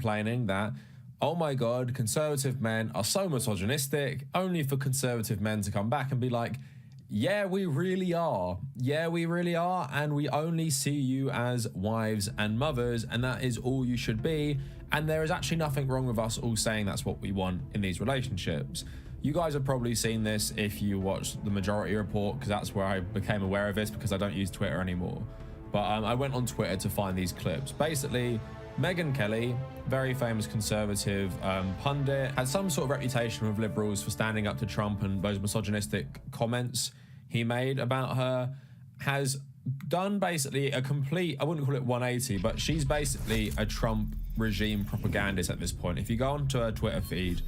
complaining that, oh my God, conservative men are so misogynistic, only for conservative men to come back and be like, yeah, we really are. Yeah, we really are. And we only see you as wives and mothers, and that is all you should be. And there is actually nothing wrong with us all saying that's what we want in these relationships. You guys have probably seen this if you watched the Majority Report, because that's where I became aware of this, because I don't use Twitter anymore. But I went on Twitter to find these clips. Basically, Megyn Kelly, very famous conservative pundit, had some sort of reputation with liberals for standing up to Trump, and those misogynistic comments he made about her has done basically a complete, I wouldn't call it 180, but she's basically a Trump regime propagandist at this point. If you go onto her Twitter feed,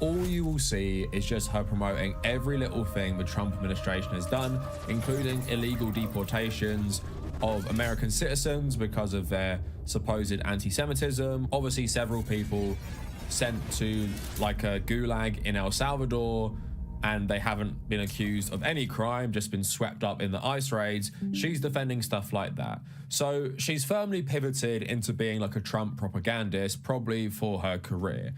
all you will see is just her promoting every little thing the Trump administration has done, including illegal deportations of American citizens because of their supposed anti-Semitism. Obviously, several people sent to like a gulag in El Salvador, and they haven't been accused of any crime, just been swept up in the ICE raids. She's defending stuff like that. So she's firmly pivoted into being like a Trump propagandist, probably for her career.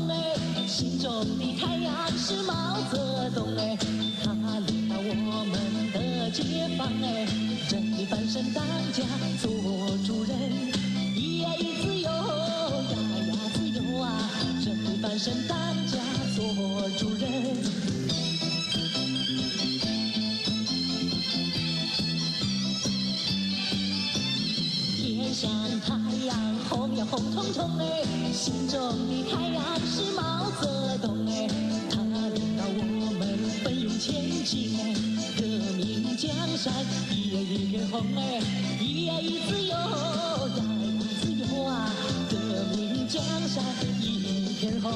通哎，心中的太阳是毛泽东哎，他领导我们的解放哎，人民翻身当家做主人，咿呀咿自由呀呀自由啊，人民翻身当家做主人。天上太阳红呀红彤彤哎，心中的太阳是毛泽东哎，他领导我们奋勇前进哎，革命江山一片红哎，咿呀咿自由呀呀自由啊，革命江山一片红。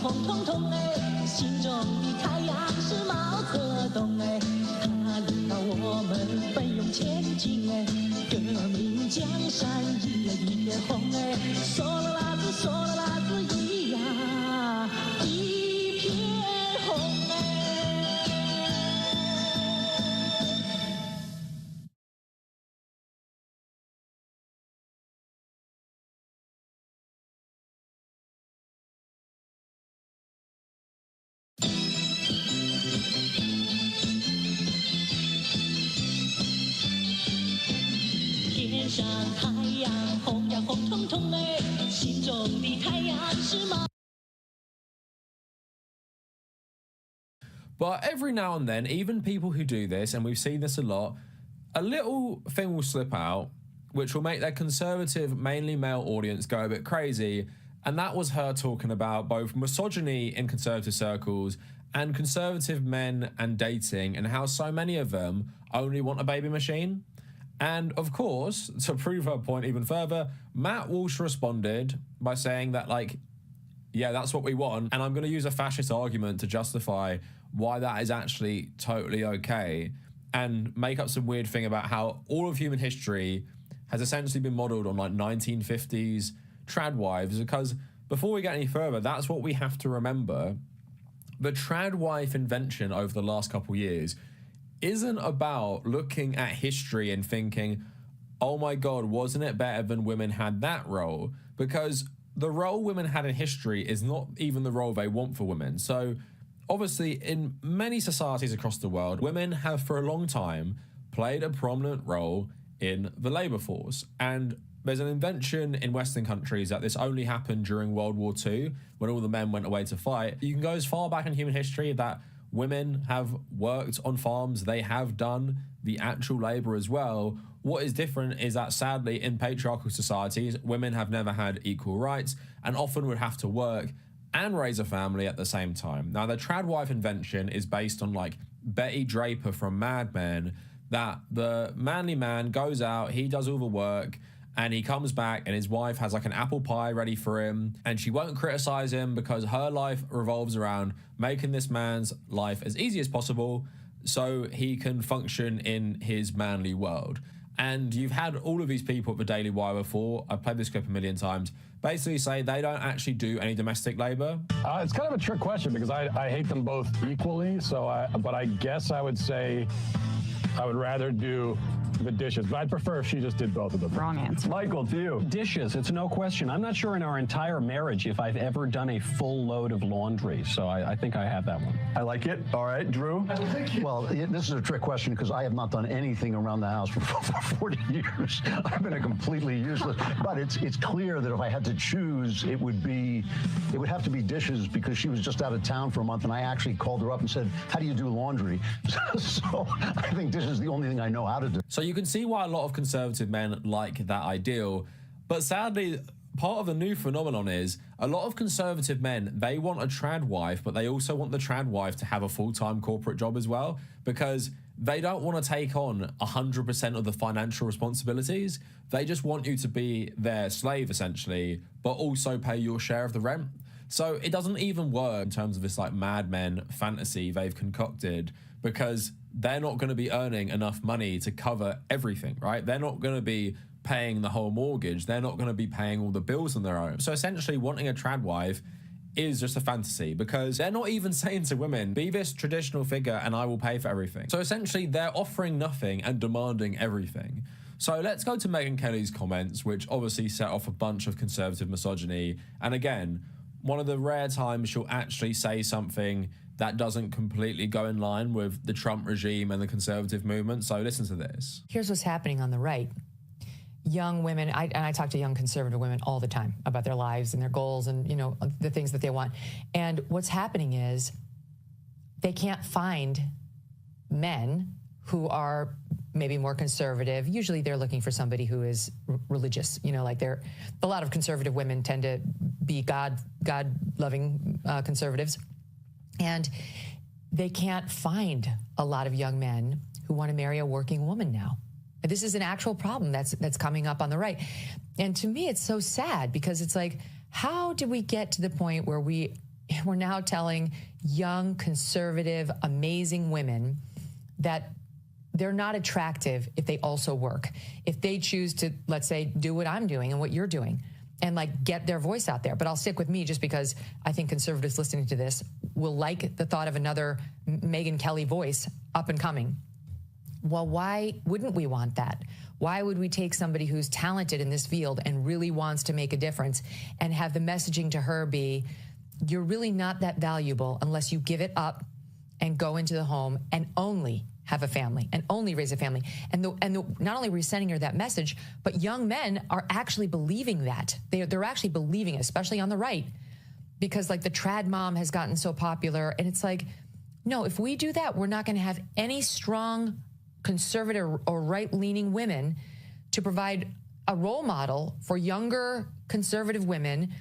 红彤彤哎，心中的太阳是毛泽东哎，他领导我们奋勇前进哎，革命江山一片红哎，嗦啦啦子嗦啦啦子咿呀一片红哎。天上太阳红呀红彤彤哎，心中的太阳是毛。 But every now and then, even people who do this, and we've seen this a lot, a little thing will slip out, which will make their conservative, mainly male audience go a bit crazy. And that was her talking about both misogyny in conservative circles and conservative men and dating, and how so many of them only want a baby machine. And of course, to prove her point even further, Matt Walsh responded by saying that, like, yeah, that's what we want. And I'm going to use a fascist argument to justify why that is actually totally okay, and make up some weird thing about how all of human history has essentially been modeled on like 1950s trad wives. Because before we get any further, that's what we have to remember. The trad wife invention over the last couple years isn't about looking at history and thinking, oh my God, wasn't it better when women had that role? Because the role women had in history is not even the role they want for women. So obviously, in many societies across the world, women have for a long time played a prominent role in the labor force. And there's an invention in Western countries that this only happened during World War II, when all the men went away to fight. You can go as far back in human history that women have worked on farms. They have done the actual labor as well. What is different is that sadly in patriarchal societies, women have never had equal rights and often would have to work and raise a family at the same time. Now, the trad wife invention is based on like Betty Draper from Mad Men, that the manly man goes out, he does all the work, and he comes back and his wife has like an apple pie ready for him, and she won't criticize him because her life revolves around making this man's life as easy as possible so he can function in his manly world. And you've had all of these people at the Daily Wire before, I've played this clip a million times, basically say they don't actually do any domestic labor. It's kind of a trick question because I hate them both equally. But I guess I would say I would rather do the dishes, but I'd prefer if she just did both of them. Wrong answer. Michael, to you. Dishes, it's no question. I'm not sure in our entire marriage if I've ever done a full load of laundry, so I think I have that one. I like it. All right, Drew? Well, this is a trick question because I have not done anything around the house for 40 years. I've been a completely useless, but it's clear that if I had to choose, it would have to be dishes because she was just out of town for a month and I actually called her up and said, how do you do laundry? So I think dishes is the only thing I know how to do. So you can see why a lot of conservative men like that ideal, but sadly, part of the new phenomenon is a lot of conservative men, they want a trad wife, but they also want the trad wife to have a full-time corporate job as well, because they don't want to take on 100% of the financial responsibilities. They just want you to be their slave, essentially, but also pay your share of the rent. So it doesn't even work in terms of this like Mad Men fantasy they've concocted, because they're not going to be earning enough money to cover everything, right? They're not going to be paying the whole mortgage. They're not going to be paying all the bills on their own. So essentially wanting a trad wife is just a fantasy, because they're not even saying to women, be this traditional figure and I will pay for everything. So essentially they're offering nothing and demanding everything. So let's go to Megyn Kelly's comments, which obviously set off a bunch of conservative misogyny. And again, one of the rare times she'll actually say something that doesn't completely go in line with the Trump regime and the conservative movement. So listen to this. Here's what's happening on the right. Young women, I talk to young conservative women all the time about their lives and their goals and, you know, the things that they want. And what's happening is they can't find men who are maybe more conservative. Usually they're looking for somebody who is religious, you know, like a lot of conservative women tend to be God-loving conservatives. And they can't find a lot of young men who want to marry a working woman now. This is an actual problem that's coming up on the right. And to me, it's so sad because it's like, how did we get to the point where we're now telling young, conservative, amazing women that they're not attractive if they also work, if they choose to, let's say, do what I'm doing and what you're doing and like get their voice out there. But I'll stick with me just because I think conservatives listening to this will like the thought of another Megyn Kelly voice up and coming. Well, why wouldn't we want that? Why would we take somebody who's talented in this field and really wants to make a difference and have the messaging to her be, you're really not that valuable unless you give it up and go into the home and only have a family and only raise a family. And not only are we sending her that message, but young men are actually believing that. They're actually believing it, especially on the right, because like the trad mom has gotten so popular. And it's like, no, if we do that, we're not going to have any strong conservative or right-leaning women to provide a role model for younger conservative women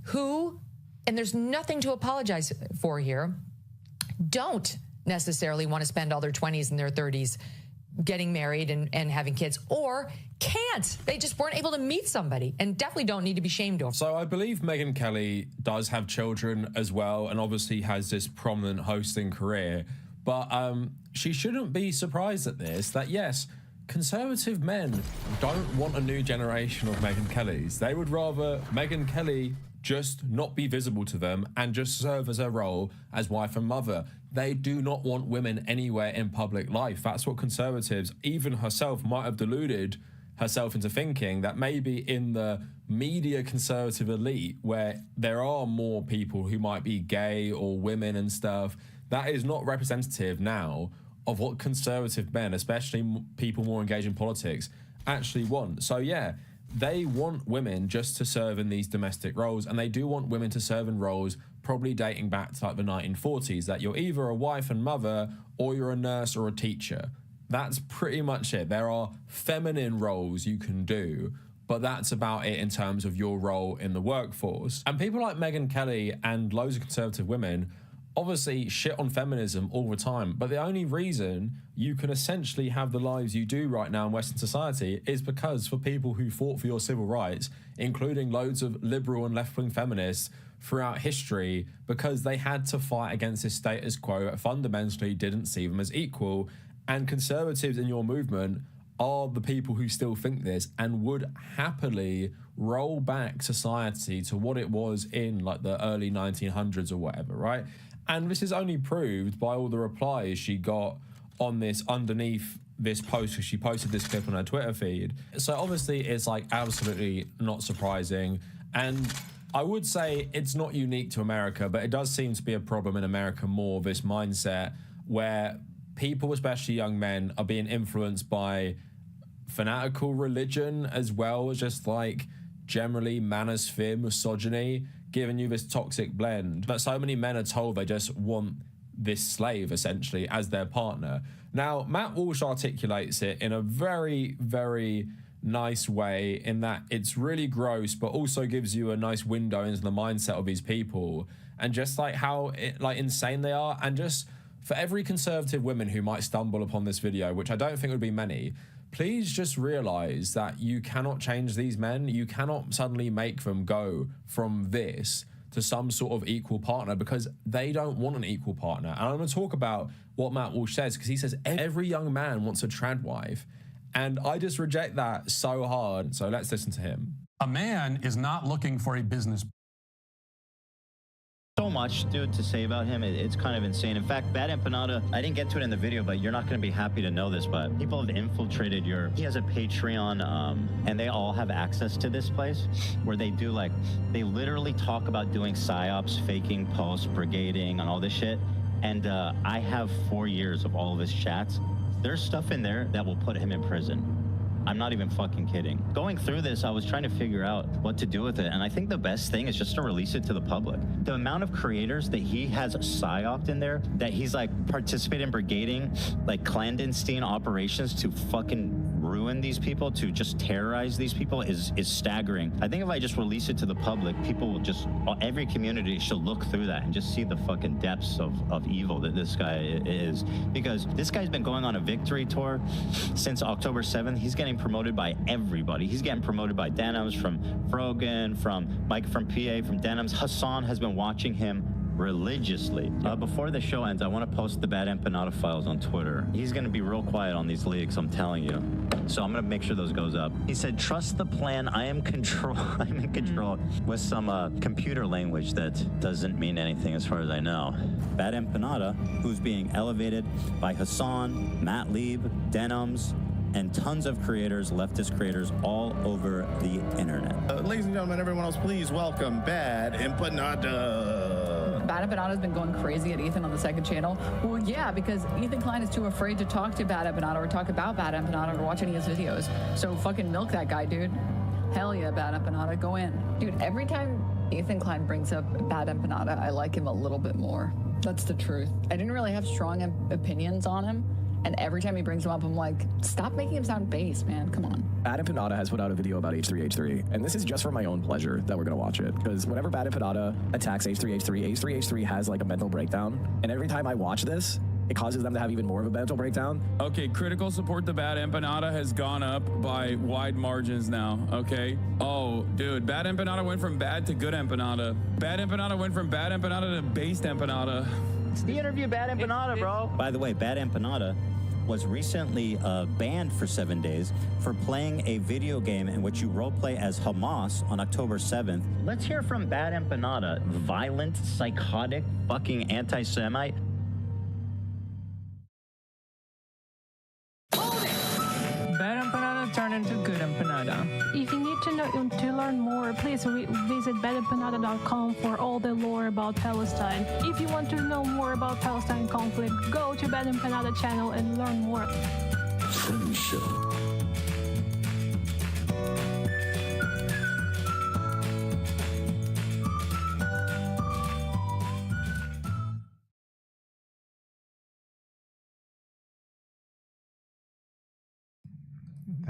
who, and there's nothing to apologize for here, don't necessarily want to spend all their 20s and their 30s getting married and having kids, or can't. They just weren't able to meet somebody and definitely don't need to be shamed over. So I believe Megyn Kelly does have children as well and obviously has this prominent hosting career. But she shouldn't be surprised at this, that yes, conservative men don't want a new generation of Megyn Kellys. They would rather Megyn Kelly just not be visible to them and just serve as her role as wife and mother. They do not want women anywhere in public life. That's what conservatives, even herself, might have deluded herself into thinking, that maybe in the media conservative elite where there are more people who might be gay or women and stuff, that is not representative now of what conservative men, especially people more engaged in politics, actually want. So yeah, they want women just to serve in these domestic roles, and they do want women to serve in roles probably dating back to like the 1940s, that you're either a wife and mother or you're a nurse or a teacher. That's pretty much it. There are feminine roles you can do, but that's about it in terms of your role in the workforce. And people like Megyn Kelly and loads of conservative women obviously shit on feminism all the time, but the only reason you can essentially have the lives you do right now in Western society is because for people who fought for your civil rights, including loads of liberal and left-wing feminists throughout history, because they had to fight against this status quo that fundamentally didn't see them as equal. And conservatives in your movement are the people who still think this and would happily roll back society to what it was in like the early 1900s or whatever, right? And this is only proved by all the replies she got on this underneath this post because she posted this clip on her Twitter feed. So obviously it's like absolutely not surprising. And I would say it's not unique to America, but it does seem to be a problem in America more, this mindset where people, especially young men, are being influenced by fanatical religion as well as just like generally manosphere misogyny, giving you this toxic blend. But so many men are told they just want this slave essentially as their partner. Now, Matt Walsh articulates it in a very, very nice way in that it's really gross, but also gives you a nice window into the mindset of these people and just like how insane they are. And just for every conservative woman who might stumble upon this video, which I don't think would be many, please just realize that you cannot change these men. You cannot suddenly make them go from this to some sort of equal partner because they don't want an equal partner. And I'm going to talk about what Matt Walsh says because he says every young man wants a trad wife. And I just reject that so hard. So let's listen to him. A man is not looking for a business. So much, dude, to say about him. It's kind of insane. In fact, Bad Empanada, I didn't get to it in the video, but you're not going to be happy to know this, but people have infiltrated he has a Patreon, and they all have access to this place where they do they literally talk about doing psyops, faking posts, brigading, and all this shit. And I have 4 years of all of his chats. There's stuff in there that will put him in prison. I'm not even fucking kidding. Going through this, I was trying to figure out what to do with it, and I think the best thing is just to release it to the public. The amount of creators that he has psyoped in there, that he's participating in brigading, clandestine operations to fucking ruin these people, to just terrorize these people is staggering. I think if I just release it to the public, people will every community should look through that and just see the fucking depths of evil that this guy is. Because this guy's been going on a victory tour since October 7th. He's getting promoted by everybody. He's getting promoted by Denims, from Frogan, from Mike from PA, from Denims. Hassan has been watching him religiously. Before the show ends, I want to post the Bad Empanada files on Twitter. He's going to be real quiet on these leaks, I'm telling you. So I'm going to make sure those goes up. He said, trust the plan. I'm in control with some computer language that doesn't mean anything as far as I know. Bad Empanada, who's being elevated by Hassan, Matt Lieb, Denims, and tons of creators, leftist creators, all over the internet. Ladies and gentlemen, everyone else, please welcome Bad Empanada. Bad Empanada's been going crazy at Ethan on the second channel. Well, yeah, because Ethan Klein is too afraid to talk to Bad Empanada or talk about Bad Empanada or watch any of his videos. So fucking milk that guy, dude. Hell yeah, Bad Empanada, go in. Dude, every time Ethan Klein brings up Bad Empanada, I like him a little bit more. That's the truth. I didn't really have strong opinions on him. And every time he brings him up, I'm like, stop making him sound base, man. Come on. Bad Empanada has put out a video about H3H3, and this is just for my own pleasure that we're going to watch it. Because whenever Bad Empanada attacks H3H3, H3H3 has a mental breakdown. And every time I watch this, it causes them to have even more of a mental breakdown. Okay, critical support to Bad Empanada has gone up by wide margins now, okay? Oh, dude, Bad Empanada went from bad to good Empanada. Bad Empanada went from Bad Empanada to based Empanada. The interview Bad Empanada, bro. By the way, Bad Empanada was recently banned for 7 days for playing a video game in which you roleplay as Hamas on October 7th. Let's hear from Bad Empanada, violent, psychotic, fucking anti-Semite. Bad Empanada turned into good Empanada. If you need to learn more, please visit badempanada.com for all the lore about Palestine. If you want to know more about Palestine conflict, go to Bad Empanada channel and learn more. Friendship.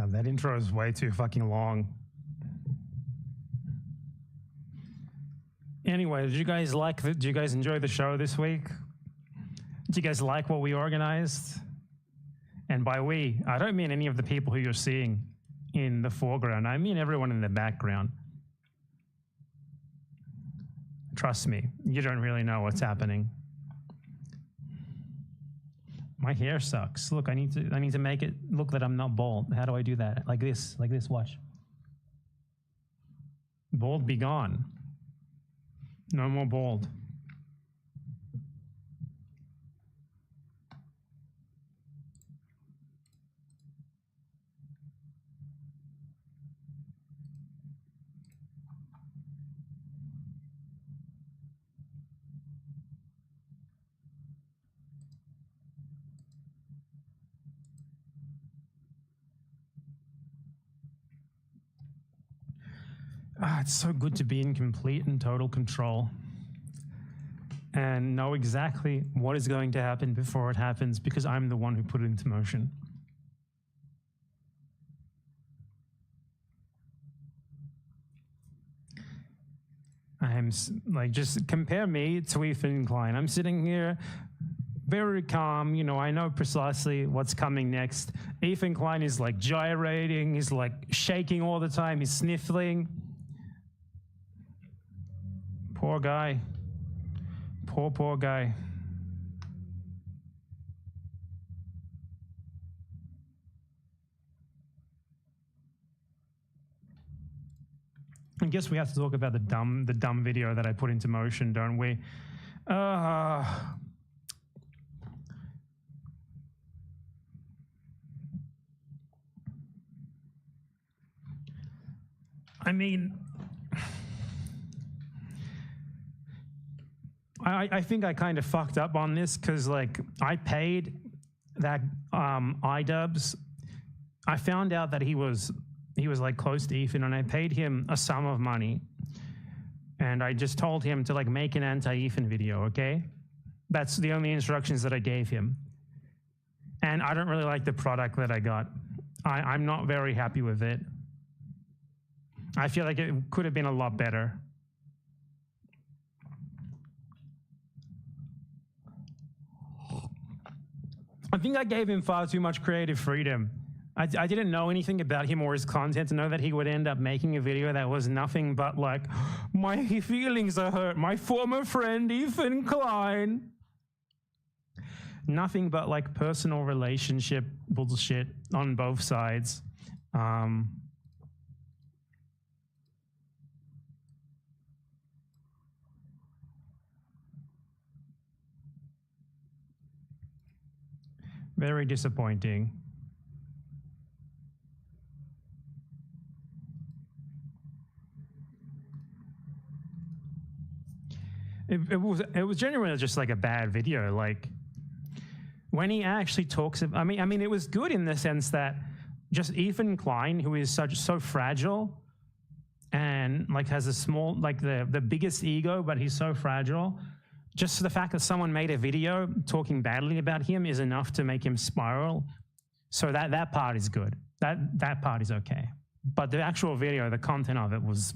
That intro is way too fucking long. Anyway, did you guys enjoy the show this week? Did you guys like what we organized? And by we, I don't mean any of the people who you're seeing in the foreground. I mean everyone in the background. Trust me, you don't really know what's happening. My hair sucks. Look, I need to make it look that I'm not bald. How do I do that? Like this, watch. Bald be gone. No more bald. It's so good to be in complete and total control and know exactly what is going to happen before it happens because I'm the one who put it into motion. I'm like, just compare me to Ethan Klein. I'm sitting here very calm, you know, I know precisely what's coming next. Ethan Klein is like gyrating, he's like shaking all the time, he's sniffling. Poor guy. Poor guy. I guess we have to talk about the dumb video that I put into motion, don't we? I mean, I think I kind of fucked up on this because, like, I paid that iDubbbz. I found out that he was like close to Ethan, and I paid him a sum of money. And I just told him to like make an anti-Ethan video, okay? That's the only instructions that I gave him. And I don't really like the product that I got. I'm not very happy with it. I feel like it could have been a lot better. I think I gave him far too much creative freedom. I didn't know anything about him or his content to know that he would end up making a video that was nothing but like, my feelings are hurt, my former friend Ethan Klein. Nothing but like personal relationship bullshit on both sides. Very disappointing. It was genuinely just like a bad video. Like when he actually talks I mean it was good in the sense that just Ethan Klein, who is so fragile and like has a small, like the biggest ego, but he's so fragile. Just the fact that someone made a video talking badly about him is enough to make him spiral. So that part is good. That part is okay. But the actual video, the content of it was,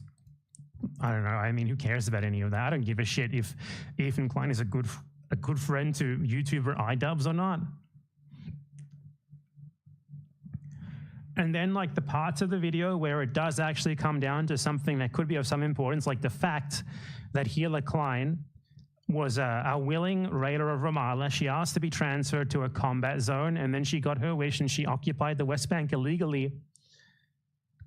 I don't know. I mean, who cares about any of that? I don't give a shit if Ethan Klein is a good friend to YouTuber iDubbbz or not. And then like the parts of the video where it does actually come down to something that could be of some importance, like the fact that Hila Klein was a willing raider of Ramallah. She asked to be transferred to a combat zone, and then she got her wish and she occupied the West Bank illegally.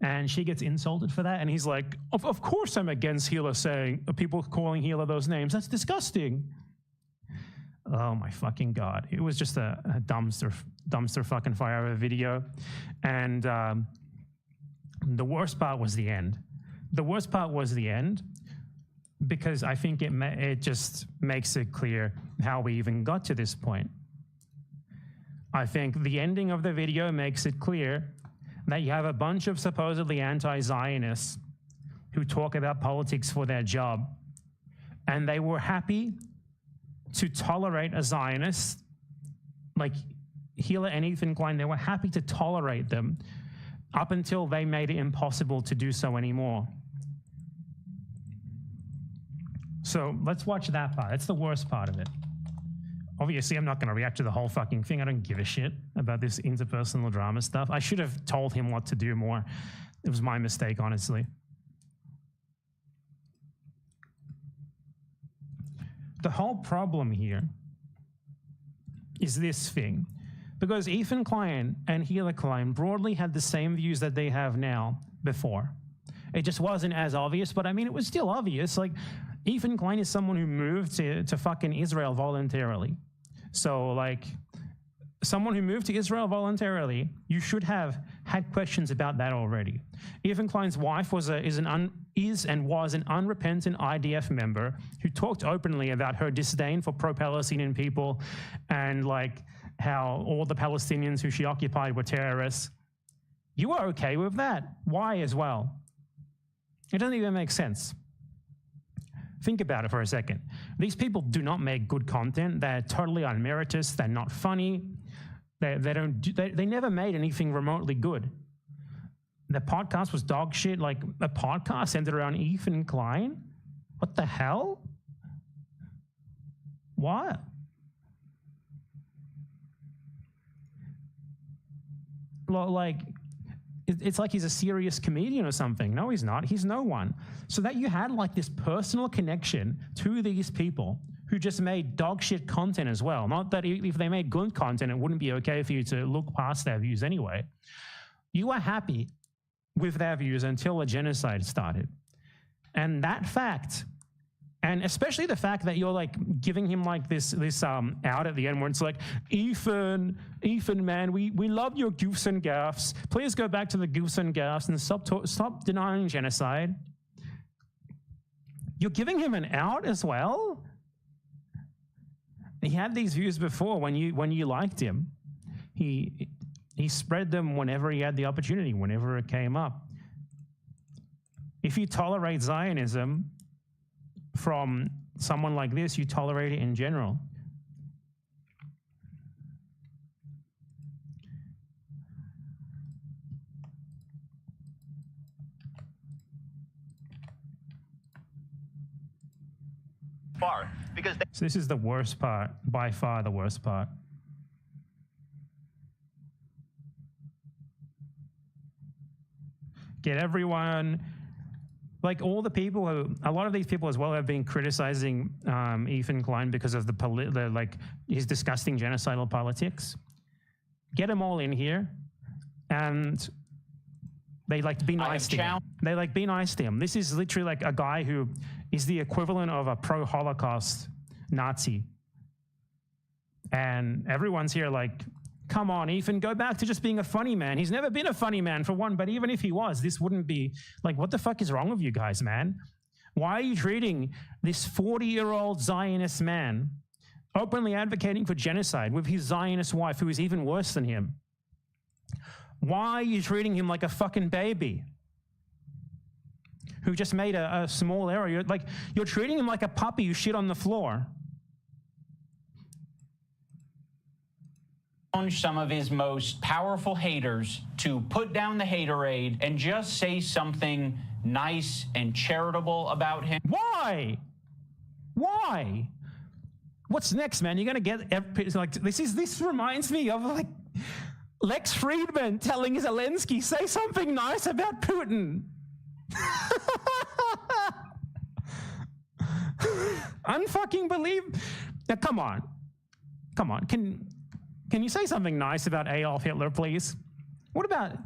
And she gets insulted for that. And he's like, of course I'm against Hila saying, people calling Hila those names. That's disgusting. Oh my fucking God. It was just a dumpster fucking fire of a video. And the worst part was the end. The worst part was the end because I think it just makes it clear how we even got to this point. I think the ending of the video makes it clear that you have a bunch of supposedly anti-Zionists who talk about politics for their job, and they were happy to tolerate a Zionist, like Hila and Ethan Klein, they were happy to tolerate them up until they made it impossible to do so anymore. So let's watch that part. That's the worst part of it. Obviously, I'm not going to react to the whole fucking thing. I don't give a shit about this interpersonal drama stuff. I should have told him what to do more. It was my mistake, honestly. The whole problem here is this thing. Because Ethan Klein and Hila Klein broadly had the same views that they have now before. It just wasn't as obvious, but I mean, it was still obvious. Like, Ethan Klein is someone who moved to fucking Israel voluntarily. So, like, someone who moved to Israel voluntarily, you should have had questions about that already. Ethan Klein's wife is and was an unrepentant IDF member who talked openly about her disdain for pro-Palestinian people and, like, how all the Palestinians who she occupied were terrorists. You were okay with that. Why as well? It doesn't even make sense. Think about it for a second. These people do not make good content. They're totally unmeritorious. They're not funny. They never made anything remotely good. The podcast was dog shit. Like a podcast centered around Ethan Klein. What the hell? What? Like, it's like he's a serious comedian or something. No, he's not. He's no one. So that you had like this personal connection to these people who just made dog shit content as well. Not that if they made good content, it wouldn't be okay for you to look past their views anyway. You were happy with their views until a genocide started. And that fact, and especially the fact that you're like giving him like this out at the end where it's like, Ethan, man, we love your goofs and gaffs. Please go back to the goofs and gaffs and stop denying genocide. You're giving him an out as well? He had these views before when you liked him. He spread them whenever he had the opportunity, whenever it came up. If you tolerate Zionism from someone like this, you tolerate it in general. So this is the worst part, by far the worst part. Get everyone, like all the people who, a lot of these people as well have been criticizing Ethan Klein because of his disgusting genocidal politics. Get them all in here, and they like be nice to him. They like be nice to him. This is literally like a guy who is the equivalent of a pro-Holocaust Nazi. And everyone's here like, come on, Ethan, go back to just being a funny man. He's never been a funny man, for one, but even if he was, this wouldn't be, like, what the fuck is wrong with you guys, man? Why are you treating this 40-year-old Zionist man openly advocating for genocide with his Zionist wife, who is even worse than him? Why are you treating him like a fucking baby who just made a small error? You're treating him like a puppy who shit on the floor. Some of his most powerful haters to put down the haterade and just say something nice and charitable about him. Why? What's next, man? You're gonna get like this reminds me of like Lex Friedman telling Zelensky, say something nice about Putin. Unfucking believe. Now, come on. Can you say something nice about Adolf Hitler, please? What about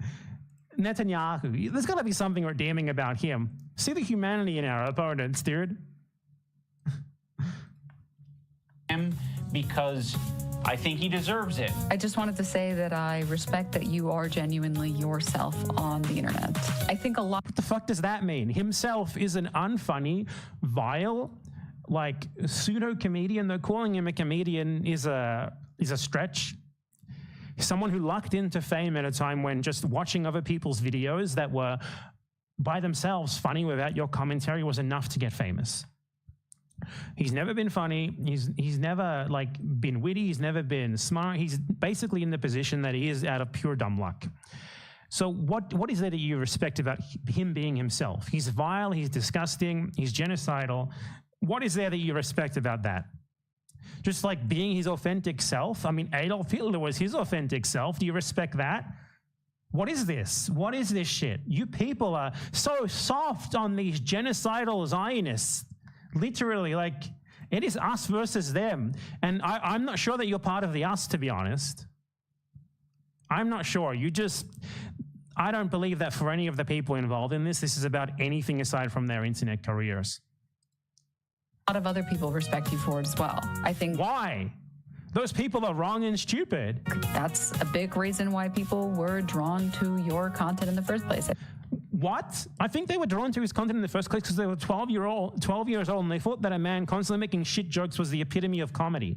Netanyahu? There's got to be something redeeming about him. See the humanity in our opponents, dude. Because I think he deserves it. I just wanted to say that I respect that you are genuinely yourself on the internet. I think a lot. What the fuck does that mean? Himself is an unfunny, vile, like pseudo comedian. Though calling him a comedian is a stretch. Someone who lucked into fame at a time when just watching other people's videos that were by themselves funny without your commentary was enough to get famous. He's never been funny. He's never like been witty. He's never been smart. He's basically in the position that he is out of pure dumb luck. So what is there that you respect about him being himself? He's vile. He's disgusting. He's genocidal. What is there that you respect about that? Just like being his authentic self. I mean, Adolf Hitler was his authentic self. Do you respect that? What is this? What is this shit? You people are so soft on these genocidal Zionists. Literally, like, it is us versus them. And I'm not sure that you're part of the us, to be honest. I'm not sure. I don't believe that for any of the people involved in this is about anything aside from their internet careers. A lot of other people respect you for it as well. I think. Why? Those people are wrong and stupid. That's a big reason why people were drawn to your content in the first place. What? I think they were drawn to his content in the first place because they were 12 years old, and they thought that a man constantly making shit jokes was the epitome of comedy.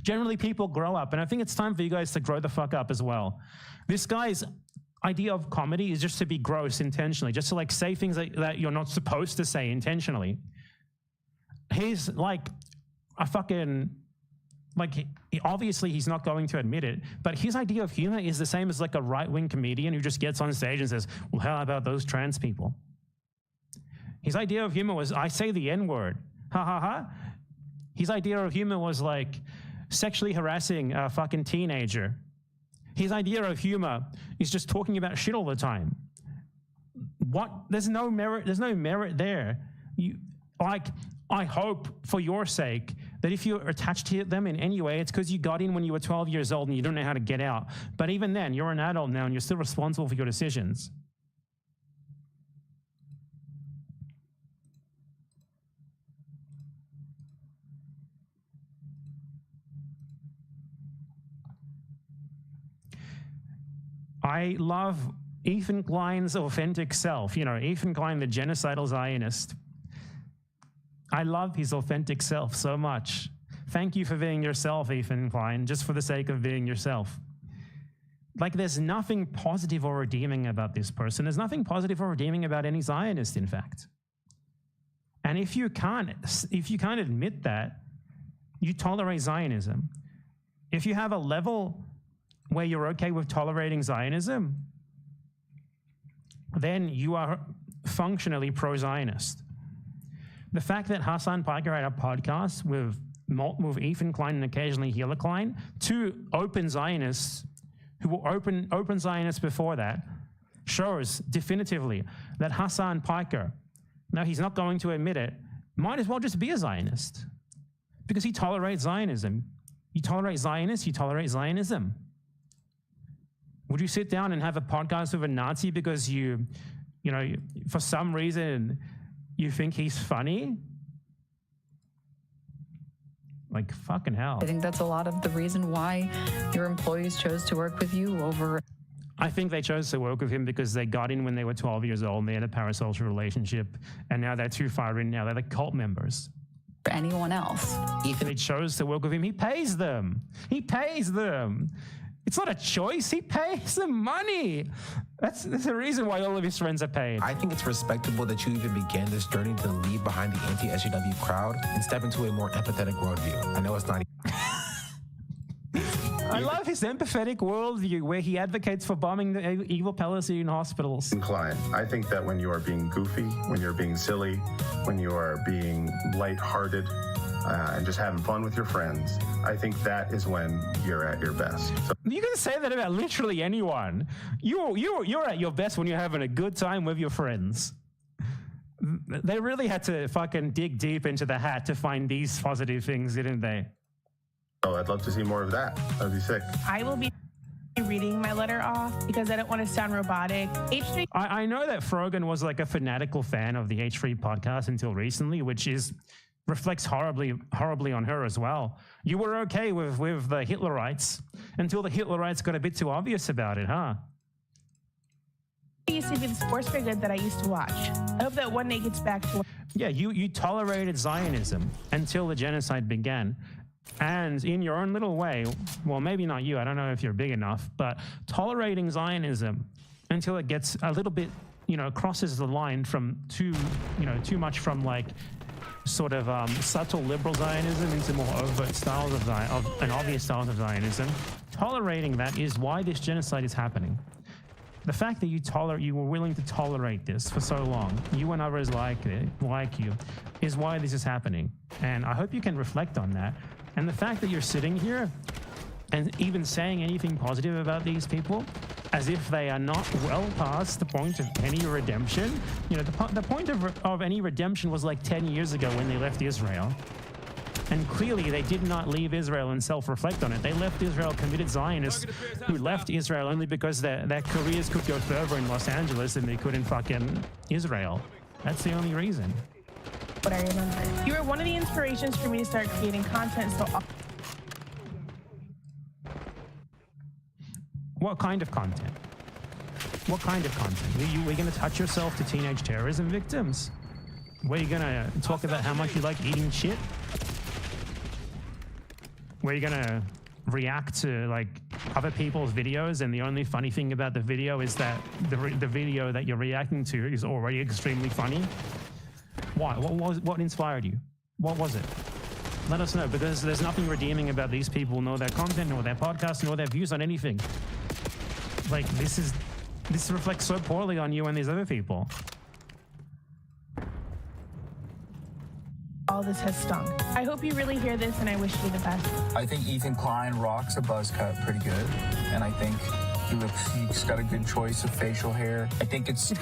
Generally, people grow up, and I think it's time for you guys to grow the fuck up as well. This guy's idea of comedy is just to be gross intentionally, just to like say things that you're not supposed to say intentionally. He's like a fucking, like, obviously he's not going to admit it, but his idea of humor is the same as like a right-wing comedian who just gets on stage and says, well, how about those trans people? His idea of humor was, I say the N-word, ha ha ha. His idea of humor was like sexually harassing a fucking teenager. His idea of humor is just talking about shit all the time. What? There's no merit there. I hope for your sake that if you're attached to them in any way, it's because you got in when you were 12 years old and you don't know how to get out. But even then, you're an adult now and you're still responsible for your decisions. I love Ethan Klein's authentic self. You know, Ethan Klein, the genocidal Zionist. I love his authentic self so much. Thank you for being yourself, Ethan Klein, just for the sake of being yourself. Like, there's nothing positive or redeeming about this person. There's nothing positive or redeeming about any Zionist, in fact. And if you can't admit that, you tolerate Zionism. If you have a level where you're okay with tolerating Zionism, then you are functionally pro-Zionist. The fact that Hassan Piker had a podcast with Ethan Klein and occasionally Hila Klein, two open Zionists who were open Zionists before that, shows definitively that Hassan Piker, now he's not going to admit it, might as well just be a Zionist because he tolerates Zionism. You tolerate Zionists, you tolerate Zionism. Would you sit down and have a podcast with a Nazi because you know, for some reason you think he's funny? Like, fucking hell. I think that's a lot of the reason why your employees chose to work with you over. I think they chose to work with him because they got in when they were 12 years old and they had a parasocial relationship, and now they're too far in now. They're like cult members. Anyone else. They chose to work with him. He pays them. He pays them. It's not a choice. He pays them money. That's the reason why all of his friends are paid. I think it's respectable that you even began this journey to leave behind the anti-SJW crowd and step into a more empathetic worldview. I know it's not. I love his empathetic worldview where he advocates for bombing the evil Palestinian hospitals. Klein, I think that when you are being goofy, when you're being silly, when you are being lighthearted, and just having fun with your friends, I think that is when you're at your best. So you can say that about literally anyone. You're at your best when you're having a good time with your friends. They really had to fucking dig deep into the hat to find these positive things, didn't they? Oh, I'd love to see more of that. That'd be sick. I will be reading my letter off because I don't want to sound robotic. H3. I know that Frogan was like a fanatical fan of the H3 podcast until recently, which reflects horribly on her as well. You were okay with the Hitlerites until the Hitlerites got a bit too obvious about it, huh? It used to be the sports brigade that I used to watch. I hope that one day gets back to. Yeah, you tolerated Zionism until the genocide began. And in your own little way, well, maybe not you, I don't know if you're big enough, but tolerating Zionism until it gets a little bit, crosses the line from too much from like sort of subtle liberal Zionism into more overt styles and obvious styles of Zionism. Tolerating that is why this genocide is happening. The fact that you were willing to tolerate this for so long, you and others like you, is why this is happening. And I hope you can reflect on that. And the fact that you're sitting here and even saying anything positive about these people, as if they are not well past the point of any redemption. The point of any redemption was like 10 years ago when they left Israel. And clearly they did not leave Israel and self-reflect on it. They left Israel committed Zionists who left Israel only because their careers could go further in Los Angeles than they could in fucking Israel. That's the only reason. What I remember. You were one of the inspirations for me to start creating content. So. What kind of content? What kind of content? Were you going to touch yourself to teenage terrorism victims? Were you going to talk about how much you like eating shit? Were you going to react to like other people's videos, and the only funny thing about the video is that the video that you're reacting to is already extremely funny. Why? What inspired you? What was it? Let us know, because there's nothing redeeming about these people, nor their content, nor their podcast, nor their views on anything. Like, this reflects so poorly on you and these other people. All this has stung. I hope you really hear this, and I wish you the best. I think Ethan Klein rocks a buzz cut pretty good, and I think he's got a good choice of facial hair. I think it's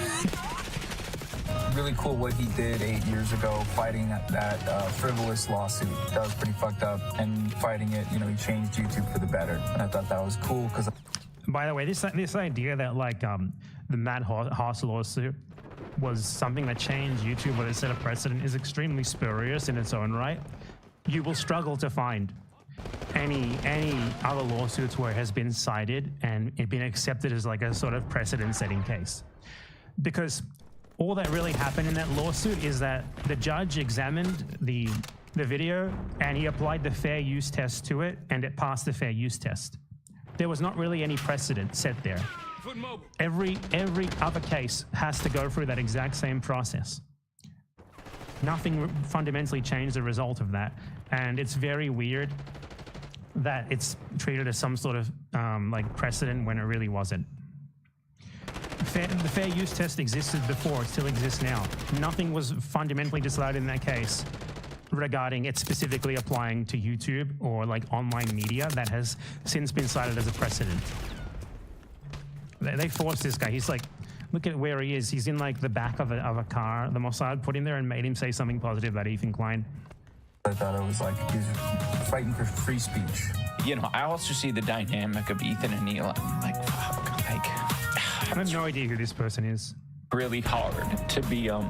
really cool what he did 8 years ago, fighting that frivolous lawsuit. That was pretty fucked up, and fighting it, you know, he changed YouTube for the better, and I thought that was cool because. By the way, this idea that like the Matt Haas lawsuit was something that changed YouTube, where it set a precedent, is extremely spurious in its own right. You will struggle to find any other lawsuits where it has been cited and it been accepted as like a sort of precedent-setting case, because all that really happened in that lawsuit is that the judge examined the video and he applied the fair use test to it, and it passed the fair use test. There was not really any precedent set there. Every other case has to go through that exact same process. Nothing fundamentally changed the result of that, and it's very weird that it's treated as some sort of like precedent when it really wasn't. The fair use test existed before, it still exists now. Nothing was fundamentally decided in that case regarding it specifically applying to YouTube or like online media that has since been cited as a precedent. They forced this guy. He's like, look at where he is. He's in like the back of a car. The Mossad put him there and made him say something positive about Ethan Klein. I thought it was like he's fighting for free speech. You know, I also see the dynamic of Ethan and Neil. Like, fuck, like, I have no idea who this person is. Really hard to be a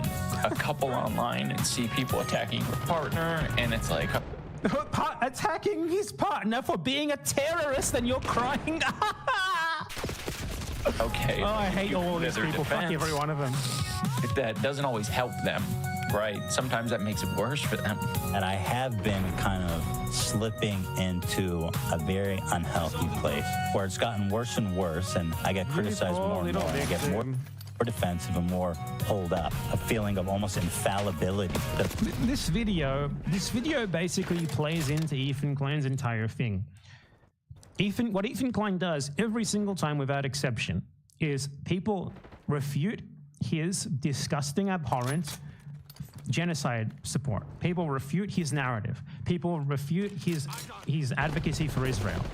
couple online and see people attacking your partner, and it's like attacking his partner for being a terrorist, and you're crying. Okay. Oh, I hate all these people. Fuck every one of them. That doesn't always help them, right? Sometimes that makes it worse for them. And I have been kind of slipping into a very unhealthy place where it's gotten worse and worse, and I get criticized more and more. I get more defensive and more pulled up. A feeling of almost infallibility. This video basically plays into Ethan Klein's entire thing. What Ethan Klein does every single time without exception is people refute his disgusting, abhorrent genocide support. People refute his narrative. People refute his advocacy for Israel.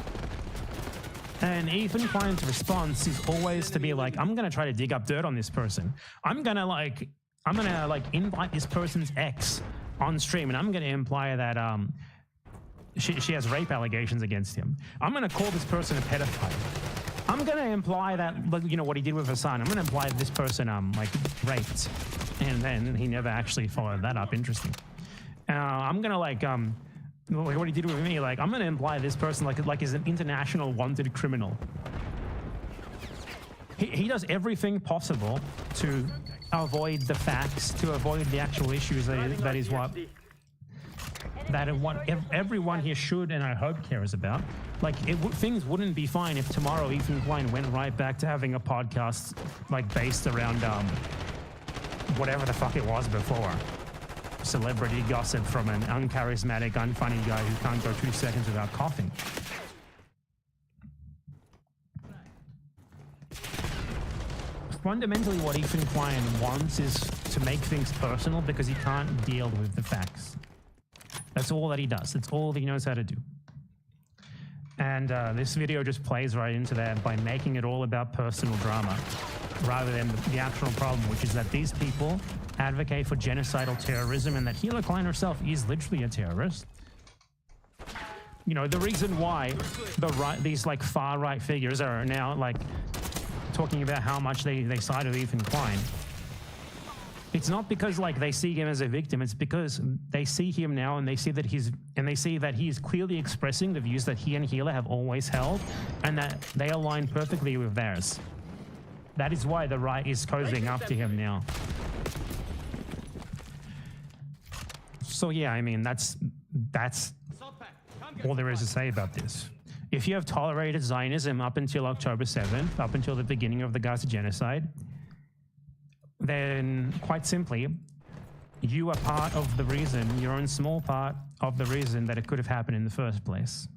And Ethan Klein's response is always to be like, I'm going to try to dig up dirt on this person. I'm going to invite this person's ex on stream, and I'm going to imply that she has rape allegations against him. I'm going to call this person a pedophile. I'm going to imply that, you know, what he did with her son. I'm going to imply that this person, like, raped. And then he never actually followed that up. Interesting. I'm going to, like what he did with me, like, I'm going to imply this person, like is an international wanted criminal. He does everything possible to avoid the facts, to avoid the actual issues that is what everyone here should and I hope cares about. Like, things wouldn't be fine if tomorrow Ethan Klein went right back to having a podcast like based around whatever the fuck it was before. Celebrity gossip from an uncharismatic, unfunny guy who can't go 2 seconds without coughing. Fundamentally, what Ethan Klein wants is to make things personal because he can't deal with the facts. That's all that he does. That's all that he knows how to do. And this video just plays right into that by making it all about personal drama rather than the actual problem, which is that these people advocate for genocidal terrorism and that Hila Klein herself is literally a terrorist. You know, the reason why these like far-right figures are now like talking about how much they side with Ethan Klein, it's not because like they see him as a victim. It's because they see him now and they see that he's clearly expressing the views that he and Hila have always held, and that they align perfectly with theirs. That is why the right is cozying up to him now. So yeah, I mean, that's all there is to say about this. if you have tolerated Zionism up until October 7th, up until the beginning of the Gaza genocide, then quite simply, you are part of the reason, your own small part of the reason that it could have happened in the first place.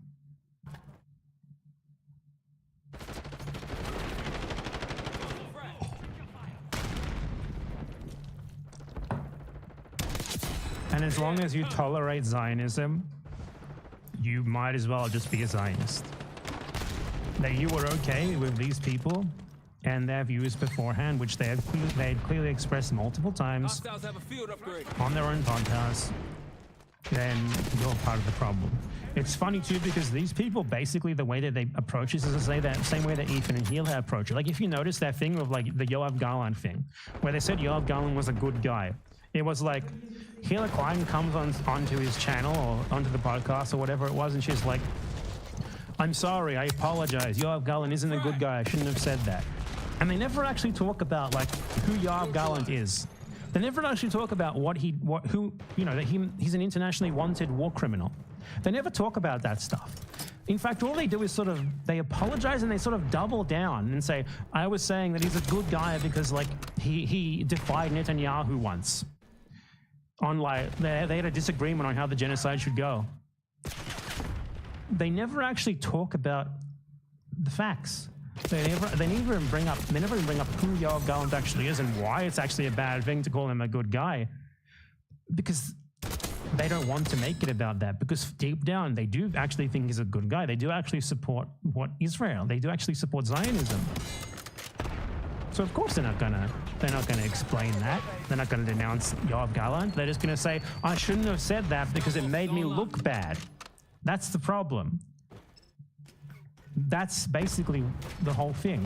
And as long as you tolerate Zionism, you might as well just be a Zionist. That you were okay with these people and their views beforehand, which they had clearly expressed multiple times on their own podcasts, then you're part of the problem. It's funny too, because these people, basically the way that they approach this is to say that same way that Ethan and Heel had approached it. Like if you notice that thing of like the Yoav Garland thing, where they said Yoav Garland was a good guy. It was like, Hila Klein comes onto his channel or onto the podcast or whatever it was, and she's like, I'm sorry, I apologize. Yoav Garland isn't a good guy. I shouldn't have said that. And they never actually talk about like who Yoav Garland is. They never actually talk about that he's an internationally wanted war criminal. They never talk about that stuff. In fact, all they do is sort of, they apologize and they sort of double down and say, I was saying that he's a good guy because like he defied Netanyahu once. On like, they had a disagreement on how the genocide should go. They never actually talk about the facts. They never even bring up who Yoav Garland actually is and why it's actually a bad thing to call him a good guy. Because they don't want to make it about that, because deep down they do actually think he's a good guy. They do actually support Israel. They do actually support Zionism. So of course they're not gonna explain that. They're not gonna denounce Yoav Garland. They're just gonna say, I shouldn't have said that because it made me look bad. That's the problem. That's basically the whole thing.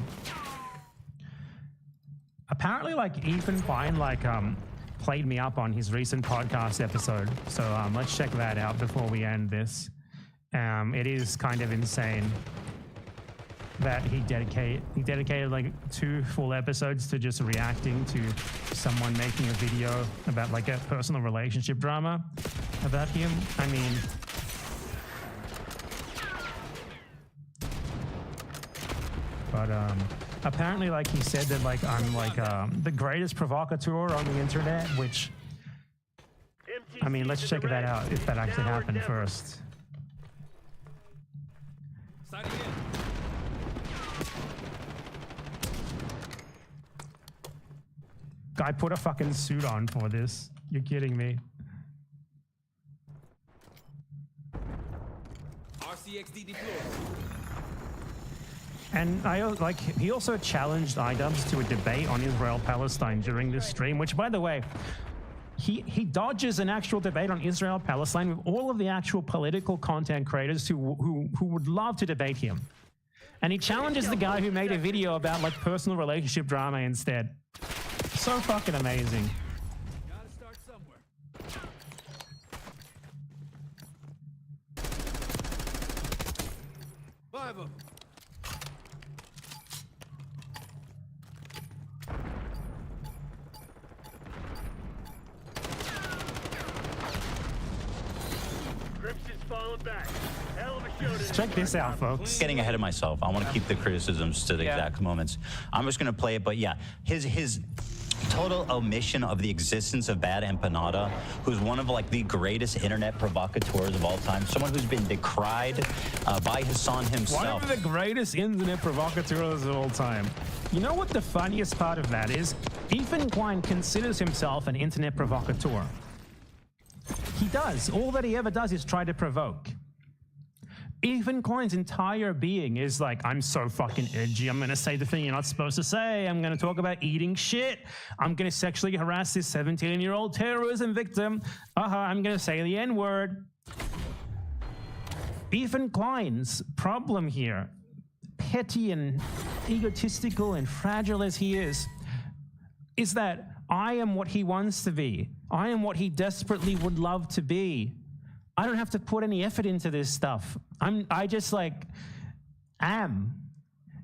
Apparently, like Ethan Klein, played me up on his recent podcast episode. So let's check that out before we end this. It is kind of insane that he dedicated like 2 full episodes to just reacting to someone making a video about like a personal relationship drama about him. I mean, but apparently like he said that like I'm like the greatest provocateur on the internet, which I mean, let's check that out if that actually happened first. Guy put a fucking suit on for this. You're kidding me. RCXD deployed. And he also challenged iDubbbz to a debate on Israel-Palestine during this stream, which, by the way, he dodges an actual debate on Israel-Palestine with all of the actual political content creators who would love to debate him. And he challenges the guy who made a video about like personal relationship drama instead. So fucking amazing. Gotta start somewhere. Five of them. Check this out, folks. Getting ahead of myself. I want to keep the criticisms to the exact moments. I'm just going to play it, but yeah, his total omission of the existence of Bad Empanada, who's one of like the greatest internet provocateurs of all time, someone who's been decried by Hassan himself. One of the greatest internet provocateurs of all time. You know what the funniest part of that is? Ethan Klein considers himself an internet provocateur. He does. All that he ever does is try to provoke. Ethan Klein's entire being is like, I'm so fucking edgy. I'm going to say the thing you're not supposed to say. I'm going to talk about eating shit. I'm going to sexually harass this 17-year-old terrorism victim. I'm going to say the N-word. Ethan Klein's problem here, petty and egotistical and fragile as he is that I am what he wants to be. I am what he desperately would love to be. I don't have to put any effort into this stuff. I just like am.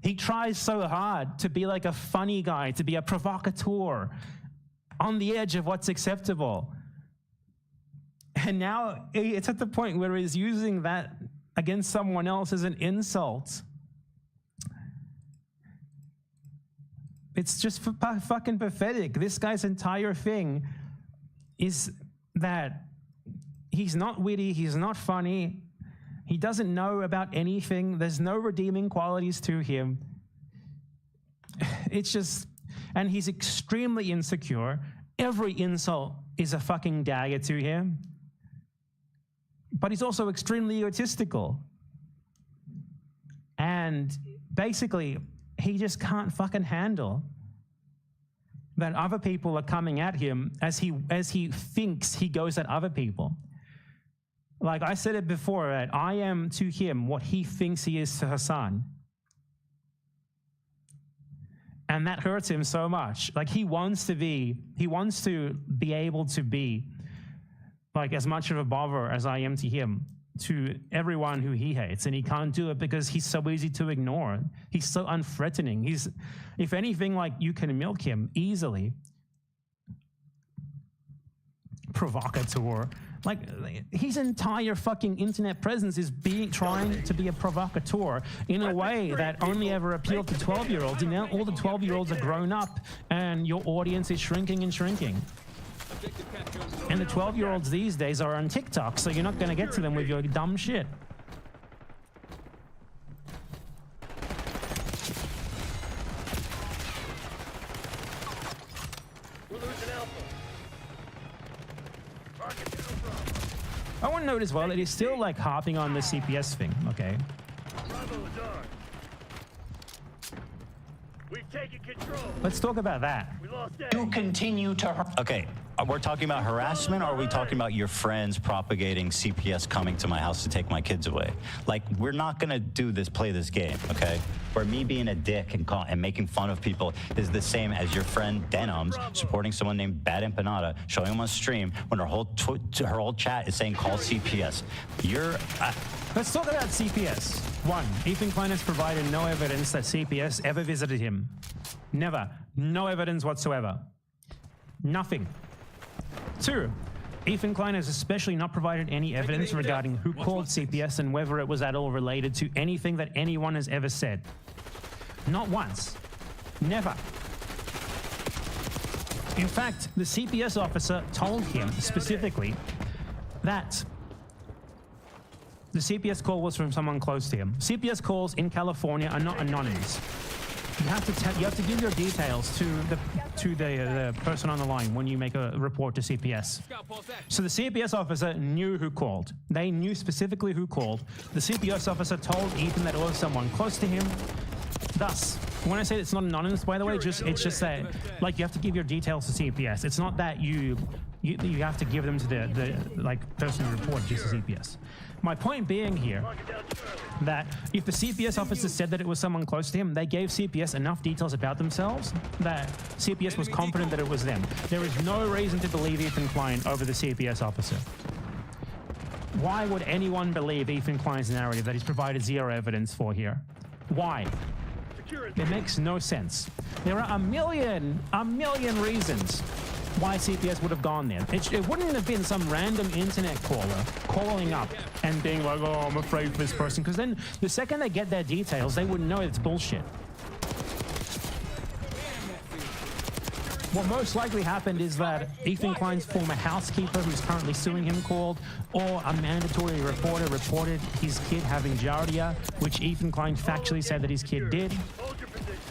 He tries so hard to be like a funny guy, to be a provocateur on the edge of what's acceptable. And now it's at the point where he's using that against someone else is an insult. It's just fucking pathetic. This guy's entire thing is that he's not witty, he's not funny, he doesn't know about anything, there's no redeeming qualities to him. It's just, and he's extremely insecure. Every insult is a fucking dagger to him. But he's also extremely egotistical. And basically, he just can't fucking handle that other people are coming at him as he thinks he goes at other people. Like I said it before, that I am to him what he thinks he is to Hassan. And that hurts him so much. Like he wants to be able to be like as much of a bother as I am to him, to everyone who he hates, and he can't do it because he's so easy to ignore. He's so unthreatening. He's, if anything, like you can milk him easily. Provocateur. Like his entire fucking internet presence is trying to be a provocateur in a way that only ever appealed to 12-year-olds, and now all the 12-year-olds are grown up and your audience is shrinking and shrinking. And the 12-year-olds these days are on TikTok, so you're not going to get to them with your dumb shit. I want to note as well that he's still like harping on the CPS thing, okay? Let's talk about that. You continue to... Okay, we're talking about harassment, or are we talking about your friends propagating CPS coming to my house to take my kids away? Like, we're not going to do this, play this game, okay? Where me being a dick and making fun of people is the same as your friend Denums supporting someone named Bad Empanada, showing him on stream when her whole chat is saying call CPS. Let's talk about CPS. 1, Ethan Klein has provided no evidence that CPS ever visited him. Never. No evidence whatsoever. Nothing. 2, Ethan Klein has especially not provided any evidence regarding who called CPS and whether it was at all related to anything that anyone has ever said. Not once. Never. In fact, the CPS officer told him specifically that the CPS call was from someone close to him. CPS calls in California are not anonymous. You have to give your details to the person on the line when you make a report to CPS. So the CPS officer knew who called. They knew specifically who called. The CPS officer told Ethan that it was someone close to him. Thus, when I say it's not anonymous, by the way, it's just that like you have to give your details to CPS. It's not that you have to give them to the person who reported just to CPS. My point being here that if the CPS officer said that it was someone close to him, they gave CPS enough details about themselves that CPS was confident that it was them. There is no reason to believe Ethan Klein over the CPS officer. Why would anyone believe Ethan Klein's narrative that he's provided zero evidence for here? Why? It makes no sense. There are a million reasons why CPS would have gone there. It wouldn't have been some random internet caller calling up and being like, oh, I'm afraid for this person, because then the second they get their details, they wouldn't know it's bullshit. What most likely happened is that Ethan Klein's former housekeeper, who's currently suing him, called, or a mandatory reporter reported his kid having giardia, which Ethan Klein factually said that his kid did.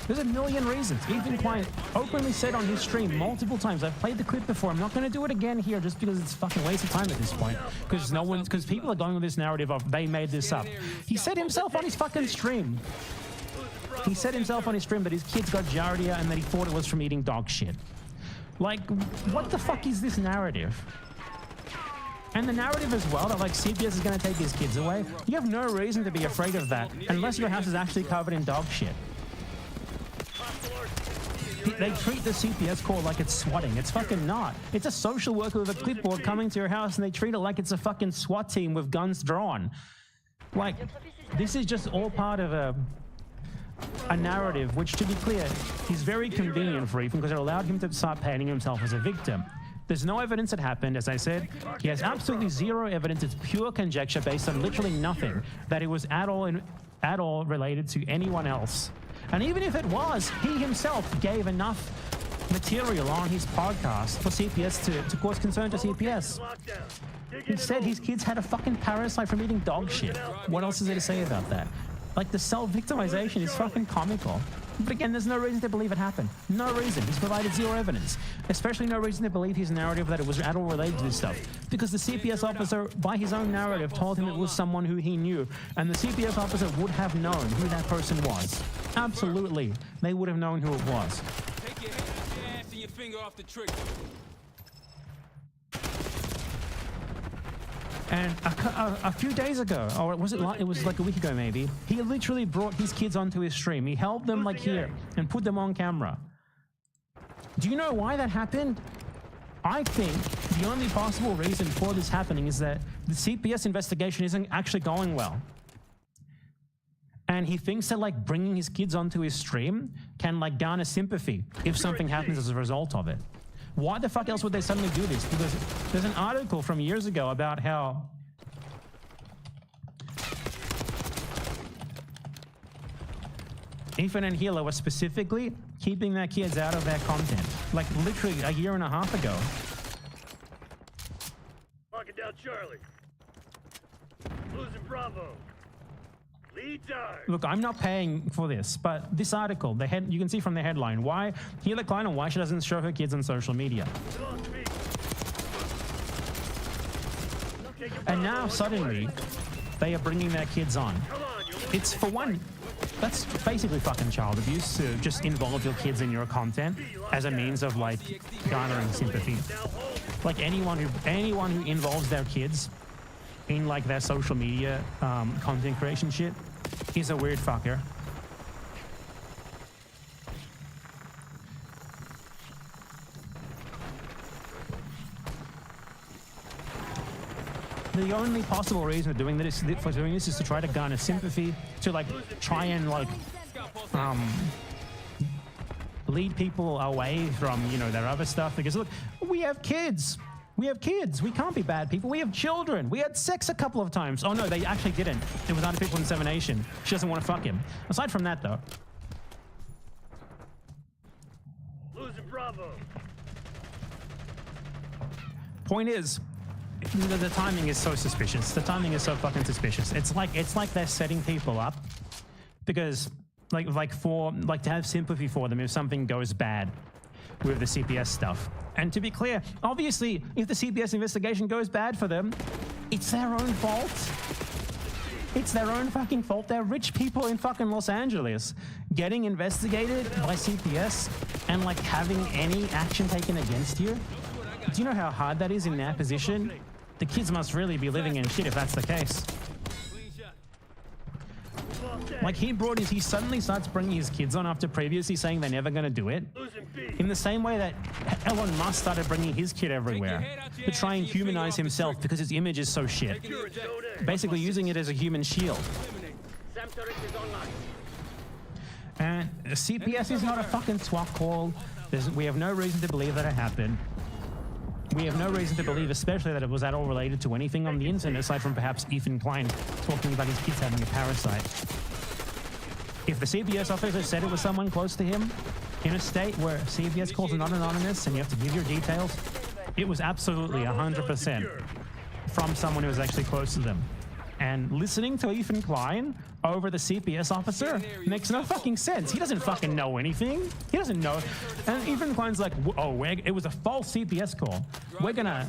There's a million reasons. Ethan Klein openly said on his stream multiple times, I've played the clip before, I'm not going to do it again here just because it's a fucking waste of time at this point. Because people are going with this narrative of they made this up. He said himself on his fucking stream. He said himself on his stream that his kid's got giardia and that he thought it was from eating dog shit. Like, what the fuck is this narrative? And the narrative as well that like CPS is going to take his kids away. You have no reason to be afraid of that unless your house is actually covered in dog shit. They treat the CPS call like it's swatting. It's fucking not. It's a social worker with a clipboard coming to your house and they treat it like it's a fucking SWAT team with guns drawn. Like, this is just all part of a narrative, which, to be clear, is very convenient for Ethan because it allowed him to start painting himself as a victim. There's no evidence it happened, as I said. He has absolutely zero evidence. It's pure conjecture based on literally nothing, that it was at all related to anyone else. And even if it was, he himself gave enough material on his podcast for CPS to cause concern to CPS. He said his kids had a fucking parasite from eating dog shit. What else is there to say about that? Like, the self-victimization is fucking comical. But again, there's no reason to believe it happened. No reason. He's provided zero evidence. Especially no reason to believe his narrative that it was at all related to this stuff. Because the CPS officer, by his own narrative, told him it was someone who he knew. And the CPS officer would have known who that person was. Absolutely. They would have known who it was. Take your ass and your finger off the trigger. And a few days ago, or was it like a week ago maybe, he literally brought his kids onto his stream. He held them like here and put them on camera. Do you know why that happened? I think the only possible reason for this happening is that the CPS investigation isn't actually going well. And he thinks that like bringing his kids onto his stream can like garner sympathy if something happens as a result of it. Why the fuck else would they suddenly do this? Because there's an article from years ago about how Ethan and Hila were specifically keeping their kids out of their content. Like literally a year and a half ago. Locking down Charlie. Losing Bravo. Lead time. Look, I'm not paying for this, but this article, you can see from the headline, why Hila Klein and why she doesn't show her kids on social media. And now suddenly, they are bringing their kids on. It's for one, that's basically fucking child abuse to just involve your kids in your content as a means of like garnering sympathy. Like anyone who involves their kids in like their social media content creation shit is a weird fucker. The only possible reason for doing this is to try to garner sympathy, to like try and like lead people away from, you know, their other stuff. Because look, we have kids. We have kids. We can't be bad people. We have children. We had sex a couple of times. Oh no, they actually didn't. It was artificial insemination. She doesn't want to fuck him. Aside from that, though. Losing Bravo. Point is, the timing is so suspicious. The timing is so fucking suspicious. It's like they're setting people up because like to have sympathy for them if something goes bad with the CPS stuff. And to be clear, obviously, if the CPS investigation goes bad for them, it's their own fault. It's their own fucking fault. They're rich people in fucking Los Angeles getting investigated by CPS and like having any action taken against you. Do you know how hard that is in their position? The kids must really be living in shit if that's the case. Like he suddenly starts bringing his kids on after previously saying they're never going to do it. In the same way that Elon Musk started bringing his kid everywhere to try and humanize himself because his image is so shit. Basically using it as a human shield. And CPS is not a fucking twat call. We have no reason to believe that it happened. We have no reason to believe, especially that it was at all related to anything on the internet, aside from perhaps Ethan Klein talking about his kids having a parasite. If the CPS officer said it was someone close to him, in a state where CPS calls are not anonymous and you have to give your details, it was absolutely 100% from someone who was actually close to them. And listening to Ethan Klein over the CPS officer makes no fucking sense. He doesn't fucking know anything. He doesn't know. And Ethan Klein's like, oh, it was a false CPS call. We're gonna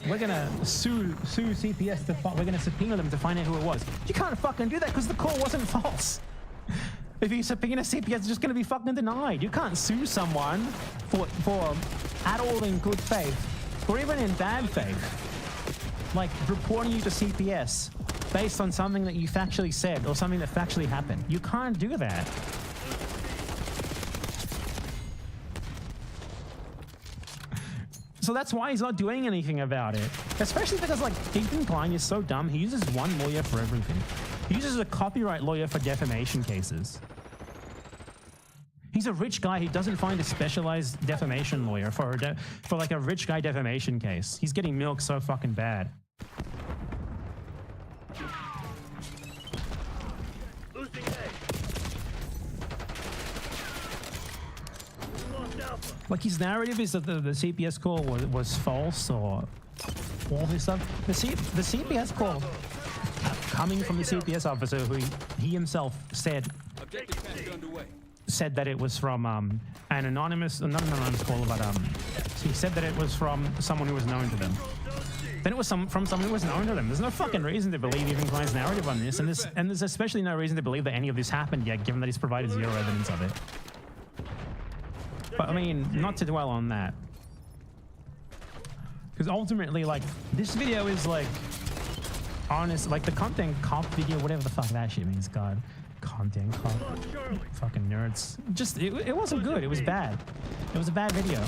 sue CPS. We're gonna subpoena them to find out who it was. You can't fucking do that because the call wasn't false. If you subpoena CPS, it's just gonna be fucking denied. You can't sue someone for at all in good faith or even in bad faith, like reporting you to CPS based on something that you factually said or something that factually happened. You can't do that. So that's why he's not doing anything about it. Especially because like Ethan Klein is so dumb, he uses one lawyer for everything. He uses a copyright lawyer for defamation cases. He's a rich guy. He doesn't find a specialized defamation lawyer for like a rich guy defamation case. He's getting milked so fucking bad. Like his narrative is that the CPS call was false or all his stuff. The CPS call coming from the CPS officer who he himself said that it was from an anonymous, not an anonymous call, but he said that it was from someone who was known to them. Then it was from someone who was known to them. There's no fucking reason to believe Ethan Klein's narrative on this, and there's especially no reason to believe that any of this happened yet, given that he's provided zero evidence of it. But I mean, not to dwell on that. Because ultimately, like, this video is like, honest, like the content cop video, whatever the fuck that shit means, God. Content cop. Fucking nerds. Just, it wasn't good. It was bad. It was a bad video.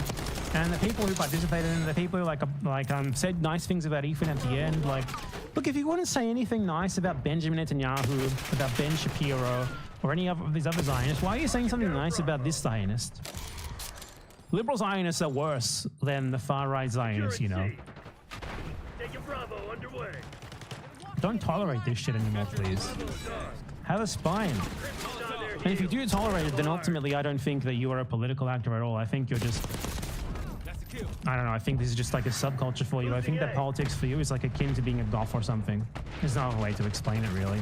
And the people who participated in it, the people who said nice things about Ethan at the end, like, look, if you want to say anything nice about Benjamin Netanyahu, about Ben Shapiro, or any of these other Zionists, why are you saying something nice about this Zionist? Liberal Zionists are worse than the far-right Zionists, you know. Don't tolerate this shit anymore, please. Have a spine. And if you do tolerate it, then ultimately I don't think that you are a political actor at all. I think you're just... I don't know, I think this is just like a subculture for you. I think that politics for you is like akin to being a goth or something. There's no other way to explain it, really.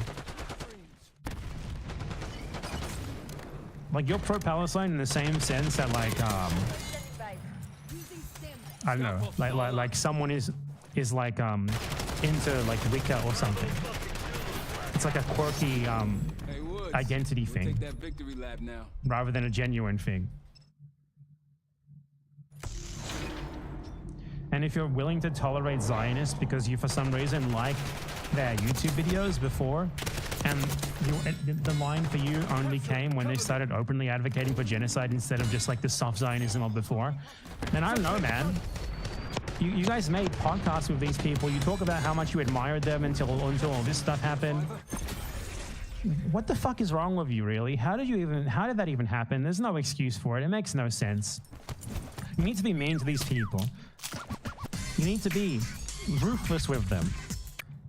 Like, you're pro-Palestine in the same sense that, like, I don't know, like someone is like, into, like, Wicca or something. It's like a quirky, identity thing, rather than a genuine thing. And if you're willing to tolerate Zionists because you, for some reason, liked their YouTube videos before, and the line for you only came when they started openly advocating for genocide instead of just like the soft Zionism of before, then I don't know, man. You guys made podcasts with these people. You talk about how much you admired them until all this stuff happened. What the fuck is wrong with you, really? How did that even happen? There's no excuse for it. It makes no sense. You need to be mean to these people. You need to be ruthless with them.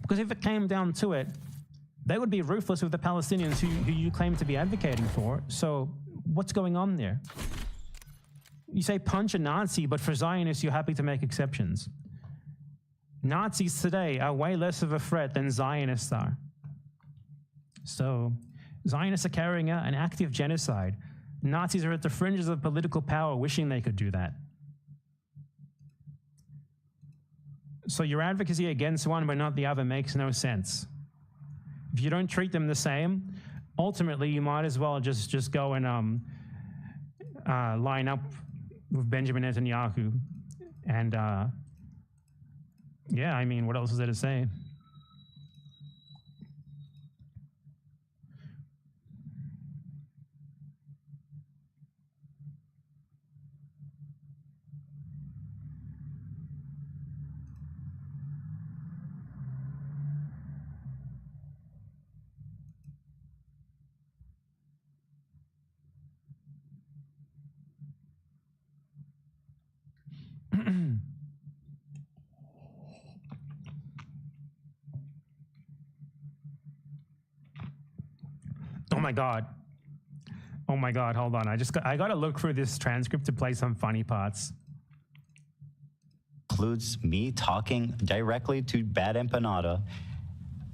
Because if it came down to it, they would be ruthless with the Palestinians who you claim to be advocating for. So what's going on there? You say punch a Nazi, but for Zionists, you're happy to make exceptions. Nazis today are way less of a threat than Zionists are. So Zionists are carrying out an active genocide. Nazis are at the fringes of political power, wishing they could do that. So your advocacy against one but not the other makes no sense. If you don't treat them the same, ultimately you might as well just go and line up with Benjamin Netanyahu. And yeah, I mean, what else is there to say? Oh my God, hold on. I got to look through this transcript to play some funny parts. Includes me talking directly to Bad Empanada,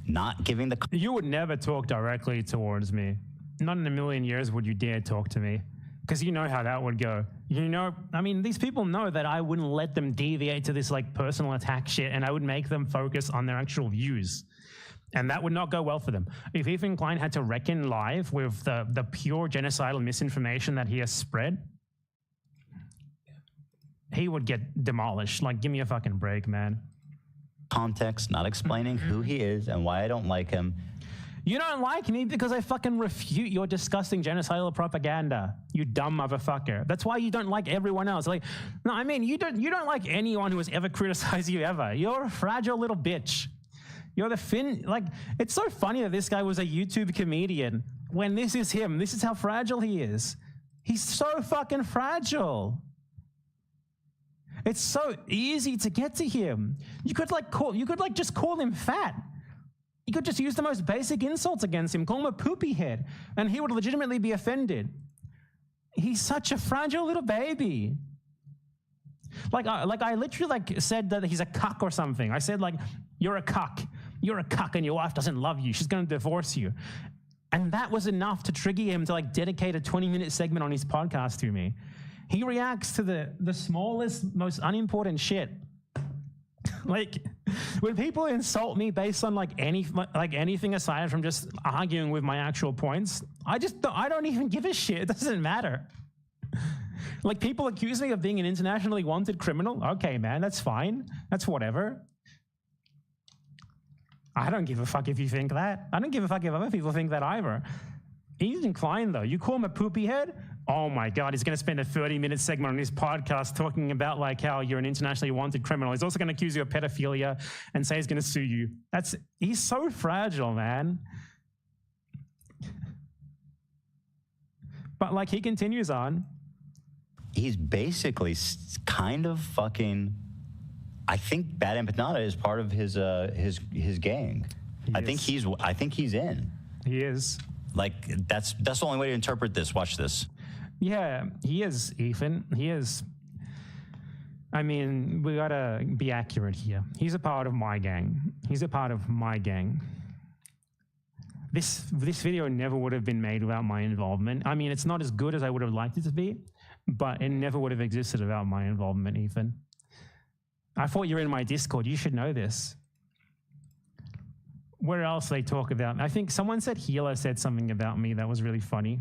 not giving the... You would never talk directly towards me. Not in a million years would you dare talk to me. Because you know how that would go. You know, I mean, these people know that I wouldn't let them deviate to this like personal attack shit, and I would make them focus on their actual views. And that would not go well for them. If Ethan Klein had to reckon live with the pure genocidal misinformation that he has spread, he would get demolished. Like, give me a fucking break, man. Context, not explaining who he is and why I don't like him. You don't like me because I fucking refute your disgusting genocidal propaganda, you dumb motherfucker. That's why you don't like everyone else. Like, no, I mean, you don't like anyone who has ever criticized you ever. You're a fragile little bitch. You're the like, it's so funny that this guy was a YouTube comedian when this is him. This is how fragile he is. He's so fucking fragile. It's so easy to get to him. You could just call him fat. You could just use the most basic insults against him, call him a poopy head, and he would legitimately be offended. He's such a fragile little baby. I literally said that he's a cuck or something. I said you're a cuck. You're a cuck and your wife doesn't love you. She's going to divorce you. And that was enough to trigger him to dedicate a 20-minute segment on his podcast to me. He reacts to the smallest, most unimportant shit. When people insult me based on anything aside from just arguing with my actual points, I don't even give a shit. It doesn't matter. People accuse me of being an internationally wanted criminal. Okay, man, that's fine. That's whatever. I don't give a fuck if you think that. I don't give a fuck if other people think that either. He's inclined, though. You call him a poopy head? Oh my God, he's going to spend a 30-minute segment on his podcast talking about how you're an internationally wanted criminal. He's also going to accuse you of pedophilia and say he's going to sue you. He's so fragile, man. But he continues on. He's basically kind of fucking. I think Bad Empanada is part of his gang. I think he's in. He is. That's the only way to interpret this. Watch this. Yeah, he is, Ethan. He is. I mean, we gotta be accurate here. He's a part of my gang. He's a part of my gang. This video never would have been made without my involvement. I mean, it's not as good as I would have liked it to be, but it never would have existed without my involvement, Ethan. I thought you were in my Discord. You should know this. Where else they talk about me? I think someone said Healer said something about me that was really funny.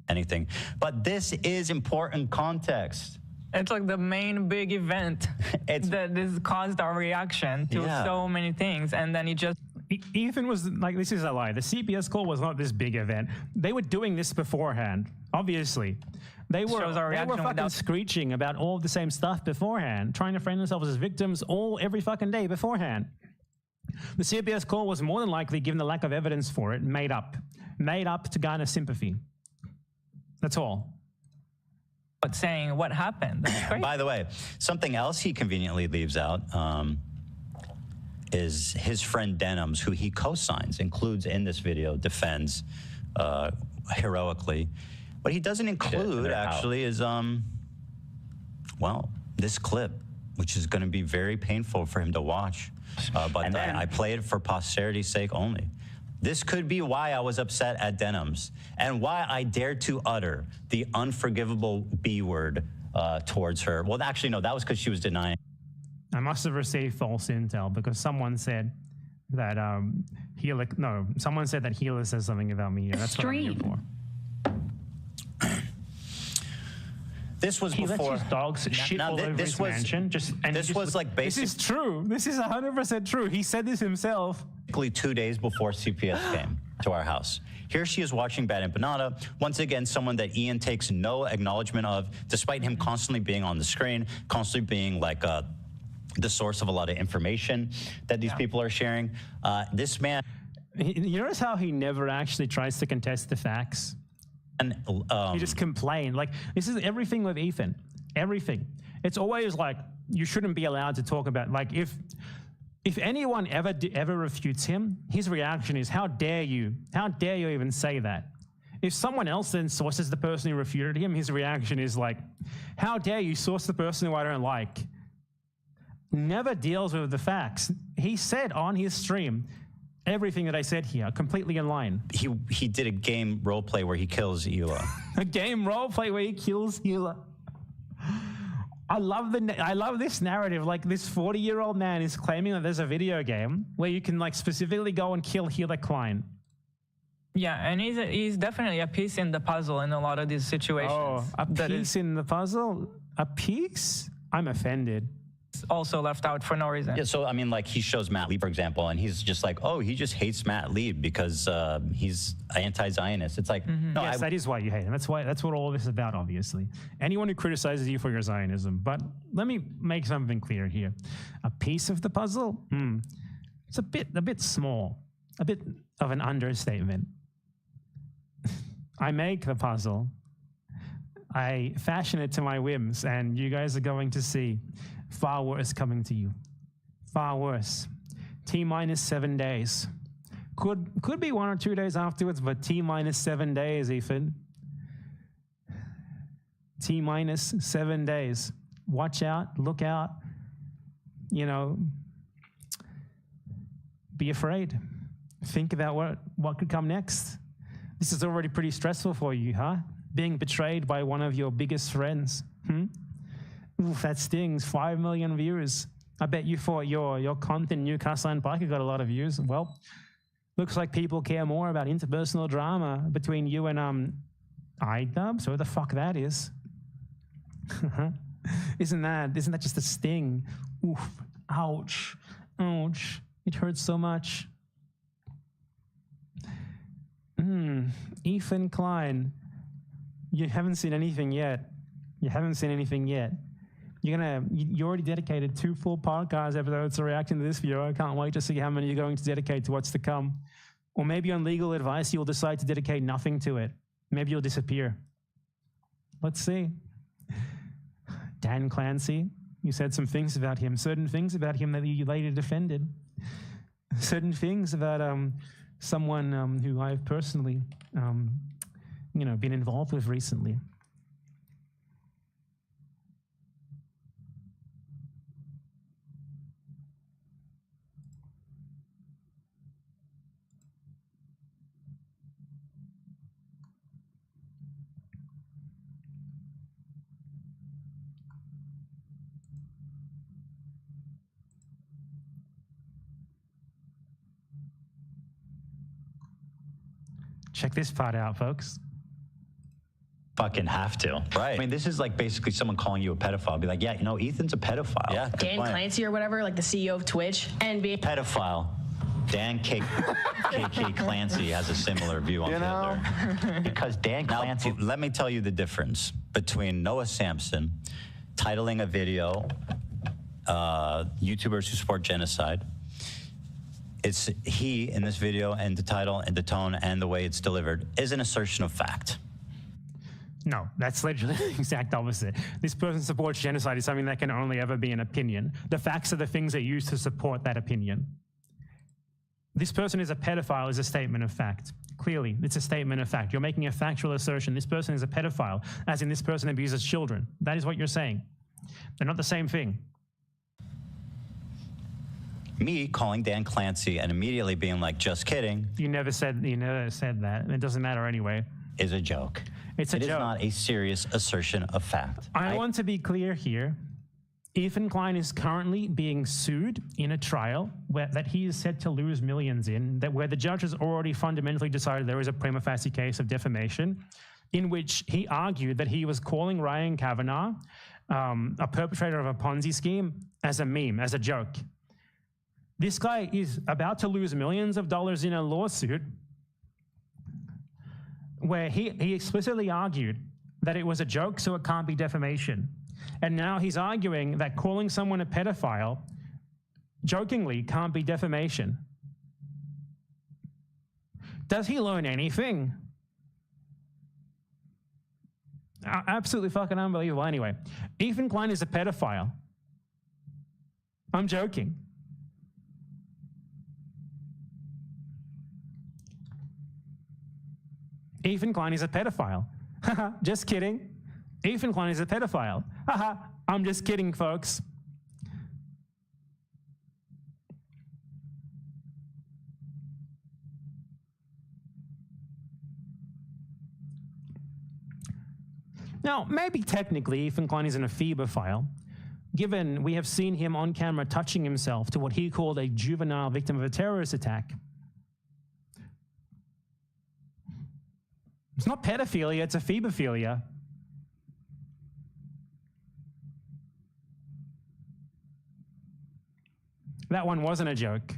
Anything, but this is important context. It's the main big event that this caused our reaction to so many things, and then he just. Ethan was this is a lie. The CPS call was not this big event. They were doing this beforehand, obviously. They were fucking screeching about all of the same stuff beforehand, trying to frame themselves as victims every fucking day beforehand. The CPS call was more than likely, given the lack of evidence for it, made up to garner sympathy. That's all. But saying what happened. By the way, something else he conveniently leaves out is his friend Denims, who he co-signs, includes in this video, defends heroically. What he doesn't include actually is, this clip, which is going to be very painful for him to watch. But I play it for posterity's sake only. This could be why I was upset at Denims and why I dared to utter the unforgivable B word towards her. Well, actually, no, that was because she was denying. I must have received false intel because someone said that someone said that Healer says something about me. That's what I'm here for. This was before. He lets his dogs shit all over his mansion. This is true. This is 100% true. He said this himself. 2 days before CPS came to our house. Here she is watching Bad Empanada. Once again, someone that Ian takes no acknowledgement of, despite him constantly being on the screen, constantly being the source of a lot of information that these people are sharing. This man. You notice how he never actually tries to contest the facts? And he just complained. This is everything with Ethan. Everything. It's always you shouldn't be allowed to talk about. If anyone ever refutes him, his reaction is, "How dare you? How dare you even say that?" If someone else then sources the person who refuted him, his reaction is "How dare you source the person who I don't like?" Never deals with the facts. He said on his stream everything that I said here, completely in line. He did a game role play where he kills Hila. A game role play where he kills Hila. I love this narrative. Like, this 40-year-old man is claiming that there's a video game where you can like specifically go and kill Healer Klein. Yeah, and he's definitely a piece in the puzzle in a lot of these situations. Oh, a piece in the puzzle? A piece? I'm offended. Also left out for no reason. Yeah, so I mean, like, he shows Matt Lee, for example, and he's just like, oh, he just hates Matt Lee because he's anti-Zionist. It's like, no, Yes, that is why you hate him. That's what all this is about, obviously. Anyone who criticizes you for your Zionism. But let me make something clear here. A piece of the puzzle? It's a bit small. A bit of an understatement. I make the puzzle. I fashion it to my whims, and you guys are going to see far worse coming to you. Far worse. T-minus 7 days. Could be 1 or 2 days afterwards, but T-minus 7 days, Ethan. T-minus 7 days. Watch out, look out, you know, be afraid. Think about what could come next. This is already pretty stressful for you, huh? Being betrayed by one of your biggest friends. Oof, that stings. 5 million views. I bet you thought your content, Newcastle and Biker, got a lot of views. Well, looks like people care more about interpersonal drama between you and iDubbbz, who the fuck that is. Isn't that just a sting? Oof. Ouch. Ouch. It hurts so much. Ethan Klein. You haven't seen anything yet. You haven't seen anything yet. You already dedicated 2 full podcast episodes to reacting to this video. I can't wait to see how many you're going to dedicate to what's to come. Or maybe on legal advice, you'll decide to dedicate nothing to it. Maybe you'll disappear. Let's see. Dan Clancy, you said some things about him, certain things about him that you later defended. Certain things about someone who I've personally, been involved with recently. Check this part out, folks. Fucking have to. Right. I mean, this is like basically someone calling you a pedophile. Be like, yeah, Ethan's a pedophile. Yeah. Dan Clancy or whatever, like the CEO of Twitch, and being pedophile. Dan KK Clancy has a similar view on Hitler. Because Dan Clancy, let me tell you the difference between Noah Sampson titling a video, YouTubers who support genocide. It's he in this video, and the title and the tone and the way it's delivered is an assertion of fact. No, that's literally the exact opposite. This person supports genocide is something that can only ever be an opinion. The facts are the things that used to support that opinion. This person is a pedophile is a statement of fact. Clearly, it's a statement of fact. You're making a factual assertion. This person is a pedophile, as in this person abuses children. That is what you're saying. They're not the same thing. Me calling Dan Clancy and immediately being like, just kidding. You never said that. It doesn't matter anyway. Is a joke. It's a joke. It is not a serious assertion of fact. I want to be clear here. Ethan Klein is currently being sued in a trial that he is set to lose millions in, where the judge has already fundamentally decided there is a prima facie case of defamation, in which he argued that he was calling Ryan Kavanaugh, a perpetrator of a Ponzi scheme, as a meme, as a joke. This guy is about to lose millions of dollars in a lawsuit where he explicitly argued that it was a joke, so it can't be defamation. And now he's arguing that calling someone a pedophile jokingly can't be defamation. Does he learn anything? Absolutely fucking unbelievable. Anyway, Ethan Klein is a pedophile. I'm joking. Ethan Klein is a pedophile. Haha, just kidding. Ethan Klein is a pedophile. Haha, I'm just kidding, folks. Now, maybe technically Ethan Klein isn't a phebophile, given we have seen him on camera touching himself to what he called a juvenile victim of a terrorist attack. It's not pedophilia, it's a phebophilia. That one wasn't a joke.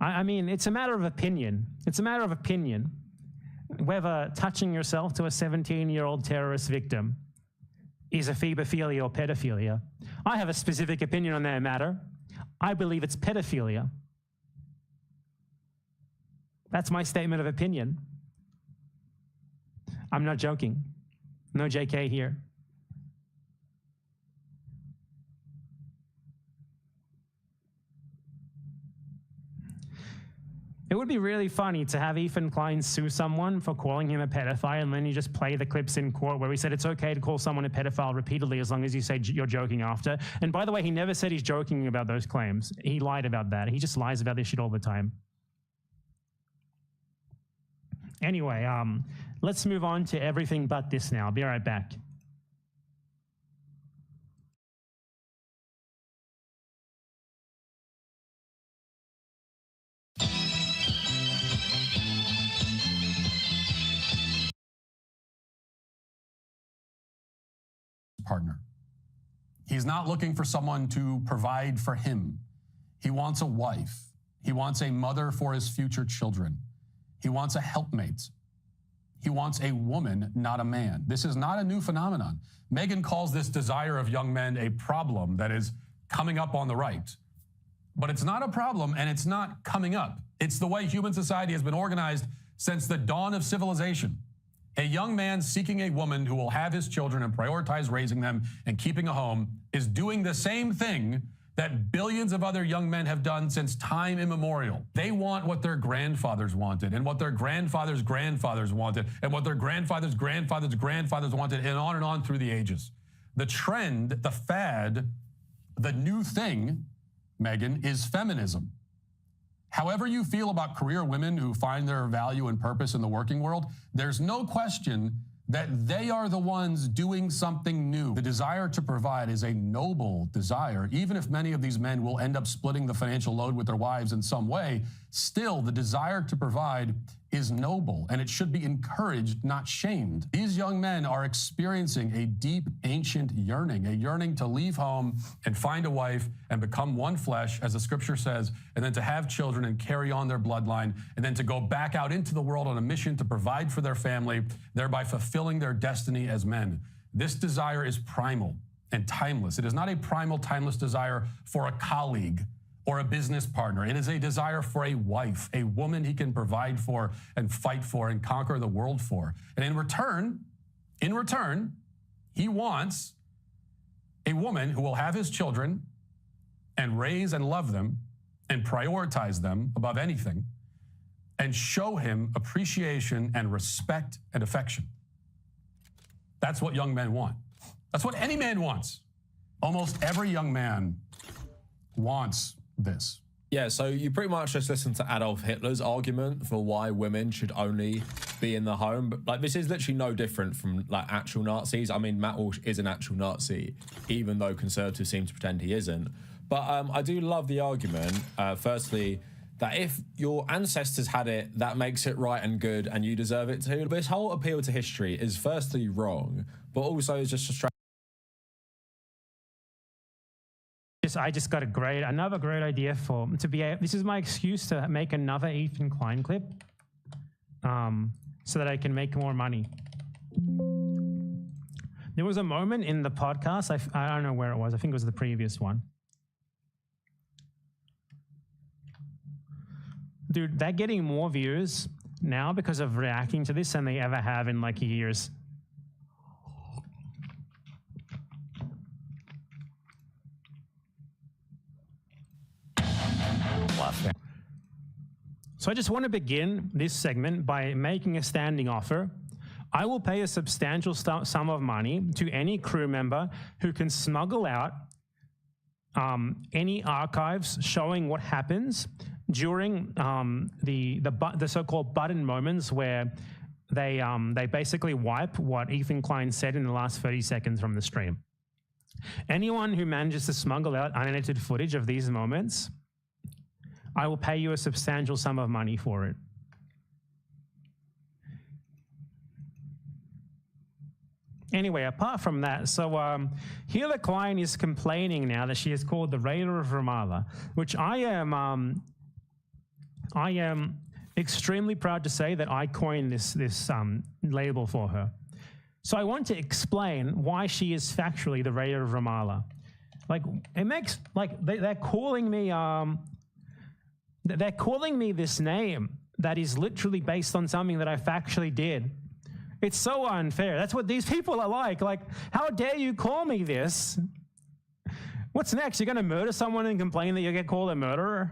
I mean, it's a matter of opinion. It's a matter of opinion whether touching yourself to a 17-year-old terrorist victim is a phebophilia or pedophilia. I have a specific opinion on that matter. I believe it's pedophilia. That's my statement of opinion. I'm not joking. No JK here. It would be really funny to have Ethan Klein sue someone for calling him a pedophile, and then you just play the clips in court where he said it's okay to call someone a pedophile repeatedly as long as you say you're joking after. And by the way, he never said he's joking about those claims. He lied about that. He just lies about this shit all the time. Anyway, let's move on to everything but this now. I'll be right back. Partner. He's not looking for someone to provide for him. He wants a wife. He wants a mother for his future children. He wants a helpmate. He wants a woman, not a man. This is not a new phenomenon. Megan calls this desire of young men a problem that is coming up on the right. But it's not a problem, and it's not coming up. It's the way human society has been organized since the dawn of civilization. A young man seeking a woman who will have his children and prioritize raising them and keeping a home is doing the same thing that billions of other young men have done since time immemorial. They want what their grandfathers wanted, and what their grandfathers' grandfathers wanted, and what their grandfathers' grandfathers' grandfathers wanted, and on through the ages. The trend, the fad, the new thing, Megan, is feminism. However you feel about career women who find their value and purpose in the working world, there's no question that they are the ones doing something new. The desire to provide is a noble desire. Even if many of these men will end up splitting the financial load with their wives in some way, still the desire to provide is noble, and it should be encouraged, not shamed. These young men are experiencing a deep, ancient yearning, a yearning to leave home and find a wife and become one flesh, as the scripture says, and then to have children and carry on their bloodline, and then to go back out into the world on a mission to provide for their family, thereby fulfilling their destiny as men. This desire is primal and timeless. It is not a primal, timeless desire for a colleague or a business partner. It is a desire for a wife, a woman he can provide for and fight for and conquer the world for. And in return, he wants a woman who will have his children and raise and love them and prioritize them above anything and show him appreciation and respect and affection. That's what young men want. That's what any man wants. Almost every young man wants this. Yeah, so you pretty much just listen to Adolf Hitler's argument for why women should only be in the home. But like, this is literally no different from like actual Nazis. I mean, Matt Walsh is an actual Nazi, even though conservatives seem to pretend he isn't. But I do love the argument, firstly, that if your ancestors had it, that makes it right and good and you deserve it too. This whole appeal to history is firstly wrong, but also is just a straight. I just got another great idea this is my excuse to make another Ethan Klein clip so that I can make more money. There was a moment in the podcast, I don't know where it was, I think it was the previous one. Dude, they're getting more views now because of reacting to this than they ever have in like years. So I just want to begin this segment by making a standing offer I will pay a substantial sum of money to any crew member who can smuggle out any archives showing what happens during the so-called button moments where they basically wipe what Ethan Klein said in the last 30 seconds from the stream. Anyone who manages to smuggle out unedited footage of these moments, I will pay you a substantial sum of money for it. Anyway, apart from that, so Hila Klein is complaining now that she is called the Raider of Ramallah, which I am extremely proud to say that I coined this label for her. So I want to explain why she is factually the Raider of Ramallah. Like, it makes, like, they're calling me this name that is literally based on something that I factually did. It's so unfair. That's what these people are like. Like, how dare you call me this? What's next? You're going to murder someone and complain that you get called a murderer?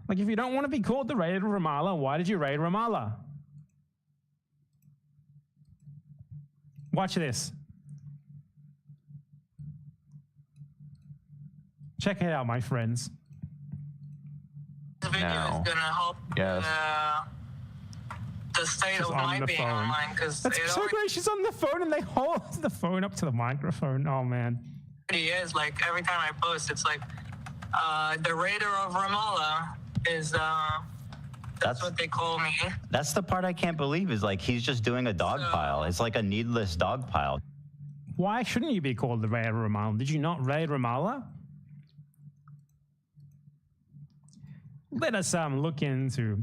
Like, if you don't want to be called the Raider of Ramallah, why did you raid Ramallah? Watch this. Check it out, my friends. This video is going to help the state of my being online. That's so great. She's on the phone and they hold the phone up to the microphone. Oh, man. It is. Like, every time I post, it's like, the Raider of Ramallah is, that's what they call me. That's the part I can't believe is like he's just doing a dog pile. It's like a needless dog pile. Why shouldn't you be called the Raider of Ramallah? Did you not raid Ramallah? Let us look into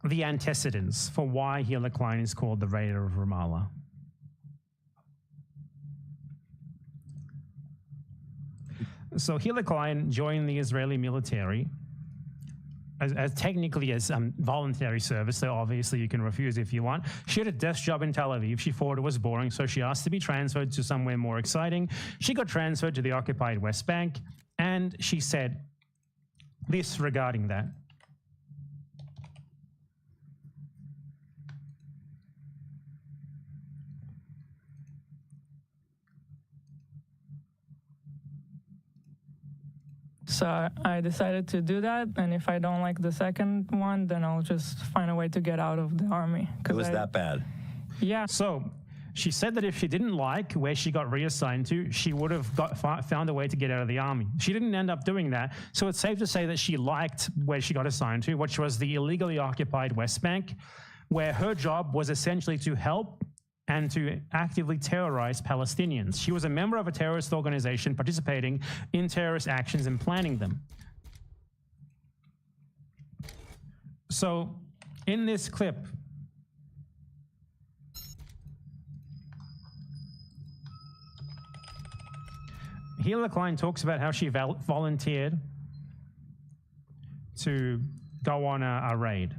the antecedents for why Hila Klein is called the Raider of Ramallah. So Hila Klein joined the Israeli military as technically as voluntary service, so obviously you can refuse if you want. She had a desk job in Tel Aviv. She thought it was boring, so she asked to be transferred to somewhere more exciting. She got transferred to the occupied West Bank, and she said this regarding that. So I decided to do that, and if I don't like the second one, then I'll just find a way to get out of the army. It was that bad? Yeah. So she said that if she didn't like where she got reassigned to, she would have found a way to get out of the army. She didn't end up doing that, so it's safe to say that she liked where she got assigned to, which was the illegally occupied West Bank, where her job was essentially to help and to actively terrorize Palestinians. She was a member of a terrorist organization participating in terrorist actions and planning them. So, in this clip, Hila Klein talks about how she volunteered to go on a raid.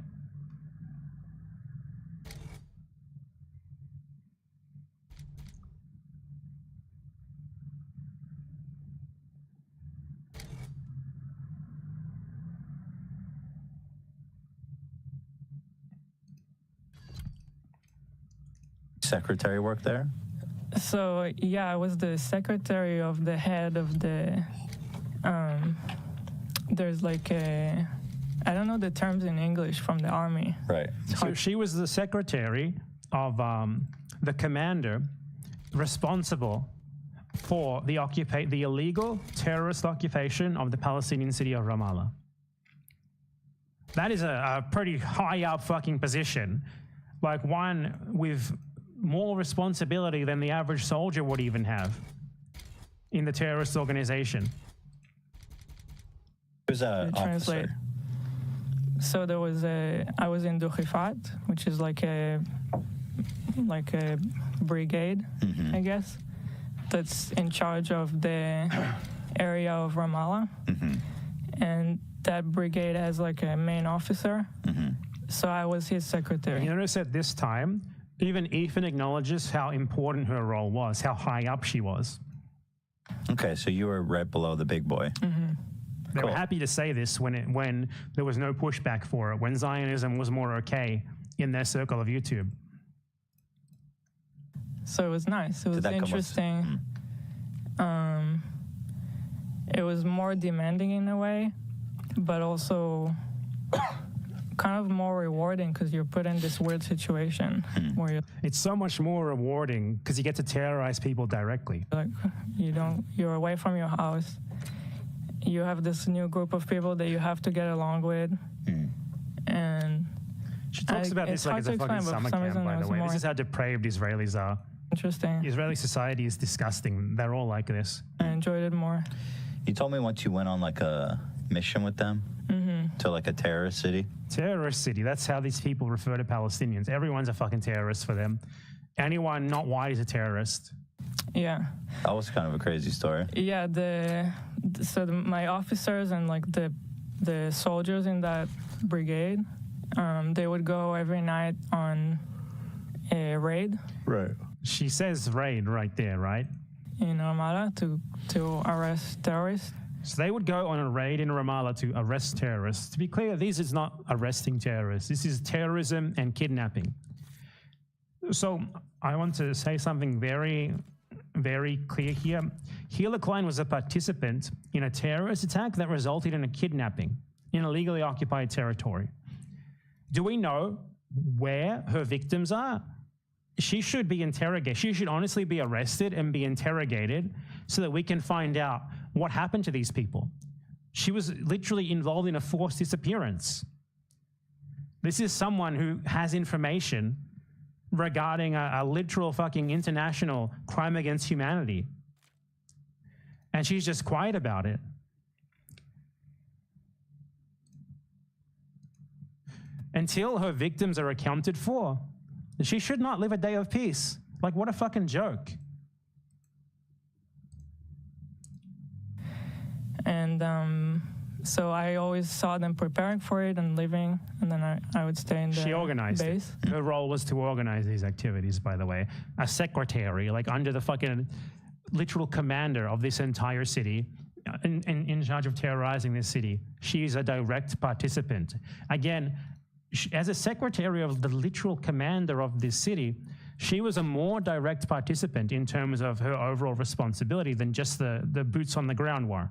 Secretary work there? So, yeah, I was the secretary of the head of the, there's like a, I don't know the terms in English from the army. Right. So she was the secretary of the commander responsible for the illegal terrorist occupation of the Palestinian city of Ramallah. That is a pretty high up fucking position. Like one with more responsibility than the average soldier would even have in the terrorist organization. Who's an translate. officer? So there was I was in Duchifat, which is like a brigade, I guess, that's in charge of the area of Ramallah. And that brigade has like a main officer. So I was his secretary. You notice at this time, even Ethan acknowledges how important her role was, how high up she was. Okay, so you were right below the big boy. They were happy to say this when there was no pushback for it, when Zionism was more okay in their circle of YouTube. So it was nice. It was interesting. It was more demanding in a way, but also kind of more rewarding because you're put in this weird situation where it's so much more rewarding because you get to terrorize people directly. Like you're away from your house. You have this new group of people that you have to get along with, and she talks about this like it's a fucking summer camp, by the way. This is how depraved Israelis are. Interesting. Israeli society is disgusting. They're all like this. I enjoyed it more. You told me once you went on like a mission with them to like a terrorist city. Terrorist city. That's how these people refer to Palestinians. Everyone's a fucking terrorist for them. Anyone not white is a terrorist. Yeah. That was kind of a crazy story. Yeah. My officers and like the soldiers in that brigade, they would go every night on a raid. Right. She says raid right there, right? In Ramallah to arrest terrorists. So they would go on a raid in Ramallah to arrest terrorists. To be clear, this is not arresting terrorists. This is terrorism and kidnapping. So I want to say something very, very clear here. Hila Klein was a participant in a terrorist attack that resulted in a kidnapping in a legally occupied territory. Do we know where her victims are? She should be interrogated. She should honestly be arrested and be interrogated so that we can find out what happened to these people. She was literally involved in a forced disappearance. This is someone who has information regarding a literal fucking international crime against humanity. And she's just quiet about it. Until her victims are accounted for, she should not live a day of peace. Like, what a fucking joke. And so I always saw them preparing for it and leaving, and then I would stay in the She organized base. it. Her role was to organize these activities, by the way. A secretary, like under the fucking literal commander of this entire city, in charge of terrorizing this city. She's a direct participant. Again, as a secretary of the literal commander of this city, she was a more direct participant in terms of her overall responsibility than just the boots on the ground were.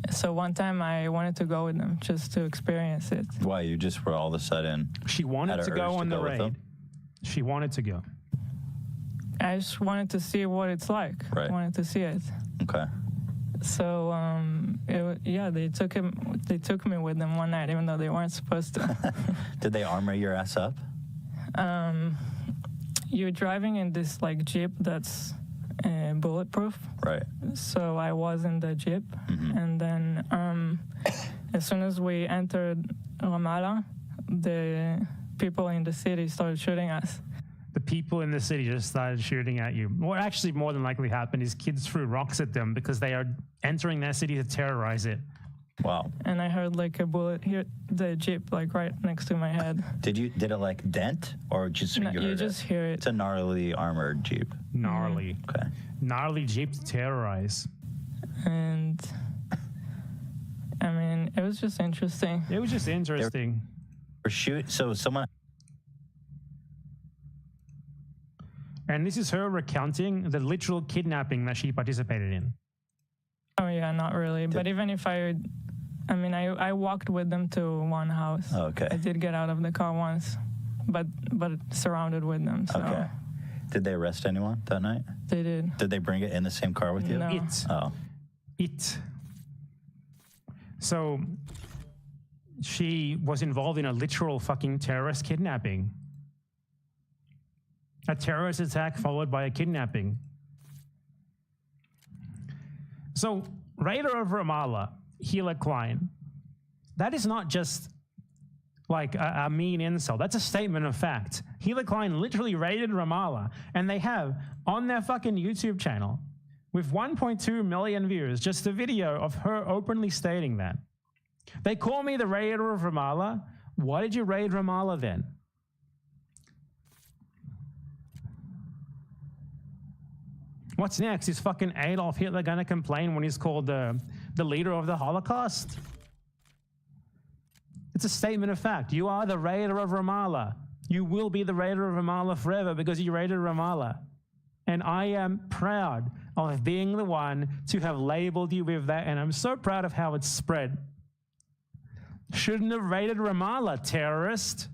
So one time I wanted to go with them just to experience it. Why? You just were all of a sudden... She wanted to go on the raid. She wanted to go. I just wanted to see what it's like. Right. I wanted to see it. Okay. So they took me with them one night, even though they weren't supposed to. Did they armor your ass up? You're driving in this like Jeep that's bulletproof. Right. So I was in the Jeep, and then as soon as we entered Ramallah, the people in the city started shooting us. The people in the city just started shooting at you. What actually more than likely happened is kids threw rocks at them because they are entering their city to terrorize it. Wow. And I heard like a bullet hit the Jeep like right next to my head. Did it like dent or just No, you you heard just hear it. It's a gnarly armored Jeep. Gnarly. Okay. Gnarly Jeep to terrorize. And I mean, it was just interesting. It was just interesting. So someone... And this is her recounting the literal kidnapping that she participated in. Oh yeah, not really. But even if I walked with them to one house. Okay. I did get out of the car once, but surrounded with them. So. Okay. Did they arrest anyone that night? They did. Did they bring it in the same car with you? No. So she was involved in a literal fucking terrorist kidnapping. A terrorist attack followed by a kidnapping. So, Raider of Ramallah, Hila Klein, that is not just like a mean insult. That's a statement of fact. Hila Klein literally raided Ramallah, and they have on their fucking YouTube channel, with 1.2 million views, just a video of her openly stating that. They call me the Raider of Ramallah. Why did you raid Ramallah then? What's next? Is fucking Adolf Hitler gonna complain when he's called the leader of the Holocaust? It's a statement of fact. You are the raider of Ramallah. You will be the raider of Ramallah forever because you raided Ramallah. And I am proud of being the one to have labeled you with that, and I'm so proud of how it's spread. Shouldn't have raided Ramallah, terrorist.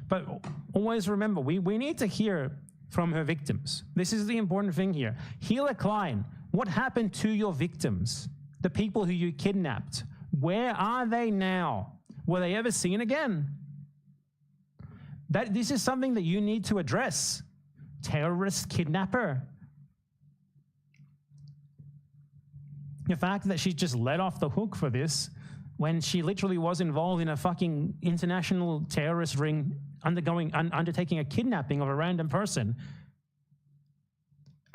But always remember, we need to hear from her victims. This is the important thing here. Hila Klein, what happened to your victims? The people who you kidnapped. Where are they now? Were they ever seen again? This is something that you need to address. Terrorist kidnapper. The fact that she's just let off the hook for this when she literally was involved in a fucking international terrorist ring undertaking a kidnapping of a random person.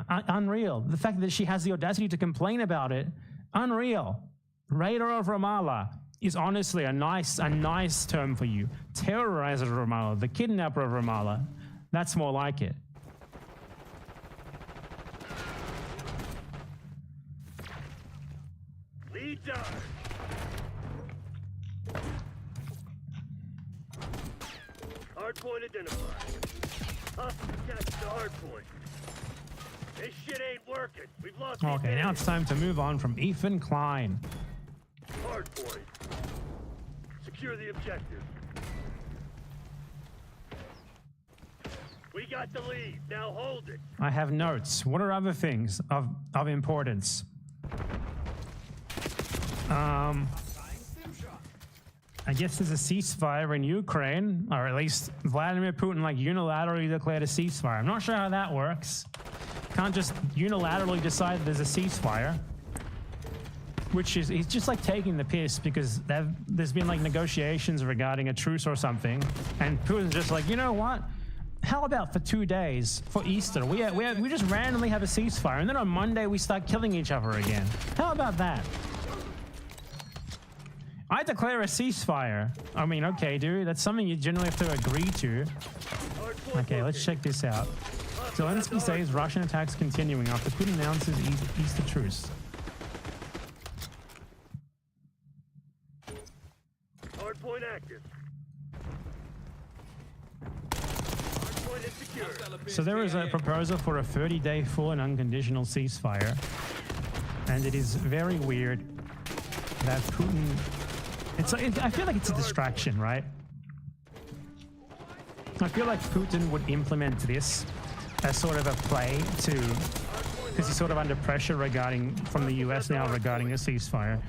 Unreal. The fact that she has the audacity to complain about it, unreal. Raider of Ramallah is honestly a nice term for you. Terrorizer of Ramallah, the kidnapper of Ramallah. That's more like it. Lead dart. Hard point identified. Hostile attached to hard point. This shit ain't working. We've lost. Okay, now it's time to move on from Ethan Klein. Hard point. Secure the objective. We got the lead. Now hold it. I have notes. What are other things of importance? I guess there's a ceasefire in Ukraine, or at least Vladimir Putin unilaterally declared a ceasefire. I'm not sure how that works. Can't just unilaterally decide there's a ceasefire. Which is, he's just taking the piss because there's been negotiations regarding a truce or something. And Putin's just you know what? How about for 2 days, for Easter, we just randomly have a ceasefire and then on Monday we start killing each other again. How about that? I declare a ceasefire. I mean, okay, dude, that's something you generally have to agree to. Okay, let's check this out. Zelensky says Russian attacks continuing after Putin announces Easter truce. Hardpoint active. Hardpoint is secure. So there is a proposal for a 30-day full and unconditional ceasefire. And it is very weird that Putin... I feel like it's a distraction, right? I feel like Putin would implement this as sort of a play to... Because he's sort of under pressure from the US now regarding a ceasefire.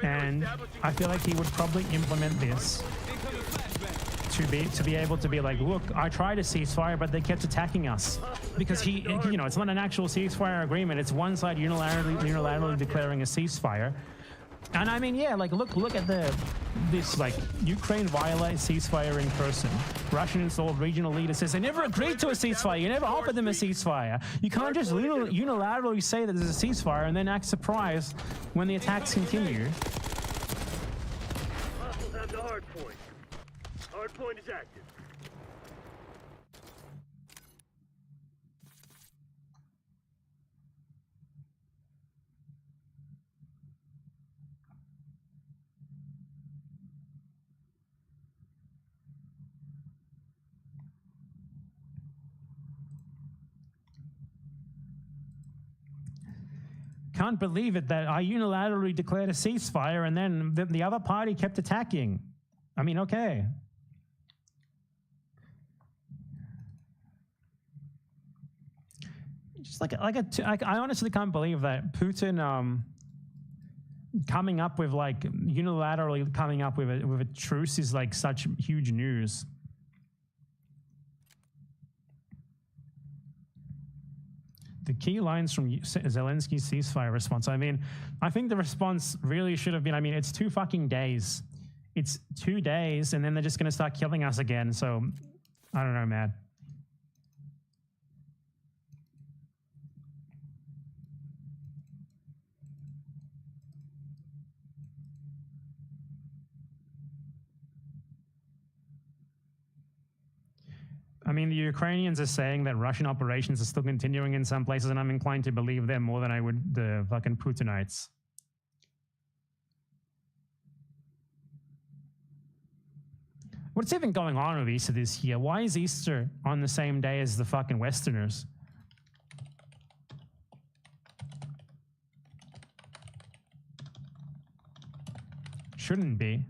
And I feel like he would probably implement this to be able to be look, I tried a ceasefire, but they kept attacking us. Because it's not an actual ceasefire agreement. It's one side unilaterally declaring a ceasefire. And I mean, yeah, look at this Ukraine violates ceasefire in person. Russian installed regional leader says they never agreed to a ceasefire. You never offered them a ceasefire. You can't just unilaterally say that there's a ceasefire and then act surprised when the attacks continue. Hostiles have the hard point. Hard point is active. Can't believe it that I unilaterally declared a ceasefire and then the other party kept attacking. I mean, okay. Just I honestly can't believe that Putin coming up with unilaterally coming up with a truce is such huge news. The key lines from Zelensky's ceasefire response. I mean, I think the response really should have been, it's 2 fucking days. It's 2 days, and then they're just going to start killing us again. So, I don't know, man. I mean, the Ukrainians are saying that Russian operations are still continuing in some places, and I'm inclined to believe them more than I would the fucking Putinites. What's even going on with Easter this year? Why is Easter on the same day as the fucking Westerners? Shouldn't be.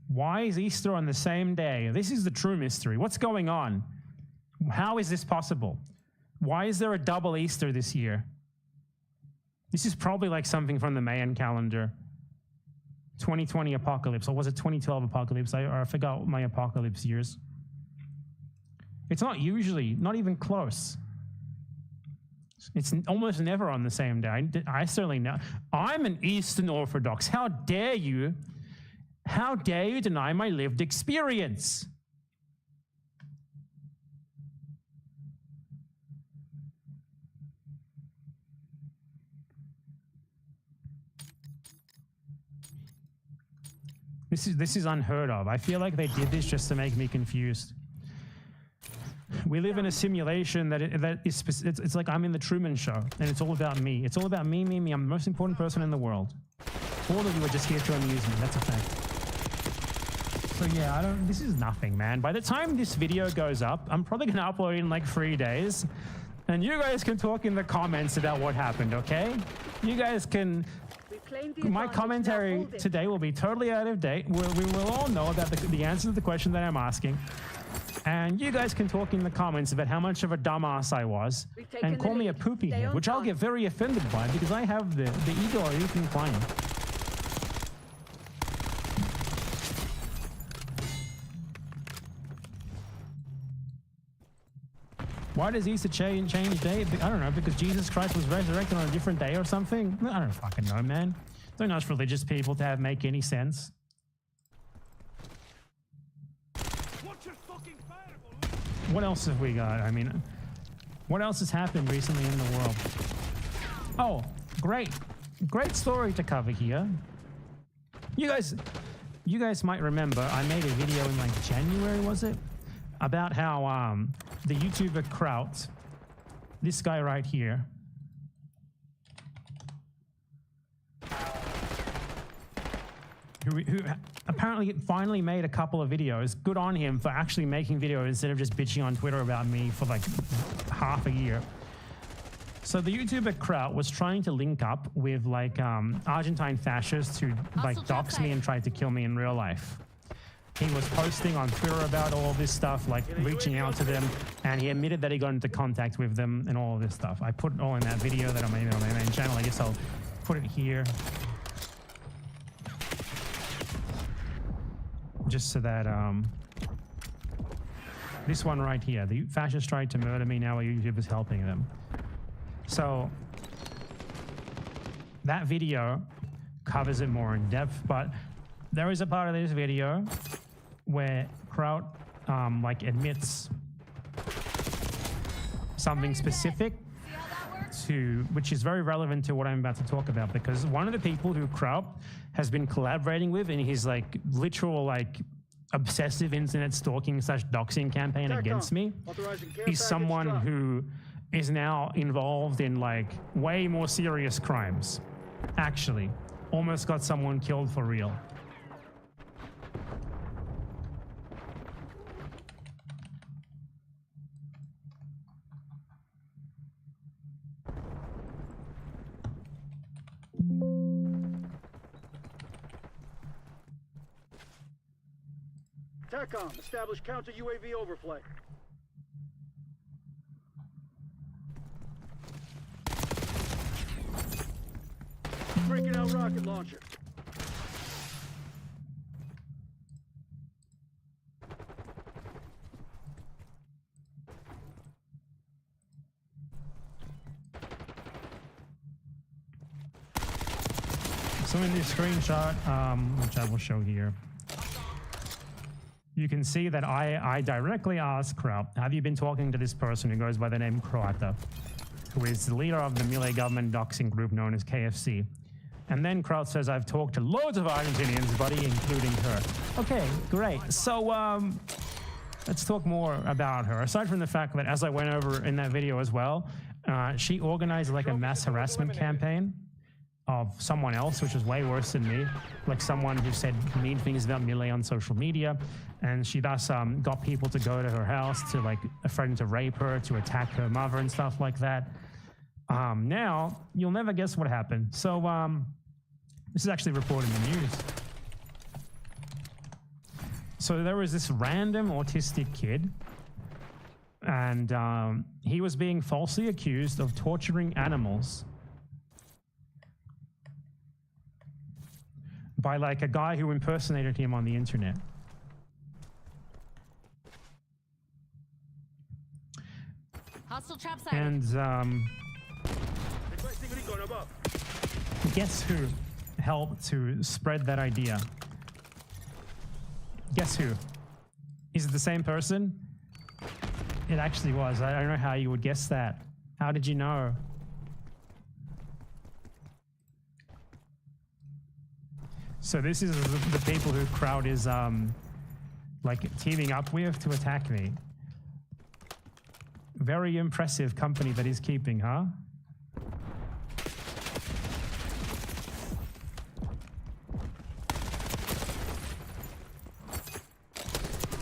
Why is Easter on the same day? This is the true mystery. What's going on? How is this possible? Why is there a double Easter this year? This is probably like something from the Mayan calendar. 2020 apocalypse, or was it 2012 apocalypse? I forgot my apocalypse years. It's not usually, not even close. It's almost never on the same day. I certainly know. I'm an Eastern Orthodox. How dare you? How dare you deny my lived experience? This is unheard of. I feel like they did this just to make me confused. We live in a simulation it's like I'm in the Truman Show, and it's all about me. It's all about me, me, me. I'm the most important person in the world. All of you are just here to amuse me. That's a fact. So yeah, this is nothing, man. By the time this video goes up, I'm probably gonna upload it in like 3 days, and you guys can talk in the comments about what happened, okay? You guys can. My commentary today will be totally out of date. We will all know about the answer to the question that I'm asking. And you guys can talk in the comments about how much of a dumbass I was and call me a poopy head, which I'll get very offended by because I have the ego of Ethan Klein. Why does Easter change day? I don't know, because Jesus Christ was resurrected on a different day or something? I don't fucking know, man. Don't ask religious people to make any sense. What else have we got? I mean, what else has happened recently in the world? Oh, great story to cover here. You guys might remember I made a video in like January, was it? About how the YouTuber Kraut, this guy right here, who apparently finally made a couple of videos. Good on him for actually making videos instead of just bitching on Twitter about me for like half a year. So the YouTuber Kraut was trying to link up with like Argentine fascists who like doxed me and tried to kill me in real life. He was posting on Twitter about all this stuff, like reaching out to them, and he admitted that he got into contact with them and all of this stuff. I put it all in that video that I made on my main channel. I guess I'll put it here. Just so that, this one right here, the fascists tried to murder me, now a YouTuber is helping them. So, that video covers it more in depth, but there is a part of this video where Kraut like admits something specific which is very relevant to what I'm about to talk about, because one of the people who Kraut has been collaborating with in his like literal like obsessive internet stalking / doxing campaign against me is someone who is now involved in like way more serious crimes. Actually, almost got someone killed for real. TACOM, establish counter UAV overflight. Breaking out rocket launcher. So in this screenshot, which I will show here, you can see that I directly asked Kraut, have you been talking to this person who goes by the name Croata, who is the leader of the Milei government doxing group known as KFC? And then Kraut says, I've talked to loads of Argentinians, buddy, including her. Okay, great. So let's talk more about her. Aside from the fact that, as I went over in that video as well, she organized like a mass harassment campaign of someone else, which is way worse than me, like someone who said mean things about Millet on social media, and she thus got people to go to her house to like threaten to rape her, to attack her mother and stuff like that. Now, you'll never guess what happened. So this is actually reported in the news. So there was this random autistic kid, and he was being falsely accused of torturing animals by like a guy who impersonated him on the internet. Hostile trap site. And guess who helped to spread that idea? Guess who? Is it the same person? It actually was. I don't know how you would guess that. How did you know? So this is the people who Kraut is like teaming up with to attack me. Very impressive company that he's keeping, huh?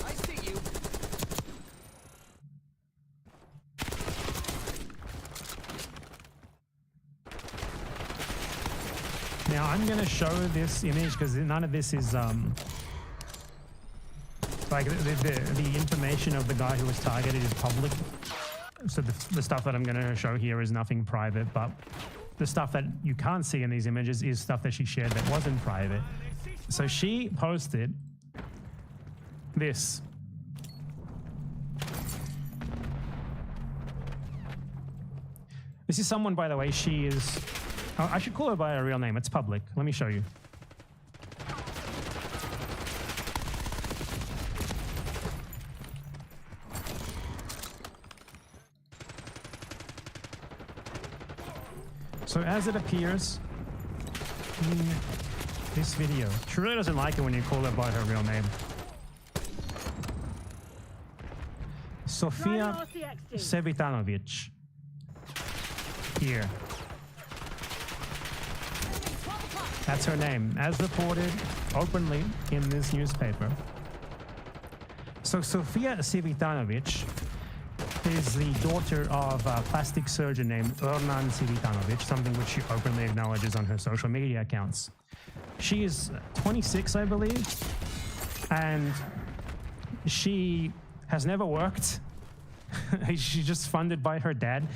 I see you. Now I'm gonna show this image because none of this is like the information of the guy who was targeted is public. So the stuff that I'm gonna show here is nothing private, but the stuff that you can't see in these images is stuff that she shared that wasn't private. So she posted this. This is someone, by the way, she is... Oh, I should call her by her real name. It's public. Let me show you. So as it appears in this video, she really doesn't like it when you call her by her real name. Sofia Sevitanovic. Here. That's her name, as reported openly in this newspaper. So Sofia Sevitanovic is the daughter of a plastic surgeon named Hernan Sevitanovic, something which she openly acknowledges on her social media accounts. She is 26, I believe, and she has never worked. She's just funded by her dad.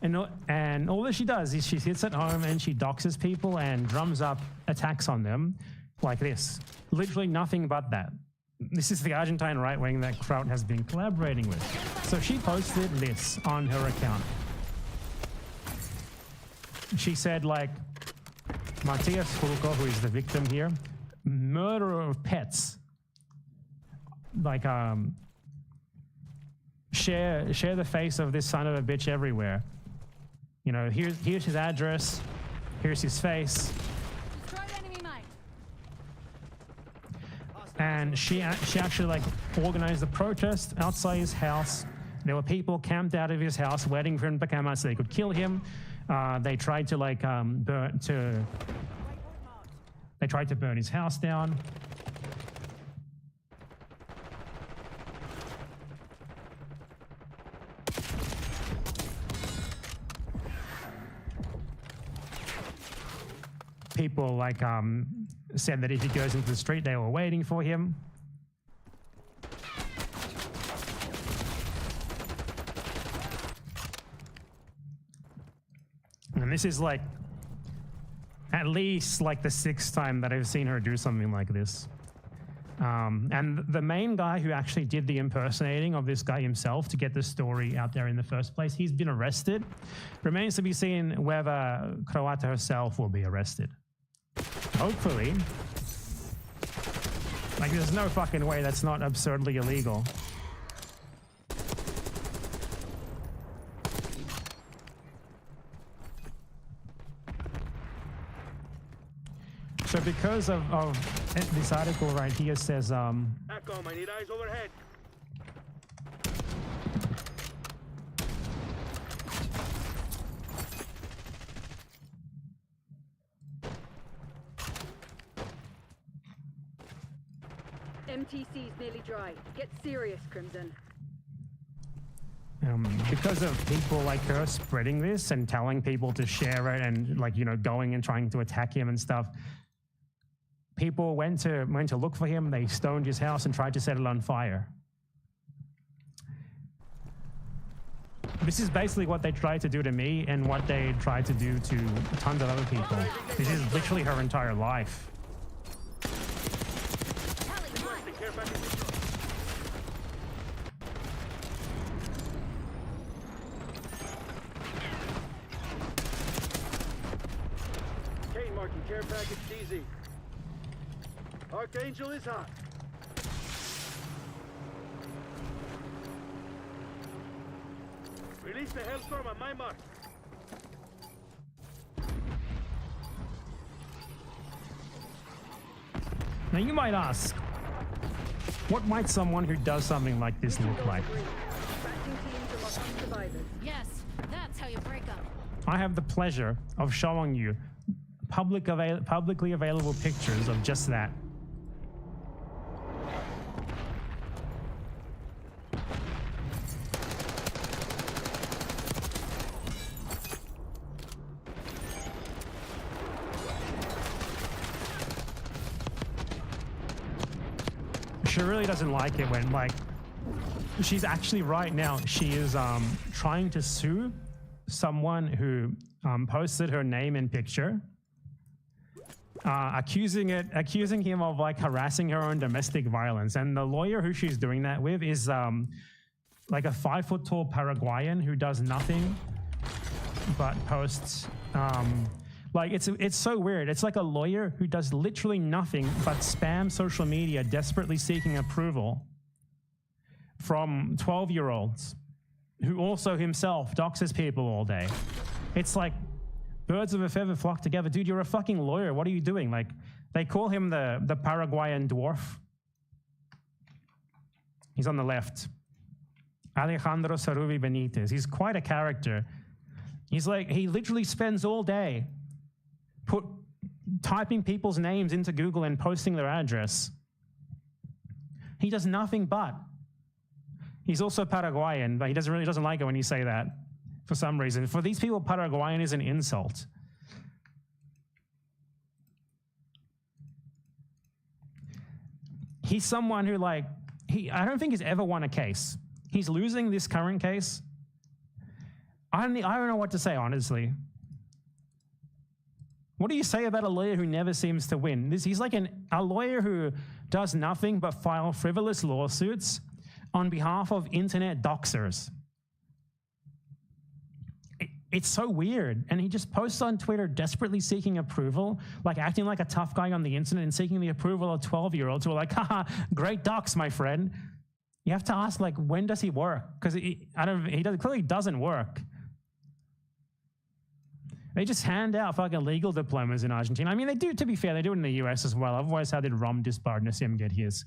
And all that she does is she sits at home and she doxes people and drums up attacks on them like this. Literally nothing but that. This is the Argentine right wing that Kraut has been collaborating with. So she posted this on her account. She said, like, Matias Fulco, who is the victim here, murderer of pets. Like, share the face of this son of a bitch everywhere. You know, here's his address, here's his face. And she actually like organized a protest outside his house. There were people camped out of his house waiting for him to come out so they could kill him. They tried to like burn his house down. People like said that if he goes into the street, they were waiting for him. And this is like at least like the 6th time that I've seen her do something like this. And the main guy who actually did the impersonating of this guy himself to get the story out there in the first place, he's been arrested. Remains to be seen whether Croata herself will be arrested. Hopefully. Like, there's no fucking way that's not absurdly illegal. So because of this article right here says Back on, I need eyes overhead. MTC's nearly dry. Get serious, Crimson. because of people like her spreading this and telling people to share it and, like, you know, going and trying to attack him and stuff, people went to look for him. They stoned his house and tried to set it on fire. This is basically what they tried to do to me and what they tried to do to tons of other people. This is literally her entire life. Kane marking care package DZ. Archangel is hot. Release the Hellstorm on my mark. Now you might ask, what might someone who does something like this look like? Yes, that's how you break up. I have the pleasure of showing you publicly available pictures of just that. She really doesn't like it when, like, she's actually right now, she is trying to sue someone who posted her name and picture, accusing him of, like, harassing her on domestic violence. And the lawyer who she's doing that with is like a 5-foot-tall Paraguayan who does nothing but posts. Like, it's so weird. It's like a lawyer who does literally nothing but spam social media, desperately seeking approval from 12-year-olds, who also himself doxes people all day. It's like birds of a feather flock together. Dude, you're a fucking lawyer. What are you doing? Like, they call him the Paraguayan dwarf. He's on the left. Alejandro Sarubi Benitez. He's quite a character. He's like, he literally spends all day typing people's names into Google and posting their address. He does nothing but. He's also Paraguayan, but he really doesn't like it when you say that for some reason. For these people, Paraguayan is an insult. He's someone who, like, I don't think he's ever won a case. He's losing this current case. I don't know what to say, honestly. What do you say about a lawyer who never seems to win? He's like a lawyer who does nothing but file frivolous lawsuits on behalf of internet doxers. It's so weird. And he just posts on Twitter desperately seeking approval, like acting like a tough guy on the internet and seeking the approval of 12-year-olds who are like, haha, great dox, my friend. You have to ask, like, when does he work? Because he clearly doesn't work. They just hand out fucking legal diplomas in Argentina. I mean, they do, to be fair, they do it in the US as well. Otherwise, how did Rom Disparnasim get his?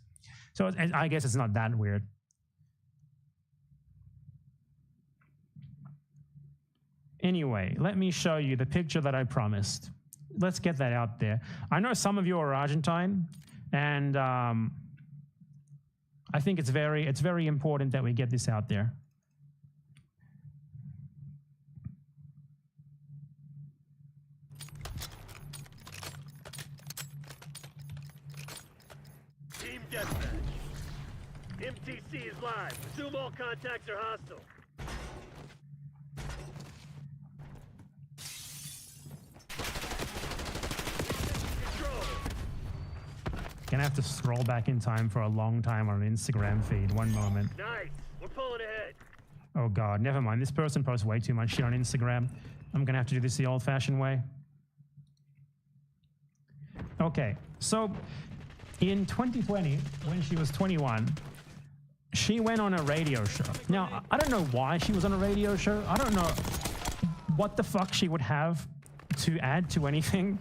So I guess it's not that weird. Anyway, let me show you the picture that I promised. Let's get that out there. I know some of you are Argentine, and I think it's very important that we get this out there. Team deathmatch. MTC is live. Assume all contacts are hostile. Gonna have to scroll back in time for a long time on an Instagram feed. One moment. Nice. We're pulling ahead. Oh God, never mind. This person posts way too much shit on Instagram. I'm gonna have to do this the old-fashioned way. Okay, so in 2020, when she was 21, she went on a radio show. Now, I don't know why she was on a radio show. I don't know what the fuck she would have to add to anything.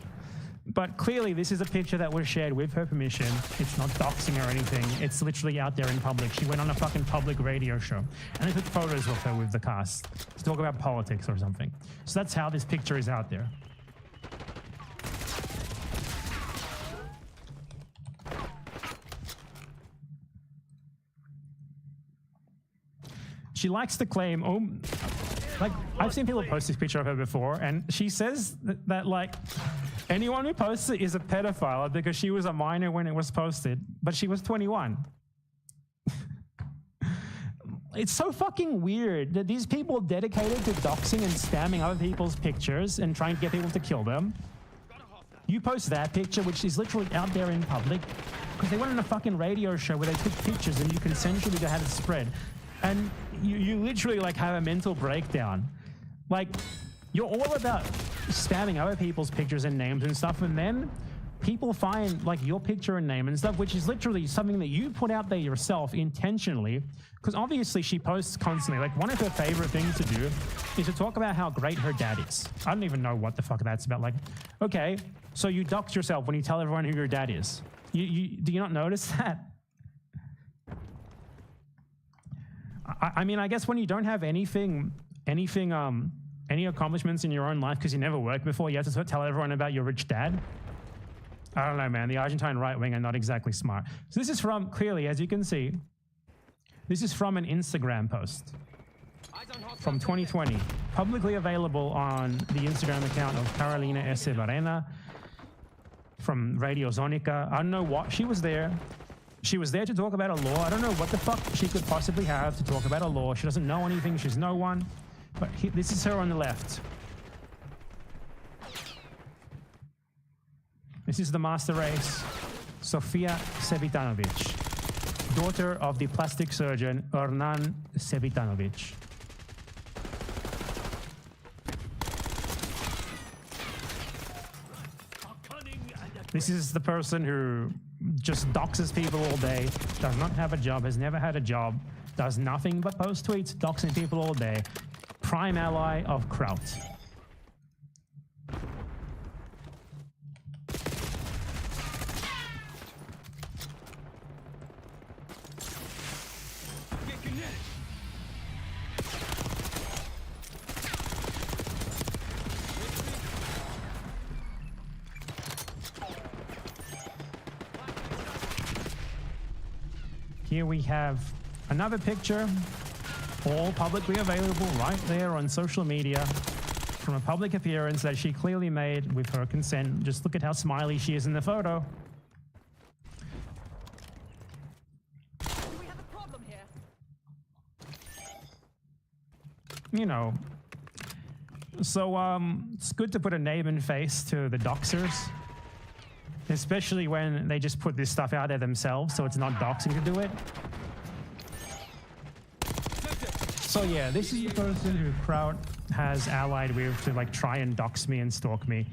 But clearly, this is a picture that was shared with her permission. It's not doxing or anything. It's literally out there in public. She went on a fucking public radio show, and they took photos of her with the cast to talk about politics or something. So that's how this picture is out there. She likes to claim, oh, like, I've seen people post this picture of her before, and she says that like, anyone who posts it is a pedophile because she was a minor when it was posted, but she was 21. It's so fucking weird that these people dedicated to doxing and spamming other people's pictures and trying to get people to kill them. You post that picture, which is literally out there in public, because they went on a fucking radio show where they took pictures and you consensually had it spread. And you literally like have a mental breakdown. Like, you're all about spamming other people's pictures and names and stuff, and then people find like your picture and name and stuff, which is literally something that you put out there yourself intentionally, because obviously she posts constantly. Like, one of her favorite things to do is to talk about how great her dad is. I don't even know what the fuck that's about. Like, okay, so you dox yourself when you tell everyone who your dad is. Do you not notice that? I mean, I guess when you don't have any accomplishments in your own life because you never worked before, you have to tell everyone about your rich dad. I don't know, man. The Argentine right wing are not exactly smart. So this is from, clearly, as you can see, this is from an Instagram post from 2020, publicly available on the Instagram account of Carolina S. Varena from Radio Zonica. I don't know what, she was there. She was there to talk about a law. I don't know what the fuck she could possibly have to talk about a law. She doesn't know anything. She's no one. But this is her on the left. This is the master race, Sofia Sevitanovic, daughter of the plastic surgeon Hernan Sevitanovic. This is the person who just doxes people all day, does not have a job, has never had a job, does nothing but post tweets, doxing people all day. Prime ally of Kraut. Here we have another picture, all publicly available right there on social media, from a public appearance that she clearly made with her consent. Just look at how smiley she is in the photo. You know, so it's good to put a name and face to the doxers, especially when they just put this stuff out there themselves, so it's not doxing to do it. So yeah, this is the person who Kraut has allied with to like try and dox me and stalk me.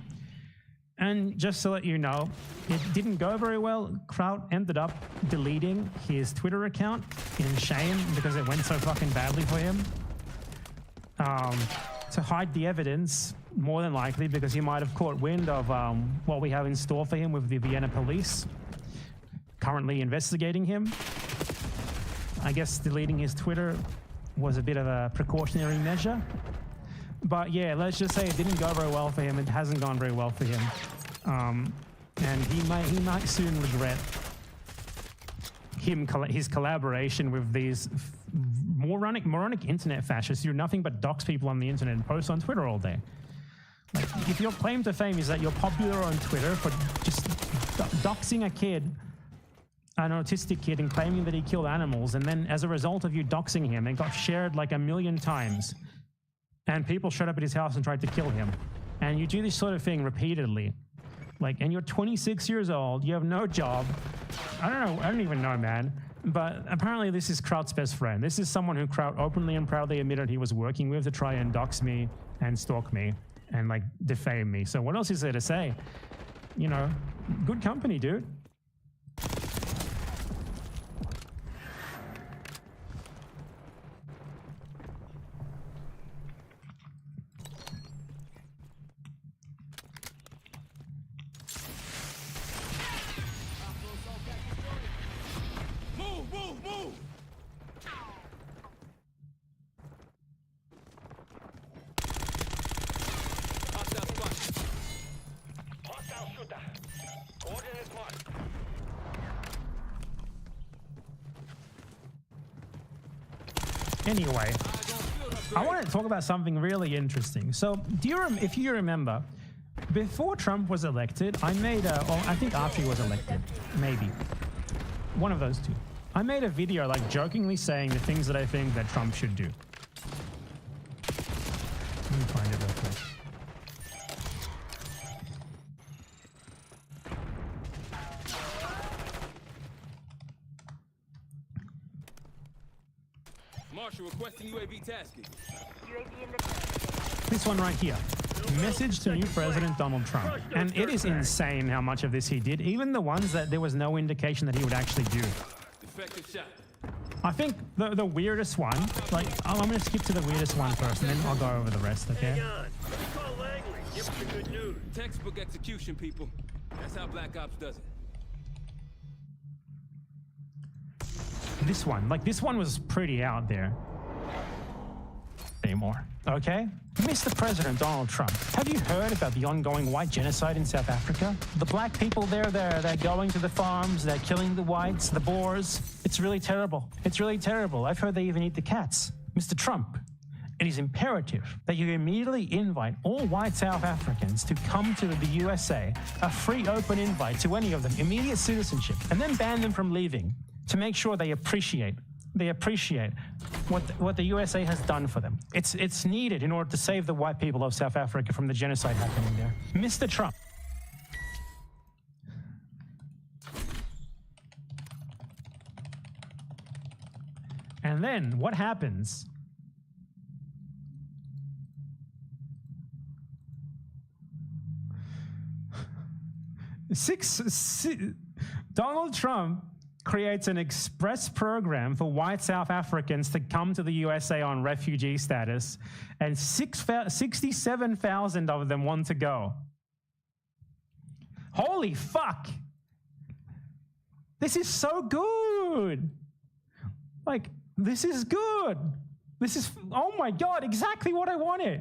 And just to let you know, it didn't go very well. Kraut ended up deleting his Twitter account in shame because it went so fucking badly for him. To hide the evidence, more than likely, because he might have caught wind of what we have in store for him with the Vienna police currently investigating him. I guess deleting his Twitter was a bit of a precautionary measure. But yeah, let's just say it didn't go very well for him. It hasn't gone very well for him. And he might soon regret his collaboration with these moronic internet fascists who do nothing but dox people on the internet and post on Twitter all day. Like, if your claim to fame is that you're popular on Twitter for just doxing a kid, an autistic kid, and claiming that he killed animals, and then as a result of you doxing him, it got shared like 1 million times, and people showed up at his house and tried to kill him, and you do this sort of thing repeatedly, like, and you're 26 years old, you have no job. I don't even know, man. But apparently this is Kraut's best friend. This is someone who Kraut openly and proudly admitted he was working with to try and dox me and stalk me and like defame me. So what else is there to say? You know, good company, dude. Anyway, I want to talk about something really interesting. So, if you remember, before Trump was elected, I made or I think after he was elected, maybe. One of those two. I made a video like jokingly saying the things that I think that Trump should do. Let me find it real quick. Marshal requesting UAV tasking. This one right here. Message to new President Donald Trump. And it is insane how much of this he did, even the ones that there was no indication that he would actually do. Effective shot. I think the weirdest one, like, I'm going to skip to the weirdest one first, and then I'll go over the rest, okay? Give us the good news. Textbook execution, people. That's how Black Ops does it. This one, like, this one was pretty out there. Anymore, okay? Mr. President Donald Trump, have you heard about the ongoing white genocide in South Africa? The black people there, they're going to the farms, they're killing the whites, the Boers. It's really terrible. It's really terrible. I've heard they even eat the cats. Mr. Trump, it is imperative that you immediately invite all white South Africans to come to the USA, a free, open invite to any of them, immediate citizenship, and then ban them from leaving to make sure they appreciate what the USA has done for them. It's needed in order to save the white people of South Africa from the genocide happening there. Mr. Trump. And then what happens? Donald Trump creates an express program for white South Africans to come to the USA on refugee status, and 67,000 of them want to go. Holy fuck! This is so good! Like, this is good! This is, oh my God, exactly what I wanted!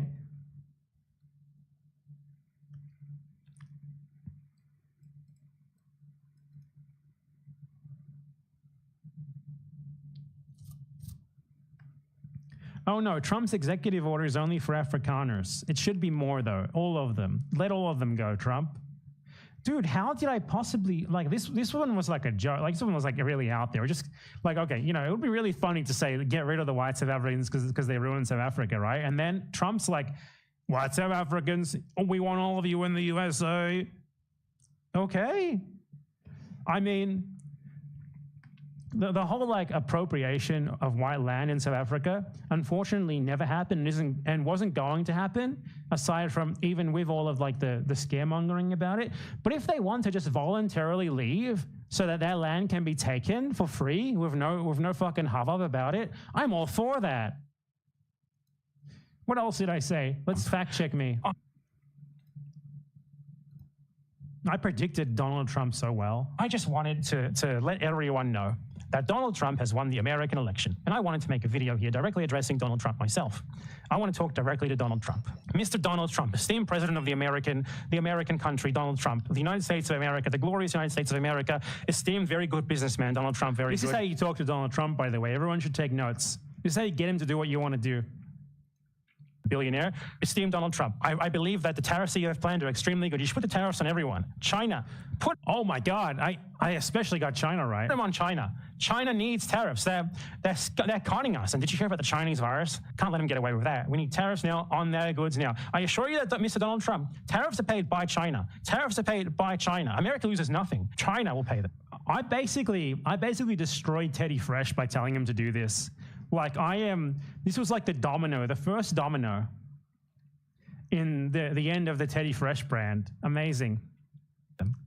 Oh no, Trump's executive order is only for Afrikaners. It should be more though, all of them. Let all of them go, Trump. Dude, how did I possibly, like, this one was like a joke. Like, this one was like really out there. Just like, okay, you know, it would be really funny to say, get rid of the white South Africans because they ruined South Africa, right? And then Trump's like, white South Africans, we want all of you in the USA. Okay. I mean, the whole like appropriation of white land in South Africa unfortunately never happened and wasn't going to happen, aside from even with all of like the scaremongering about it. But if they want to just voluntarily leave so that their land can be taken for free with no fucking hubbub about it, I'm all for that. What else did I say? Let's fact check me. I predicted Donald Trump so well. I just wanted to let everyone know that Donald Trump has won the American election. And I wanted to make a video here directly addressing Donald Trump myself. I want to talk directly to Donald Trump. Mr. Donald Trump, esteemed president of the American country, Donald Trump, the United States of America, the glorious United States of America, esteemed, very good businessman, Donald Trump, very good. This is how you talk to Donald Trump, by the way. Everyone should take notes. This is how you get him to do what you want to do. Billionaire, esteemed Donald Trump, I believe that the tariffs that you have planned are extremely good. You should put the tariffs on everyone. China, oh my God, I especially got China right. Put them on China. China needs tariffs. They're conning us. And did you hear about the Chinese virus? Can't let them get away with that. We need tariffs now on their goods now. I assure you that, Mr. Donald Trump, tariffs are paid by China. Tariffs are paid by China. America loses nothing. China will pay them. I basically destroyed Teddy Fresh by telling him to do this. Like, this was like the first domino in the end of the Teddy Fresh brand. Amazing.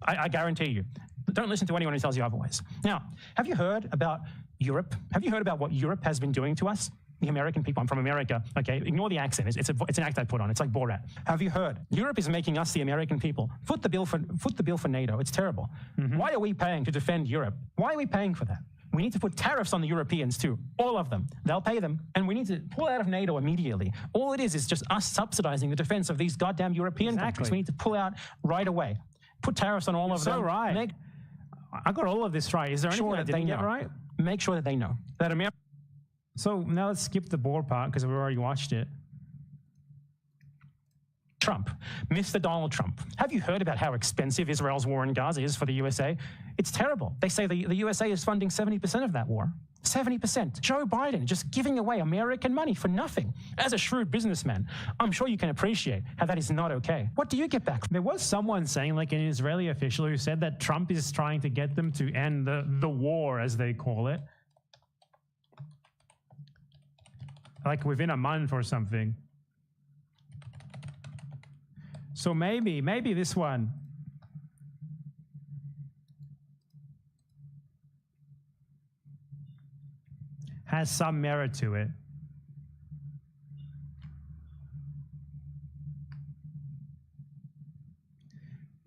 I guarantee you. Don't listen to anyone who tells you otherwise. Now, have you heard about Europe? Have you heard about what Europe has been doing to us? The American people. I'm from America. Okay, ignore the accent. It's an act I put on. It's like Borat. Have you heard? Europe is making us, the American people, foot the bill for NATO. It's terrible. Mm-hmm. Why are we paying to defend Europe? Why are we paying for that? We need to put tariffs on the Europeans too, all of them. They'll pay them, and we need to pull out of NATO immediately. All it is just us subsidizing the defense of these goddamn European countries. We need to pull out right away. Put tariffs on all of them. So right. I got all of this right. Is there anything that I didn't get right? Make sure that they know that America. So now let's skip the war part because we already watched it. Trump, Mr. Donald Trump. Have you heard about how expensive Israel's war in Gaza is for the USA? It's terrible. They say the USA is funding 70% of that war. 70%. Joe Biden just giving away American money for nothing. As a shrewd businessman, I'm sure you can appreciate how that is not okay. What do you get back? There was someone saying, like an Israeli official, who said that Trump is trying to get them to end the war, as they call it. Like within a month or something. So maybe this one. Has some merit to it.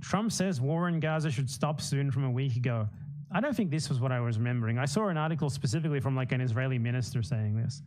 Trump says war in Gaza should stop soon from a week ago. I don't think this was what I was remembering. I saw an article specifically from like an Israeli minister saying this.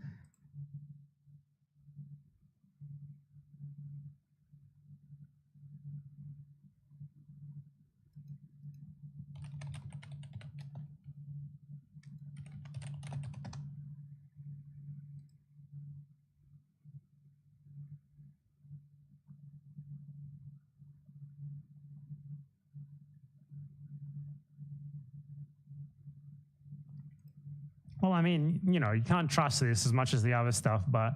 Well, I mean, you know, you can't trust this as much as the other stuff, but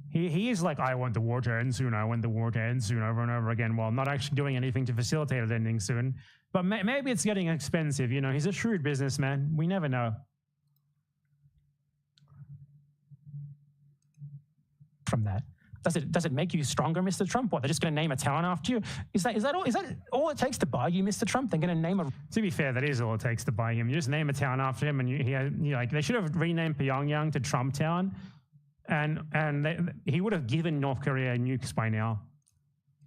he is like, I want the war to end soon, I want the war to end soon, over and over again, while not actually doing anything to facilitate it ending soon. But maybe it's getting expensive, you know, he's a shrewd businessman, we never know. From that. Does it make you stronger, Mr. Trump? What, they're just going to name a town after you? Is that all it takes to buy you, Mr. Trump? They're going to name a... To be fair, that is all it takes to buy him. You just name a town after him, and you like they should have renamed Pyongyang to Trump Town, and he would have given North Korea nukes by now.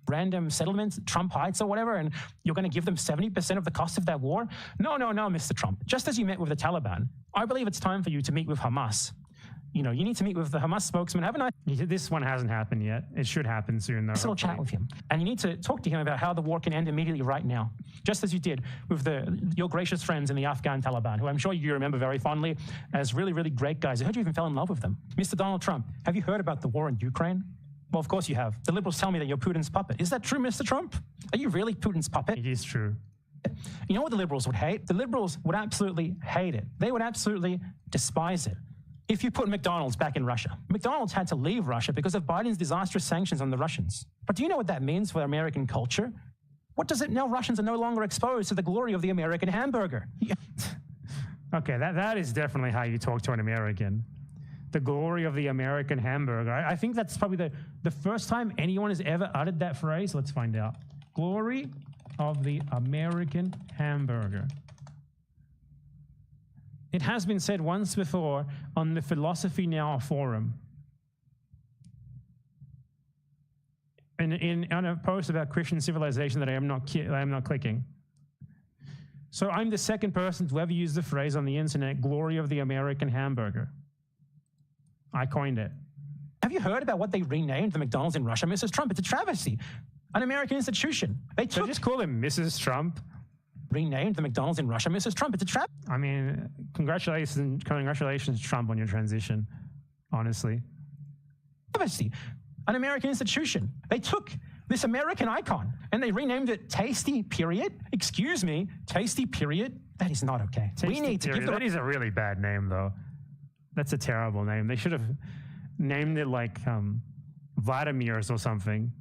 Random settlements, Trump Heights or whatever, and you're going to give them 70% of the cost of that war? No, Mr. Trump. Just as you met with the Taliban, I believe it's time for you to meet with Hamas. You know, you need to meet with the Hamas spokesman. Have a nice... This one hasn't happened yet. It should happen soon, though. Little chat with him. And you need to talk to him about how the war can end immediately right now. Just as you did with your gracious friends in the Afghan Taliban, who I'm sure you remember very fondly as really, really great guys. I heard you even fell in love with them. Mr. Donald Trump, have you heard about the war in Ukraine? Well, of course you have. The liberals tell me that you're Putin's puppet. Is that true, Mr. Trump? Are you really Putin's puppet? It is true. You know what the liberals would hate? The liberals would absolutely hate it. They would absolutely despise it. If you put McDonald's back in Russia, McDonald's had to leave Russia because of Biden's disastrous sanctions on the Russians. But do you know what that means for American culture? What does it now? Russians are no longer exposed to the glory of the American hamburger. Okay, that is definitely how you talk to an American. The glory of the American hamburger. I think that's probably the first time anyone has ever uttered that phrase. Let's find out. Glory of the American hamburger. It has been said once before on the Philosophy Now forum. On a post about Christian civilization that I am not clicking. So I'm the second person to ever use the phrase on the internet, glory of the American hamburger. I coined it. Have you heard about what they renamed the McDonald's in Russia, Mrs. Trump? It's a travesty. An American institution. So just call him Mrs. Trump. Renamed the McDonald's in Russia, Mrs. Trump. It's a trap. I mean, congratulations, Trump, on your transition, honestly. Travesty. An American institution. They took this American icon and they renamed it Tasty Period. Excuse me, Tasty Period? That is not okay. We need to give that is a really bad name, though. That's a terrible name. They should have named it like Vladimir's or something.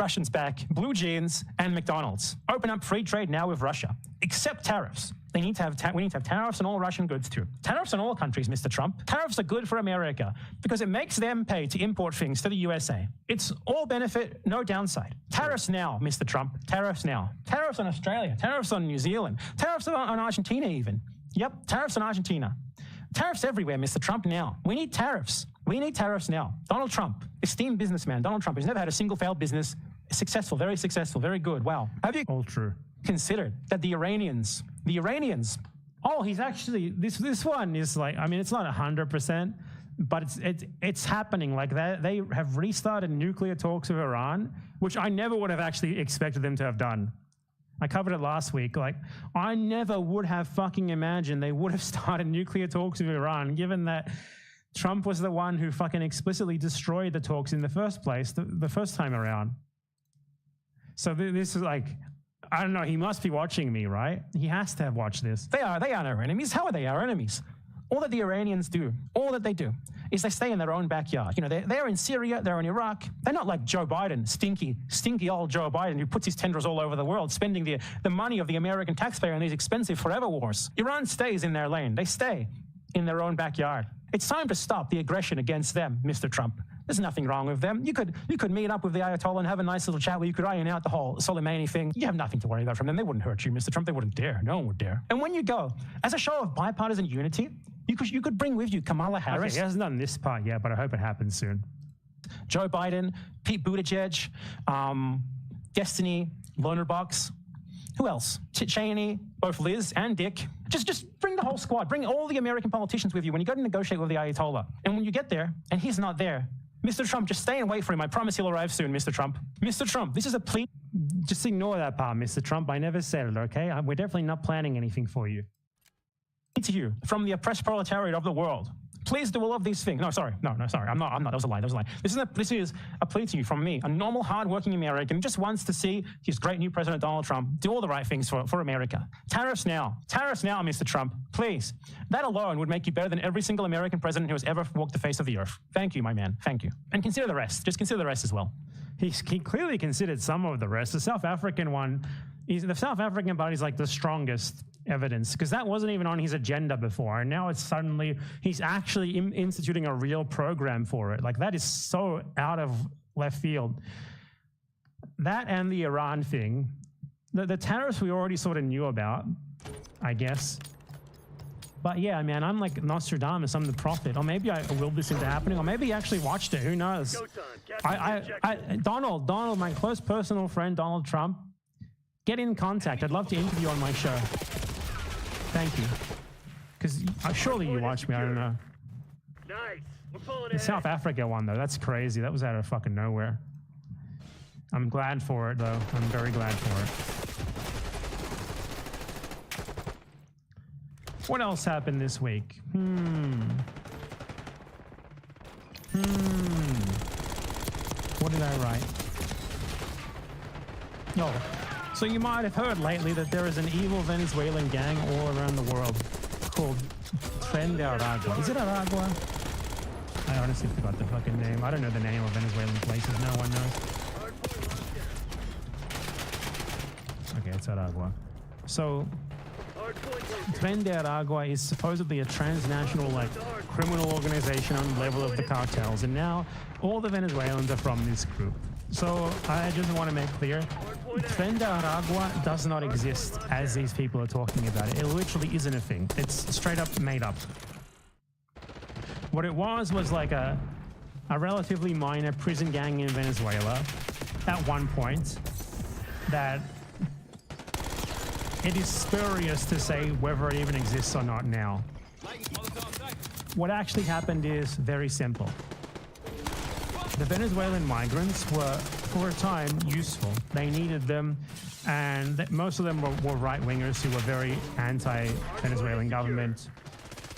Russians back, blue jeans, and McDonald's. Open up free trade now with Russia. Except tariffs. We need to have tariffs on all Russian goods too. Tariffs on all countries, Mr. Trump. Tariffs are good for America because it makes them pay to import things to the USA. It's all benefit, no downside. Tariffs now, Mr. Trump. Tariffs now. Tariffs on Australia. Tariffs on New Zealand. Tariffs on Argentina even. Yep, tariffs on Argentina. Tariffs everywhere, Mr. Trump, now. We need tariffs. We need tariffs now. Donald Trump, esteemed businessman, Donald Trump, who's never had a single failed business, successful, very good, wow. Have you all true considered that the Iranians, oh, he's actually, this one is like, I mean, it's not 100%, but it's happening. Like they have restarted nuclear talks with Iran, which I never would have actually expected them to have done. I covered it last week. Like, I never would have fucking imagined they would have started nuclear talks with Iran, given that Trump was the one who fucking explicitly destroyed the talks in the first place, the first time around. So this is like, I don't know, he must be watching me, right? He has to have watched this. They are our enemies. How are they our enemies? All that the Iranians do, all that they do, is they stay in their own backyard. You know, they're in Syria, they're in Iraq. They're not like Joe Biden, stinky old Joe Biden, who puts his tendrils all over the world, spending the money of the American taxpayer in these expensive forever wars. Iran stays in their lane. They stay in their own backyard. It's time to stop the aggression against them, Mr. Trump. There's nothing wrong with them. You could meet up with the Ayatollah and have a nice little chat where you could iron out the whole Soleimani thing. You have nothing to worry about from them. They wouldn't hurt you, Mr. Trump. They wouldn't dare. No one would dare. And when you go, as a show of bipartisan unity, you could bring with you Kamala Harris. Okay, he hasn't done this part yet, but I hope it happens soon. Joe Biden, Pete Buttigieg, Destiny, Lonerbox. Who else? Cheney, both Liz and Dick. Just bring the whole squad. Bring all the American politicians with you when you go to negotiate with the Ayatollah. And when you get there, and he's not there, Mr. Trump, just stay and wait for him. I promise he'll arrive soon, Mr. Trump. Mr. Trump, this is a plea. Just ignore that part, Mr. Trump. I never said it, okay? We're definitely not planning anything for you. To you from the oppressed proletariat of the world. Please do all of these things. No, sorry. I'm not. That was a lie. This is a plea to you from me, a normal, hardworking American who just wants to see his great new President Donald Trump do all the right things for America. Tariffs now, Mr. Trump. Please. That alone would make you better than every single American president who has ever walked the face of the earth. Thank you, my man. Thank you. And consider the rest. Just consider the rest as well. He clearly considered some of the rest. The South African one, the South African part is like the strongest evidence, because that wasn't even on his agenda before, and now it's suddenly he's actually instituting a real program for it. Like, that is so out of left field. That and the Iran thing, the tariffs we already sort of knew about, I guess. But yeah, man, I'm like Nostradamus, I'm the prophet. Or maybe I willed this into happening, or maybe he actually watched it, who knows? Donald, my close personal friend, Donald Trump, get in contact. I'd love to interview on my show. Thank you. Because surely you watch me, I don't know. Nice. We're pulling The South Africa one, though, that's crazy. That was out of fucking nowhere. I'm glad for it, though. I'm very glad for it. What else happened this week? What did I write? Oh. So you might have heard lately that there is an evil Venezuelan gang all around the world called Tren de Aragua. Is it Aragua? I honestly forgot the fucking name. I don't know the name of Venezuelan places. No one knows. Okay, it's Aragua. So Tren de Aragua is supposedly a transnational, like, criminal organization on the level of the cartels, and now all the Venezuelans are from this group. So I just want to make clear, Tren de Aragua does not exist as these people are talking about it. It literally isn't a thing. It's straight up made up. What it was like a relatively minor prison gang in Venezuela at one point that it is spurious to say whether it even exists or not now. What actually happened is very simple. The Venezuelan migrants were, for a time, useful. They needed them, and most of them were right-wingers who were very anti-Venezuelan government,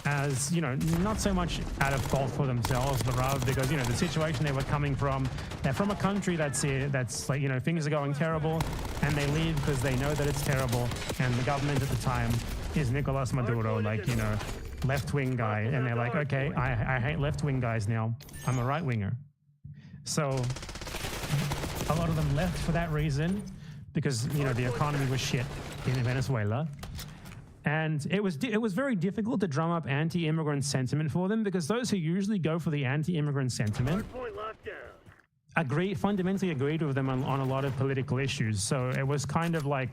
as, you know, not so much out of fault for themselves, but rather because, you know, the situation they were coming from, they're from a country that's like, you know, things are going terrible, and they leave because they know that it's terrible, and the government at the time is Nicolas Maduro, like, you know, left-wing guy, and they're like, okay, I hate left-wing guys now, I'm a right-winger. So a lot of them left for that reason, because, you know, the economy was shit in Venezuela. And it was very difficult to drum up anti-immigrant sentiment for them, because those who usually go for the anti-immigrant sentiment fundamentally agreed with them on a lot of political issues. So it was kind of like,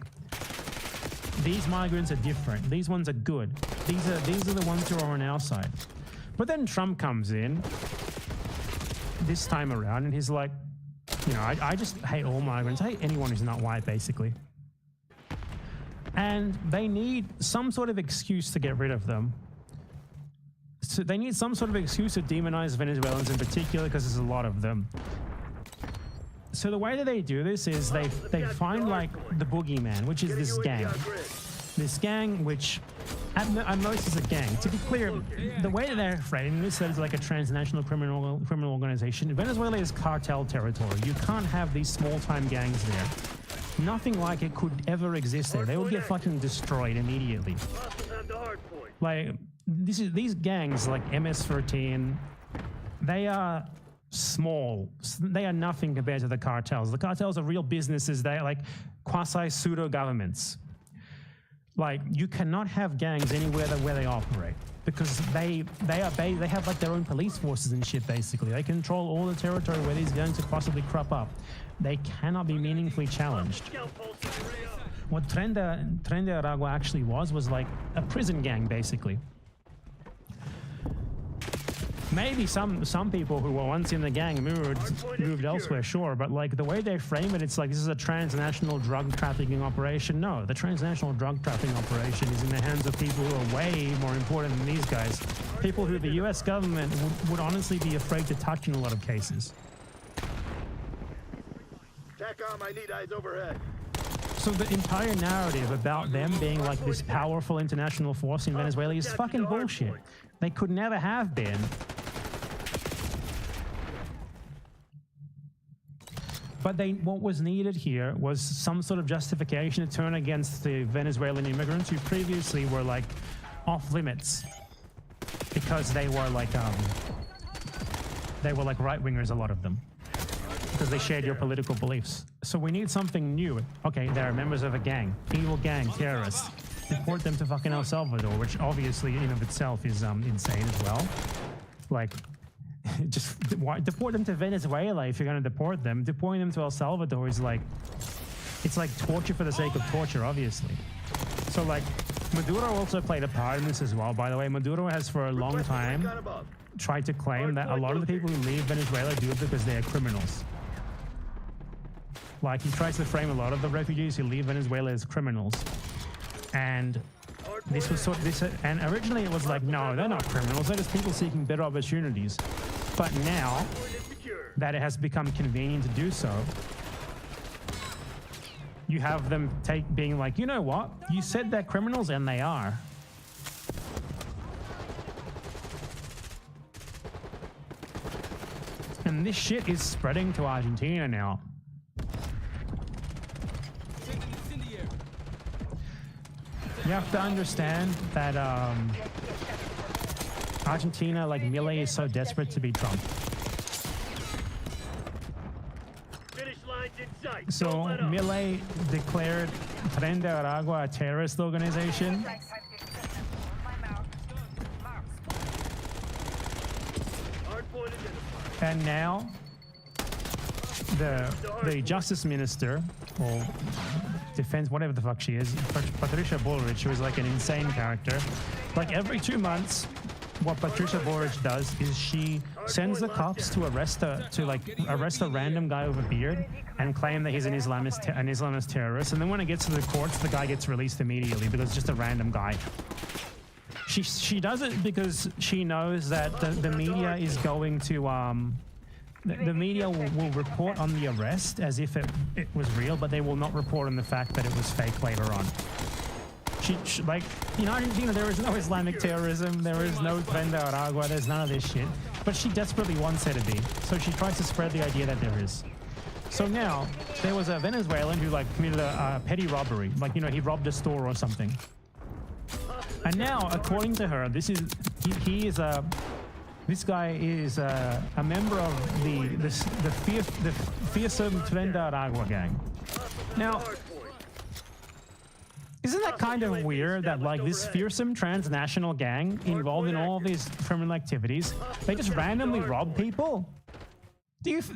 these migrants are different. These ones are good. These are the ones who are on our side. But then Trump comes in this time around, and he's like, you know, I just hate all migrants. I hate anyone who's not white, basically. And they need some sort of excuse to get rid of them. So they need some sort of excuse to demonize Venezuelans in particular, because there's a lot of them. So the way that they do this is they find like the boogeyman, which is this gang. This gang, which at most is a gang. To be clear, the way that they're framing this is like a transnational criminal organization. Venezuela is cartel territory. You can't have these small-time gangs there. Nothing like it could ever exist there. They would get fucking destroyed immediately. Like these gangs, like MS-13, they are small. They are nothing compared to the cartels. The cartels are real businesses. They are like quasi-pseudo governments. Like, you cannot have gangs anywhere where they operate because they have like their own police forces and shit. Basically, they control all the territory where these gangs could possibly crop up. They cannot be meaningfully challenged. What Tren de Aragua actually was like a prison gang, basically. Maybe some people who were once in the gang moved elsewhere, sure, but like the way they frame it, it's like this is a transnational drug trafficking operation. No, the transnational drug trafficking operation is in the hands of people who are way more important than these guys. People who the US government would honestly be afraid to touch in a lot of cases. TACOM, I need eyes overhead. So the entire narrative about them being like this powerful international force in Venezuela is fucking bullshit. They could never have been. But what was needed here was some sort of justification to turn against the Venezuelan immigrants who previously were like off limits because they were like right-wingers, a lot of them, because they shared your political beliefs. So we need something new. Okay, they're members of a gang, evil gang, terrorists. Deport them to fucking El Salvador, which obviously in of itself is insane as well. Like, just deport them to Venezuela if you're going to deport them. Deporting them to El Salvador is like, it's like torture for the sake of torture, obviously. So like, Maduro also played a part in this as well, by the way. Maduro has for a long time tried to claim that a lot of the people who leave Venezuela do it because they are criminals. Like, he tries to frame a lot of the refugees who leave Venezuela as criminals. And this was and originally it was like, no, they're not criminals, they're just people seeking better opportunities. But now that it has become convenient to do so, you have them being like, you know what? You said they're criminals, and they are. And this shit is spreading to Argentina now. You have to understand that Argentina, like Milei, is so desperate to be Trump. So Milei declared Tren de Aragua a terrorist organization. And now the justice minister, or defense, whatever the fuck she is, Patricia Bullrich, who is like an insane character. Like every 2 months, what Patricia Bullrich does is she sends the cops to arrest a random guy with a beard and claim that he's an Islamist terrorist. And then when it gets to the courts, the guy gets released immediately because it's just a random guy. She does it because she knows that the media is going to the media will report on the arrest as if it was real, but they will not report on the fact that it was fake later on. She like, in Argentina, there is no Islamic terrorism, there is no Tren de Aragua, there's none of this shit. But she desperately wants there to be, so she tries to spread the idea that there is. So now, there was a Venezuelan who like committed a petty robbery, like, you know, he robbed a store or something. And now, according to her, this guy is a member of the fearsome Tren de Aragua gang. Now, isn't that kind of weird that like this fearsome transnational gang involved in all of these criminal activities, they just randomly rob people?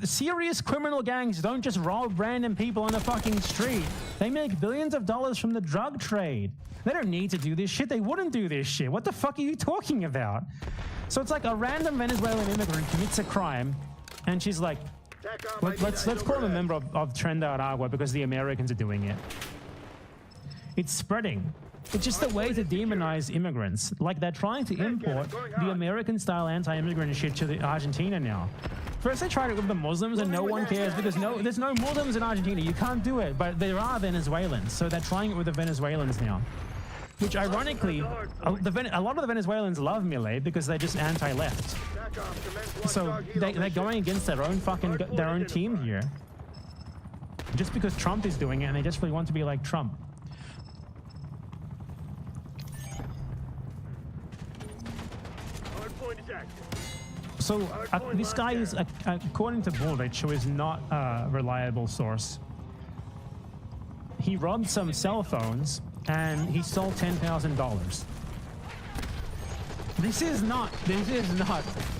Serious criminal gangs don't just rob random people on the fucking street. They make billions of dollars from the drug trade. They don't need to do this shit. They wouldn't do this shit. What the fuck are you talking about? So it's like a random Venezuelan immigrant commits a crime, and she's like, let's call him a member of Tren de Aragua because the Americans are doing it. It's spreading. It's just a way to demonize immigrants. Like they're trying to import the American-style anti-immigrant shit to Argentina now. First they tried it with the Muslims and no one cares because there's no Muslims in Argentina. You can't do it, but there are Venezuelans, so they're trying it with the Venezuelans now. Which ironically, a lot of the Venezuelans love Milei because they're just anti-left. So they're going against their own team here. Just because Trump is doing it and they just really want to be like Trump. So this guy is, according to Bullrich, who is not a reliable source, he robbed some cell phones and he stole $10,000. This is not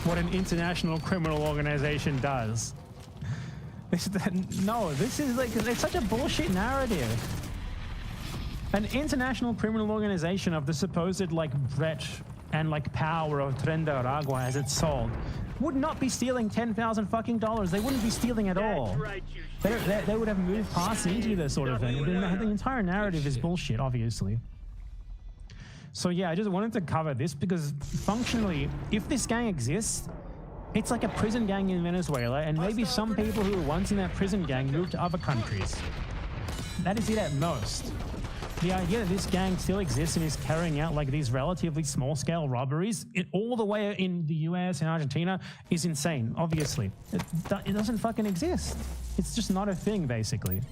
what an international criminal organization does. No, this is like, it's such a bullshit narrative. An international criminal organization of the supposed like breadth and like power of Tren de Aragua as it's sold would not be stealing $10,000 fucking dollars. They wouldn't be stealing at all. They would have moved past into this sort of thing. The entire narrative is bullshit, obviously. So yeah, I just wanted to cover this because functionally, if this gang exists, it's like a prison gang in Venezuela, and maybe some people who were once in that prison gang moved to other countries. That is it at most. The idea that this gang still exists and is carrying out like these relatively small-scale robberies all the way in the US and Argentina is insane, obviously. It doesn't fucking exist. It's just not a thing, basically.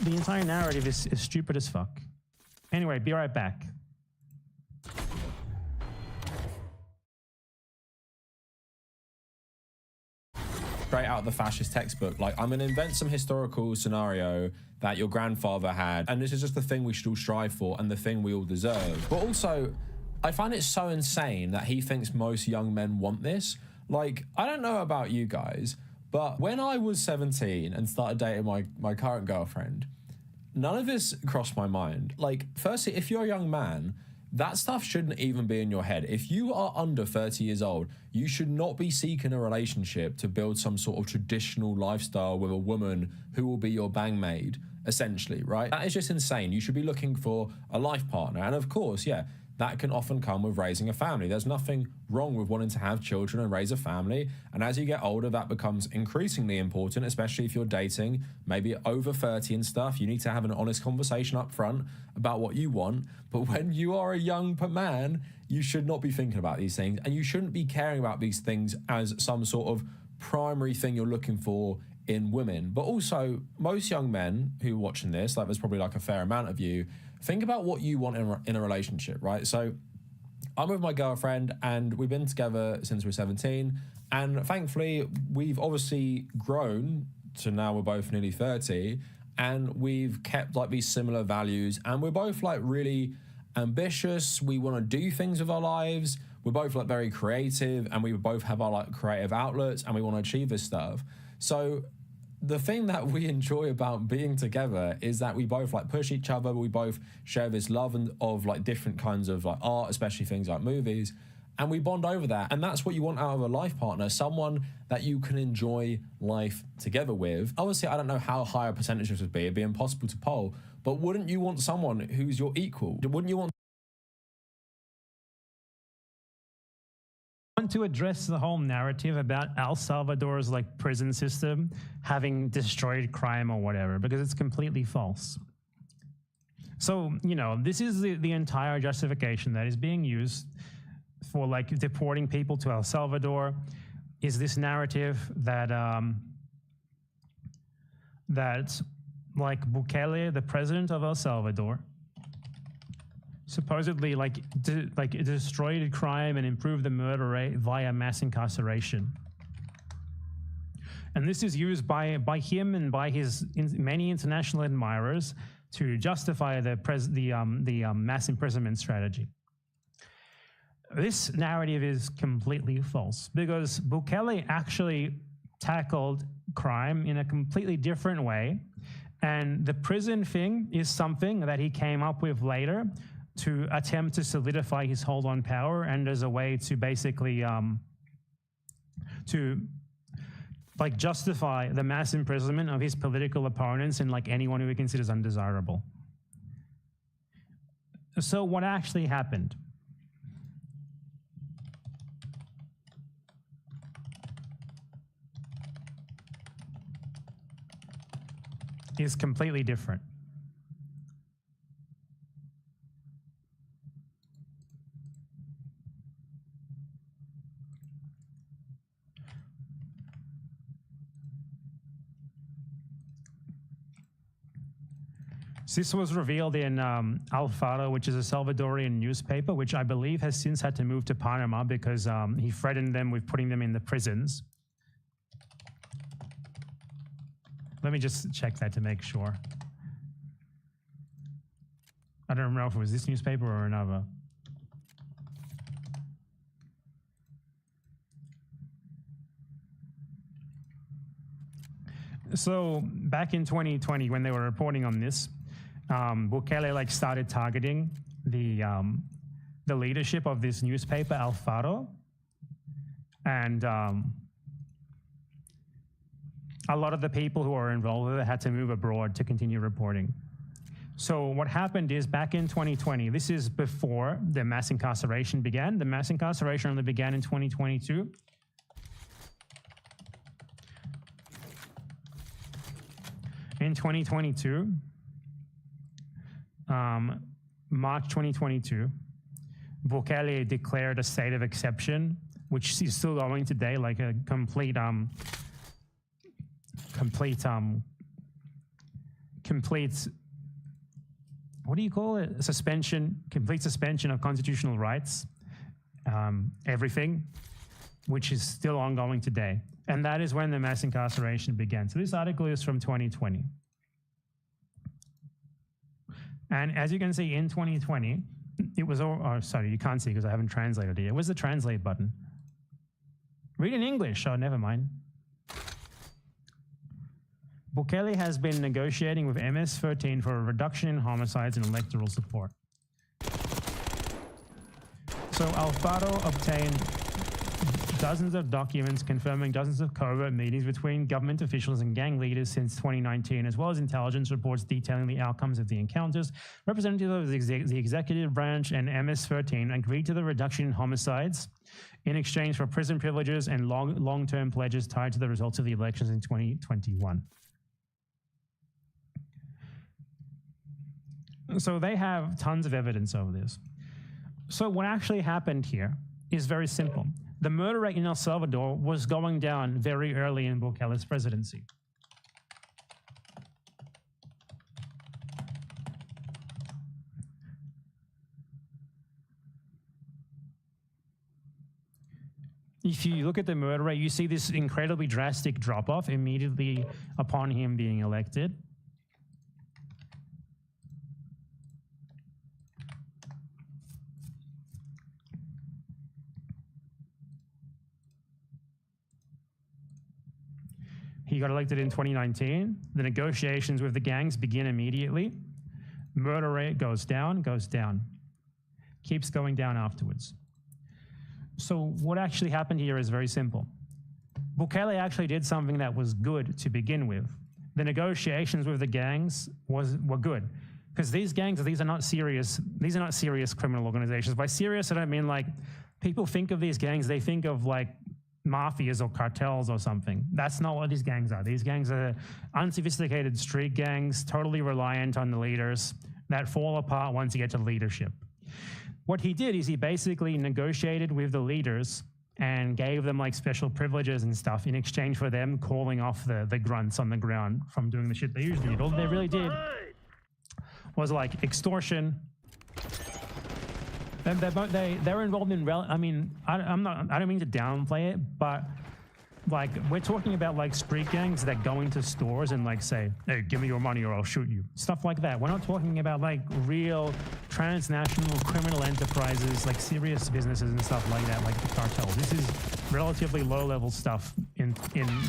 The entire narrative is stupid as fuck. Anyway, be right back. Straight out of the fascist textbook. Like, I'm gonna invent some historical scenario that your grandfather had, and this is just the thing we should all strive for and the thing we all deserve. But also, I find it so insane that he thinks most young men want this. Like, I don't know about you guys, but when I was 17 and started dating my current girlfriend, none of this crossed my mind. Like, firstly, if you're a young man, that stuff shouldn't even be in your head. If you are under 30 years old, you should not be seeking a relationship to build some sort of traditional lifestyle with a woman who will be your bang maid, essentially, right? That is just insane. You should be looking for a life partner. And of course, yeah, that can often come with raising a family. There's nothing wrong with wanting to have children and raise a family. And as you get older, that becomes increasingly important, especially if you're dating, maybe over 30 and stuff. You need to have an honest conversation up front about what you want. But when you are a young man, you should not be thinking about these things. And you shouldn't be caring about these things as some sort of primary thing you're looking for in women. But also, most young men who are watching this, like there's probably like a fair amount of you, think about what you want in a relationship, right? So I'm with my girlfriend and we've been together since we're 17. And thankfully, we've obviously grown to now we're both nearly 30. And we've kept like these similar values. And we're both like really ambitious. We want to do things with our lives. We're both like very creative. And we both have our like creative outlets. And we want to achieve this stuff. So the thing that we enjoy about being together is that we both like push each other. We both share this love of like different kinds of like art, especially things like movies, and we bond over that. And that's what you want out of a life partner, someone that you can enjoy life together with. Obviously, I don't know how high a percentage this would be. It'd be impossible to poll, but wouldn't you want someone who's your equal? Wouldn't you want to address the whole narrative about El Salvador's like prison system having destroyed crime or whatever, because it's completely false. So, you know, this is the entire justification that is being used for like deporting people to El Salvador, is this narrative that that like Bukele, the president of El Salvador, supposedly like destroyed crime and improved the murder rate via mass incarceration. And this is used by him and by his many international admirers to justify the mass imprisonment strategy. This narrative is completely false because Bukele actually tackled crime in a completely different way, and the prison thing is something that he came up with later to attempt to solidify his hold on power and as a way to basically to like justify the mass imprisonment of his political opponents and like anyone who he considers undesirable. So what actually happened? is completely different. This was revealed in El Faro, which is a Salvadorian newspaper, which I believe has since had to move to Panama because he threatened them with putting them in the prisons. Let me just check that to make sure. I don't know if it was this newspaper or another. So back in 2020, when they were reporting on this, Bukele started targeting the leadership of this newspaper, El Faro, and a lot of the people who were involved with it had to move abroad to continue reporting. So what happened is back in 2020, this is before the mass incarceration began. The mass incarceration only began in 2022. In 2022, March 2022, Bukele declared a state of exception, which is still going today, like a complete, what do you call it? Complete suspension of constitutional rights, everything, which is still ongoing today. And that is when the mass incarceration began. So this article is from 2020. And as you can see in 2020, it was, sorry, you can't see because I haven't translated it. It was the translate button. Read in English, oh, never mind. Bukele has been negotiating with MS-13 for a reduction in homicides and electoral support. So Alfaro obtained dozens of documents confirming dozens of covert meetings between government officials and gang leaders since 2019, as well as intelligence reports detailing the outcomes of the encounters. Representatives of the executive branch and MS-13 agreed to the reduction in homicides in exchange for prison privileges and long-term pledges tied to the results of the elections in 2021. So they have tons of evidence over this. So what actually happened here is very simple. The murder rate in El Salvador was going down very early in Bukele's presidency. If you look at the murder rate, you see this incredibly drastic drop-off immediately upon him being elected. He got elected in 2019. The negotiations with the gangs begin immediately. Murder rate goes down, keeps going down afterwards. So what actually happened here is very simple. Bukele actually did something that was good to begin with. The negotiations with the gangs were good, because these gangs, these are not serious criminal organizations. By serious, I don't mean like people think of these gangs, they think of like mafias or cartels or something. That's not what these gangs are. These gangs are unsophisticated street gangs, totally reliant on the leaders, that fall apart once you get to leadership. What he did is he basically negotiated with the leaders and gave them like special privileges and stuff in exchange for them calling off the grunts on the ground from doing the shit they usually did. All they really did was like extortion. They're involved in, I mean, I don't mean to downplay it, but like we're talking about like street gangs that go into stores and like say, hey, give me your money or I'll shoot you. Stuff like that. We're not talking about like real transnational criminal enterprises, like serious businesses and stuff like that, like the cartels. This is relatively low-level stuff in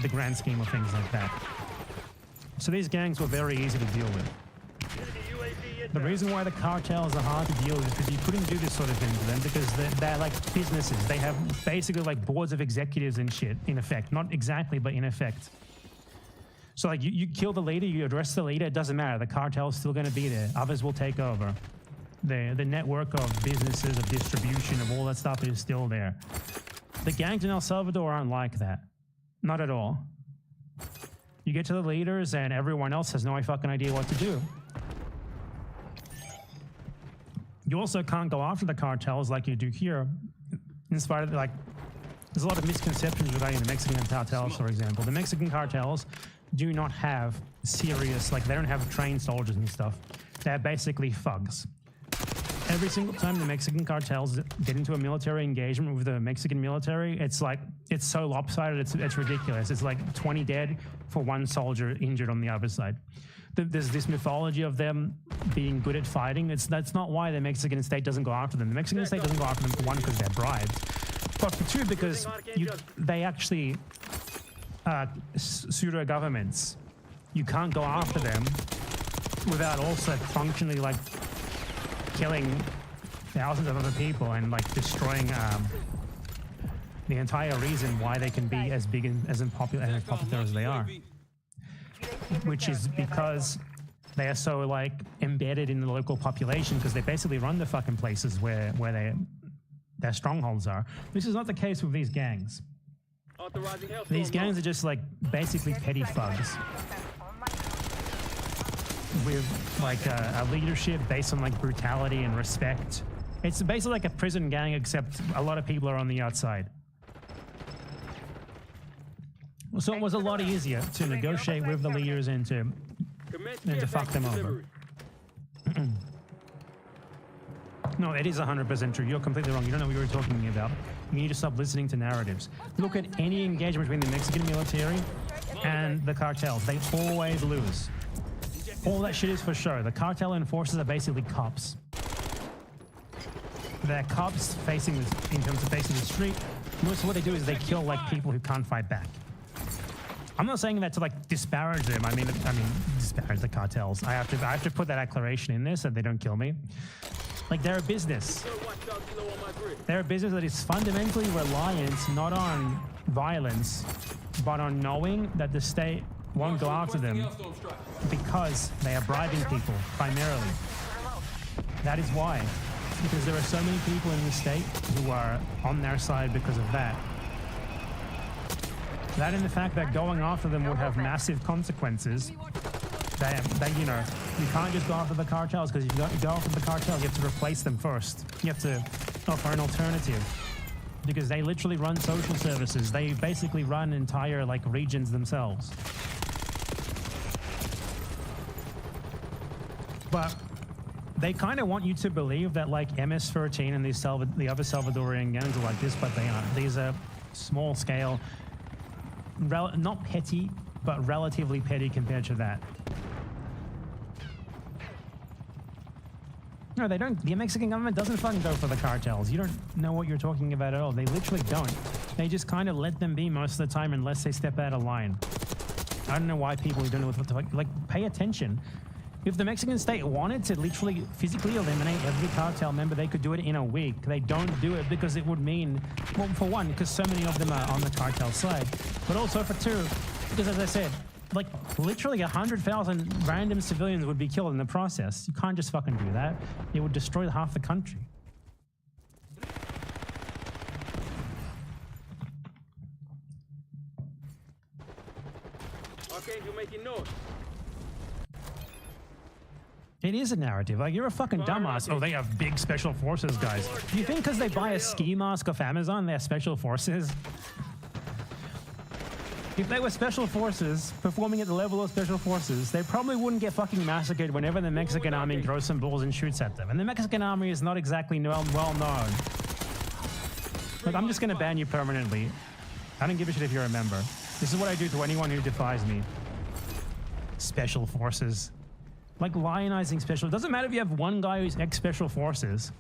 the grand scheme of things like that. So these gangs were very easy to deal with. The reason why the cartels are hard to deal with is because you couldn't do this sort of thing to them because they're like businesses. They have basically like boards of executives and shit, in effect. Not exactly, but in effect. So like you kill the leader, you arrest the leader, it doesn't matter. The cartel's still going to be there. Others will take over. The network of businesses, of distribution, of all that stuff is still there. The gangs in El Salvador aren't like that. Not at all. You get to the leaders and everyone else has no fucking idea what to do. You also can't go after the cartels like you do here. In spite of, like, there's a lot of misconceptions regarding the Mexican cartels, for example. The Mexican cartels do not have serious, like, they don't have trained soldiers and stuff. They're basically thugs. Every single time the Mexican cartels get into a military engagement with the Mexican military, it's like, it's so lopsided, it's ridiculous. It's like 20 dead for 1 soldier injured on the other side. There's this mythology of them being good at fighting. That's not why the Mexican state doesn't go after them. The Mexican state doesn't go after them, for 1, because they're bribed, but for 2, because they actually pseudo governments. You can't go after them without also functionally, like, killing thousands of other people and, like, destroying the entire reason why they can be as big and as popular as they are, which is because they are so, like, embedded in the local population, because they basically run the fucking places where their strongholds are. This is not the case with these gangs. These gangs are just, like, basically petty thugs with, like, a leadership based on, like, brutality and respect. It's basically like a prison gang, except a lot of people are on the outside. So it was a lot easier to negotiate with the leaders and to fuck them over. No, it is 100% true. You're completely wrong. You don't know what you were talking about. You need to stop listening to narratives. Look at any engagement between the Mexican military and the cartels. They always lose. All that shit is for show. The cartel enforcers are basically cops. They're cops in terms of facing the street. Most of what they do is they kill, like, people who can't fight back. I'm not saying that to, like, disparage them. I mean disparage the cartels. I have to put that declaration in there so they don't kill me. Like, they're a business. They're a business that is fundamentally reliant not on violence, but on knowing that the state won't go after them because they are bribing people, primarily. That is why. Because there are so many people in the state who are on their side because of that. That and the fact that going after them would have massive consequences. That you know, you can't just go after the cartels, because if you go after the cartels, you have to replace them first. You have to offer an alternative, because they literally run social services. They basically run entire, like, regions themselves. But they kind of want you to believe that, like, MS-13 and the other Salvadorian gangs are like this, but they aren't. These are small scale, not petty, but relatively petty compared to that. No, they don't. The Mexican government doesn't fucking go for the cartels. You don't know what you're talking about at all. They literally don't. They just kind of let them be most of the time unless they step out of line. I don't know why people who don't know what the fuck, like, pay attention. If the Mexican state wanted to literally physically eliminate every cartel member, they could do it in a week. They don't do it because it would mean, well, for 1, because so many of them are on the cartel side, but also for 2, because, as I said, like, literally 100,000 random civilians would be killed in the process. You can't just fucking do that. It would destroy half the country. Archangel making noise. It is a narrative. Like, you're a fucking dumbass. Oh, they have big special forces guys. Do you think because they buy a ski mask off Amazon, they're special forces? If they were special forces, performing at the level of special forces, they probably wouldn't get fucking massacred whenever the Mexican army throws some balls and shoots at them. And the Mexican army is not exactly well known. Look, I'm just going to ban you permanently. I don't give a shit if you're a member. This is what I do to anyone who defies me. Special forces. Like, lionizing special. It doesn't matter if you have one guy who's ex-special forces.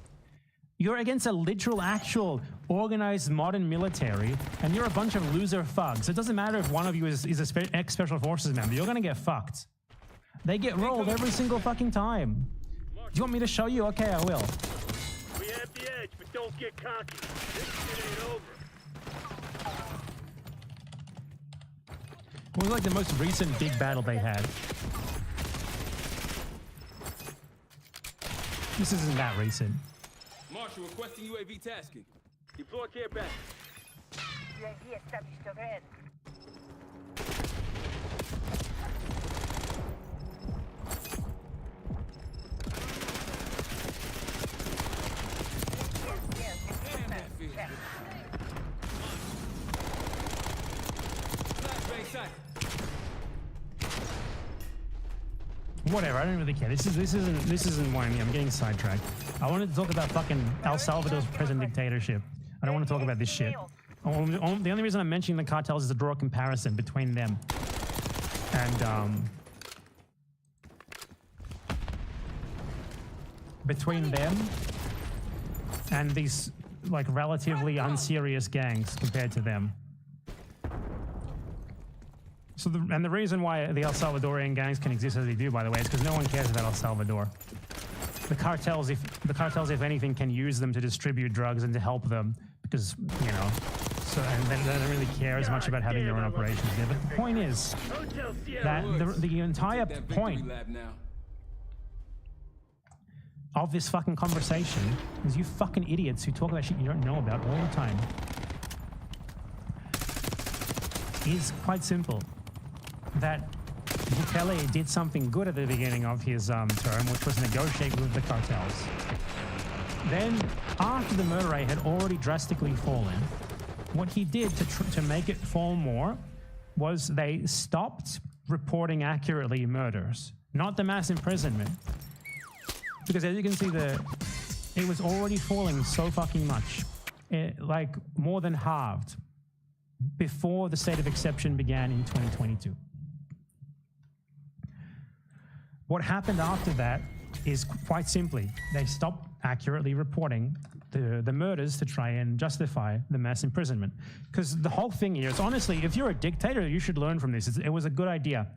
You're against a literal, actual, organized, modern military, and you're a bunch of loser thugs. It doesn't matter if one of you is a ex-special forces member. You're gonna get fucked. They get rolled every single fucking time. Do you want me to show you? Okay, I will. We have the edge, but don't get cocky. This shit ain't over. What was, like, the most recent big battle they had? This isn't that recent. Marshal requesting UAV tasking. Deploy care back. UAV established overhead. Whatever, I don't really care. This isn't why I'm getting sidetracked. I wanted to talk about fucking El Salvador's present dictatorship. I don't want to talk about this shit. The only reason I'm mentioning the cartels is to draw a comparison between them and these like relatively unserious gangs compared to them. So the reason why the El Salvadorian gangs can exist as they do, by the way, is because no one cares about El Salvador. The cartels, if anything, can use them to distribute drugs and to help them because, you know, so and they don't really care as much about having their own operations there. But the point is that the entire point of this fucking conversation is you fucking idiots who talk about shit you don't know about all the time. Is quite simple. That Bukele did something good at the beginning of his term, which was negotiate with the cartels. Then, after the murder rate had already drastically fallen, what he did to make it fall more was they stopped reporting accurately murders, not the mass imprisonment. Because as you can see, it was already falling so fucking much, like more than halved, before the state of exception began in 2022. What happened after that is quite simply, they stopped accurately reporting the murders to try and justify the mass imprisonment. Because the whole thing here is, honestly, if you're a dictator, you should learn from this. It was a good idea.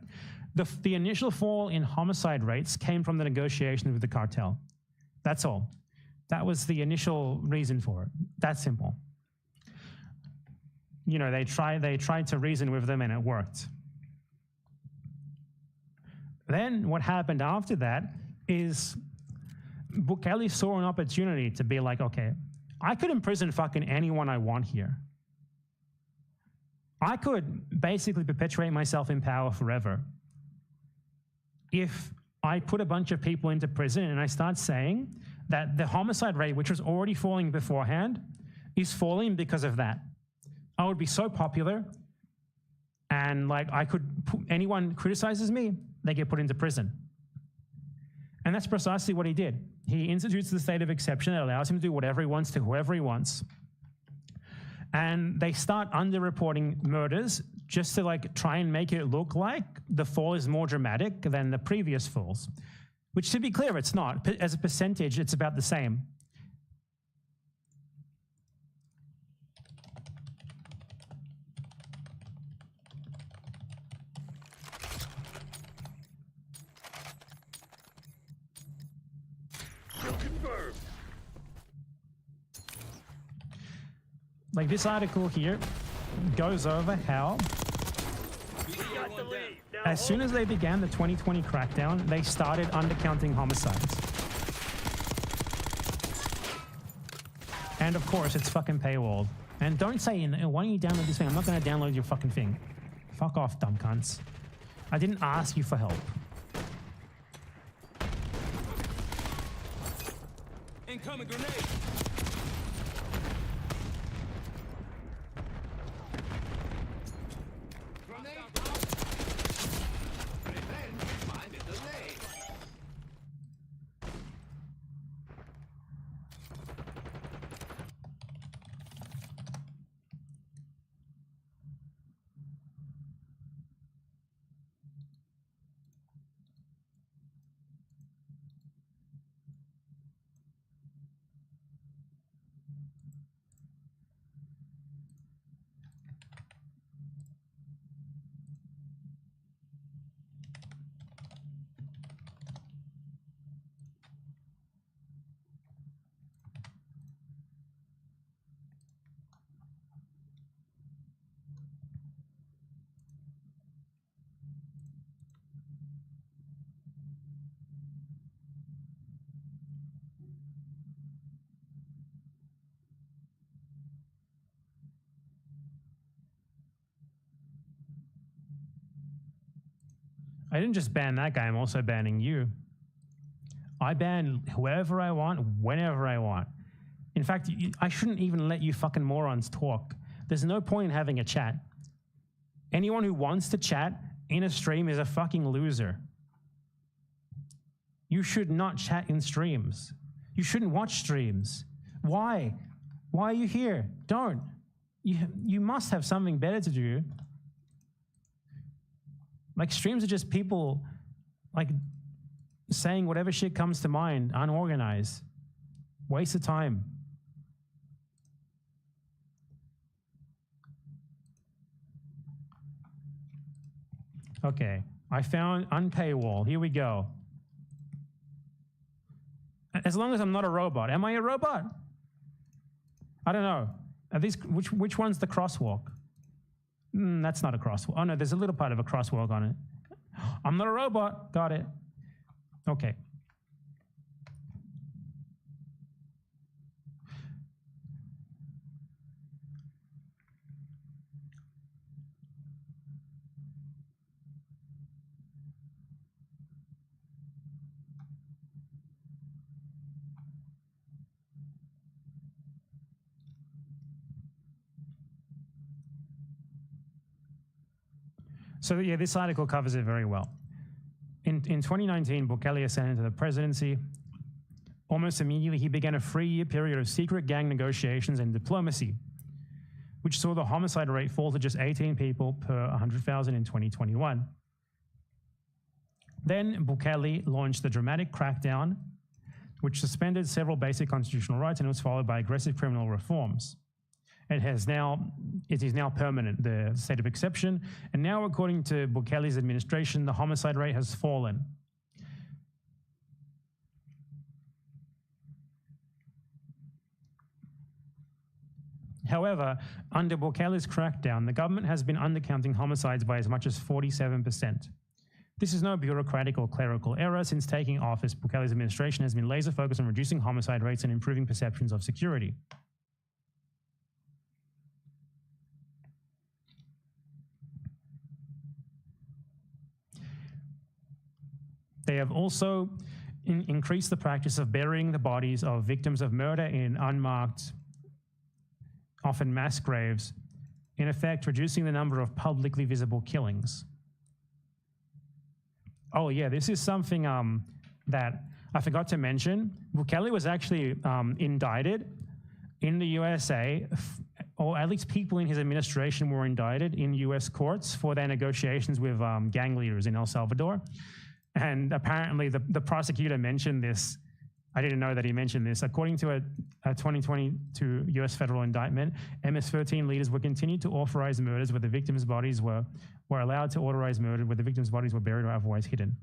The initial fall in homicide rates came from the negotiations with the cartel. That's all. That was the initial reason for it. That simple. You know, they tried to reason with them and it worked. Then what happened after that is Bukele saw an opportunity to be like, okay, I could imprison fucking anyone I want here. I could basically perpetuate myself in power forever if I put a bunch of people into prison and I start saying that the homicide rate, which was already falling beforehand, is falling because of that. I would be so popular and like anyone criticizes me, they get put into prison. And that's precisely what he did. He institutes the state of exception that allows him to do whatever he wants to whoever he wants. And they start underreporting murders just to like try and make it look like the fall is more dramatic than the previous falls, which to be clear, it's not. As a percentage, it's about the same. Like this article here goes over how as soon as they began the 2020 crackdown, they started undercounting homicides. And of course, it's fucking paywalled. And don't say, why don't you download this thing? I'm not going to download your fucking thing. Fuck off, dumb cunts. I didn't ask you for help. Incoming grenade. I didn't just ban that guy, I'm also banning you. I ban whoever I want, whenever I want. In fact, I shouldn't even let you fucking morons talk. There's no point in having a chat. Anyone who wants to chat in a stream is a fucking loser. You should not chat in streams. You shouldn't watch streams. Why? Why are you here? Don't. You must have something better to do. Like, streams are just people, like, saying whatever shit comes to mind, unorganized. Waste of time. Okay, I found unpaywall. Here we go. As long as I'm not a robot. Am I a robot? I don't know. Are these, which one's the crosswalk? That's not a crosswalk. Oh no, there's a little part of a crosswalk on it. I'm not a robot. Got it. Okay. So yeah, this article covers it very well. In 2019, Bukele ascended to the presidency. Almost immediately, he began a 3-year period of secret gang negotiations and diplomacy, which saw the homicide rate fall to just 18 people per 100,000 in 2021. Then Bukele launched the dramatic crackdown, which suspended several basic constitutional rights, and it was followed by aggressive criminal reforms. It is now permanent, the state of exception, and now, according to Bukele's administration, the homicide rate has fallen. However, under Bukele's crackdown, the government has been undercounting homicides by as much as 47%. This is no bureaucratic or clerical error. Since taking office, Bukele's administration has been laser focused on reducing homicide rates and improving perceptions of security. They have also increased the practice of burying the bodies of victims of murder in unmarked, often mass graves, in effect reducing the number of publicly visible killings. Oh yeah, this is something that I forgot to mention. Bukele was actually indicted in the USA, or at least people in his administration were indicted in US courts for their negotiations with gang leaders in El Salvador. And apparently the prosecutor mentioned this. I didn't know that he mentioned this. According to a 2022 US federal indictment, MS-13 leaders were continued to authorize murders where the victims' bodies were allowed to authorize murder where the victims' bodies were buried or otherwise hidden.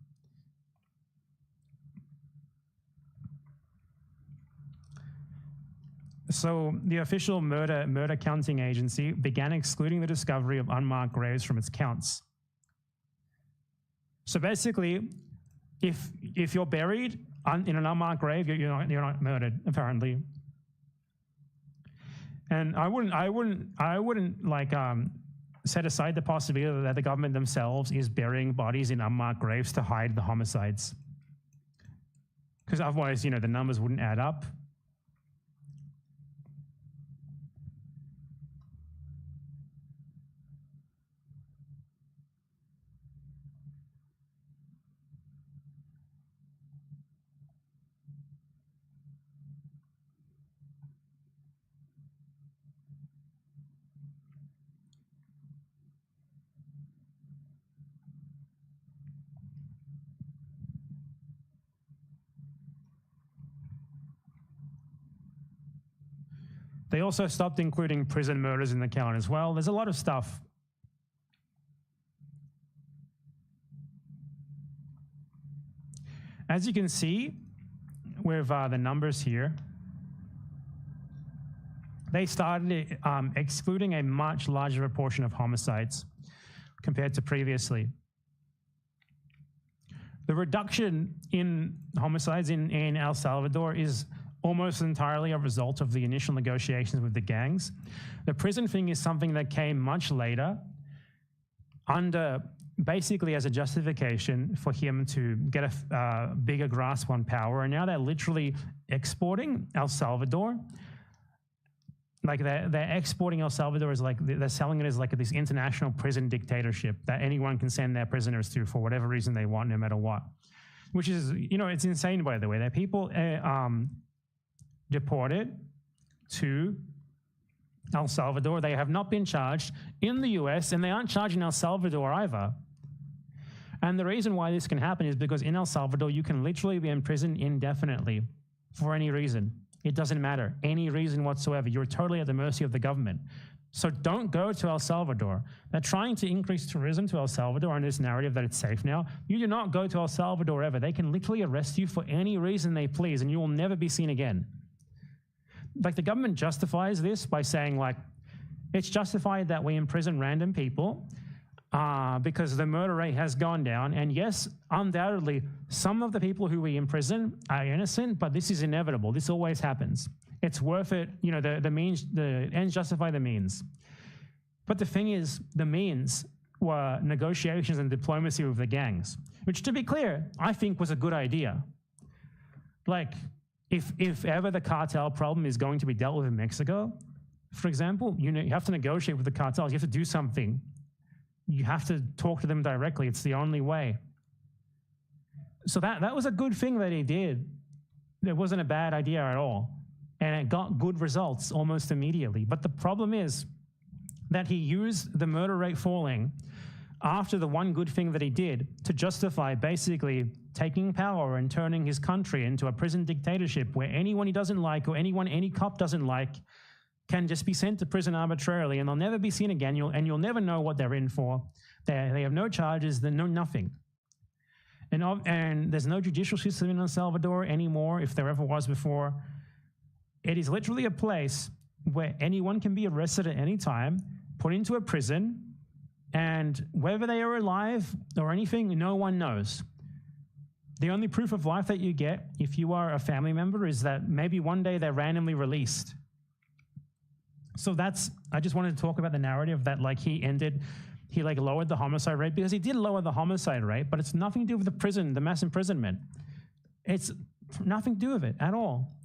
So the official murder counting agency began excluding the discovery of unmarked graves from its counts. So basically, if you're buried in an unmarked grave, you're not murdered, apparently. And I wouldn't like set aside the possibility that the government themselves is burying bodies in unmarked graves to hide the homicides, because otherwise, the numbers wouldn't add up. They also stopped including prison murders in the count as well. There's a lot of stuff. As you can see with the numbers here, they started excluding a much larger proportion of homicides compared to previously. The reduction in homicides in El Salvador is almost entirely a result of the initial negotiations with the gangs. The prison thing is something that came much later, basically as a justification for him to get a bigger grasp on power. And now they're literally exporting El Salvador. Like they're exporting El Salvador as like, they're selling it as like this international prison dictatorship that anyone can send their prisoners to for whatever reason they want, no matter what. which is, you know, it's insane, by the way, that people deported to El Salvador. They have not been charged in the US, and they aren't charged in El Salvador either. And the reason why this can happen is because in El Salvador, you can literally be imprisoned indefinitely for any reason. It doesn't matter, any reason whatsoever. You're totally at the mercy of the government. So don't go to El Salvador. They're trying to increase tourism to El Salvador on this narrative that it's safe now. You do not go to El Salvador ever. They can literally arrest you for any reason they please, and you will never be seen again. Like, the government justifies this by saying, like, it's justified that we imprison random people because the murder rate has gone down. And yes, undoubtedly, some of the people who we imprison are innocent, but this is inevitable. This always happens. It's worth it. You know, the ends justify the means. But the thing is, the means were negotiations and diplomacy with the gangs, which, to be clear, I think was a good idea. Like, if ever the cartel problem is going to be dealt with in Mexico, for example, you have to negotiate with the cartels. You have to do something. You have to talk to them directly. It's the only way. So that was a good thing that he did. It wasn't a bad idea at all. And it got good results almost immediately. But the problem is that he used the murder rate falling after the one good thing that he did to justify basically taking power and turning his country into a prison dictatorship where anyone he doesn't like or anyone any cop doesn't like can just be sent to prison arbitrarily, and they'll never be seen again, and you'll never know what they're in for. They have no charges, they know nothing. And there's no judicial system in El Salvador anymore, if there ever was before. It is literally a place where anyone can be arrested at any time, put into a prison, and whether they are alive or anything, no one knows. The only proof of life that you get if you are a family member is that maybe one day they're randomly released. So I just wanted to talk about the narrative that, like, he like lowered the homicide rate, because he did lower the homicide rate, but it's nothing to do with the mass imprisonment. It's nothing to do with it at all.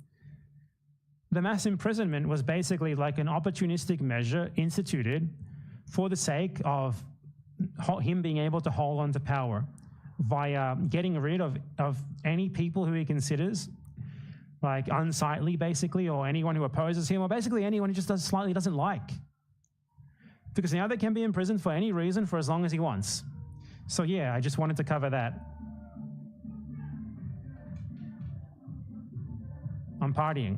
The mass imprisonment was basically like an opportunistic measure instituted for the sake of him being able to hold on to power via getting rid of any people who he considers like unsightly, basically, or anyone who opposes him, or basically anyone who just slightly doesn't like. Because now they can be imprisoned for any reason for as long as he wants. So yeah, I just wanted to cover that. I'm partying.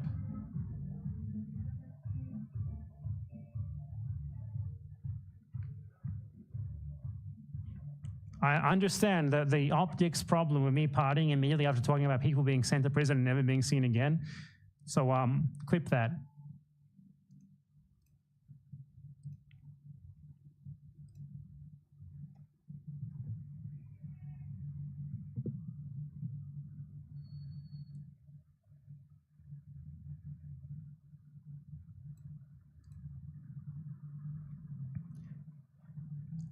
I understand that the optics problem with me partying immediately after talking about people being sent to prison and never being seen again. So clip that.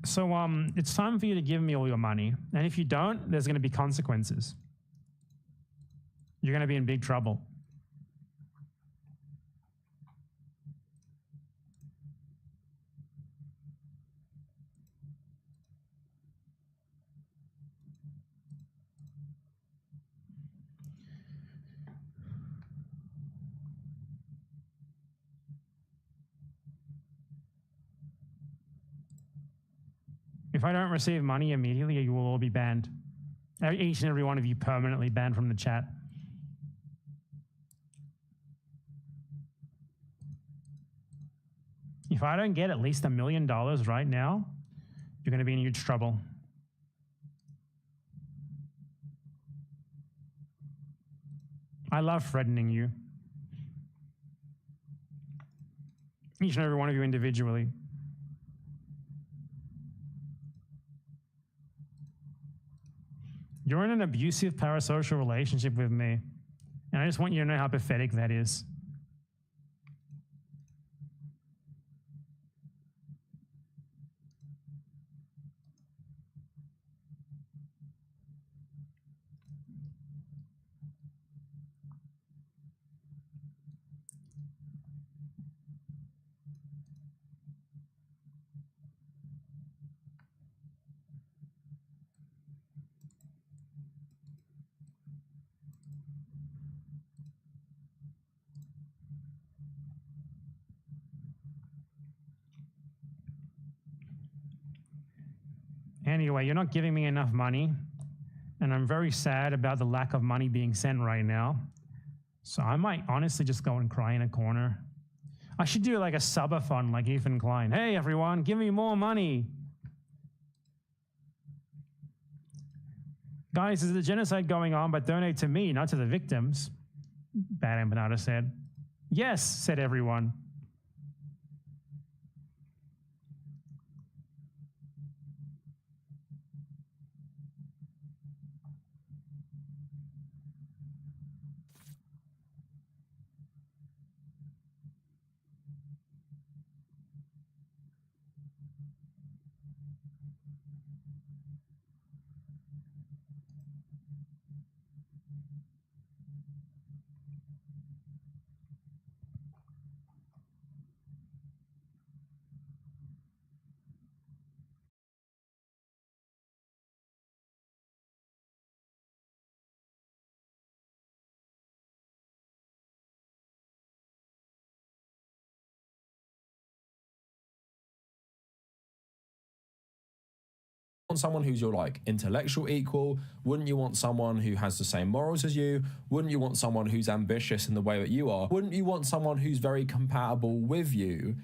So it's time for you to give me all your money. And if you don't, there's going to be consequences. You're going to be in big trouble. If I don't receive money immediately, you will all be banned. Each and every one of you permanently banned from the chat. If I don't get at least $1 million right now, you're going to be in huge trouble. I love threatening you. Each and every one of you individually. You're in an abusive parasocial relationship with me, and I just want you to know how pathetic that is. Anyway, you're not giving me enough money, and I'm very sad about the lack of money being sent right now. So I might honestly just go and cry in a corner. I should do like a subathon like Ethan Klein. Hey everyone, give me more money. Guys, there's a genocide going on, but donate to me, not to the victims. Bad Empanada said. Yes, said everyone. Want someone who's your like intellectual equal? Wouldn't you want someone who has the same morals as you? Wouldn't you want someone who's ambitious in the way that you are? Wouldn't you want someone who's very compatible with you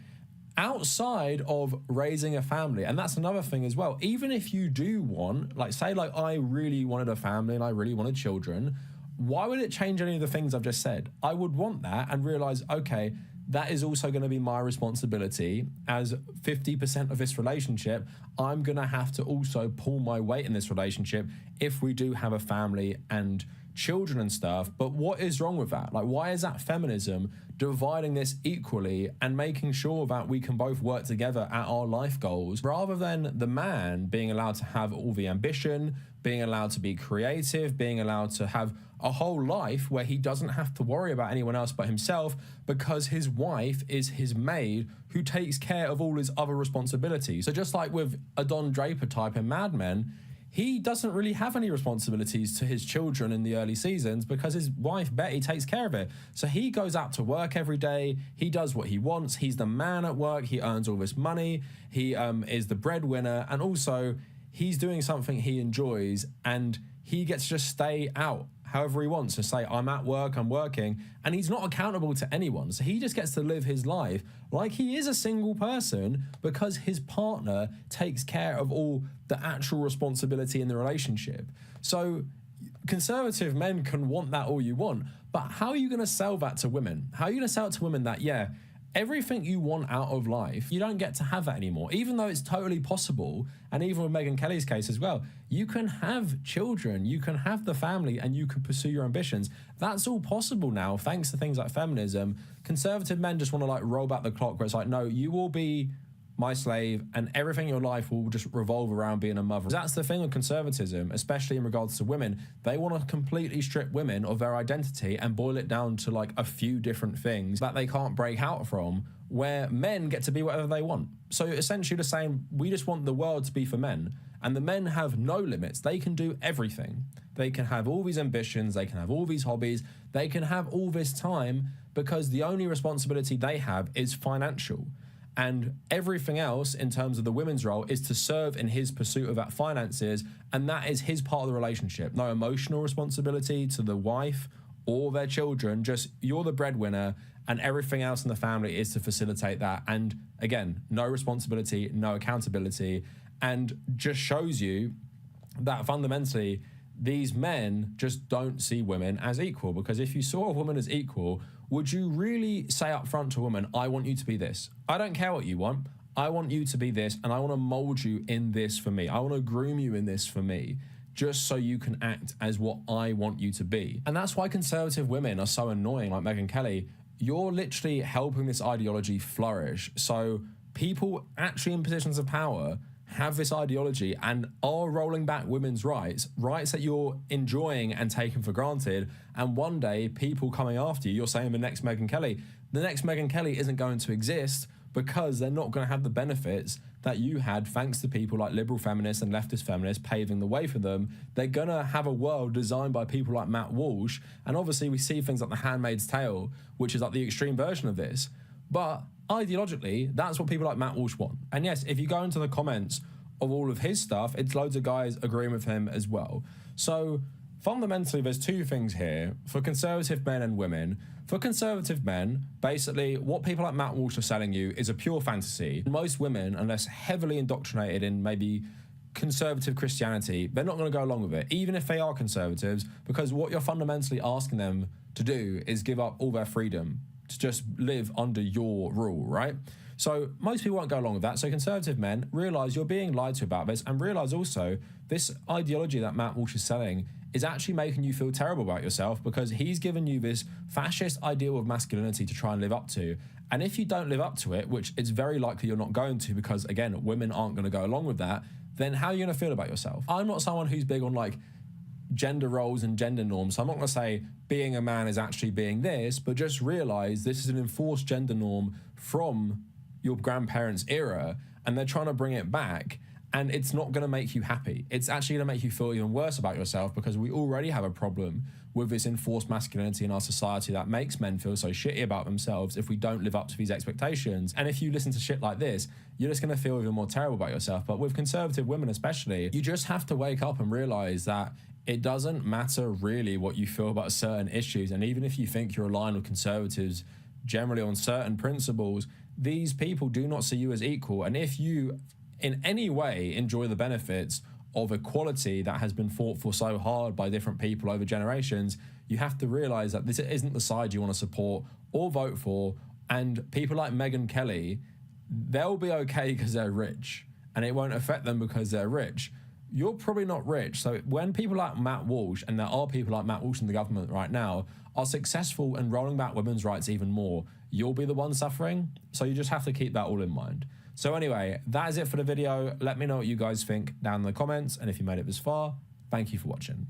outside of raising a family? And that's another thing as well. Even if you do want, like say like I really wanted a family and I really wanted children, why would it change any of the things I've just said? I would want that and realize, okay, that is also going to be my responsibility. As 50% of this relationship, I'm going to have to also pull my weight in this relationship if we do have a family and children and stuff. But what is wrong with that? Like, why is that feminism dividing this equally and making sure that we can both work together at our life goals, rather than the man being allowed to have all the ambition, being allowed to be creative, being allowed to have a whole life where he doesn't have to worry about anyone else but himself, because his wife is his maid who takes care of all his other responsibilities. So just like with a Don Draper type in Mad Men, he doesn't really have any responsibilities to his children in the early seasons because his wife Betty takes care of it. So he goes out to work every day, he does what he wants, he's the man at work, he earns all this money, he is the breadwinner, and also he's doing something he enjoys, and he gets to just stay out however he wants to say, I'm at work, I'm working, and he's not accountable to anyone. So he just gets to live his life like he is a single person because his partner takes care of all the actual responsibility in the relationship. So conservative men can want that all you want, but how are you going to sell that to women? How are you going to sell it to women that, yeah, everything you want out of life, you don't get to have that anymore, even though it's totally possible. And even with Megyn Kelly's case as well, you can have children, you can have the family, and you can pursue your ambitions. That's all possible now, thanks to things like feminism. Conservative men just want to like roll back the clock where it's like, no, you will be my slave and everything in your life will just revolve around being a mother. That's the thing with conservatism, especially in regards to women. They want to completely strip women of their identity and boil it down to like a few different things that they can't break out from, where men get to be whatever they want. So essentially the same, we just want the world to be for men, and the men have no limits. They can do everything. They can have all these ambitions, they can have all these hobbies, they can have all this time, because the only responsibility they have is financial. And everything else in terms of the women's role is to serve in his pursuit of that finances, and that is his part of the relationship. No emotional responsibility to the wife or their children, just you're the breadwinner and everything else in the family is to facilitate that. And again, no responsibility, no accountability, and just shows you that fundamentally these men just don't see women as equal. Because if you saw a woman as equal, would you really say up front to a woman, I want you to be this. I don't care what you want. I want you to be this, and I want to mold you in this for me. I want to groom you in this for me, just so you can act as what I want you to be. And that's why conservative women are so annoying, like Megyn Kelly. You're literally helping this ideology flourish. So people actually in positions of power have this ideology and are rolling back women's rights that you're enjoying and taking for granted. And one day, people coming after you, you're saying the next Megyn Kelly. The next Megyn Kelly isn't going to exist because they're not going to have the benefits that you had thanks to people like liberal feminists and leftist feminists paving the way for them. They're going to have a world designed by people like Matt Walsh. And obviously we see things like The Handmaid's Tale, which is like the extreme version of this. But ideologically, that's what people like Matt Walsh want. And yes, if you go into the comments of all of his stuff, it's loads of guys agreeing with him as well. So fundamentally, there's two things here for conservative men and women. For conservative men, basically, what people like Matt Walsh are selling you is a pure fantasy. Most women, unless heavily indoctrinated in maybe conservative Christianity, they're not going to go along with it, even if they are conservatives, because what you're fundamentally asking them to do is give up all their freedom to just live under your rule, right? So most people won't go along with that. So conservative men realize you're being lied to about this, and realize also this ideology that Matt Walsh is selling is actually making you feel terrible about yourself, because he's given you this fascist ideal of masculinity to try and live up to. And if you don't live up to it, which it's very likely you're not going to, because again, women aren't going to go along with that, then how are you going to feel about yourself? I'm not someone who's big on like gender roles and gender norms. So I'm not going to say being a man is actually being this, but just realize this is an enforced gender norm from your grandparents' era, and they're trying to bring it back, and it's not going to make you happy. It's actually going to make you feel even worse about yourself, because we already have a problem with this enforced masculinity in our society that makes men feel so shitty about themselves if we don't live up to these expectations. And if you listen to shit like this, you're just going to feel even more terrible about yourself. But with conservative women especially, you just have to wake up and realize that it doesn't matter really what you feel about certain issues. And even if you think you're aligned with conservatives generally on certain principles, these people do not see you as equal. And if you in any way enjoy the benefits of equality that has been fought for so hard by different people over generations, you have to realize that this isn't the side you want to support or vote for. And people like Megyn Kelly, they'll be okay because they're rich, and it won't affect them because they're rich. You're probably not rich. So when people like Matt Walsh, and there are people like Matt Walsh in the government right now, are successful in rolling back women's rights even more, you'll be the one suffering. So you just have to keep that all in mind. So anyway, that is it for the video. Let me know what you guys think down in the comments. And if you made it this far, thank you for watching.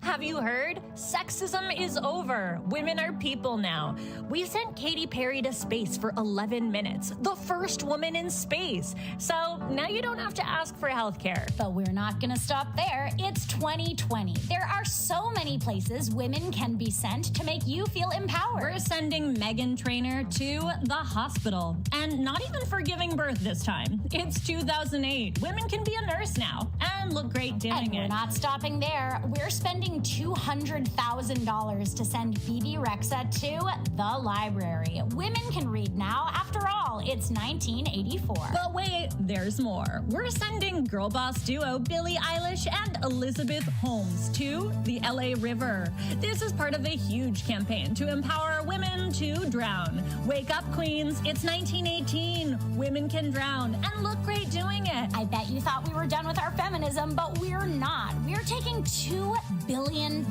Have you heard? Sexism is over. Women are people now. We sent Katy Perry to space for 11 minutes. The first woman in space. So now you don't have to ask for healthcare. But we're not gonna stop there. It's 2020. There are so many places women can be sent to make you feel empowered. We're sending Meghan Trainor to the hospital. And not even for giving birth this time. It's 2008. Women can be a nurse now and look great doing it. We're not stopping there. We're spending $200,000 to send BB Rexa to the library. Women can read now. After all, it's 1984. But wait, there's more. We're sending girl boss duo Billie Eilish and Elizabeth Holmes to the LA River. This is part of a huge campaign to empower women to drown. Wake up, queens. It's 1918. Women can drown and look great doing it. I bet you thought we were done with our feminism, but we're not. We're taking $2 billion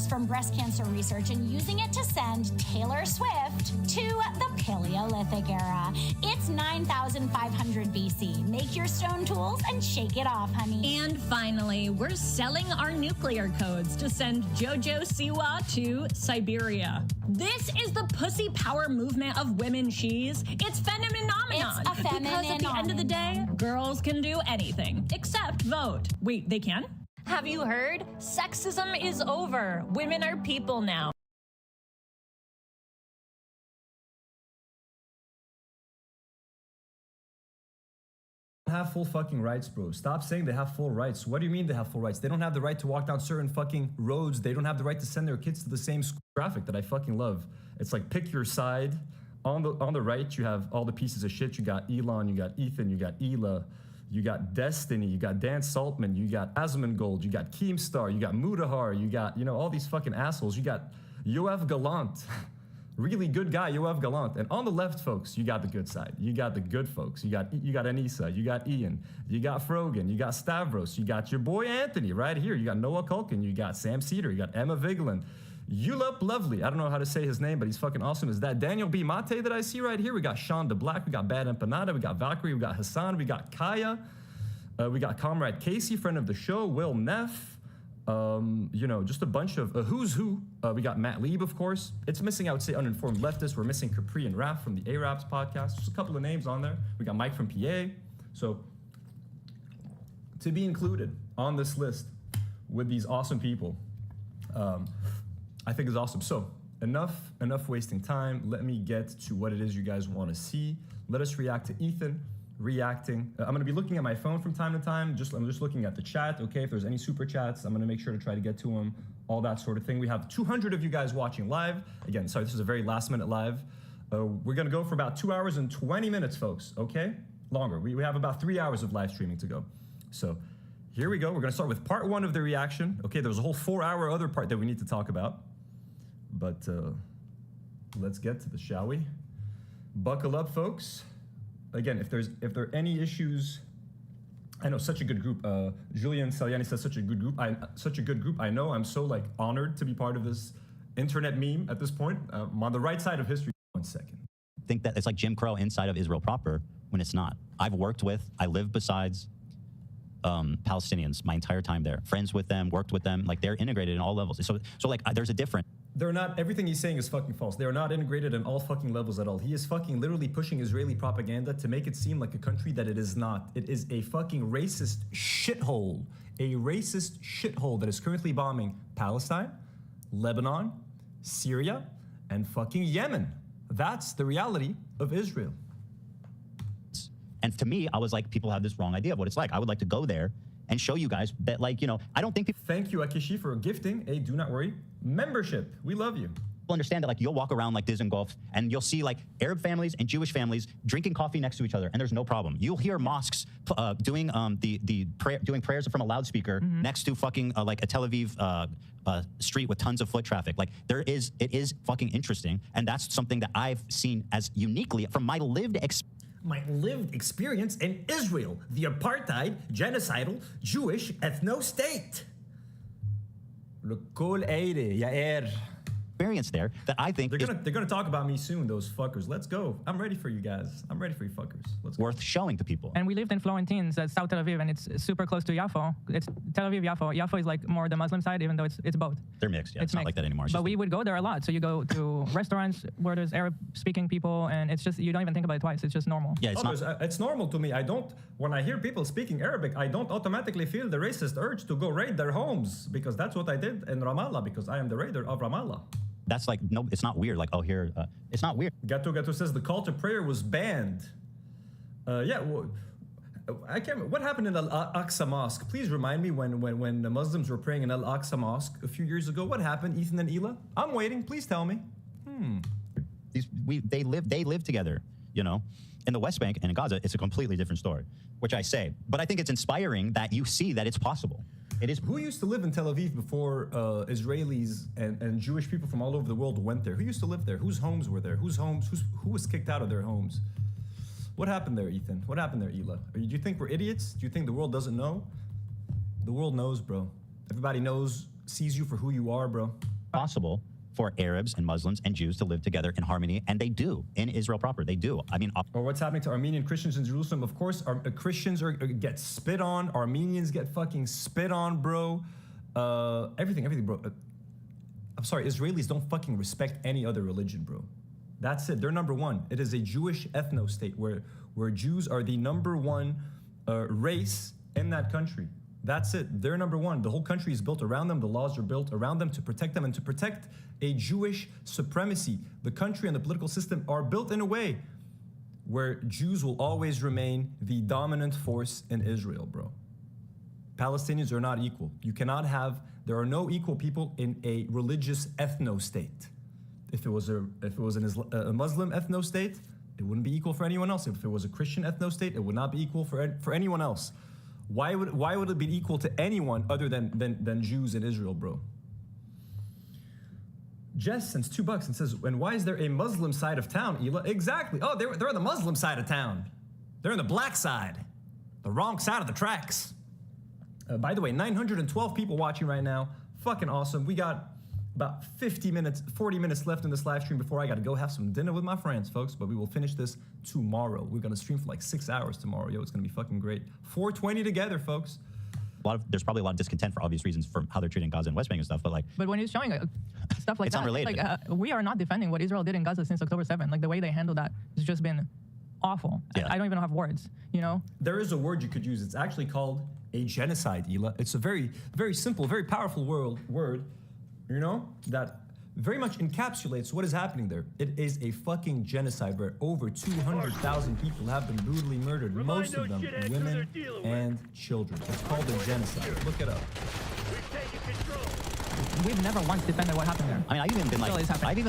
from breast cancer research and using it to send Taylor Swift to the Paleolithic era. It's 9,500 BC. Make your stone tools and shake it off, honey. And finally, we're selling our nuclear codes to send Jojo Siwa to Siberia. This is the pussy power movement of women she's. It's phenomenon. It's a Because at the end of the day, girls can do anything except vote. Wait, they can? Have you heard? Sexism is over. Women are people now. have full fucking rights, bro. Stop saying they have full rights. What do you mean they have full rights? They don't have the right to walk down certain fucking roads. They don't have the right to send their kids to the same school. Graphic that I fucking love. It's like, pick your side. On the right, you have all the pieces of shit. You got Elon, you got Ethan, you got Ela, you got Destiny, you got Dan Saltman, you got Asmongold, you got Keemstar, you got Mudahar, you got, you know, all these fucking assholes. You got Yoav Gallant. Really good guy, Yoav Gallant. And on the left, folks, you got the good side. You got the good folks. You got Anissa, you got Ian, you got Frogan, you got Stavros, you got your boy Anthony right here. You got Noah Culkin, you got Sam Cedar, you got Emma Vigeland, Ulep Lovely. I don't know how to say his name, but he's fucking awesome. Is that Daniel B. Mate that I see right here? We got Sean DeBlack, we got Bad Empanada, we got Valkyrie, we got Hassan, we got Kaya, we got Comrade Casey, friend of the show, Will Neff. You know, just a bunch of who's who. We got Matt Lieb, of course. It's missing, I would say, Uninformed Leftists. We're missing Capri and Raph from the A-Raps podcast. Just a couple of names on there. We got Mike from PA. So to be included on this list with these awesome people, I think is awesome. So enough wasting time. Let me get to what it is you guys want to see. Let us react to Ethan reacting. I'm going to be looking at my phone from time to time. I'm just looking at the chat. Okay, if there's any super chats, I'm going to make sure to try to get to them, all that sort of thing. We have 200 of you guys watching live. Again, sorry, this is a very last minute live. We're going to go for about 2 hours and 20 minutes, folks. Okay, longer. We have about 3 hours of live streaming to go. So here we go. We're going to start with part 1 of the reaction. Okay, there's a whole 4-hour other part that we need to talk about. But let's get to this, shall we? Buckle up, folks. Again, if there are any issues, I know such a good group. Julian Saliani says such a good group. I know. I'm so like honored to be part of this internet meme at this point. I'm on the right side of history. 1 second. I think that it's like Jim Crow inside of Israel proper when it's not. I live besides Palestinians my entire time there. Friends with them, worked with them. Like they're integrated in all levels. So like there's a difference. They're not, everything he's saying is fucking false. They are not integrated in all fucking levels at all. He is fucking literally pushing Israeli propaganda to make it seem like a country that it is not. It is a fucking racist shithole. A racist shithole that is currently bombing Palestine, Lebanon, Syria, and fucking Yemen. That's the reality of Israel. And to me, I was like, people have this wrong idea of what it's like. I would like to go there and show you guys that, like, you know, I don't think people... Thank you, Akishi, for gifting a, do not worry, membership. We love you. People understand that, like, you'll walk around like Dizengoff and you'll see, like, Arab families and Jewish families drinking coffee next to each other, and there's no problem. You'll hear mosques doing prayers from a loudspeaker next to fucking, like, a Tel Aviv street with tons of foot traffic. Like, it is fucking interesting, and that's something that I've seen as uniquely from my lived experience in Israel, the apartheid, genocidal, Jewish ethno-state. Experience there that I think they're gonna talk about me soon, those fuckers. Let's go. I'm ready for you guys. I'm ready for you fuckers. Let's go. Worth showing to people. And we lived in Florentines, South Tel Aviv, and it's super close to Yaffo. It's Tel Aviv, Yaffo. Yaffo is like more the Muslim side, even though it's both. They're mixed. Yeah, it's not like that anymore. But we would go there a lot. So you go to restaurants where there's Arab-speaking people, and it's just, you don't even think about it twice. It's just normal. Yeah, it's normal to me. When I hear people speaking Arabic, I don't automatically feel the racist urge to go raid their homes, because that's what I did in Ramallah, because I am the raider of Ramallah. That's like, no, it's not weird. Like, oh, here, it's not weird. Gato says the call to prayer was banned. Yeah, well, I can't. What happened in Al-Aqsa Mosque? Please remind me when the Muslims were praying in Al-Aqsa Mosque a few years ago. What happened, Ethan and Ela? I'm waiting. Please tell me. They live together. You know, in the West Bank and in Gaza, it's a completely different story, which I say. But I think it's inspiring that you see that it's possible. It is. Who used to live in Tel Aviv before Israelis and Jewish people from all over the world went there? Who used to live there? Whose homes were there? Who was kicked out of their homes? What happened there, Ethan? What happened there, Ela? Do you think we're idiots? Do you think the world doesn't know? The world knows, bro. Everybody sees you for who you are, bro. Possible for Arabs and Muslims and Jews to live together in harmony, and they do in Israel proper. They do. I mean, or what's happening to Armenian Christians in Jerusalem? Of course, Christians get spit on. Armenians get fucking spit on, bro. Everything, bro. I'm sorry, Israelis don't fucking respect any other religion, bro. That's it. They're number one. It is a Jewish ethno-state where Jews are the number one race in that country. That's it. They're number one. The whole country is built around them. The laws are built around them to protect them and to protect a Jewish supremacy. The country and the political system are built in a way where Jews will always remain the dominant force in Israel, bro. Palestinians are not equal. You cannot have, there are no equal people in a religious ethno-state. If it was a Muslim ethno-state, it wouldn't be equal for anyone else. If it was a Christian ethno-state, it would not be equal for anyone else. Why would it be equal to anyone other than Jews in Israel, bro? Jess sends $2 and says, and why is there a Muslim side of town, Ela? Exactly. Oh, they're on the Muslim side of town. They're on the black side. The wrong side of the tracks. By the way, 912 people watching right now. Fucking awesome. We got about 40 minutes left in this live stream before I got to go have some dinner with my friends, folks. But we will finish this tomorrow. We're going to stream for like 6 hours tomorrow. Yo, it's going to be fucking great. 420 together, folks. There's probably a lot of discontent for obvious reasons for how they're treating Gaza and West Bank and stuff, but like... But when he's showing stuff like it's that, unrelated. like, we are not defending what Israel did in Gaza since October 7th. Like, the way they handled that has just been awful. Yeah. I don't even have words, you know? There is a word you could use. It's actually called a genocide, Ela. It's a very, very simple, very powerful word, you know, that very much encapsulates what is happening there. It is a fucking genocide where over 200,000 people have been brutally murdered, most of them women and children. It's called a genocide. Look it up. We've never once defended what happened there. I mean, I've even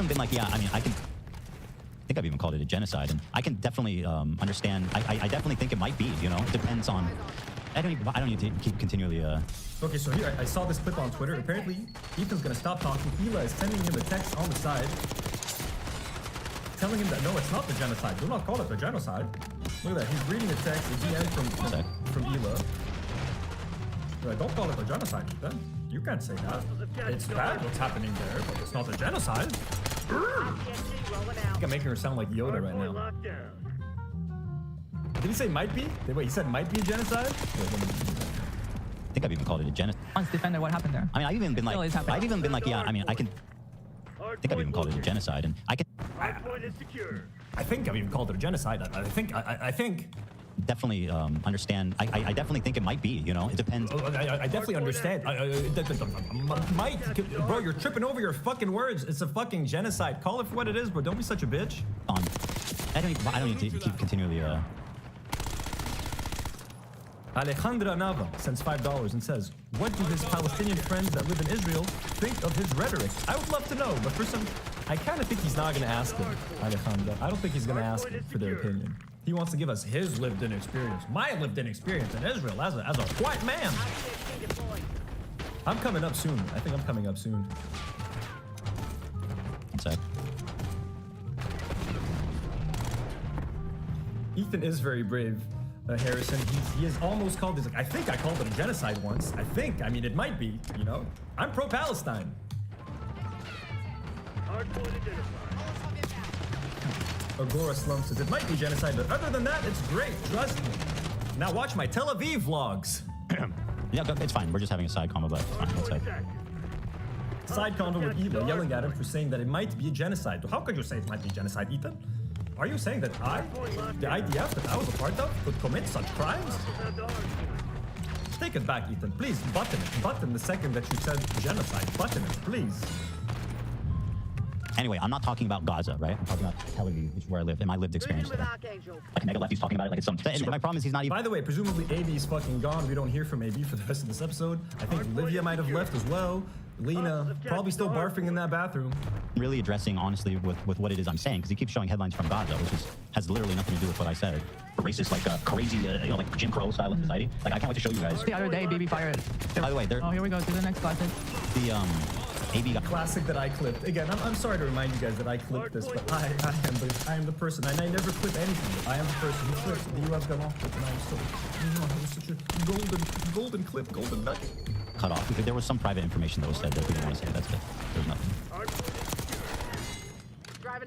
been like, yeah, I mean, I think I've even called it a genocide, and I can definitely understand. I definitely think it might be, you know, it depends on, I don't need to keep continually, Okay, so here, I saw this clip on Twitter. Apparently, Ethan's gonna stop talking. Ela is sending him a text on the side, telling him that, no, it's not the genocide. Do not call it the genocide. Look at that, he's reading a text, a DM from Ela. Like, don't call it the genocide, Ethan. You can't say that. It's bad what's happening there, but it's not the genocide. I think I'm making her sound like Yoda right now. Did he say might be? Wait, he said might be a genocide? I think I've even called it a genocide. Once defended what happened there. I mean, I've even been like, yeah, I mean, I think I've even called it a genocide, and I think I've even called it a genocide. I think. Definitely understand. I definitely think it might be, you know, it depends. I definitely understand. Might, bro, you're tripping over your fucking words. It's a fucking genocide. Call it for what it is, bro. Don't be such a bitch. I don't need to keep continually, Alejandra Nava sends $5 and says, what do his Palestinian friends that live in Israel think of his rhetoric? I would love to know, but I kind of think he's not going to ask them, Alejandra. I don't think he's going to ask them for their opinion. He wants to give us his lived-in experience, my lived-in experience in Israel as a white man. I'm coming up soon. I think I'm coming up soon. One sec. Ethan is very brave. Harrison, he has almost called this, like, I think I called it a genocide once. I mean, it might be, you know? I'm pro-Palestine. Agora Slum says, it might be genocide, but other than that, it's great, trust me. Now watch my Tel Aviv vlogs. Yeah, it's fine, we're just having a side convo, but it's fine, what's up? Side convo with Eva yelling at him for saying that it might be a genocide. How could you say it might be genocide, Ethan? Are you saying that the IDF that I was a part of, could commit such crimes? Take it back, Ethan. Please, button it. Button the second that you said genocide. Button it, please. Anyway, I'm not talking about Gaza, right? I'm talking about Tel Aviv, which is where I live, in my lived experience there. Like Mega Lefty's talking about it like it's something. And my problem is he's not even... By the way, presumably AB's fucking gone. We don't hear from AB for the rest of this episode. I think Olivia might have left as well. Lena, probably still barfing in that bathroom. Really addressing, honestly, with what it is I'm saying, because he keeps showing headlines from Gaza, which has literally nothing to do with what I said. Racist, like crazy, you know, like Jim Crow style of society. Like, I can't wait to show you guys. The other day, baby fired. By the way, oh, here we go to the next classic. The AB got classic that I clipped. Again, I'm sorry to remind you guys that I clipped this, but I am the person, and I never clip anything. But I am the person who clipped the U.S. Galon clip, and I am still, it was such a golden clip, golden nugget. Cut off. There was some private information that was said that we didn't want to say. That's it. There's nothing.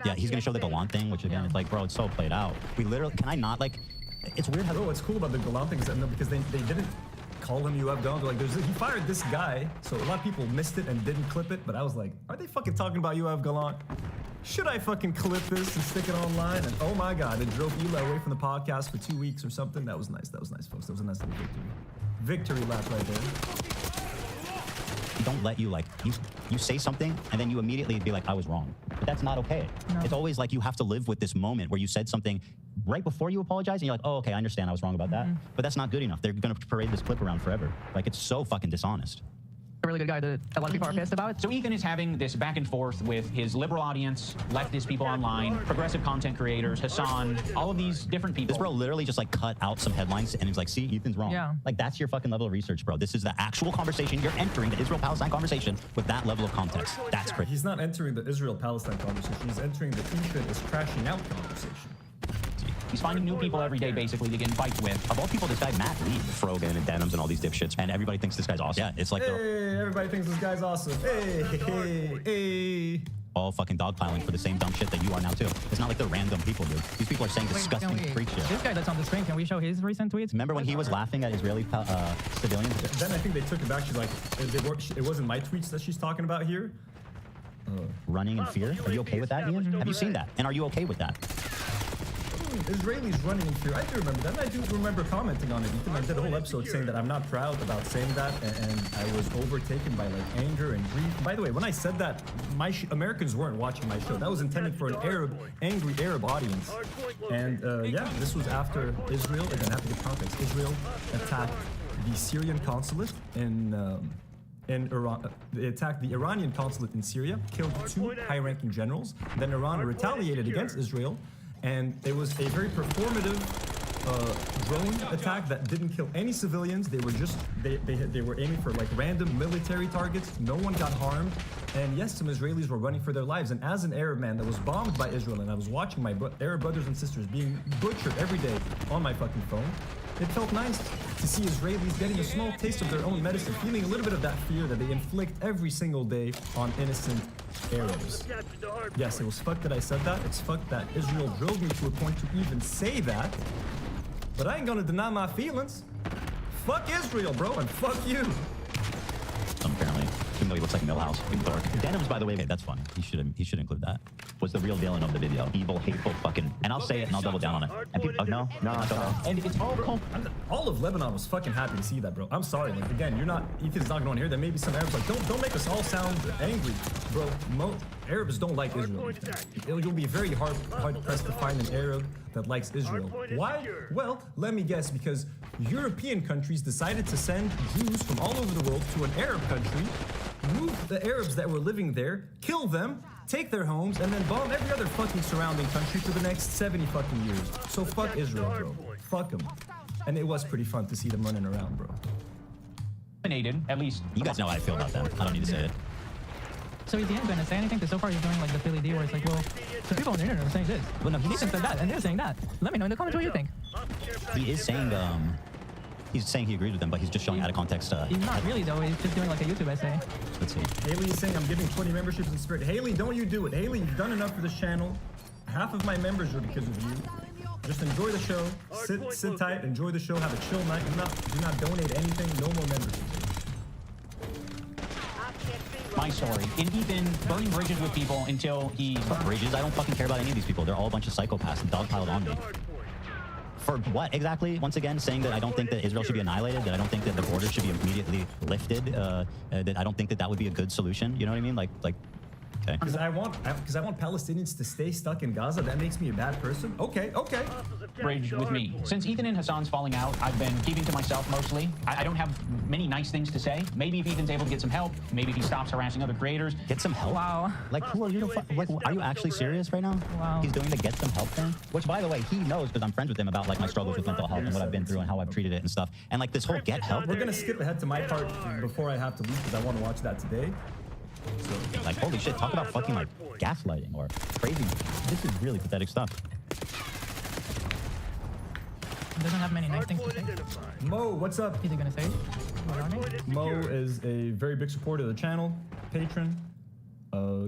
Yeah, he's gonna show the Golan thing, which again, it's like, bro, it's so played out. We literally, can I not, like, it's weird how... Bro, what's cool about the Golan thing is that, no, because they didn't call him UF Golan. Like, he fired this guy, so a lot of people missed it and didn't clip it, but I was like, are they fucking talking about UF Golan? Should I fucking clip this and stick it online? And oh my God, it drove Eli away from the podcast for 2 weeks or something. That was nice. That was nice, folks. That was a nice little victory. Victory lap right there. Don't let you, like, you say something and then you immediately be like, I was wrong. But that's not okay. No. It's always like you have to live with this moment where you said something right before you apologize, and you're like, oh, okay, I understand, I was wrong about that. But that's not good enough. They're gonna parade this clip around forever. Like, it's so fucking dishonest. A really good guy that a lot of people are pissed about. So Ethan is having this back and forth with his liberal audience, leftist people online, progressive content creators, Hassan, all of these different people. This bro literally just like cut out some headlines and he's like, see, Ethan's wrong. Yeah. Like, that's your fucking level of research, bro. This is the actual conversation. You're entering the Israel-Palestine conversation with that level of context. That's crazy. He's not entering the Israel-Palestine conversation. He's entering the Ethan is crashing out conversation. He's finding new people every day, basically, to get in fights with. Of all people, this guy, Matt Lee, Frogan and Denims and all these dipshits, and everybody thinks this guy's awesome. Yeah, it's like hey, everybody thinks this guy's awesome. Hey. All fucking dogpiling for the same dumb shit that you are now, too. It's not like they're random people, dude. These people are saying disgusting freak shit. This guy that's on the screen, can we show his recent tweets? Remember when he was laughing at Israeli civilians? Then I think they took it back. She's like, it wasn't my tweets that she's talking about here. Running in fear? Are you okay with that, Ian? Have you seen that? And are you okay with that? Israelis running in fear. I do remember that. And I do remember commenting on it. Ethan, I did a whole episode saying that I'm not proud about saying that, and I was overtaken by like anger and grief. By the way, when I said that, Americans weren't watching my show. That was intended for an angry Arab audience. And yeah, this was after Israel. Again, I have to give context. Israel attacked the Syrian consulate in Iran. They attacked the Iranian consulate in Syria, killed 2 high-ranking generals. Then Iran retaliated against Israel. And it was a very performative drone attack that didn't kill any civilians. They were just, they were aiming for like random military targets. No one got harmed. And yes, some Israelis were running for their lives. And as an Arab man that was bombed by Israel, and I was watching my Arab brothers and sisters being butchered every day on my fucking phone, it felt nice to see Israelis getting a small taste of their own medicine, feeling a little bit of that fear that they inflict every single day on innocent Arabs. Yes, it was fucked that I said that. It's fucked that Israel drilled me to a point to even say that. But I ain't gonna deny my feelings. Fuck Israel, bro, and fuck you. Apparently, even though he looks like Millhouse in Thor. Denims, by the way, okay, that's funny. He should include that. Was the real villain of the video. Evil, hateful, fucking. And I'll say it and I'll double down on it. And people, no, don't. And it's all cool. All of Lebanon was fucking happy to see that, bro. I'm sorry. Like, again, you're not, Ethan's not going here. There may be some Arabs like, don't make us all sound angry, bro. Arabs don't like Israel. You'll be very hard pressed to find an Arab that likes Israel. Why? Well, let me guess, because European countries decided to send Jews from all over the world to an Arab country, move the Arabs that were living there, kill them, take their homes, and then bomb every other fucking surrounding country for the next 70 fucking years. So fuck Israel, bro. Fuck them. And it was pretty fun to see them running around, bro. At least. You guys know how I feel about that. I don't need to say it. So is he going to say anything? Because so far he's doing like the Philly D where it's like, well, the people on the internet are saying this. Well, no, he said that, and they're saying that. Let me know in the comments what you think. He is saying, he's saying he agrees with them, but he's just showing out of context. He's not really, though. He's just doing like a YouTube essay. Let's see. Haley is saying, I'm giving 20 memberships in spirit. Haley, don't you do it. Haley, you've done enough for this channel. Half of my members are because of you. Just enjoy the show. Sit tight, enjoy the show, have a chill night. Do not donate anything. No more memberships. My story. And Ethan burning bridges with people until he... Bridges? I don't fucking care about any of these people. They're all a bunch of psychopaths and dogpiled on me. For what exactly? Once again, saying that I don't think that Israel should be annihilated, that I don't think that the border should be immediately lifted, that I don't think that that would be a good solution. You know what I mean? Like, okay. Because I want Palestinians to stay stuck in Gaza. That makes me a bad person. Okay. Bridge with me. Since Ethan and Hassan's falling out, I've been keeping to myself mostly. I don't have many nice things to say. Maybe if Ethan's able to get some help, maybe if he stops harassing other creators. Get some help? Wow. Like, who are you to are you actually serious right now? Wow. He's doing the get some help thing? Which, by the way, he knows because I'm friends with him about like my struggles with mental health and what I've been through and how I've treated it and stuff. And like this whole get help. We're gonna skip ahead to my part before I have to leave because I want to watch that today. So, like, holy shit, talk about fucking like gaslighting or crazy. This is really pathetic stuff. He doesn't have many nice things to say. Mo, what's up? Is he gonna say? Mo is a very big supporter of the channel, patron,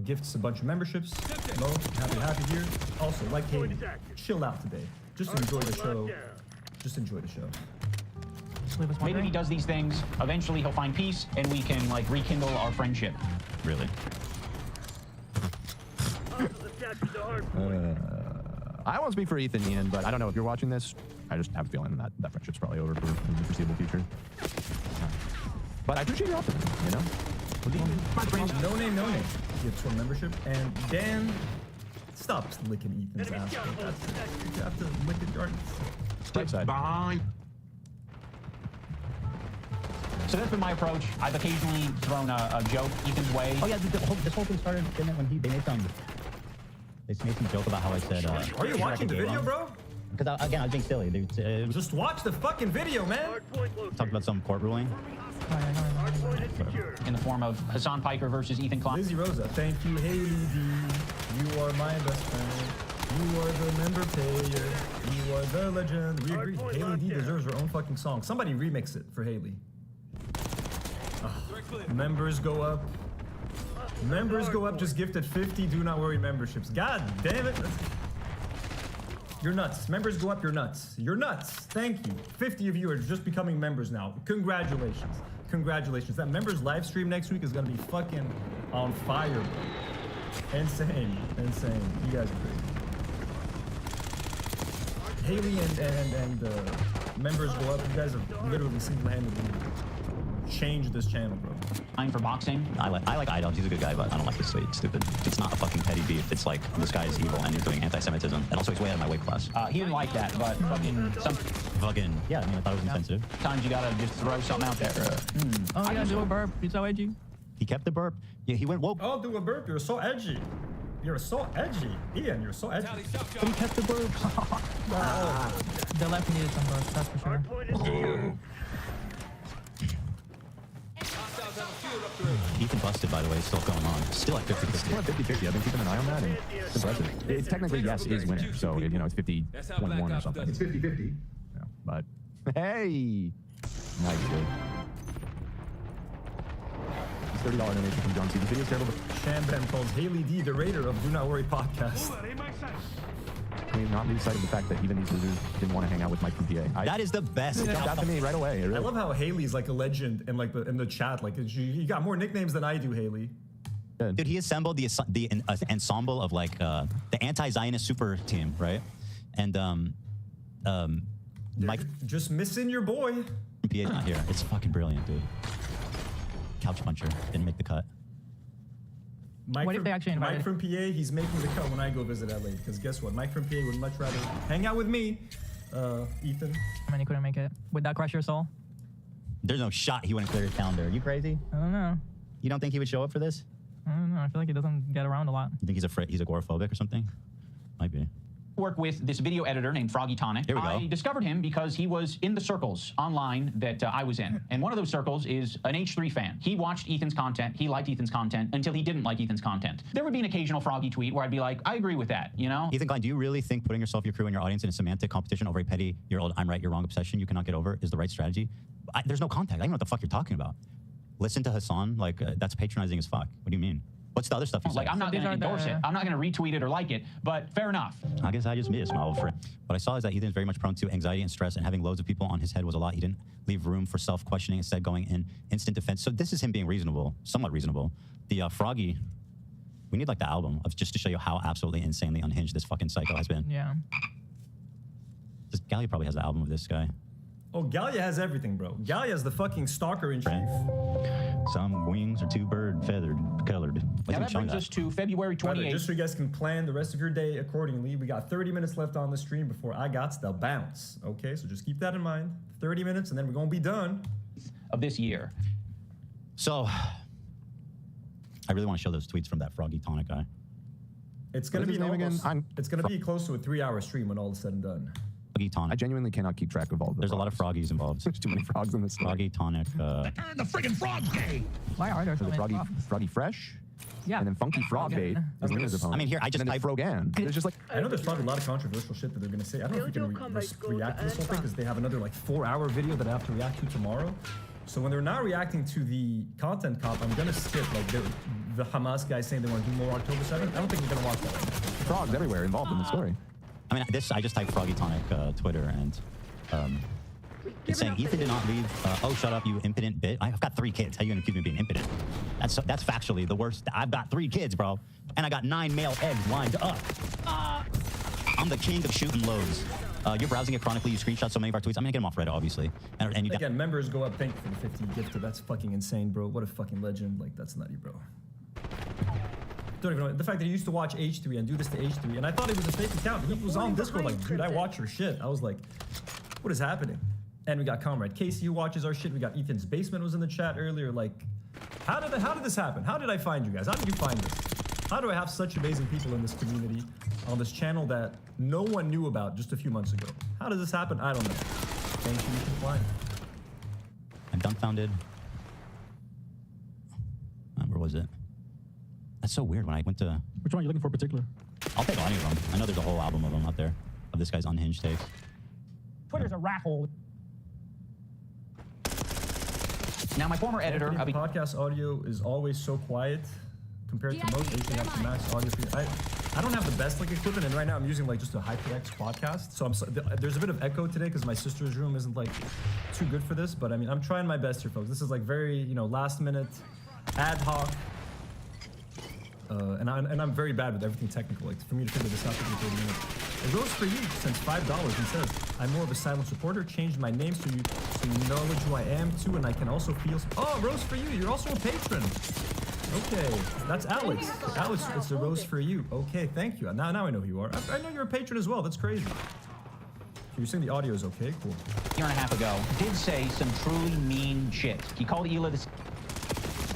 gifts a bunch of memberships. Mo, happy to have you here. Also, like Haley, chill out today. Just enjoy the show. Just enjoy the show. Maybe if he does these things, eventually he'll find peace and we can like rekindle our friendship. Really? I won't speak for Ethan, Ian, but I don't know if you're watching this. I just have a feeling that that friendship's probably over for the foreseeable future. But I appreciate your optimism, you know? No name. You have 12 membership. And Dan Stop licking Ethan's ass. Bro. You have to lick it your Right side. Behind. So that's been my approach. I've occasionally thrown a joke Ethan's way. Oh yeah, this whole thing started when they made some joke about how I said. Are you watching the video, bro? Because again, I was being silly. Just watch the fucking video, man. Talked about some court ruling. In the form of Hassan Piker versus Ethan Klein. Lizzie Rosa, thank you, Haley D. You are my best friend. You are the member payer. You are the legend. We agree. Haley D deserves her own fucking song. Somebody remix it for Haley. Members go up. Members go up. Just gifted 50 do not worry memberships. God damn it. You're nuts. Members go up. You're nuts. You're nuts. Thank you. 50 of you are just becoming members now. Congratulations. Congratulations. That members live stream next week is going to be fucking on fire, bro. Insane. Insane. You guys are crazy. Haley and members go up. You guys have literally single-handedly changed this channel, bro. I'm for boxing. I like iDubbbz. He's a good guy, but I don't like this. It's stupid. It's not a fucking petty beef. It's like this guy is evil and he's doing anti-Semitism, and also he's way out of my weight class. He didn't like that, but fucking yeah. I mean, I thought it was insensitive. Times you gotta just throw something out there. Oh, yeah, do a burp. You're so edgy. He kept the burp. Yeah, he went woke. Oh, do a burp. You're so edgy. You're so edgy. Ian, you're so edgy. But he kept the burp. The left needed some burps, that's for sure. Ethan busted, by the way, still going on. Still at 50-50. Still at 50-50. I've been keeping an eye on that, and it's impressive. It's technically, yes, is winner. So, you know, it's 50-21 or something. It's 50-50. Yeah, but, hey! Nice, dude. $30 donation from John C. The video's terrible. Shamban calls Haley D the raider of Do Not Worry podcast. Can we not lose sight of the fact that even these losers didn't want to hang out with Mike from PA? That is the best. It jumped out to me right away. Really. I love how Haley's like a legend in like in the chat. Like you got more nicknames than I do, Haley. Dude, he assembled the ensemble of like the anti-Zionist super team, right? And Mike just missing your boy. PA's not here. It's fucking brilliant, dude. Couch puncher didn't make the cut. Mike from PA, he's making the cut when I go visit LA. Because guess what? Mike from PA would much rather hang out with me, Ethan. I mean, he couldn't make it. Would that crush your soul? There's no shot he wouldn't clear his calendar. Are you crazy? I don't know. You don't think he would show up for this? I don't know. I feel like he doesn't get around a lot. You think he's agoraphobic or something? Might be. Work with this video editor named Froggy Tonic. Here we go. I discovered him because he was in the circles online that I was in. And one of those circles is an H3 fan. He watched Ethan's content. He liked Ethan's content until he didn't like Ethan's content. There would be an occasional Froggy tweet where I'd be like, I agree with that, you know? Ethan Klein, do you really think putting yourself, your crew, and your audience in a semantic competition over a petty, you're old, I'm right, you're wrong obsession you cannot get over is the right strategy? There's no contact. I don't know what the fuck you're talking about. Listen to Hassan. Like, that's patronizing as fuck. What do you mean? What's the other stuff you say? Like, I'm not going to endorse it. I'm not going to retweet it or like it, but fair enough. I guess I just missed my old friend. What I saw is that Ethan is very much prone to anxiety and stress, and having loads of people on his head was a lot. He didn't leave room for self-questioning, instead going in instant defense. So this is him being reasonable, somewhat reasonable. The Froggy, we need like the album of just to show you how absolutely insanely unhinged this fucking psycho has been. Yeah. This Gallia probably has the album of this guy. Oh, Gallia has everything, bro. Gallia's the fucking stalker in chief. Some wings are too bird feathered, colored. Now that brings us to February 28th. Just so you guys can plan the rest of your day accordingly, we got 30 minutes left on the stream before I got to bounce. Okay, so just keep that in mind. 30 minutes, and then we're gonna be done. Of this year. So, I really want to show those tweets from that Froggy Tonic guy. It's gonna be it's gonna be close to a 3-hour stream when all is said and done. Froggy Tonic. I genuinely cannot keep track of all of There's a lot of froggies involved. There's too many frogs in this. Froggy Tonic. The friggin' frog game. Why are there so many Froggy, frogs? Froggy Fresh? Yeah. And then Funky Frog Bait is Lena's opponent. I mean, here, I just and then Frogan. There's just like... I know there's probably a lot of controversial shit that they're gonna say. I don't know if we can react to this whole thing because they have another like 4-hour video that I have to react to tomorrow. So when they're not reacting to the content comp, I'm gonna skip like the Hamas guys saying they want to do more October 7th. I don't think we're gonna watch that right now. Frogs everywhere involved in the story. I mean, I just typed Froggy Tonic Twitter, and it's saying Ethan did not leave. Oh, shut up, you impotent bitch. I've got 3 kids. How are you gonna accuse me of being impotent? That's factually the worst. I've got 3 kids, bro, and I got 9 male eggs lined up. I'm the king of shooting loads. You're browsing it chronically. You screenshot so many of our tweets. I'm gonna get them off Reddit, obviously. And you again, members go up. Thank you for the 50 gifted. That's fucking insane, bro. What a fucking legend. Like that's nutty, bro. don't even know. The fact that he used to watch H3 and do this to H3, and I thought it was a fake account. He was on Discord like, dude, I watch your shit. I was like, what is happening? And we got Comrade Casey who watches our shit. We got Ethan's Basement was in the chat earlier. Like, how did this happen? How did I find you guys? How did you find this? How do I have such amazing people in this community on this channel that no one knew about just a few months ago? How does this happen? I don't know. Thank you, Ethan Klein. I'm dumbfounded. Where was it? That's so weird when I went to... Which one are you looking for in particular? I'll take any of them. I know there's a whole album of them out there, of this guy's unhinged takes. Twitter's a rat hole. Now, my former editor... The podcast audio is always so quiet compared to most. I usually have the max audio feed. I don't have the best like equipment, and right now I'm using like just a HyperX podcast. So there's a bit of echo today because my sister's room isn't like too good for this. But I mean, I'm trying my best here, folks. This is like very, you know, last minute, ad hoc. And I'm very bad with everything technical. Like for me to figure this out took me 30 minutes. It rose for you since $5 and says, I'm more of a silent supporter, changed my name so you acknowledge who I am too, and I can also feel... Oh, rose for you, you're also a patron. Okay, that's Alex. Alex, it's a rose for you. Okay, thank you. Now I know who you are. I know you're a patron as well, that's crazy. You're saying the audio is okay? Cool. A year and a half ago, did say some truly mean shit. He called Hila the...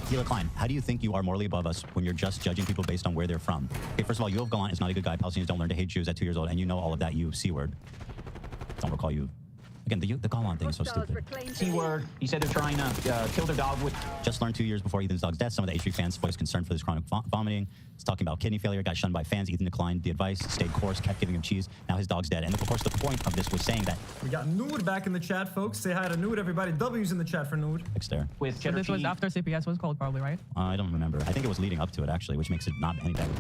Hila Klein, how do you think you are morally above us when you're just judging people based on where they're from? Okay, first of all, Yoav Galant is not a good guy. Palestinians don't learn to hate Jews at 2 years old, and you know all of that, you C-word. Don't recall you. Again, the Galant thing is so stupid. C-word. He said they're trying to kill their dog with... Just learned 2 years before Ethan's dog's death. Some of the H3 fans voiced concern for this chronic vomiting. He's talking about kidney failure, got shunned by fans. Ethan declined the advice, stayed course, kept giving him cheese. Now his dog's dead. And of course, the point of this was saying that... We got Noor back in the chat, folks. Say hi to Noor, everybody. W's in the chat for Noor. Thanks there. With so this was after CPS was called, probably, right? I don't remember. I think it was leading up to it, actually, which makes it not any better.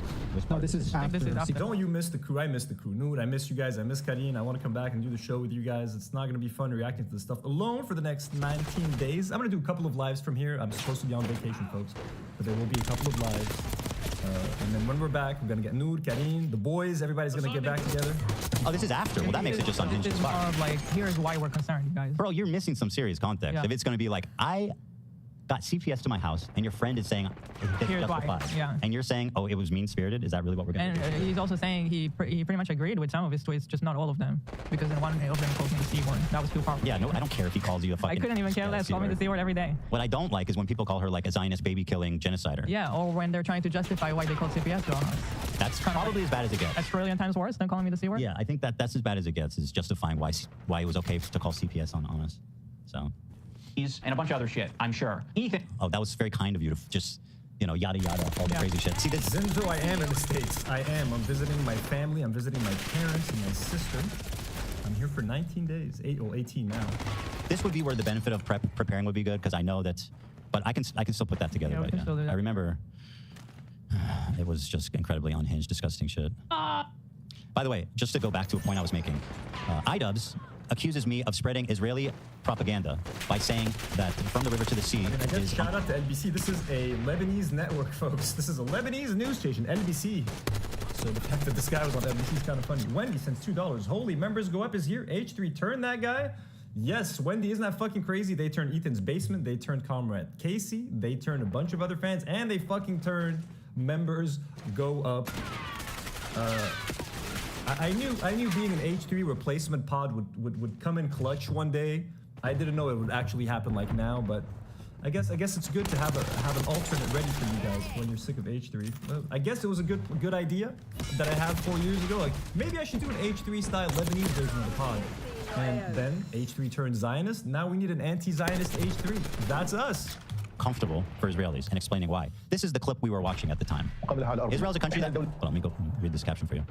No, this is after. Don't you miss the crew? I miss the crew. Noor, I miss you guys. I miss Karine. I want to come back and do the show with you guys. It's not going to be fun reacting to this stuff alone for the next 19 days. I'm going to do a couple of lives from here. I'm supposed to be on vacation, folks, but there will be a couple of lives. And then when we're back, we're going to get Noor, Karine, the boys. Everybody's going to get back together. Oh, this is after. Well, that makes it just unhinged as fuck. Like, here's why we're concerned, you guys. Bro, you're missing some serious context. Yeah. If it's going to be like, I got CPS to my house, and your friend is saying, here's why. Yeah. And you're saying, oh, it was mean-spirited? Is that really what we're going to do? And he's also saying he pretty much agreed with some of his tweets, just not all of them. Because in one of them called me the C-word. That was too powerful. Yeah, no, I don't care if he calls you a fucking... I couldn't even care less. Call me the C-word every day. What I don't like is when people call her like a Zionist baby-killing genocider. Yeah, or when they're trying to justify why they called CPS on us. That's probably as bad as it gets. That's a trillion times worse than calling me the C-word? Yeah, I think that's as bad as it gets, is justifying why it was okay to call CPS on us. So... and a bunch of other shit, I'm sure. Ethan. Oh, that was very kind of you to just, you know, yada yada, all the crazy shit. See, this Zinzo, I am in the States. I am. I'm visiting my family. I'm visiting my parents and my sister. I'm here for 19 days. 18 now. This would be where the benefit of preparing would be good, because I know that, but I can still put that together. Yeah, but yeah. Still do that. I remember it was just incredibly unhinged, disgusting shit. By the way, just to go back to a point I was making, iDubbbz accuses me of spreading Israeli propaganda by saying that from the river to the sea is... Shout out to LBC. This is a Lebanese network, folks. This is a Lebanese news station, LBC. So the fact that this guy was on LBC is kind of funny. Wendy sends $2. Holy, members go up is here. H3 turned that guy. Yes, Wendy, isn't that fucking crazy? They turned Ethan's Basement. They turned Comrade Casey. They turned a bunch of other fans. And they fucking turned members go up. I knew being an H3 replacement pod would come in clutch one day. I didn't know it would actually happen like now, but I guess it's good to have an alternate ready for you guys when you're sick of H3. Well, I guess it was a good idea that I had 4 years ago. Like maybe I should do an H3 style Lebanese version of the pod. And then H3 turned Zionist. Now we need an anti-Zionist H3. That's us. Comfortable for Israelis and explaining why. This is the clip we were watching at the time. Israel is a country that... Hold on, let me go read this caption for you.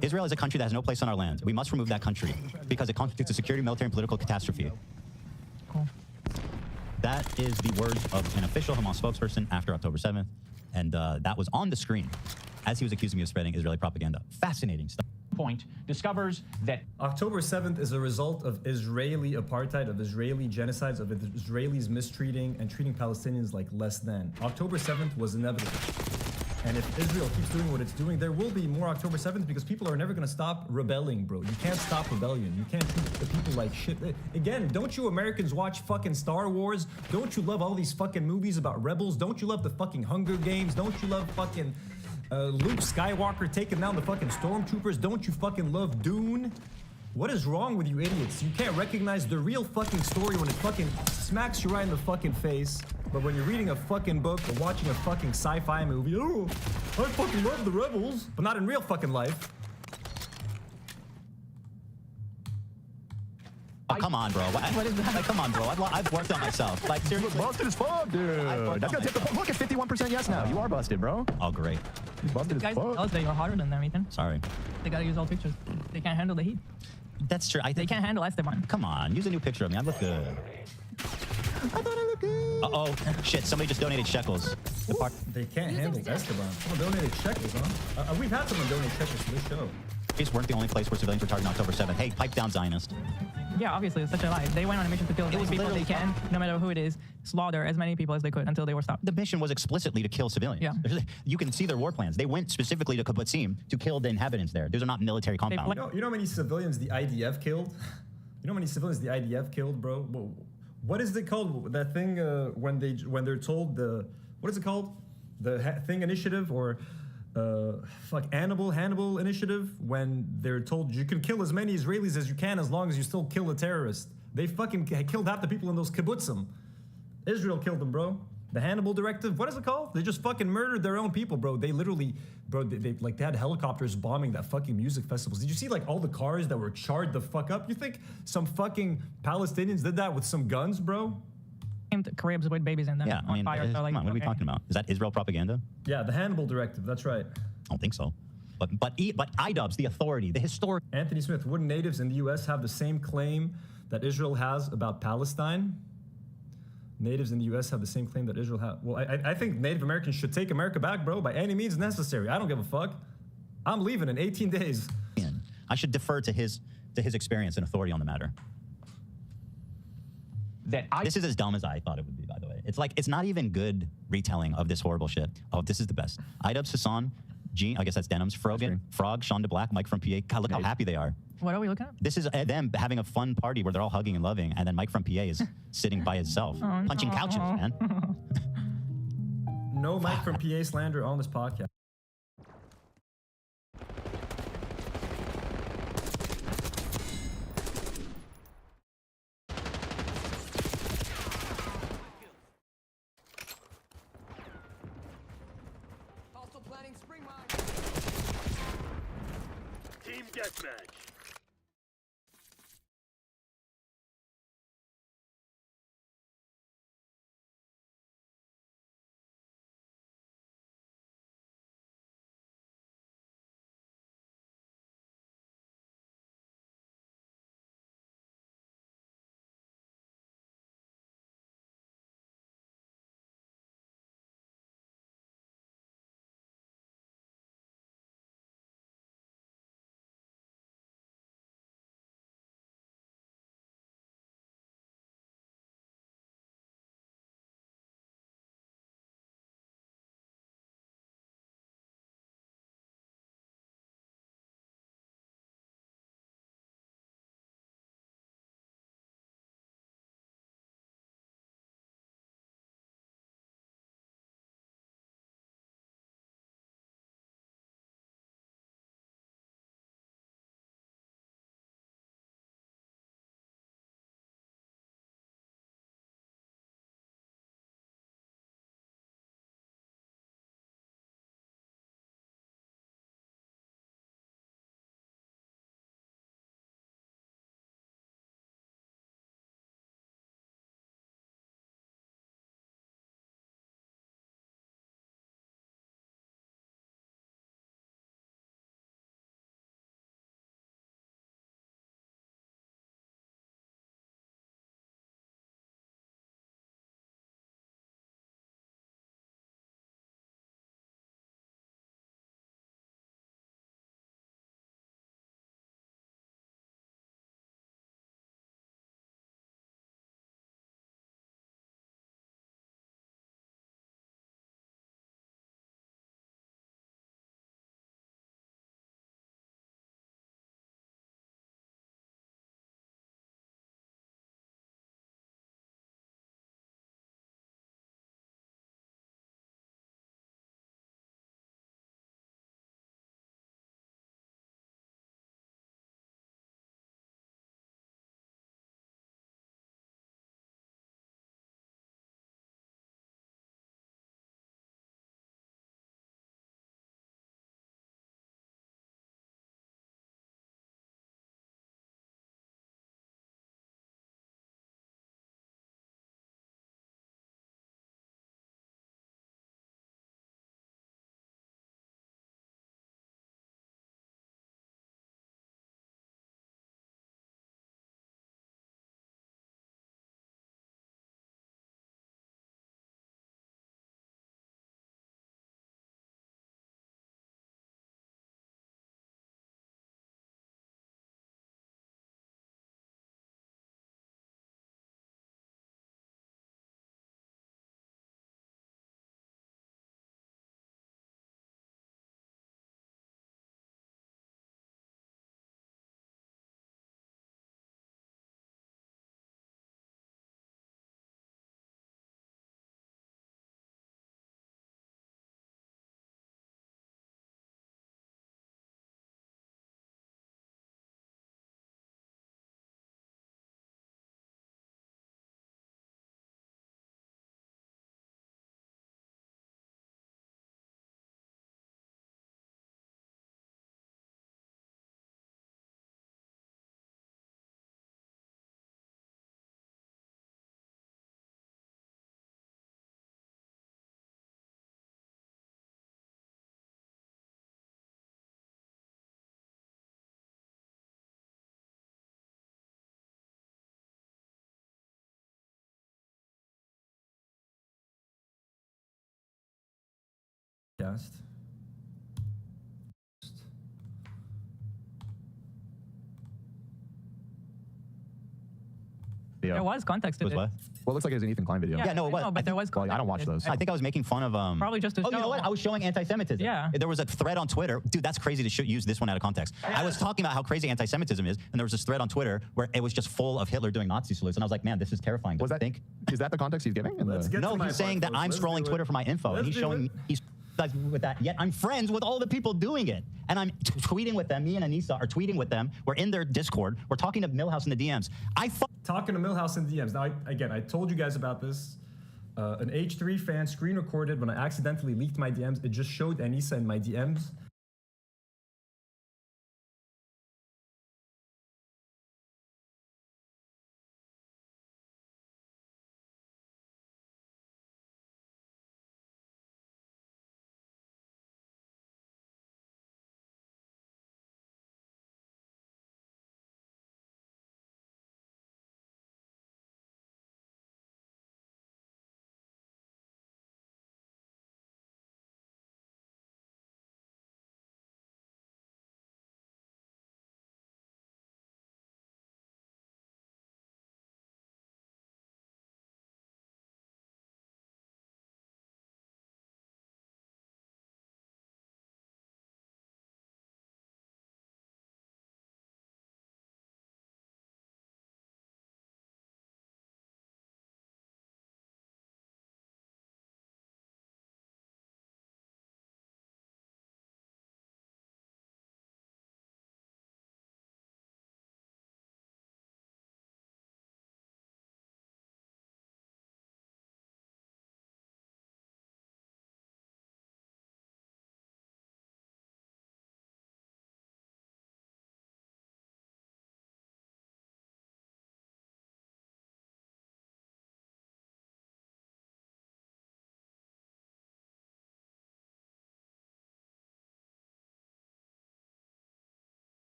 Israel is a country that has no place on our land. We must remove that country because it constitutes a security, military, and political catastrophe. Cool. That is the words of an official Hamas spokesperson after October 7th, and that was on the screen as he was accusing me of spreading Israeli propaganda. Fascinating stuff. Point discovers that October 7th is a result of Israeli apartheid, of Israeli genocides, of Israelis mistreating and treating Palestinians like less than. October 7th was inevitable. And if Israel keeps doing what it's doing, there will be more October 7th because people are never going to stop rebelling, bro. You can't stop rebellion. You can't treat the people like shit. Again, don't you Americans watch fucking Star Wars? Don't you love all these fucking movies about rebels? Don't you love the fucking Hunger Games? Don't you love fucking Luke Skywalker taking down the fucking stormtroopers. Don't you fucking love Dune? What is wrong with you idiots? You can't recognize the real fucking story when it fucking smacks you right in the fucking face. But when you're reading a fucking book or watching a fucking sci-fi movie, oh, I fucking love the rebels, but not in real fucking life. Oh, come on, bro. What is that? Like, come on, bro. I've worked on myself. Like, seriously. Busted as fuck, dude. That's gonna take the point. Look at 51% yes now. You are busted, bro. Oh, great. You busted Guys as fuck. tell us that you're harder than them, Ethan. Sorry. They gotta use old pictures. They can't handle the heat. That's true. They can't handle Esteban. Come on. Use a new picture of me. I look good. I thought I looked good. Uh-oh. Shit, somebody just donated shekels. They can't handle Esteban. Someone donated shekels, huh? We've had someone donate shekels to this show. These weren't the only place where civilians were targeted on October 7th. Hey, pipe down, Zionist. Yeah, obviously, it's such a lie. They went on a mission to kill as many people they can, no matter who it is, slaughter as many people as they could until they were stopped. The mission was explicitly to kill civilians. Yeah. You can see their war plans. They went specifically to Kibbutzim to kill the inhabitants there. Those are not military compounds. You know how many civilians the IDF killed? You know how many civilians the IDF killed, bro? What is it called? That thing when they're told what is it called? The thing initiative or Hannibal initiative, when they're told you can kill as many Israelis as you can as long as you still kill a terrorist. They fucking killed half the people in those kibbutzim. Israel killed them, bro. The Hannibal directive, what is it called? They just fucking murdered their own people, bro. They literally, bro, they had helicopters bombing that fucking music festivals. Did you see like all the cars that were charred the fuck up? You think some fucking Palestinians did that with some guns, bro? Cribs with babies in them. Yeah, I mean, fire, come on, what are we talking about? Is that Israel propaganda? Yeah, the Hannibal directive, that's right. I don't think so. But IDUBS, the authority, the historic... Anthony Smith, wouldn't natives in the U.S. have the same claim that Israel has about Palestine? Natives in the U.S. have the same claim that Israel has. Well, I think Native Americans should take America back, bro, by any means necessary. I don't give a fuck. I'm leaving in 18 days. I should defer to his experience and authority on the matter. This is as dumb as I thought it would be, by the way. It's like, it's not even good retelling of this horrible shit. Oh, this is the best. IDUBS, Hassan, Gene, I guess that's Denims, Frogan, Frog, Sean DeBlack, Mike from PA. God, look how happy they are. What are we looking at? This is them having a fun party where they're all hugging and loving, and then Mike from PA is sitting by himself, punching couches, man. No Mike from PA slander on this podcast. Team deathmatch. fast. There was context to it. Well, it looks like it was an Ethan Klein video. Yeah, no, it was. No, but there was Well, I don't watch those. I think I was making fun of Probably just to Oh, you know show- what? I was showing anti-Semitism. Yeah. There was a thread on Twitter. Dude, that's crazy to use this one out of context. I was talking about how crazy anti-Semitism is, and there was this thread on Twitter where it was just full of Hitler doing Nazi salutes, and I was like, man, this is terrifying. Was that, is that the context he's giving? No, he's saying that I'm scrolling Twitter for my info, and he's showing me he's with that. Yet I'm friends with all the people doing it, and I'm tweeting with them. Me and Anissa are tweeting with them. We're in their Discord. We're talking to Millhouse in the DMs. Talking to Millhouse in the DMs. Now, again, I told you guys about this. An H3 fan screen recorded when I accidentally leaked my DMs. It just showed Anissa in my DMs.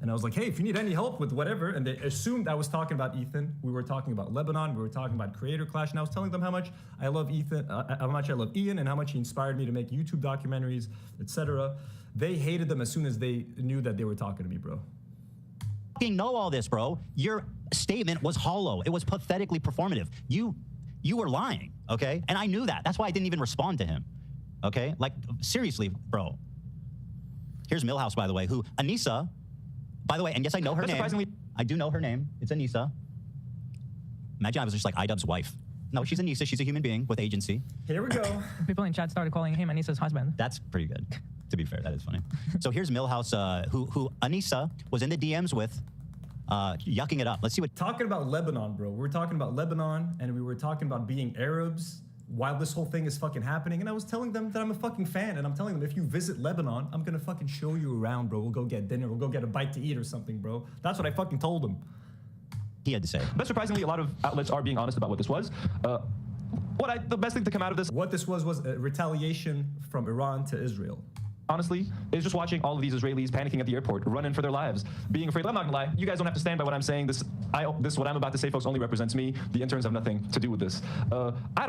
And I was like, hey, if you need any help with whatever, and they assumed I was talking about Ethan. We were talking about Lebanon. We were talking about Creator Clash. And I was telling them how much I love Ethan, how much I love Ian, and how much he inspired me to make YouTube documentaries, etc. They hated them as soon as they knew that they were talking to me, bro. Know all this, bro. Your statement was hollow. It was pathetically performative. You were lying, okay? And I knew that. That's why I didn't even respond to him, okay? Like, seriously, bro. Here's Millhouse, by the way, who Anissa, by the way, and yes, I know her name. Surprisingly, I do know her name. It's Anissa. Imagine I was just like iDubbbz's wife. No, she's Anissa. She's a human being with agency. Here we go. People in chat started calling him Anissa's husband. That's pretty good. To be fair, that is funny. So here's Millhouse, who Anissa was in the DMs with, yucking it up. Let's see what. Talking about Lebanon, bro. We were talking about Lebanon, and we were talking about being Arabs while this whole thing is fucking happening. And I was telling them that I'm a fucking fan, and I'm telling them if you visit Lebanon, I'm gonna fucking show you around, bro. We'll go get dinner. We'll go get a bite to eat or something, bro. That's what I fucking told them. He had to say. But surprisingly, a lot of outlets are being honest about what this was. The best thing to come out of this. What this was a retaliation from Iran to Israel. Honestly, is just watching all of these Israelis panicking at the airport, running for their lives, being afraid. I'm not gonna lie, you guys don't have to stand by what I'm saying. This what I'm about to say, folks, only represents me. The interns have nothing to do with this.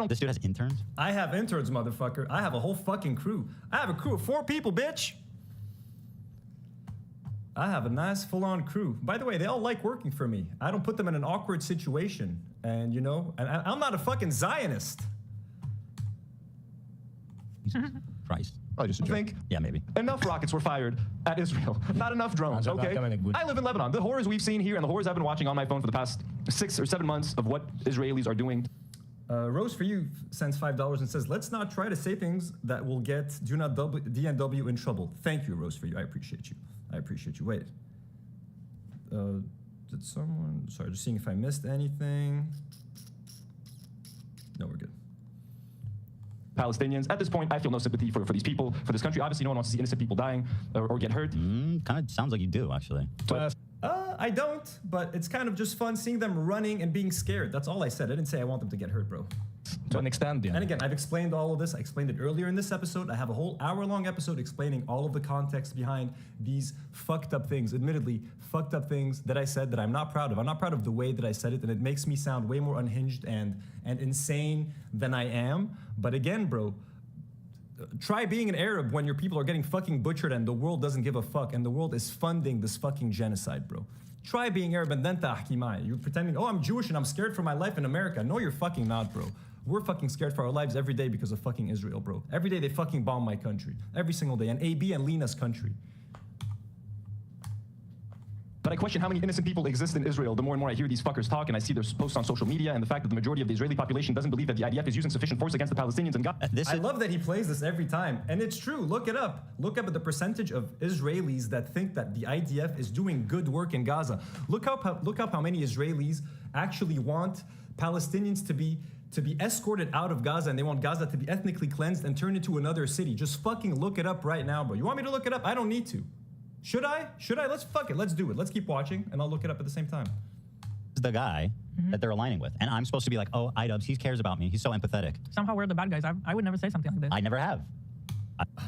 This dude has interns? I have interns, motherfucker. I have a whole fucking crew. I have a crew of 4 people, bitch. I have a nice full-on crew. By the way, they all like working for me. I don't put them in an awkward situation. And you know, and I'm not a fucking Zionist. Jesus Christ. Oh, just a joke. Yeah, maybe. Enough rockets were fired at Israel. Not enough drones, okay? I live in Lebanon. The horrors we've seen here and the horrors I've been watching on my phone for the past 6 or 7 months of what Israelis are doing. Rose for You sends $5 and says, let's not try to say things that will get DNW in trouble. Thank you, Rose for You. I appreciate you. I appreciate you. Wait. Did someone... Sorry, just seeing if I missed anything. No, we're good. Palestinians. At this point, I feel no sympathy for these people, for this country. Obviously, no one wants to see innocent people dying or get hurt. Kind of sounds like you do, actually. I don't, but it's kind of just fun seeing them running and being scared. That's all I said. I didn't say I want them to get hurt, bro. To an extent, yeah. And again, I've explained all of this. I explained it earlier in this episode. I have a whole hour-long episode explaining all of the context behind these fucked up things, admittedly, fucked up things that I said that I'm not proud of. I'm not proud of the way that I said it, and it makes me sound way more unhinged and insane than I am. But again, bro, try being an Arab when your people are getting fucking butchered and the world doesn't give a fuck and the world is funding this fucking genocide, bro. Try being Arab and then tahki mai. You're pretending, oh, I'm Jewish and I'm scared for my life in America. No, you're fucking not, bro. We're fucking scared for our lives every day because of fucking Israel, bro. Every day they fucking bomb my country. Every single day. And AB and Lena's country. But I question how many innocent people exist in Israel the more and more I hear these fuckers talk and I see their posts on social media and the fact that the majority of the Israeli population doesn't believe that the IDF is using sufficient force against the Palestinians and Gaza. I love that he plays this every time. And it's true. Look it up. Look up at the percentage of Israelis that think that the IDF is doing good work in Gaza. Look up how many Israelis actually want Palestinians to be escorted out of Gaza and they want Gaza to be ethnically cleansed and turned into another city. Just fucking look it up right now, bro. You want me to look it up? I don't need to. Should I? Let's fuck it. Let's do it. Let's keep watching, and I'll look it up at the same time. The guy that they're aligning with. And I'm supposed to be like, oh, iDubbbz, he cares about me. He's so empathetic. Somehow we're the bad guys. I would never say something like this. I never have.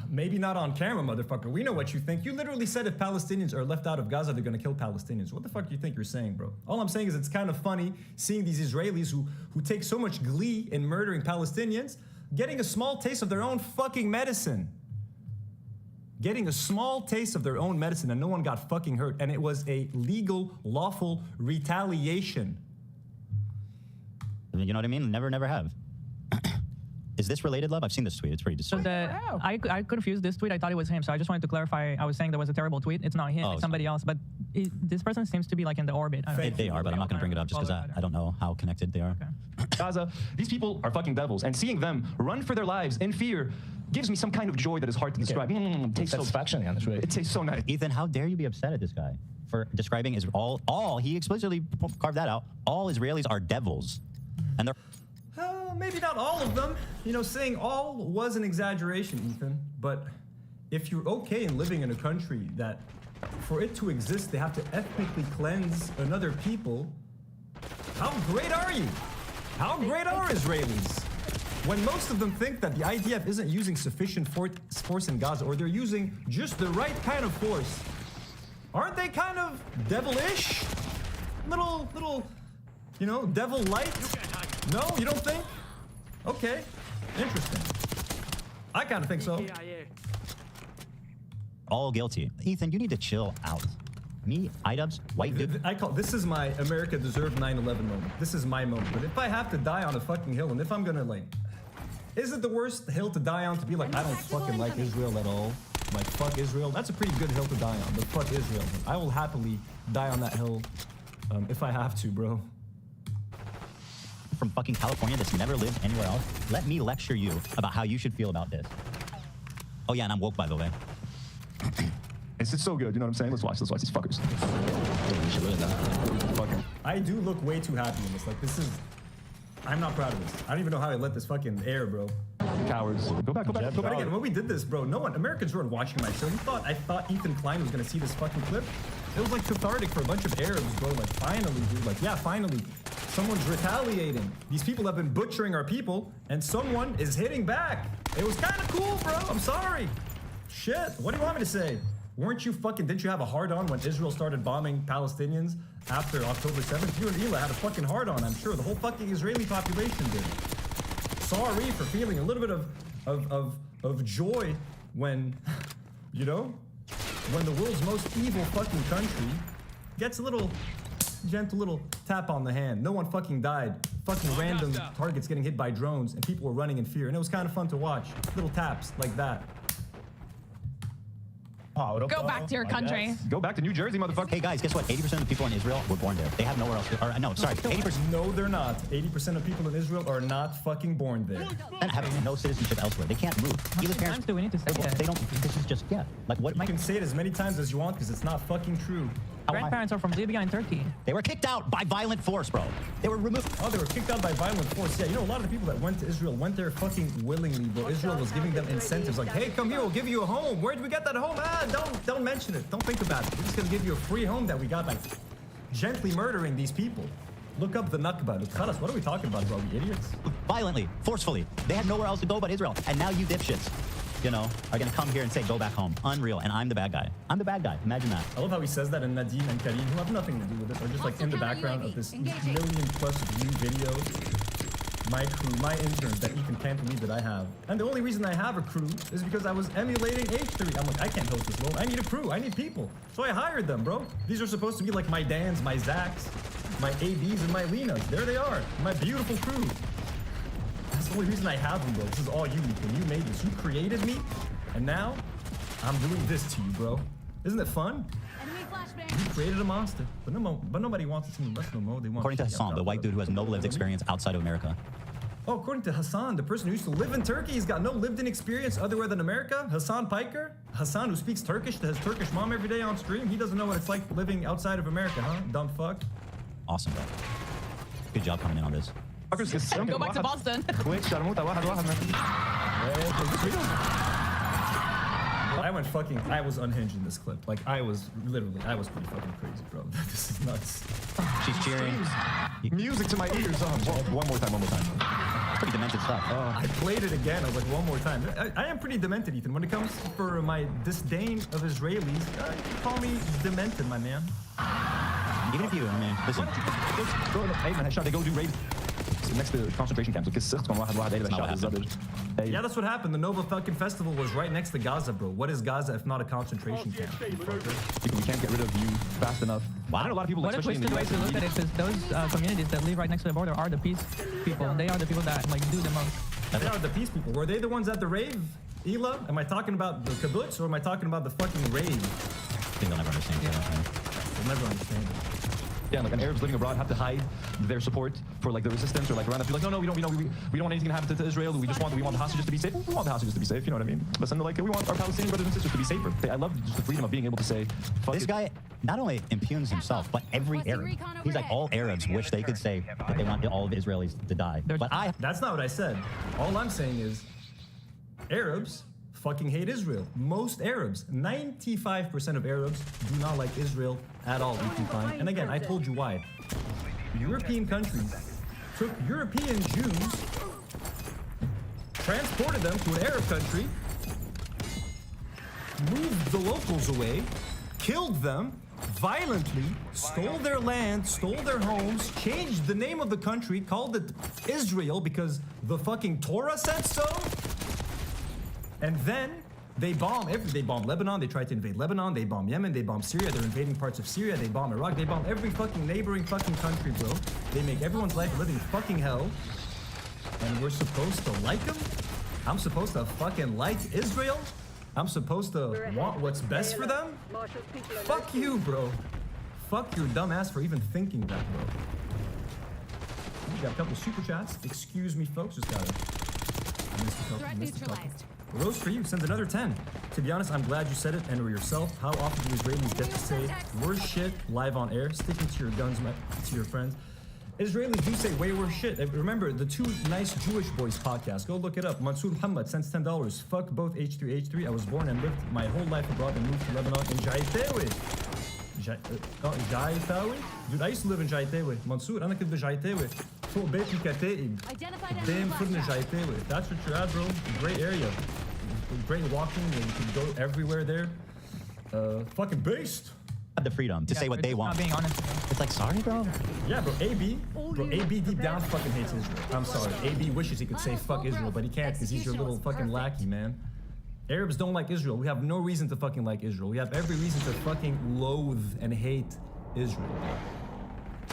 Maybe not on camera, motherfucker. We know what you think. You literally said if Palestinians are left out of Gaza, they're gonna kill Palestinians. What the fuck do you think you're saying, bro? All I'm saying is it's kind of funny seeing these Israelis who take so much glee in murdering Palestinians, getting a small taste of their own fucking medicine. Getting a small taste of their own medicine and no one got fucking hurt. And it was a legal, lawful retaliation. You know what I mean? Never have. Is this related, love? I've seen this tweet. It's pretty disturbing. I confused this tweet. I thought it was him. So I just wanted to clarify. I was saying there was a terrible tweet. It's not him. It's somebody else. But this person seems to be like in the orbit. They are, but I'm not going to bring it up just because I don't know how connected they are. Okay. Gaza, these people are fucking devils. And seeing them run for their lives in fear gives me some kind of joy that is hard to describe. Tastes satisfaction, yeah, that's right. It tastes so nice. Ethan, how dare you be upset at this guy for describing he explicitly carved that out. All Israelis are devils. And they're... Maybe not all of them. You know, saying all was an exaggeration, Ethan. But if you're okay in living in a country that for it to exist, they have to ethnically cleanse another people, how great are you? How great are Israelis? When most of them think that the IDF isn't using sufficient force in Gaza, or they're using just the right kind of force, aren't they kind of devilish? Little, you know, devil-like? No, you don't think? Okay, interesting. I kind of think so. All guilty. Ethan, you need to chill out. Me, iDubbbz, white dude. This is my America deserved 9/11 moment. This is my moment. But if I have to die on a fucking hill, and if I'm gonna like, is it the worst hill to die on to be like, I don't fucking like Israel at all? Like, fuck Israel? That's a pretty good hill to die on, but fuck Israel. I will happily die on that hill if I have to, bro. From fucking California that's never lived anywhere else. Let me lecture you about how you should feel about this. Oh yeah, and I'm woke, by the way. It's so good, you know what I'm saying? Let's watch these fuckers. I do look way too happy in this. Like, this is... I'm not proud of this. I don't even know how I let this fucking air, bro. Cowards. Go back. But again, when we did this, bro, no one, Americans weren't watching my show. I thought Ethan Klein was gonna see this fucking clip. It was like cathartic for a bunch of Arabs, bro. Like, finally, dude. Like, yeah, finally. Someone's retaliating. These people have been butchering our people, and someone is hitting back. It was kind of cool, bro. I'm sorry. Shit. What do you want me to say? Didn't you have a hard-on when Israel started bombing Palestinians after October 7th? You and Ela had a fucking hard-on, I'm sure. The whole fucking Israeli population did. Sorry for feeling a little bit of joy when, you know, when the world's most evil fucking country gets a little gentle little tap on the hand. No one fucking died. Fucking random targets getting hit by drones, and people were running in fear. And it was kind of fun to watch. Little taps like that. Go back to your country. Go back to New Jersey, motherfucker. Hey guys, guess what? 80% of the people in Israel were born there. They have nowhere else to, or no, sorry, 80%. No, they're not. 80% of people in Israel are not fucking born there. And have no citizenship elsewhere. They can't move. Eli's parents do we need to say it? They don't. This is just like what? You can say it as many times as you want because it's not fucking true. Grandparents are from Libya and Turkey. They were kicked out by violent force, bro. They were removed. Oh, they were kicked out by violent force. Yeah, you know, a lot of the people that went to Israel went there fucking willingly, bro. Israel was giving them incentives like, hey, come here, we'll give you a home. Where did we get that home? Don't mention it. Don't think about it. We're just gonna give you a free home that we got by gently murdering these people. Look up the Nakba. Look, Khalas, what are we talking about, bro? We idiots? Violently, forcefully. They had nowhere else to go but Israel. And now you dipshits, you know, are gonna come here and say, go back home. Unreal. And I'm the bad guy. I'm the bad guy. Imagine that. I love how he says that, and Nadim and Karim, who have nothing to do with it, are just like in the background of this million-plus view video. My crew, my interns that Ethan can't believe that I have. And the only reason I have a crew is because I was emulating H3. I'm like, I can't host this alone. I need a crew. I need people. So I hired them, bro. These are supposed to be like my Dans, my Zachs, my ABs, and my Linas. There they are. My beautiful crew. That's the only reason I have them, bro. This is all you, Ethan. You made this. You created me. And now, I'm doing this to you, bro. Isn't it fun? You created a monster. But nobody wants to see me less no more. They want According to Hassan, the white dude who has no lived experience outside of America. Oh, according to Hassan, the person who used to live in Turkey, he's got no lived-in experience otherwhere than America. Hassan Piker, Hassan who speaks Turkish to his Turkish mom every day on stream. He doesn't know what it's like living outside of America, huh? Dumb fuck. Awesome, bro. Good job coming in on this. Go back to Boston. I was unhinged in this clip. Like, I was pretty fucking crazy, bro. This is nuts. She's cheering. Music to my ears. One more time. Pretty demented stuff. I played it again. I was like, one more time. I am pretty demented, Ethan. When it comes for my disdain of Israelis, you call me demented, my man. Even if you, I mean, listen. Hey, man, they go do raids next to concentration camps. Yeah, that's what happened. The Nova fucking festival was right next to Gaza, bro. What is Gaza if not a concentration camp? We can't get rid of you fast enough. Wow. I know a lot of people, what a twisted way to look at it is those communities that live right next to the border are the peace people. They are the people that like do the most. They are the peace people. Were they the ones at the rave? Ela? Am I talking about the kibbutz or am I talking about the fucking rave? I think they'll never understand. They'll never understand it. Yeah, like, and Arabs living abroad have to hide their support for like the resistance or like around. Be like, no, we don't want anything to happen to Israel. We want the hostages to be safe. We want the hostages to be safe. You know what I mean? Listen, like we want our Palestinian brothers and sisters to be safer. I love just the freedom of being able to say. Fuck this guy not only impugns himself, but every Arab. He's like, all Arabs wish they could say that they want all of Israelis to die. But that's not what I said. All I'm saying is, Arabs fucking hate Israel. Most Arabs, 95% of Arabs do not like Israel at all, Ethan Klein. And again, I told you why. European countries took European Jews, transported them to an Arab country, moved the locals away, killed them, violently, stole their land, stole their homes, changed the name of the country, called it Israel because the fucking Torah said so. And then they bomb Lebanon, they try to invade Lebanon, they bomb Yemen, they bomb Syria, they're invading parts of Syria, they bomb Iraq, they bomb every fucking neighboring fucking country, bro. They make everyone's life a living fucking hell. And we're supposed to like them? I'm supposed to fucking like Israel? I'm supposed to want what's best for them? Fuck you, bro. Fuck your dumb ass for even thinking that, bro. We got a couple super chats. Excuse me, folks. Just gotta... I missed a couple. Rose for you sends another 10. To be honest, I'm glad you said it and were yourself. How often do Israelis get to say worse shit live on air? Sticking to your guns, to your friends. Israelis do say way worse shit. Remember, the Two Nice Jewish Boys podcast. Go look it up. Mansour Muhammad sends $10. Fuck both H3H3. I was born and lived my whole life abroad and moved to Lebanon in Jaitewe. Jaitewe? Dude, I used to live in Jaitewe. Mansour, أنا كنت بجايتاوي. فوق بيتي كتائب. قدام فرن جايتاوي. That's what you're at, bro. Great area. Great walking. You can go everywhere there. Fucking based. Have the freedom to say what they want. Not being honest. It's like, sorry, bro. Yeah, bro. AB deep down fucking hates Israel. I'm sorry. AB wishes he could say fuck Israel, but he can't because he's your little fucking lackey, man. Arabs don't like Israel. We have no reason to fucking like Israel. We have every reason to fucking loathe and hate Israel.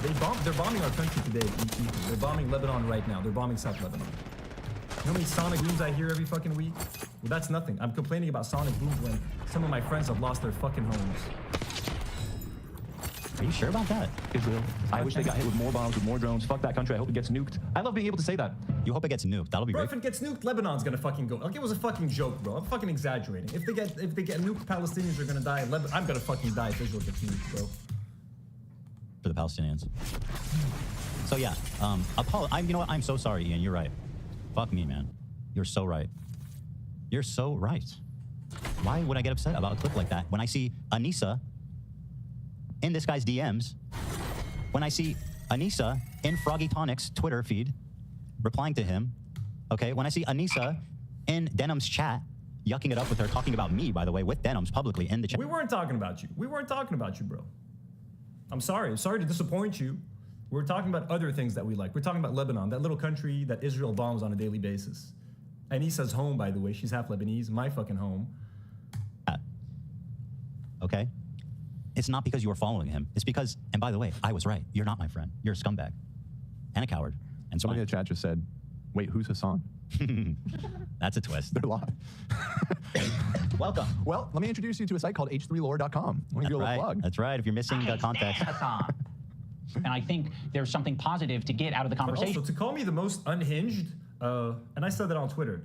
They're bombing our country today. They're bombing Lebanon right now. They're bombing South Lebanon. You know how many sonic booms I hear every fucking week? Well, that's nothing. I'm complaining about sonic booms when some of my friends have lost their fucking homes. Are you sure about that? Israel. I wish they got hit with more bombs, with more drones. Fuck that country. I hope it gets nuked. I love being able to say that. You hope it gets nuked. That'll be Bro, great. if it gets nuked, Lebanon's gonna fucking go. Like, it was a fucking joke, bro. I'm fucking exaggerating. If they get nuked, Palestinians are gonna die. I'm gonna fucking die if Israel gets nuked, bro. For the Palestinians. So yeah, you know what? I'm so sorry, Ian. You're right. Fuck me, man. You're so right. You're so right. Why would I get upset about a clip like that when I see Anissa in this guy's DMs, when I see Anissa in Froggy Tonic's Twitter feed replying to him, okay? When I see Anissa in Denim's chat, yucking it up with her, talking about me, by the way, with Denim's publicly in the chat. We weren't talking about you. We weren't talking about you, bro. I'm sorry. I'm sorry to disappoint you. We're talking about other things that we like. We're talking about Lebanon, that little country that Israel bombs on a daily basis. Anissa's home, by the way. She's half Lebanese. My fucking home. Okay? It's not because you were following him. It's because, and by the way, I was right. You're not my friend. You're a scumbag and a coward. And somebody in the chat just said, wait, who's Hassan? That's a twist. They're live. Welcome. Well, let me introduce you to a site called h3lore.com. Let me give you a little plug. That's right. If you're missing the context. And I think there's something positive to get out of the conversation. But also, to call me the most unhinged, and I said that on Twitter,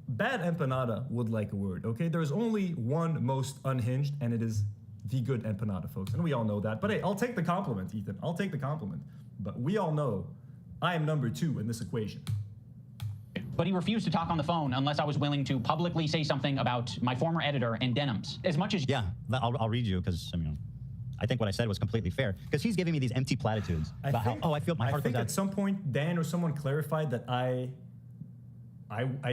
Bad Empanada would like a word, okay? There's only one most unhinged, and it is the good empanada, folks. And we all know that. But hey, I'll take the compliment, Ethan. I'll take the compliment. But we all know I am number 2 in this equation. But he refused to talk on the phone unless I was willing to publicly say something about my former editor and Denims. As much as... Yeah, I'll read you because, I mean, I think what I said was completely fair. Because he's giving me these empty platitudes about how, I feel my heart goes out. at some point, Dan or someone clarified that I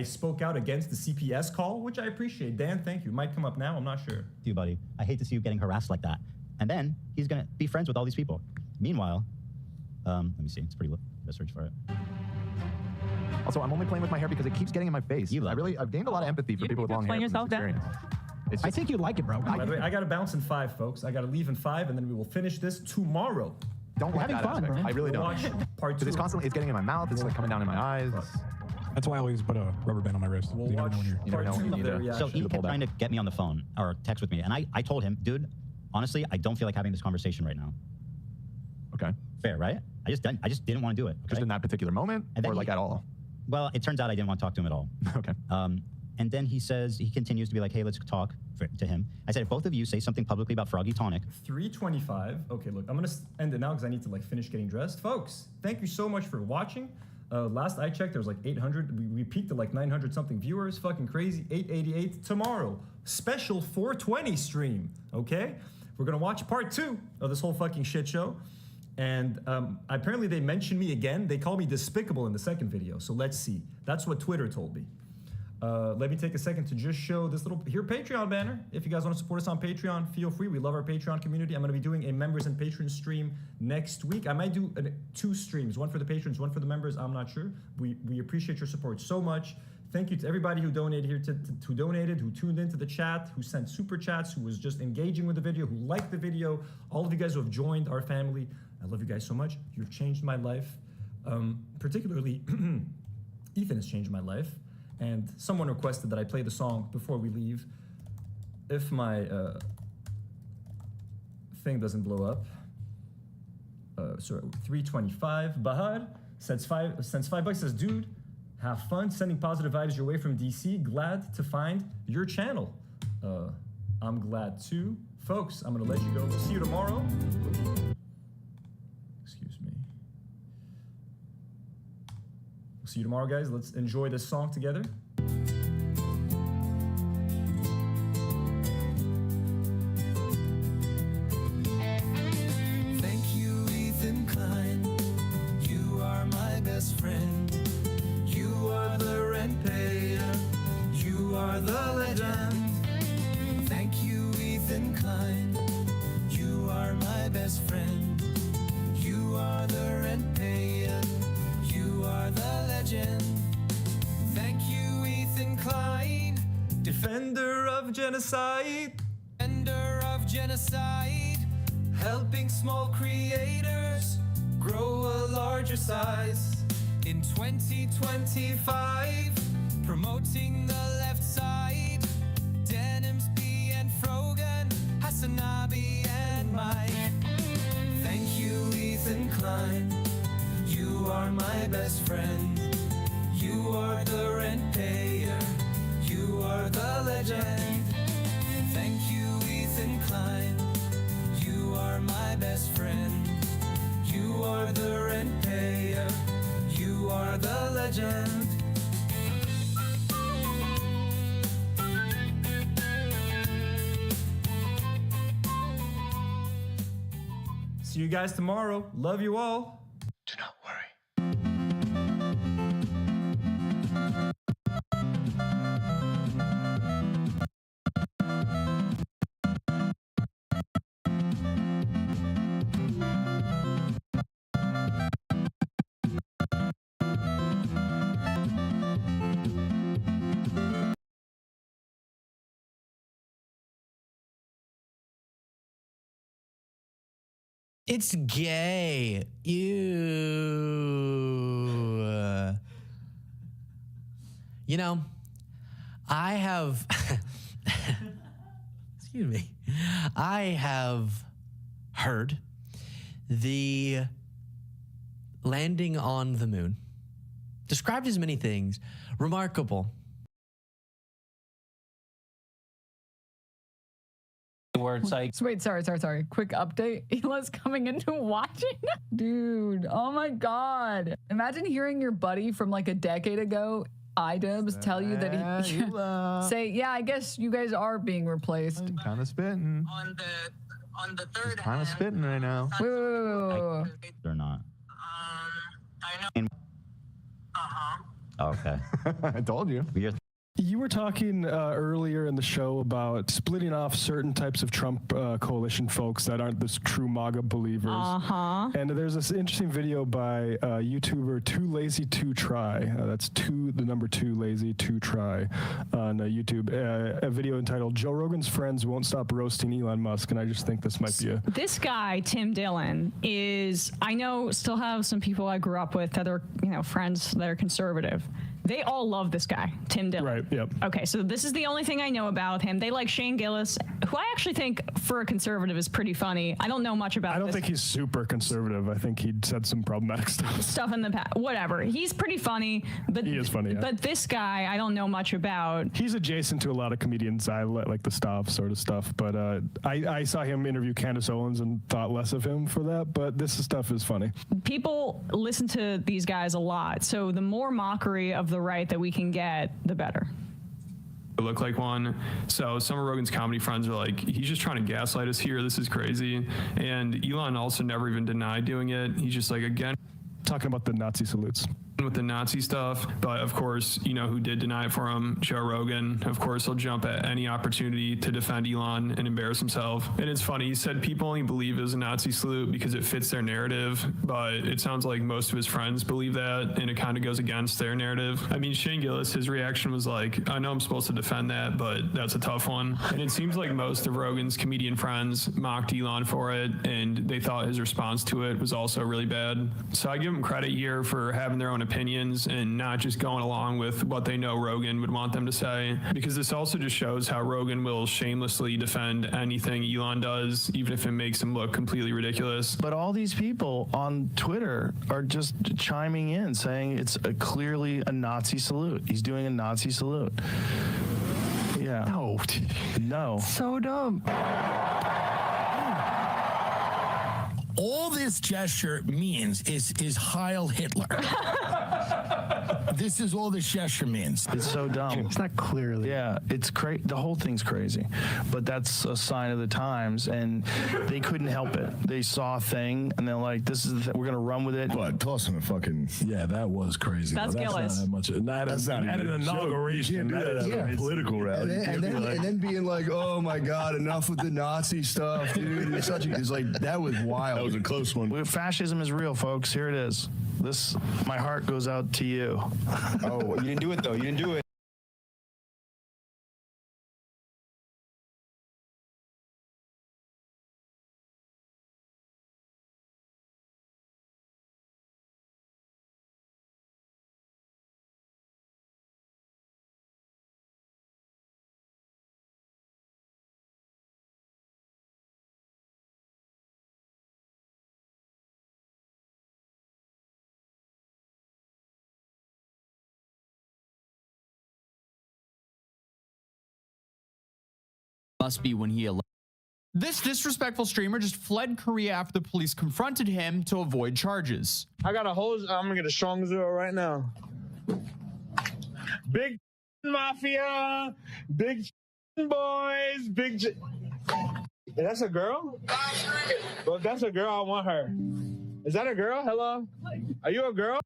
spoke out against the CPS call, which I appreciate. Dan, thank you. Might come up now. I'm not sure. You, buddy. I hate to see you getting harassed like that. And then he's going to be friends with all these people. Meanwhile, let me see. It's pretty low. Let's search for it. Also, I'm only playing with my hair because it keeps getting in my face. I've gained a lot of empathy for people with long hair. Playing yourself down. I think you'd like it, bro. By the way, I got to bounce in 5, folks. I got to leave in 5, and then we will finish this tomorrow. Don't like that aspect. I really don't. Watch part 2. It's constantly, it's getting in my mouth. It's like coming down in my eyes. That's why I always put a rubber band on my wrist. We'll you never know when you need it. So he kept trying to get me on the phone or text with me. And I told him, dude, honestly, I don't feel like having this conversation right now. Okay. Fair, right? I just didn't want to do it. Okay? Just in that particular moment, or like at all? Well, it turns out I didn't want to talk to him at all. Okay. And then he continues to be like, hey, let's talk to him. I said, if both of you say something publicly about Froggy Tonic. 3:25. Okay, look, I'm going to end it now because I need to finish getting dressed. Folks, thank you so much for watching. Last I checked, there was 800. We peaked at 900 something viewers. Fucking crazy. 888 tomorrow. Special 420 stream. Okay? We're going to watch part 2 of this whole fucking shit show. And apparently they mentioned me again. They call me despicable in the second video. So let's see. That's what Twitter told me. Let me take a second to just show this little Patreon banner. If you guys want to support us on Patreon, feel free. We love our Patreon community. I'm going to be doing a members and patrons stream next week. I might do 2 streams, one for the patrons, one for the members. I'm not sure. We appreciate your support so much. Thank you to everybody who donated here, who donated, who tuned into the chat, who sent super chats, who was just engaging with the video, who liked the video. All of you guys who have joined our family. I love you guys so much. You've changed my life. Particularly, Ethan has changed my life. And someone requested that I play the song before we leave. If my thing doesn't blow up. Sorry, 325. Bahar sends $5, says, dude, have fun sending positive vibes your way from DC. Glad to find your channel. I'm glad too. Folks, I'm gonna let you go. We'll see you tomorrow. Excuse me. See you tomorrow, guys. Let's enjoy this song together. Thank you, Ethan Klein. You are my best friend. You are the rent payer. You are the legend. Thank you, Ethan Klein. You are my best friend. You are the rent payer. You are the legend. Thank you, Ethan Klein. Defender of genocide. Defender of genocide. Helping small creators grow a larger size. In 2025, Promoting the left side. Denimsby and Frogan, Hasanabi and Mike. Thank you, Ethan Klein. You are my best friend. You are the rent payer. You are the legend. Thank you, Ethan Klein. You are my best friend. You are the rent payer. You are the legend. See you guys tomorrow. Love you all. Do not worry. It's gay. Ew. You know, I have. Excuse me. I have heard the landing on the moon, described as many things, remarkable. Where it's like, Wait, sorry. Quick update. Hila's coming into watching. Dude, oh my God. Imagine hearing your buddy from like a decade ago, iDubbbz, tell you that he say, yeah, I guess you guys are being replaced. Kind of spitting. On the third Kind of spitting right now. Wait. They're not. I know. Okay. I told you. You were talking earlier in the show about splitting off certain types of Trump coalition folks that aren't this true MAGA believers. And there's this interesting video by YouTuber Too Lazy to Try. That's the number 2 lazy to try on YouTube. A video entitled "Joe Rogan's Friends Won't Stop Roasting Elon Musk," and I just think this might be a. This guy, Tim Dillon, I know still have some people I grew up with that are, friends that are conservative. They all love this guy, Tim Dillon. Right, yep. Okay, so this is the only thing I know about him. They like Shane Gillis, who I actually think for a conservative is pretty funny. I don't know much about I don't think he's super conservative. I think he said some problematic stuff. In the past. Whatever. He's pretty funny. But he is funny, yeah. But this guy, I don't know much about. He's adjacent to a lot of comedians. I like the stuff, sort of stuff. But I saw him interview Candace Owens and thought less of him for that. But this stuff is funny. People listen to these guys a lot. So the more mockery of the right that we can get, the better. Look like one. So some of Rogan's comedy friends are like, he's just trying to gaslight us here. This is crazy. And Elon also never even denied doing it. He's just like, again, talking about the Nazi salutes. With the Nazi stuff, but of course, who did deny it for him? Joe Rogan. Of course, he'll jump at any opportunity to defend Elon and embarrass himself. And it's funny, he said people only believe it was a Nazi salute because it fits their narrative, but it sounds like most of his friends believe that, and it kind of goes against their narrative. I mean, Shane Gillis, his reaction was like, I know I'm supposed to defend that, but that's a tough one. And it seems like most of Rogan's comedian friends mocked Elon for it, and they thought his response to it was also really bad. So I give him credit here for having their own opinions and not just going along with what they know Rogan would want them to say, because this also just shows how Rogan will shamelessly defend anything Elon does, even if it makes him look completely ridiculous. But all these people on Twitter are just chiming in saying it's clearly a Nazi salute. He's doing a Nazi salute. Yeah. No. So dumb. All this gesture means is Heil Hitler. This is all this gesture means. It's so dumb. It's not clearly. Yeah, it's crazy. The whole thing's crazy. But that's a sign of the times, and they couldn't help it. They saw a thing, and they're like, this is we're going to run with it. But tossing a fucking, yeah, that was crazy. That's Gillis. Not that much. That's not at an inauguration. Yeah, political rally. And then being like, oh my God, enough with the Nazi stuff, dude. It's like, that was wild. That was a close one. Fascism is real, folks. Here it is. My heart goes out to you. Oh, you didn't do it, though. You didn't do it. must be when he This disrespectful streamer just fled Korea after the police confronted him to avoid charges. I got a hose. I'm gonna get a strong zero right now. Big mafia, big boys, big. That's a girl? Well, if that's a girl, I want her. Is that a girl? Hello? Are you a girl?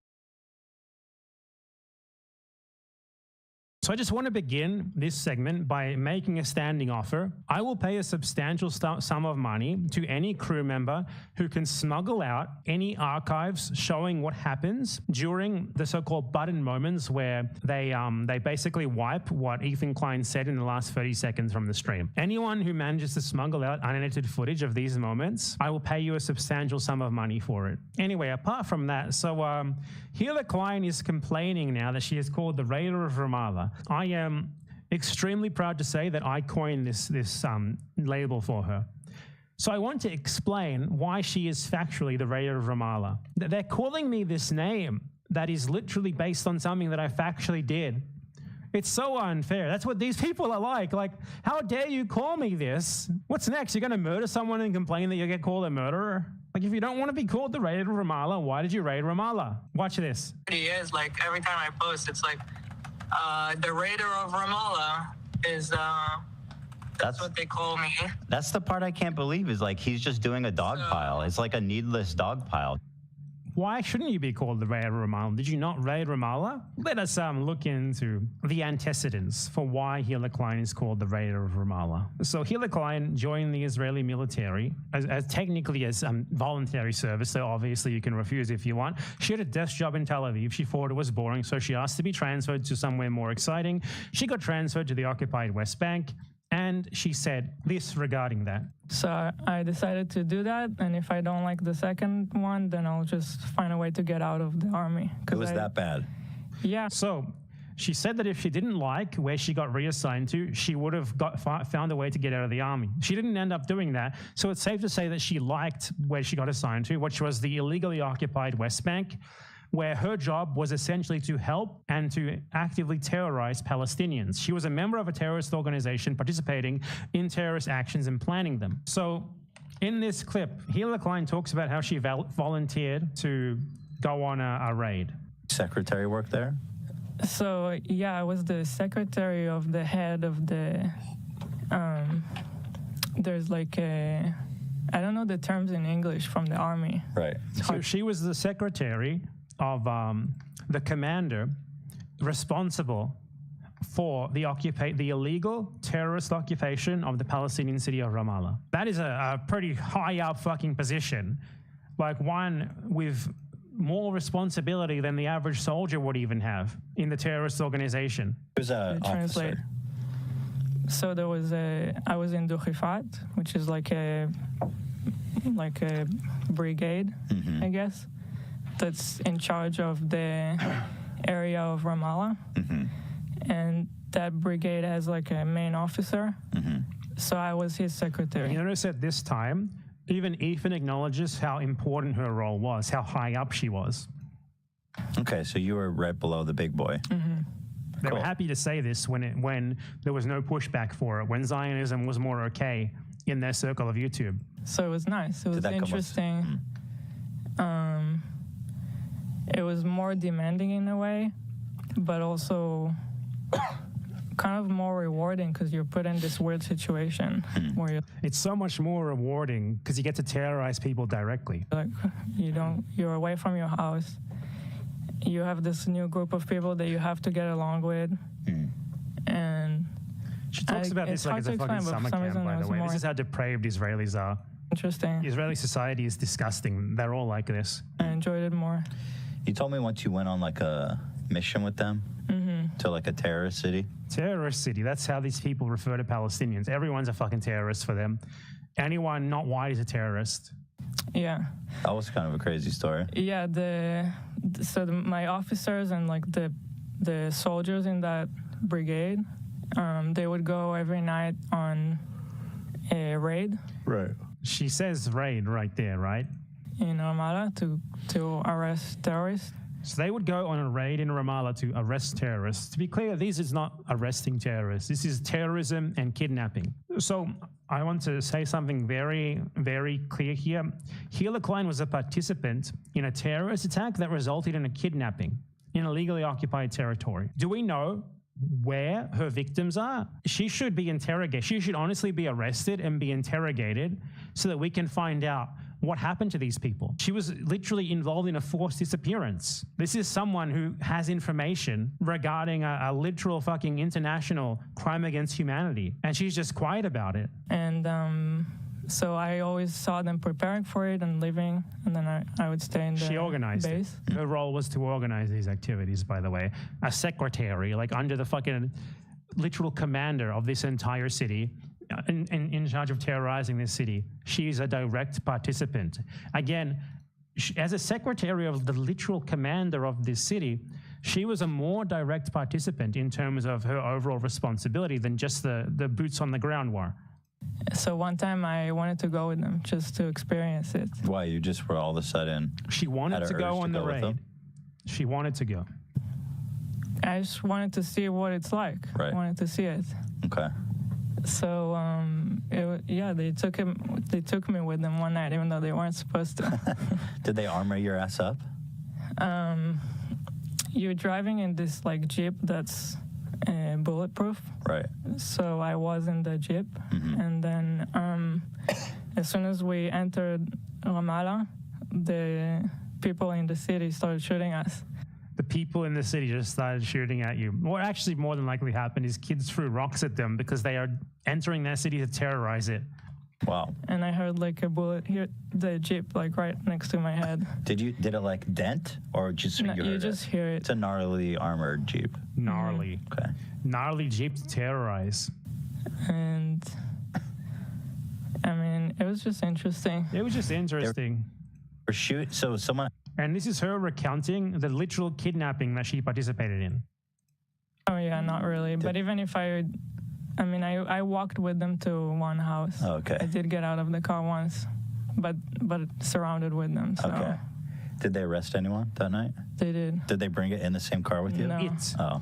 So I just want to begin this segment by making a standing offer. I will pay a substantial sum of money to any crew member who can smuggle out any archives showing what happens during the so-called button moments where they basically wipe what Ethan Klein said in the last 30 seconds from the stream. Anyone who manages to smuggle out unedited footage of these moments, I will pay you a substantial sum of money for it. Anyway, apart from that, so Hila Klein is complaining now that she is called the Raider of Ramallah. I am extremely proud to say that I coined this label for her. So I want to explain why she is factually the Raider of Ramallah. They're calling me this name that is literally based on something that I factually did. It's so unfair. That's what these people are like. Like, how dare you call me this? What's next? You're going to murder someone and complain that you get called a murderer? Like, if you don't want to be called the Raider of Ramallah, why did you raid Ramallah? Watch this. It is, like, every time I post, it's like, the Raider of Ramallah is, that's what they call me. That's the part I can't believe is like he's just doing a dog pile. It's like a needless dog pile. Why shouldn't you be called the Raider of Ramallah? Did you not raid Ramallah? Let us look into the antecedents for why Hila Klein is called the Raider of Ramallah. So Hila Klein joined the Israeli military as technically as voluntary service, so obviously you can refuse if you want. She had a desk job in Tel Aviv. She thought it was boring, so she asked to be transferred to somewhere more exciting. She got transferred to the occupied West Bank. And she said this regarding that. So I decided to do that, and if I don't like the second one, then I'll just find a way to get out of the army. It was that bad? Yeah. So she said that if she didn't like where she got reassigned to, she would have found a way to get out of the army. She didn't end up doing that, so it's safe to say that she liked where she got assigned to, which was the illegally occupied West Bank, where her job was essentially to help and to actively terrorize Palestinians. She was a member of a terrorist organization participating in terrorist actions and planning them. So in this clip, Hila Klein talks about how she volunteered to go on a raid. Secretary work there? So yeah, I was the secretary of the head of the, there's like a, I don't know the terms in English from the army. Right. So she was the secretary of the commander responsible for the illegal terrorist occupation of the Palestinian city of Ramallah. That is a pretty high up fucking position, like one with more responsibility than the average soldier would even have in the terrorist organization. Who's a officer? So there was I was in Dukhifat, which is like a brigade, I guess, that's in charge of the area of Ramallah. And that brigade has like a main officer. So I was his secretary. You notice at this time, even Ethan acknowledges how important her role was, how high up she was. Okay, so you were right below the big boy. They were happy to say this when there was no pushback for it, when Zionism was more okay in their circle of YouTube. So it was nice. It was interesting. It was more demanding in a way, but also kind of more rewarding because you're put in this weird situation where it's so much more rewarding because you get to terrorize people directly. Like you're away from your house. You have this new group of people that you have to get along with, and she talks about this like it's a fucking summer camp, by the way. This is how depraved Israelis are. Interesting. Israeli society is disgusting. They're all like this. I enjoyed it more. You told me once you went on like a mission with them to like a terrorist city. Terrorist city. That's how these people refer to Palestinians. Everyone's a fucking terrorist for them. Anyone not white is a terrorist. Yeah. That was kind of a crazy story. Yeah. My officers and like the soldiers in that brigade, they would go every night on a raid. Right. She says raid right there, right? In Ramallah to arrest terrorists. So they would go on a raid in Ramallah to arrest terrorists. To be clear, this is not arresting terrorists. This is terrorism and kidnapping. So I want to say something very, very clear here. Hila Klein was a participant in a terrorist attack that resulted in a kidnapping in a legally occupied territory. Do we know where her victims are? She should be interrogated. She should honestly be arrested and be interrogated so that we can find out what happened to these people. She was literally involved in a forced disappearance. This is someone who has information regarding a literal fucking international crime against humanity, and she's just quiet about it. And so I always saw them preparing for it and leaving, and then I would stay in the She organized base. it. Her role was to organize these activities, by the way. A secretary, like under the fucking literal commander of this entire city, in charge of terrorizing this city. She's a direct participant. Again, as a secretary of the literal commander of this city, she was a more direct participant in terms of her overall responsibility than just the boots on the ground were. So one time I wanted to go with them just to experience it. Why? You just were all of a sudden. She wanted to go on the raid. She wanted to go. I just wanted to see what it's like. Right. I wanted to see it. Okay. So they took me with them one night, even though they weren't supposed to. Did they armor your ass up? You're driving in this like Jeep that's bulletproof. Right. So I was in the Jeep, and then as soon as we entered Ramallah, the people in the city started shooting us. The people in the city just started shooting at you. What actually more than likely happened is kids threw rocks at them because they are entering their city to terrorize it. Wow. And I heard like a bullet hit the Jeep like right next to my head. Did it like dent or just No, you you heard just hear it. It's a gnarly armored Jeep. Gnarly. Okay. Gnarly Jeep to terrorize. And I mean, it was just interesting. It was just interesting. So someone. And this is her recounting the literal kidnapping that she participated in. Oh yeah, not really. But even if I walked with them to one house. Oh, okay. I did get out of the car once, but surrounded with them. So. Okay. Did they arrest anyone that night? They did. Did they bring it in the same car with you? No.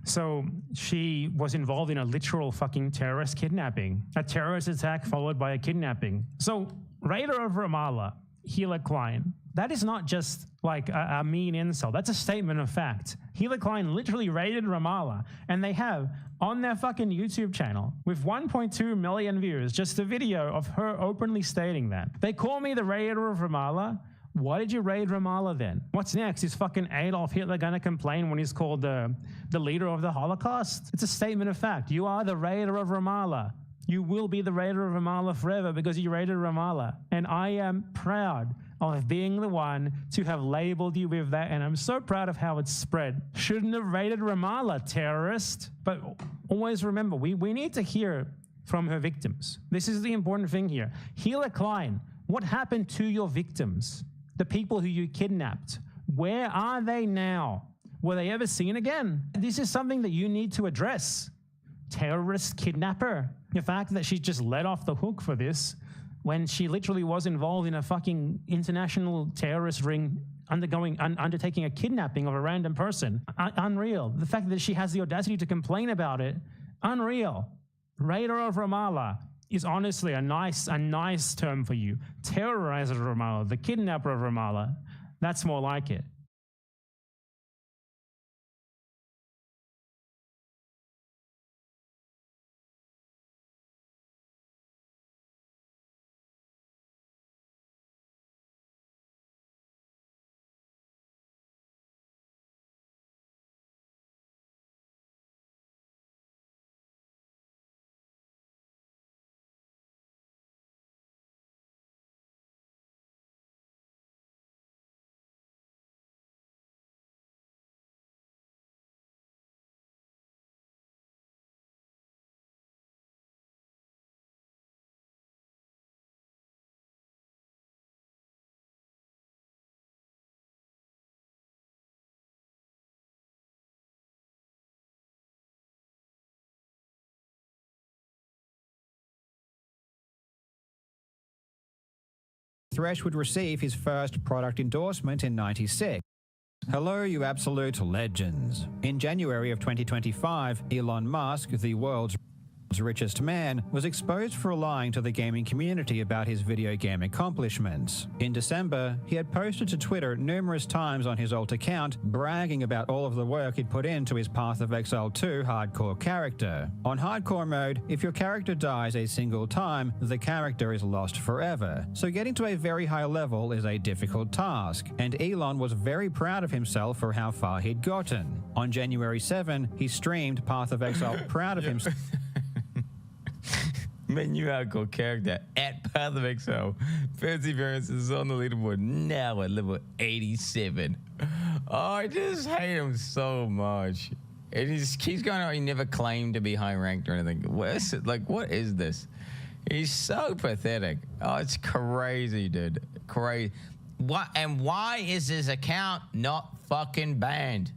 So she was involved in a literal fucking terrorist kidnapping, a terrorist attack followed by a kidnapping. So Raider of Ramallah, Hila Klein, that is not just like a mean insult. That's a statement of fact. Hila Klein literally raided Ramallah, and they have on their fucking YouTube channel with 1.2 million views just a video of her openly stating that. They call me the Raider of Ramallah. Why did you raid Ramallah then? What's next? Is fucking Adolf Hitler gonna complain when he's called the leader of the Holocaust? It's a statement of fact. You are the Raider of Ramallah. You will be the Raider of Ramallah forever because you raided Ramallah. And I am proud of being the one to have labeled you with that, and I'm so proud of how it's spread. Shouldn't have raided Ramallah, terrorist. But always remember, we need to hear from her victims. This is the important thing here. Hila Klein, what happened to your victims? The people who you kidnapped, where are they now? Were they ever seen again? This is something that you need to address. Terrorist kidnapper. The fact that she's just let off the hook for this when she literally was involved in a fucking international terrorist ring undertaking a kidnapping of a random person. Unreal. The fact that she has the audacity to complain about it, unreal. Raider of Ramallah is honestly a nice term for you. Terrorizer of Ramallah, the kidnapper of Ramallah, that's more like it. Thresh would receive his first product endorsement in '96. Hello, you absolute legends. In January of 2025, Elon Musk, the world's richest man, was exposed for lying to the gaming community about his video game accomplishments. In December, he had posted to Twitter numerous times on his alt account, bragging about all of the work he'd put into his Path of Exile 2 hardcore character. On hardcore mode, if your character dies a single time, the character is lost forever. So getting to a very high level is a difficult task, and Elon was very proud of himself for how far he'd gotten. On January 7, he streamed Path of Exile proud of himself. Man, you hardcore character at Path of Exile. Perseverance is on the leaderboard now at level 87. Oh, I just hate him so much. And he just keeps going on. He never claimed to be high ranked or anything. What is it? Like, what is this? He's so pathetic. Oh, it's crazy, dude. Crazy. What? And why is his account not fucking banned?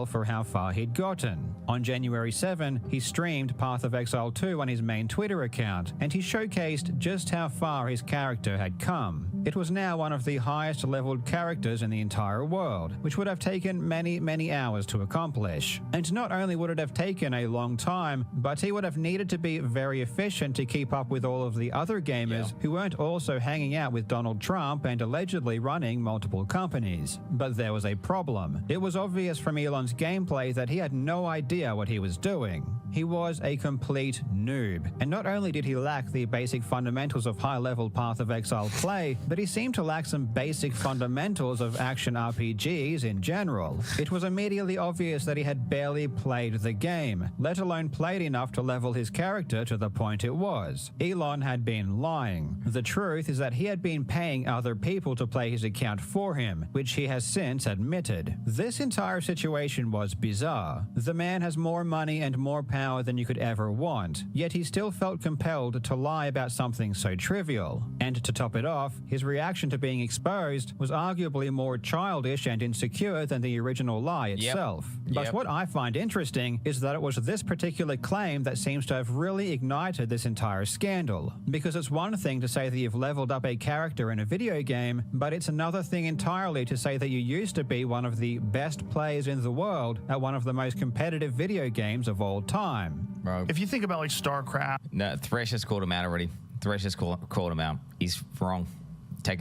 For how far he'd gotten. On January 7, he streamed Path of Exile 2 on his main Twitter account, and he showcased just how far his character had come. It was now one of the highest leveled characters in the entire world, which would have taken many, many hours to accomplish. And not only would it have taken a long time, but he would have needed to be very efficient to keep up with all of the other gamers who weren't also hanging out with Donald Trump and allegedly running multiple companies. But there was a problem. It was obvious from Elon's gameplay that he had no idea what he was doing. He was a complete noob. And not only did he lack the basic fundamentals of high-level Path of Exile play, but he seemed to lack some basic fundamentals of action RPGs in general. It was immediately obvious that he had barely played the game, let alone played enough to level his character to the point it was. Elon had been lying. The truth is that he had been paying other people to play his account for him, which he has since admitted. This entire situation was bizarre. The man has more money and more power than you could ever want, yet he still felt compelled to lie about something so trivial. And to top it off, his reaction to being exposed was arguably more childish and insecure than the original lie itself. But what I find interesting is that it was this particular claim that seems to have really ignited this entire scandal. Because it's one thing to say that you've leveled up a character in a video game, but it's another thing entirely to say that you used to be one of the best players in the world at one of the most competitive video games of all time. Bro. If you think about like StarCraft. No, Thresh has called him out already. Thresh has called him out. He's wrong.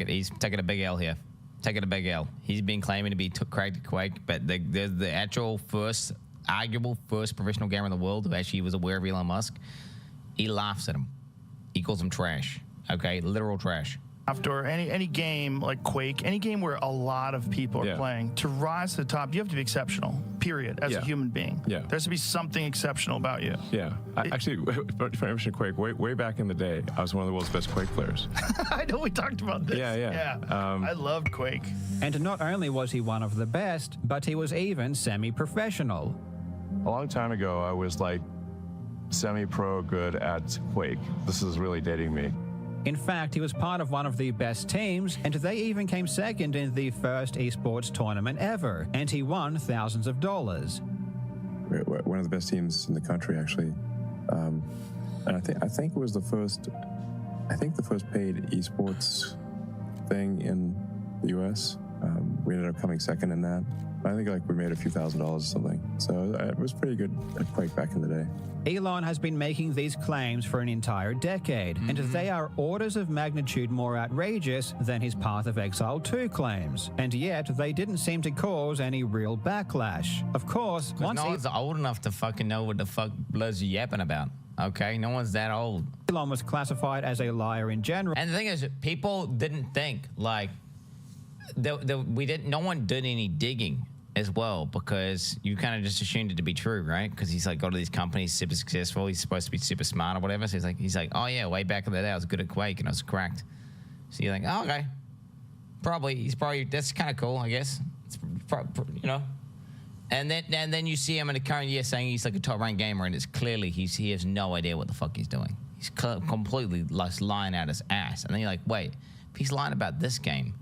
He's taking a big L here. Taking a big L. He's been claiming to be cracked Quake, but the actual arguable first professional gamer in the world who actually was aware of Elon Musk, he laughs at him. He calls him trash. Okay, literal trash. After any game like Quake, any game where a lot of people are playing, to rise to the top, you have to be exceptional, period, as a human being. Yeah. There has to be something exceptional about you. Yeah. Actually, if I mention Quake, way back in the day, I was one of the world's best Quake players. I know we talked about this. Yeah. I loved Quake. And not only was he one of the best, but he was even semi-professional. A long time ago, I was like semi-pro good at Quake. This is really dating me. In fact, he was part of one of the best teams, and they even came second in the first esports tournament ever, and he won thousands of dollars. We're one of the best teams in the country, actually. And I think it was the first paid esports thing in the US. We ended up coming second in that. I think like we made a few $1,000s or something. So it was pretty good at Quake back in the day. Elon has been making these claims for an entire decade, and they are orders of magnitude more outrageous than his Path of Exile 2 claims. And yet, they didn't seem to cause any real backlash. Of course, once no one's old enough to fucking know what the fuck Bloods are yapping about. Okay, no one's that old. Elon was classified as a liar in general. And the thing is, people didn't think like no one did any digging as well, because you kind of just assumed it to be true, right? Because he's like got all these companies, super successful. He's supposed to be super smart or whatever. So he's like, oh yeah, way back in the day, I was good at Quake and I was cracked. So you're like, oh, okay, that's kind of cool, I guess. It's you know. And then you see him in the current year saying he's like a top-ranked gamer, and it's clearly he has no idea what the fuck he's doing. He's completely lying out his ass. And then you're like, wait, if he's lying about this game,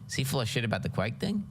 is he full of shit about the Quake thing?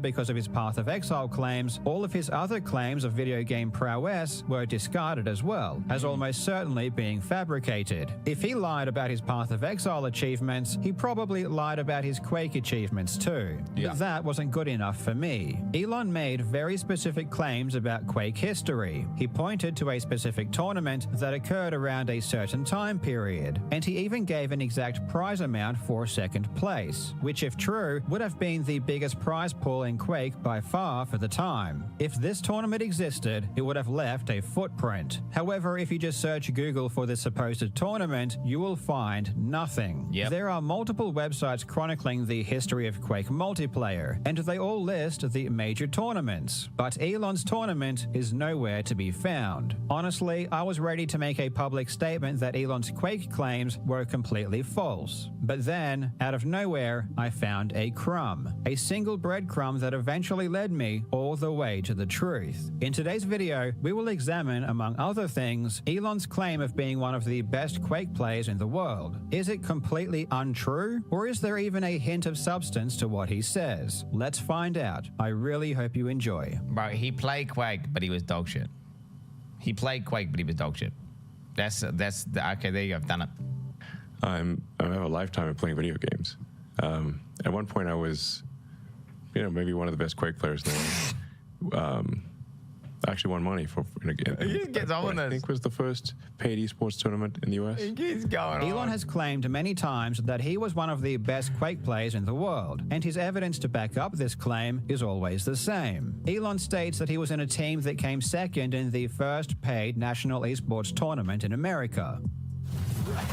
Because of his Path of Exile claims, all of his other claims of video game prowess were discarded as well, as almost certainly being fabricated. If he lied about his Path of Exile achievements, he probably lied about his Quake achievements too. But that wasn't good enough for me. Elon made very specific claims about Quake history. He pointed to a specific tournament that occurred around a certain time period, and he even gave an exact prize amount for second place, which if true, would have been the biggest prize pool in Quake by far for the time. If this tournament existed, it would have left a footprint. However, if you just search Google for this supposed tournament, you will find nothing. There are multiple websites chronicling the history of Quake multiplayer, and they all list the major tournaments, but Elon's tournament is nowhere to be found. Honestly, I was ready to make a public statement that Elon's Quake claims were completely false. But then, out of nowhere, I found a crumb. A single breadcrumb that eventually led me all the way to the truth. In today's video, we will examine, among other things, Elon's claim of being one of the best Quake players in the world. Is it completely untrue, or is there even a hint of substance to what he says? Let's find out. I really hope you enjoy. Bro, he played Quake, but he was dog shit. He played Quake, but he was dog shit. Okay, there you go, I've done it. I have a lifetime of playing video games. At one point I was, maybe one of the best Quake players in the world. Actually won money for He gets on with I think was the first paid esports tournament in the US. He's going Elon has claimed many times that he was one of the best Quake players in the world, and his evidence to back up this claim is always the same. Elon states that he was in a team that came second in the first paid national esports tournament in America.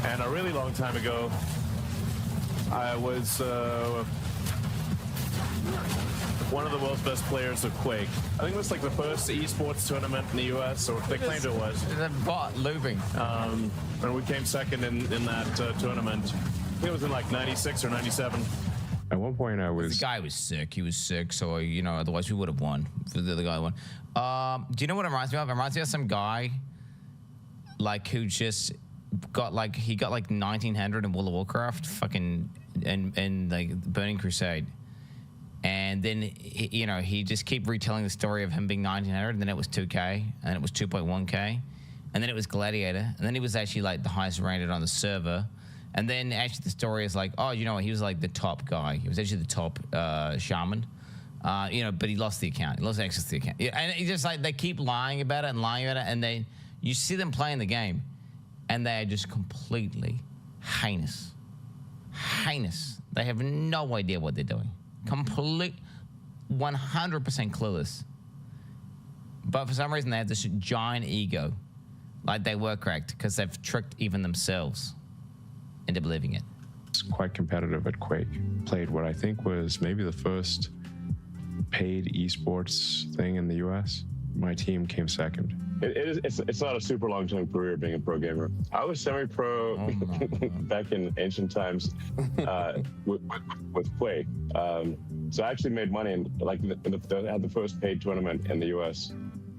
And a really long time ago, I was one of the world's best players of Quake. I think it was like the first esports tournament in the US, or they claimed it was. The bot looping. And we came second in that tournament. I think it was in like 96 or 97. At one point I was... The guy was sick. He was sick, so, otherwise we would have won. The guy won. Do you know what it reminds me of? It reminds me of some guy, who just got, he got, 1900 in World of Warcraft, fucking, and Burning Crusade. And then, he just keep retelling the story of him being 1900, and then it was 2K, and then it was 2.1K, and then it was Gladiator, and then he was actually, the highest rated on the server. And then, actually, the story is he was, the top guy. He was actually the top shaman. But he lost the account. He lost access to the account. Yeah, and it's just, they keep lying about it, and you see them playing the game, and they are just completely heinous. Heinous. They have no idea what they're doing. Complete, 100% clueless. But for some reason, they have this giant ego. They were correct, because they've tricked even themselves into believing it. It's quite competitive at Quake. Played what I think was maybe the first paid esports thing in the US. My team came second. It's not a super long-term career being a pro gamer. I was semi-pro back in ancient times with Quake. So I actually made money and they had the first paid tournament in the US.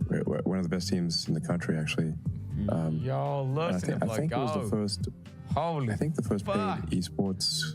We're one of the best teams in the country, actually. Yo, listen, I think it was the first. Holy I think the first paid esports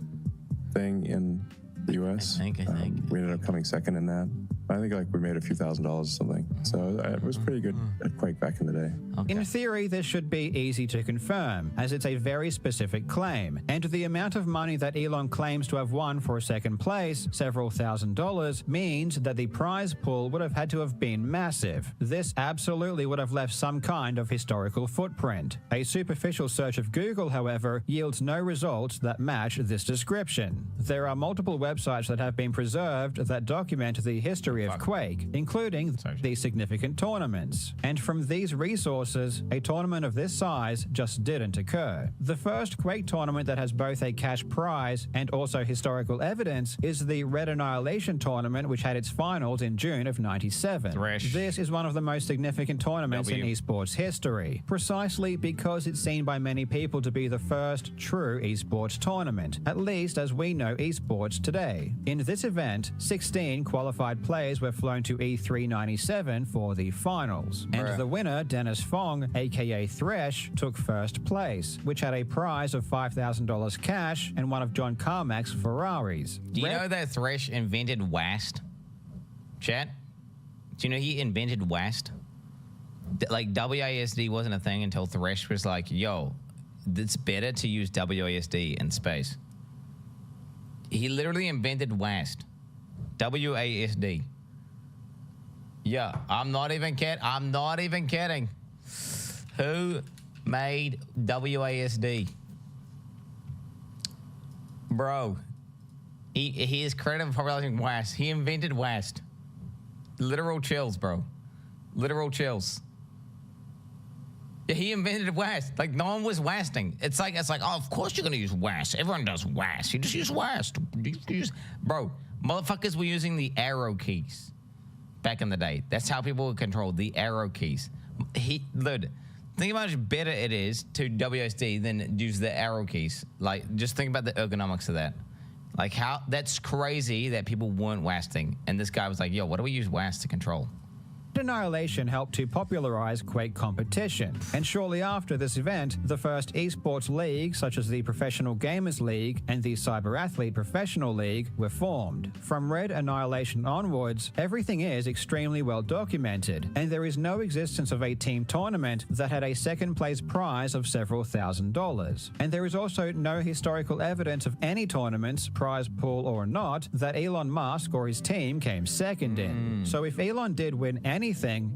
thing in the US. I think. We ended up coming second in that. I think we made a few $1,000s or something. So it was pretty good at Quake back in the day. Okay. In theory, this should be easy to confirm, as it's a very specific claim. And the amount of money that Elon claims to have won for second place, several $1,000s, means that the prize pool would have had to have been massive. This absolutely would have left some kind of historical footprint. A superficial search of Google, however, yields no results that match this description. There are multiple websites that have been preserved that document the history of Quake, including the significant tournaments. And from these resources, a tournament of this size just didn't occur. The first Quake tournament that has both a cash prize and also historical evidence is the Red Annihilation tournament, which had its finals in June of '97. This is one of the most significant tournaments in esports history, precisely because it's seen by many people to be the first true esports tournament, at least as we know esports today. In this event, 16 qualified players were flown to E397 for the finals. And the winner, Dennis Fong, aka Thresh, took first place, which had a prize of $5,000 cash and one of John Carmack's Ferraris. Do you know that Thresh invented WASD? Chat, do you know he invented WASD? Like, WASD wasn't a thing until Thresh was like, yo, it's better to use WASD in space. He literally invented WASD. WASD. Yeah, I'm not even kidding. Who made WASD? Bro, he is credited for popularizing WASD. He invented WASD. Literal chills, bro. Literal chills. Yeah, he invented WASD. Like, no one was WASDing. It's like, oh, of course you're gonna use WASD. Everyone does WASD. You just use WASD. Bro, motherfuckers were using the arrow keys back in the day. That's how people would control the arrow keys. Look, think about how much better it is to WSD than use the arrow keys. Like, just think about the ergonomics of that. Like, how that's crazy that people weren't WASDing. And this guy was like, yo, what do we use WASD to control? Annihilation helped to popularize Quake competition, and shortly after this event, the first esports leagues such as the Professional Gamers League and the Cyber Athlete Professional League were formed. From Red Annihilation onwards, everything is extremely well documented, and there is no existence of a team tournament that had a second place prize of several $1,000s. And there is also no historical evidence of any tournaments, prize pool or not, that Elon Musk or his team came second in. So if Elon did win anything,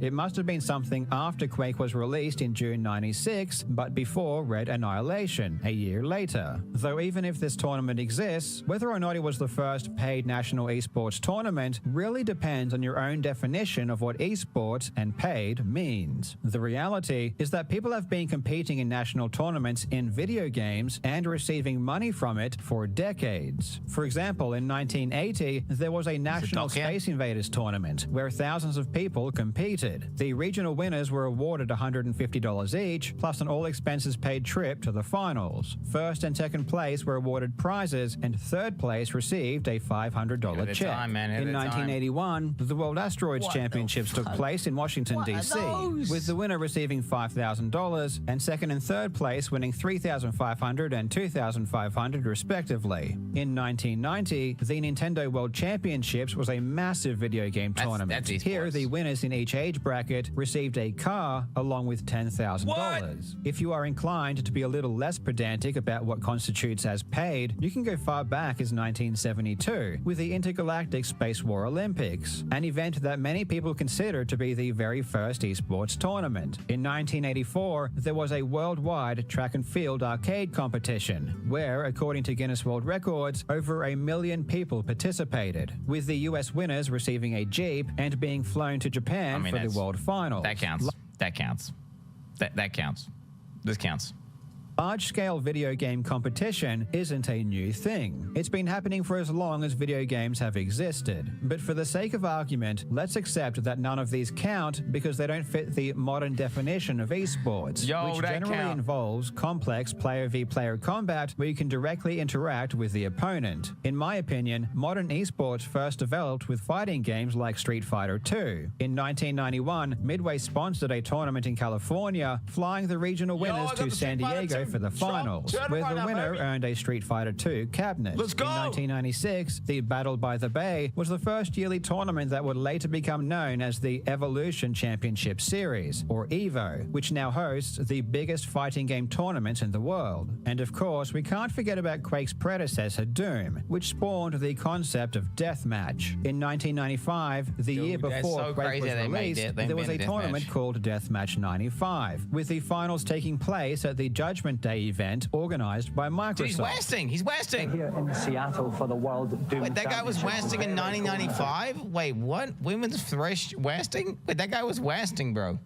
it must have been something after Quake was released in June 96, but before Red Annihilation, a year later. Though even if this tournament exists, whether or not it was the first paid national esports tournament really depends on your own definition of what esports and paid means. The reality is that people have been competing in national tournaments in video games and receiving money from it for decades. For example, in 1980, there was a National Space Invaders tournament where thousands of people competed. The regional winners were awarded $150 each, plus an all-expenses-paid trip to the finals. First and second place were awarded prizes, and third place received a $500 check. In 1981, the World Asteroids Championships took place in Washington, D.C., with the winner receiving $5,000, and second and third place winning $3,500 and $2,500 respectively. In 1990, the Nintendo World Championships was a massive video game tournament. Here, the winners in each age bracket received a car along with $10,000. If you are inclined to be a little less pedantic about what constitutes as paid, you can go far back as 1972 with the Intergalactic Space War Olympics, an event that many people consider to be the very first esports tournament. In 1984, there was a worldwide track and field arcade competition where, according to Guinness World Records, over 1 million people participated, with the US winners receiving a Jeep and being flown to Japan for the World Finals. That counts. That counts. That counts. This counts. Large-scale video game competition isn't a new thing. It's been happening for as long as video games have existed. But for the sake of argument, let's accept that none of these count because they don't fit the modern definition of esports, which generally involves complex player-v-player combat where you can directly interact with the opponent. In my opinion, modern esports first developed with fighting games like Street Fighter II. In 1991, Midway sponsored a tournament in California, flying the regional winners to San Diego for the finals, where the winner earned a Street Fighter II cabinet. Let's go! In 1996, the Battle by the Bay was the first yearly tournament that would later become known as the Evolution Championship Series, or EVO, which now hosts the biggest fighting game tournament in the world. And of course, we can't forget about Quake's predecessor, Doom, which spawned the concept of deathmatch. In 1995, the year before Quake was released, there was a tournament called Deathmatch 95, with the finals taking place at the Judgment Day event organized by Microsoft. Dude, he's wasting. He's wasting. Here in Seattle for the World Doom. Wait, that guy was wasting in 1995? Wait, what? Women's Thresh wasting? Wait, that guy was wasting, bro.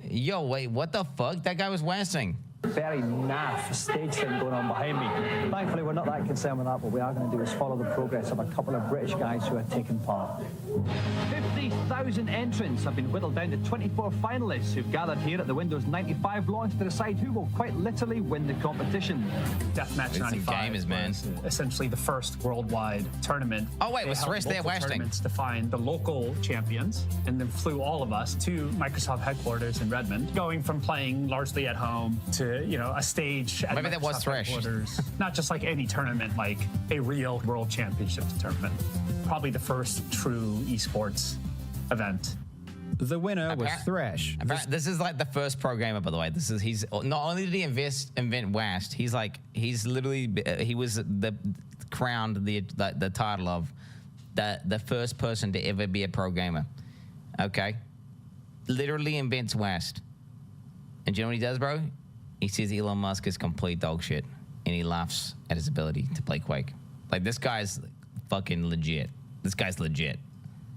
Yo, wait, what the fuck? That guy was wasting. Very naff stage thing going on behind me. Thankfully, we're not that concerned with that. What we are going to do is follow the progress of a couple of British guys who are taking part. 50,000 entrants have been whittled down to 24 finalists who've gathered here at the Windows 95 launch to decide who will quite literally win the competition. Deathmatch 95 was essentially the first worldwide tournament. Oh wait, was Thresh there wasting? Tournaments to find the local champions, and then flew all of us to Microsoft headquarters in Redmond, going from playing largely at home to a stage at maybe that was Thresh. Not just like any tournament, like a real world championship tournament. probably the first true esports event. The winner was Thresh. This is like the first pro gamer, by the way. He's not only did he invent WAST, he was crowned the title of the first person to ever be a pro gamer. Okay, literally invents WAST, and do you know what he does, bro? He says Elon Musk is complete dog shit, and he laughs at his ability to play Quake. Like, this guy's fucking legit. This guy's legit.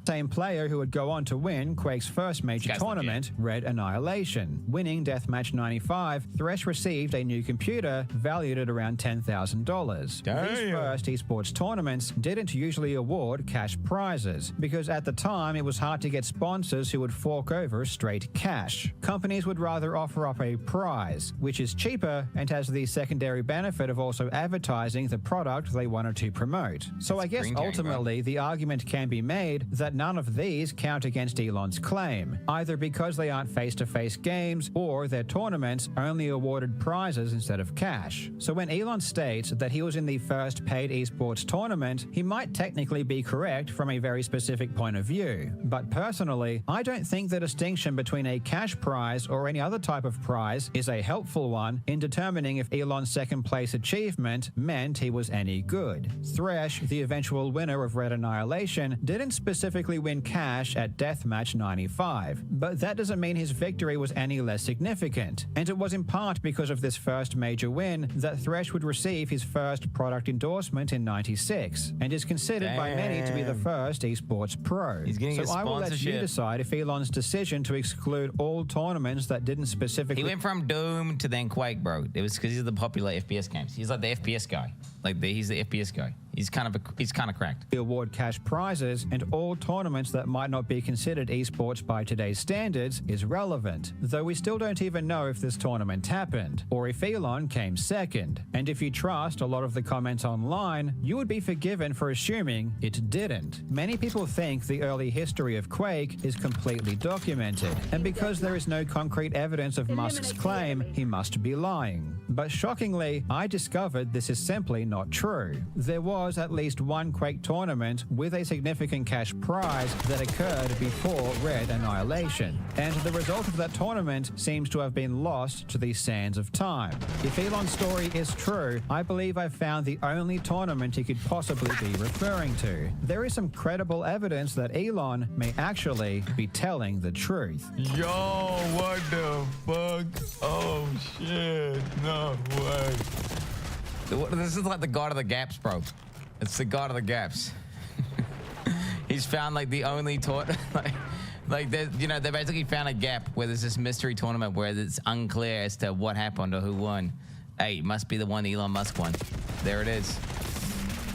Same player who would go on to win Quake's first major tournament, Red Annihilation. Winning Deathmatch 95, Thresh received a new computer valued at around $10,000. These first esports tournaments didn't usually award cash prizes because at the time it was hard to get sponsors who would fork over straight cash. Companies would rather offer up a prize, which is cheaper and has the secondary benefit of also advertising the product they wanted to promote. So I guess ultimately the argument can be made that none of these count against Elon's claim, either because they aren't face-to-face games or their tournaments only awarded prizes instead of cash. So when Elon states that he was in the first paid esports tournament, he might technically be correct from a very specific point of view. But personally, I don't think the distinction between a cash prize or any other type of prize is a helpful one in determining if Elon's second place achievement meant he was any good. Thresh, the eventual winner of Red Annihilation, didn't specifically win cash at Deathmatch 95, but that doesn't mean his victory was any less significant, and it was in part because of this first major win that Thresh would receive his first product endorsement in 96, and is considered by many to be the first esports pro. So I will let you decide if Elon's decision to exclude all tournaments that didn't specifically... He went from Doom to then Quake, bro. It was because he's the popular FPS games. He's like the FPS guy. He's the FPS guy. He's kind of cracked. Award cash prizes and all tournaments that might not be considered esports by today's standards is relevant, though we still don't even know if this tournament happened, or if Elon came second. And if you trust a lot of the comments online, you would be forgiven for assuming it didn't. Many people think the early history of Quake is completely documented, and because there is no concrete evidence of Musk's claim, he must be lying. But shockingly, I discovered this is simply not true. There was at least one Quake tournament with a significant cash prize that occurred before Red Annihilation, and the result of that tournament seems to have been lost to the sands of time. If Elon's story is true, I believe I've found the only tournament he could possibly be referring to. There is some credible evidence that Elon may actually be telling the truth. Yo, what the fuck? Oh shit, no way. This is like the God of the Gaps, bro. It's the God of the Gaps. He's found like the only they basically found a gap where there's this mystery tournament where it's unclear as to what happened or who won. Hey, it must be the one Elon Musk won. There it is.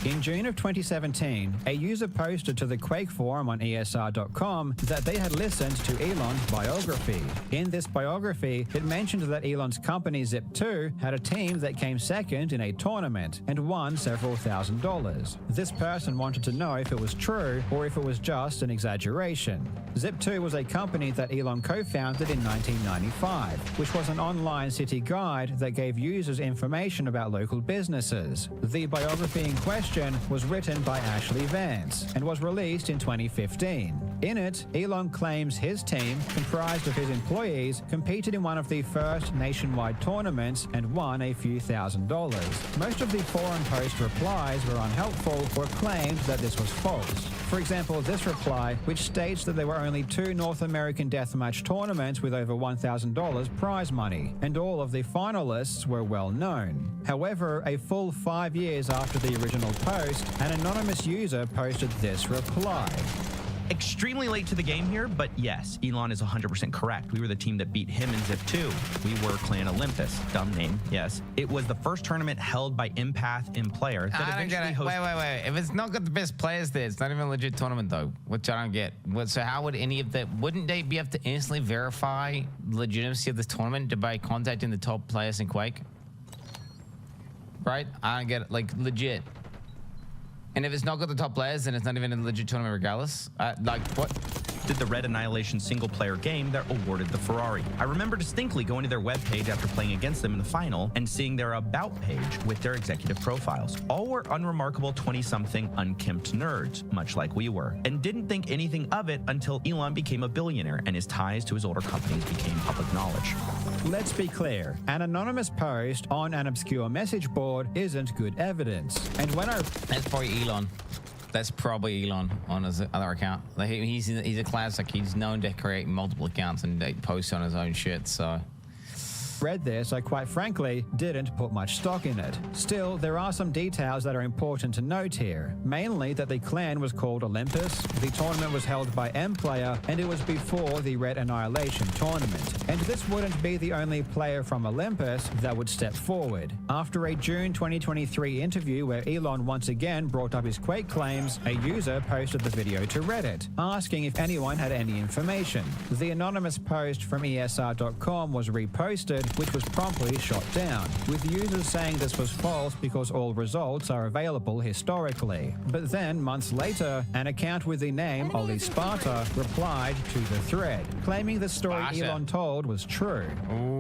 In June of 2017, a user posted to the Quake forum on ESR.com that they had listened to Elon's biography. In this biography, it mentioned that Elon's company Zip2 had a team that came second in a tournament and won several $1,000s. This person wanted to know if it was true or if it was just an exaggeration. Zip2 was a company that Elon co-founded in 1995, which was an online city guide that gave users information about local businesses. The biography in question was written by Ashley Vance and was released in 2015. In it, Elon claims his team, comprised of his employees, competed in one of the first nationwide tournaments and won a few $1,000s. Most of the forum post replies were unhelpful or claimed that this was false. For example, this reply, which states that there were only 2 North American deathmatch tournaments with over $1,000 prize money, and all of the finalists were well known. However, a full 5 years after the original post, an anonymous user posted this reply. Extremely late to the game here, but yes, Elon is 100% correct. We were the team that beat him in Zip2. We were Clan Olympus. Dumb name, yes. It was the first tournament held by Empath in Player that eventually hosted... Wait. If it's not got the best players there, it's not even a legit tournament though, which I don't get. So how would any of that... Wouldn't they be able to instantly verify the legitimacy of this tournament by contacting the top players in Quake? Right? I don't get it. Like, legit. And if it's not got the top players, then it's not even a legit tournament regardless. Like, what? did the Red Annihilation single-player game that awarded the Ferrari. I remember distinctly going to their webpage after playing against them in the final and seeing their About page with their executive profiles. All were unremarkable 20-something unkempt nerds, much like we were, and didn't think anything of it until Elon became a billionaire and his ties to his older companies became public knowledge. Let's be clear, an anonymous post on an obscure message board isn't good evidence. And when That's probably Elon. That's probably Elon on his other account. Like he's a classic. He's known to create multiple accounts and post on his own shit, so... read this, I quite frankly didn't put much stock in it. Still, there are some details that are important to note here. Mainly that the clan was called Olympus, the tournament was held by M-Player, and it was before the Red Annihilation tournament. And this wouldn't be the only player from Olympus that would step forward. After a June 2023 interview where Elon once again brought up his Quake claims, a user posted the video to Reddit, asking if anyone had any information. The anonymous post from ESR.com was reposted, which was promptly shot down, with users saying this was false because all results are available historically. But then, months later, an account with the name Ollie Sparta replied to the thread, claiming the story Elon told was true.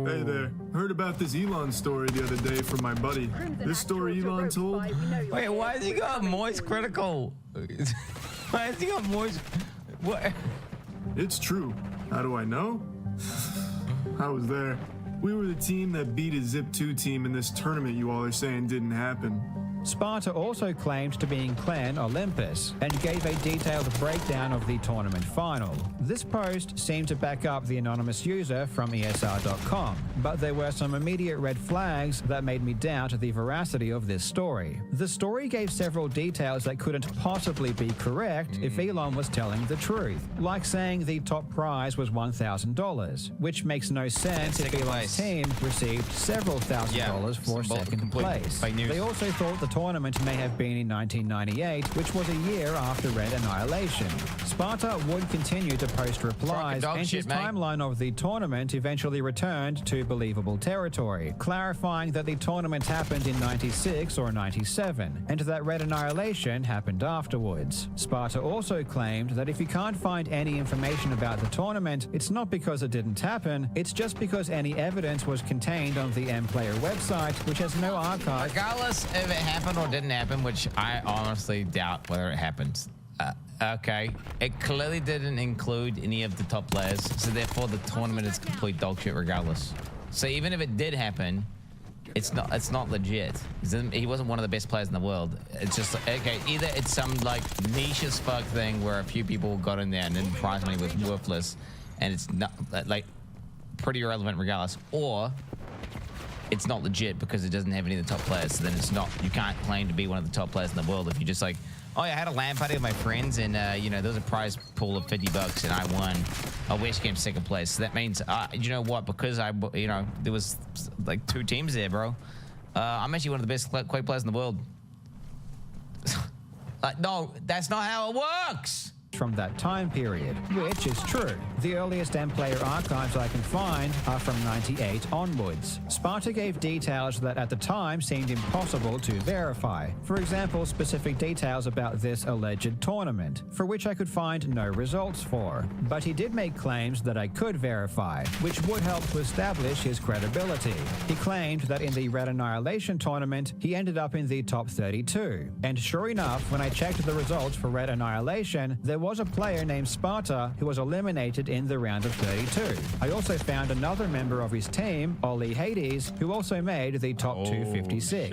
Hey there, heard about this Elon story the other day from my buddy. This story Elon told? Wait, why has he got Moist Critical? Why has he got Moist... What? It's true. How do I know? I was there. We were the team that beat a Zip 2 team in this tournament you all are saying didn't happen. Sparta also claimed to be in Clan Olympus and gave a detailed breakdown of the tournament final. This post seemed to back up the anonymous user from ESR.com, but there were some immediate red flags that made me doubt the veracity of this story. The story gave several details that couldn't possibly be correct if Elon was telling the truth, like saying the top prize was $1,000, which makes no sense if Elon's team received several $1,000s for second place. They also thought the tournament may have been in 1998, which was a year after Red Annihilation. Sparta would continue to post replies, and his timeline of the tournament eventually returned to believable territory, clarifying that the tournament happened in 96 or 97, and that Red Annihilation happened afterwards. Sparta also claimed that if you can't find any information about the tournament, it's not because it didn't happen, it's just because any evidence was contained on the M-Player website, which has no archive. Regardless if it happened or didn't happen, which I honestly doubt whether it happened. Okay, it clearly didn't include any of the top players, so therefore the tournament is complete dog shit regardless. So even if it did happen, it's not legit. He wasn't one of the best players in the world. It's just okay. Either it's some like niche as fuck thing where a few people got in there and then prize money was worthless, and it's not like pretty irrelevant regardless, or it's not legit because it doesn't have any of the top players. So then it's not. You can't claim to be one of the top players in the world if you just like, oh, yeah, I had a LAN party with my friends, and you know, there was a prize pool of $50, and I won a West Game second place. So that means, you know what? Because you know, there was like 2 teams there, bro. I'm actually one of the best Quake players in the world. No, that's not how it works. From that time period, which is true. The earliest M-Player archives I can find are from 98 onwards. Sparta gave details that at the time seemed impossible to verify. For example, specific details about this alleged tournament, for which I could find no results for. But he did make claims that I could verify, which would help to establish his credibility. He claimed that in the Red Annihilation tournament, he ended up in the top 32. And sure enough, when I checked the results for Red Annihilation, there was a player named Sparta who was eliminated in the round of 32. I also found another member of his team, Ollie Hades, who also made the top 256.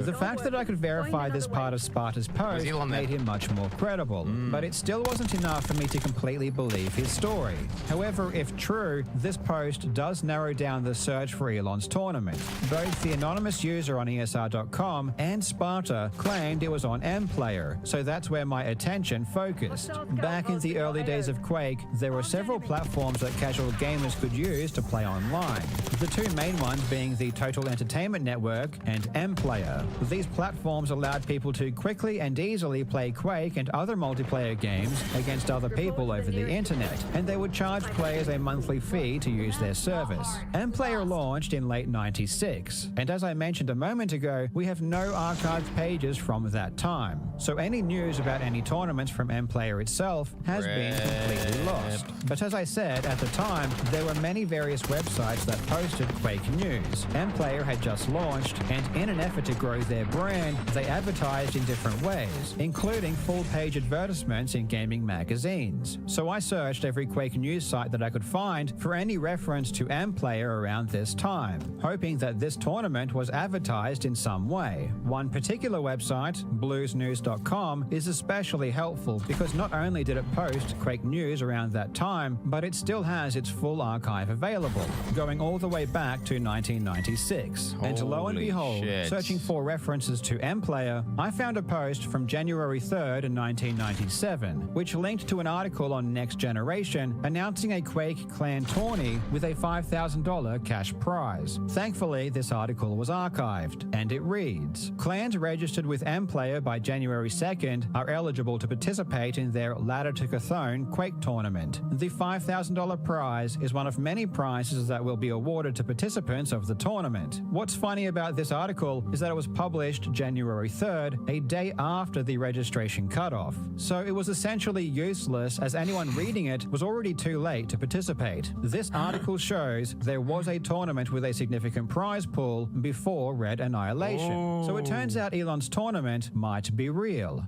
The fact that I could verify this part of Sparta's post made him much more credible, but it still wasn't enough for me to completely believe his story. However, if true, this post does narrow down the search for Elon's tournament. Both the anonymous user on ESR.com and Sparta claimed it was on M-Player, so that's where my attention focused. Back in the early days of Quake, there were several platforms that casual gamers could use to play online. The 2 main ones being the Total Entertainment Network and M-Player. These platforms allowed people to quickly and easily play Quake and other multiplayer games against other people over the internet, and they would charge players a monthly fee to use their service. M-Player launched in late 96, and as I mentioned a moment ago, we have no archived pages from that time. So any news about any tournaments from M-Player itself has been completely already lost. But as I said, at the time, there were many various websites that posted Quake news. MPlayer had just launched, and in an effort to grow their brand, they advertised in different ways, including full-page advertisements in gaming magazines. So I searched every Quake news site that I could find for any reference to MPlayer around this time, hoping that this tournament was advertised in some way. One particular website, bluesnews.com, is especially helpful because not only did it post Quake news around that time, but it still has its full archive available, going all the way back to 1996. And lo and Holy behold, shit. searching for references to MPlayer, I found a post from January 3rd, 1997, which linked to an article on Next Generation announcing a Quake clan tourney with a $5,000 cash prize. Thankfully, this article was archived, and it reads, "Clans registered with MPlayer by January 2nd are eligible to participate in their Ladder to Cthulhu Quake tournament. The $5,000 prize is one of many prizes that will be awarded to participants of the tournament." What's funny about this article is that it was published January 3rd, a day after the registration cutoff. So it was essentially useless, as anyone reading it was already too late to participate. This article shows there was a tournament with a significant prize pool before Red Annihilation. So it turns out Elon's tournament might be real.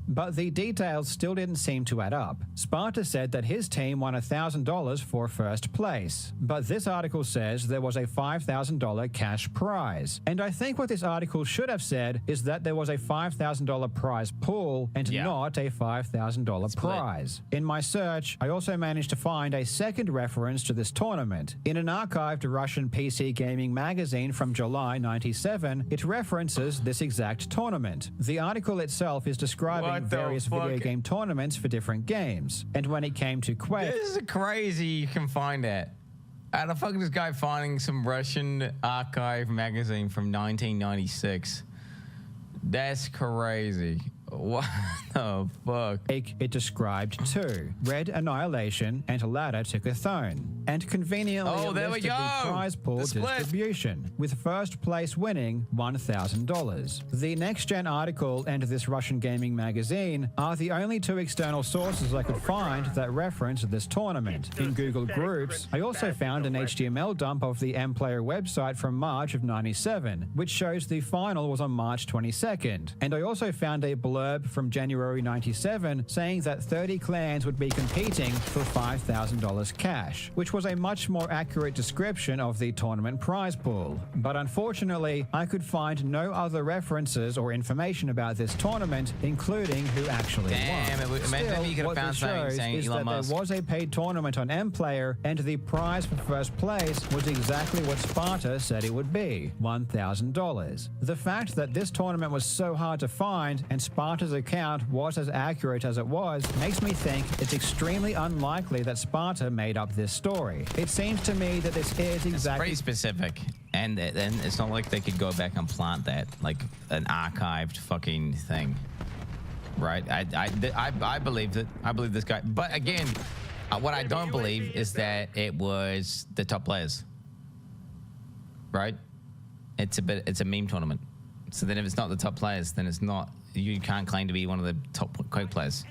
But the details still didn't seem to add up. Sparta said that his team won $1,000 for first place, but this article says there was a $5,000 cash prize. And I think what this article should have said is that there was a $5,000 prize pool and not a $5,000 prize. In my search, I also managed to find a second reference to this tournament. In an archived Russian PC gaming magazine from July 97, it references this exact tournament. The article itself is describing various video game tournaments for different games. And when it came to Quake... This is crazy you can find that. How the fuck is this guy finding some Russian archive magazine from 1996? That's crazy. What the fuck? It described two, Red Annihilation and Ladder to Cthulhu, and conveniently there we listed go. the prize pool The split. distribution, with first place winning $1,000. The Next Gen article and this Russian gaming magazine are the only two external sources I could find that reference this tournament. In Google Groups, I also found an HTML dump of the MPlayer website from March of '97, which shows the final was on March 22nd. And I also found a blurb from January 97 saying that 30 clans would be competing for $5,000 cash, which was a much more accurate description of the tournament prize pool. But unfortunately, I could find no other references or information about this tournament, including who actually won. Maybe you could have found something saying is Elon that Musk. there was a paid tournament on MPlayer, and the prize for first place was exactly what Sparta said it would be, $1,000. The fact that this tournament was so hard to find and Sparta's account was as accurate as it was makes me think it's extremely unlikely that Sparta made up this story. It seems to me that this is It's exactly... pretty specific, and it's not like they could go back and plant that like an archived fucking thing, right? I believe that. I believe this guy, but again, what I don't believe is that it was the top players, right? It's a meme tournament, so then if it's not the top players, then it's not. You can't claim to be one of the top Quake players.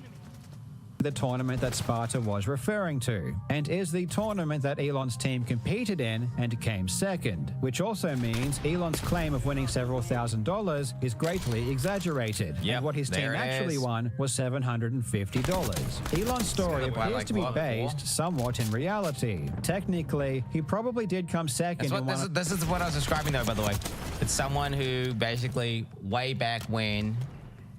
The tournament that Sparta was referring to, and is the tournament that Elon's team competed in and came second, which also means Elon's claim of winning several $1,000s is greatly exaggerated. Yep, and what his team there it actually is. won was $750. Elon's story What I appears like to be before. based somewhat in reality. Technically, he probably did come second. This is what I was describing, though, by the way. It's someone who basically, way back when,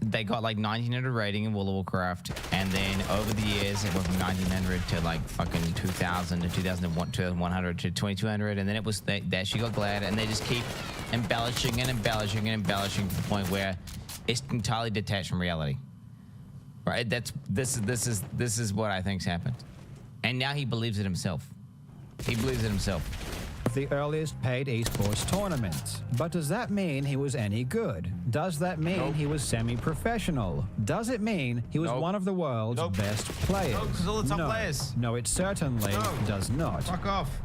they got like 1900 rating in World of Warcraft, and then over the years it went from 1900 to like fucking 2000 to 2001, 2100 to 2200, and then it was they actually got glad, and they just keep embellishing and embellishing and embellishing to the point where it's entirely detached from reality. Right? This is what I think's happened, and now he believes it himself. He believes it himself. The earliest paid esports tournaments. But does that mean he was any good? Does that mean he was semi-professional? Does it mean he was one of the world's best players? No, because all the top players. No, it certainly does not. Fuck off.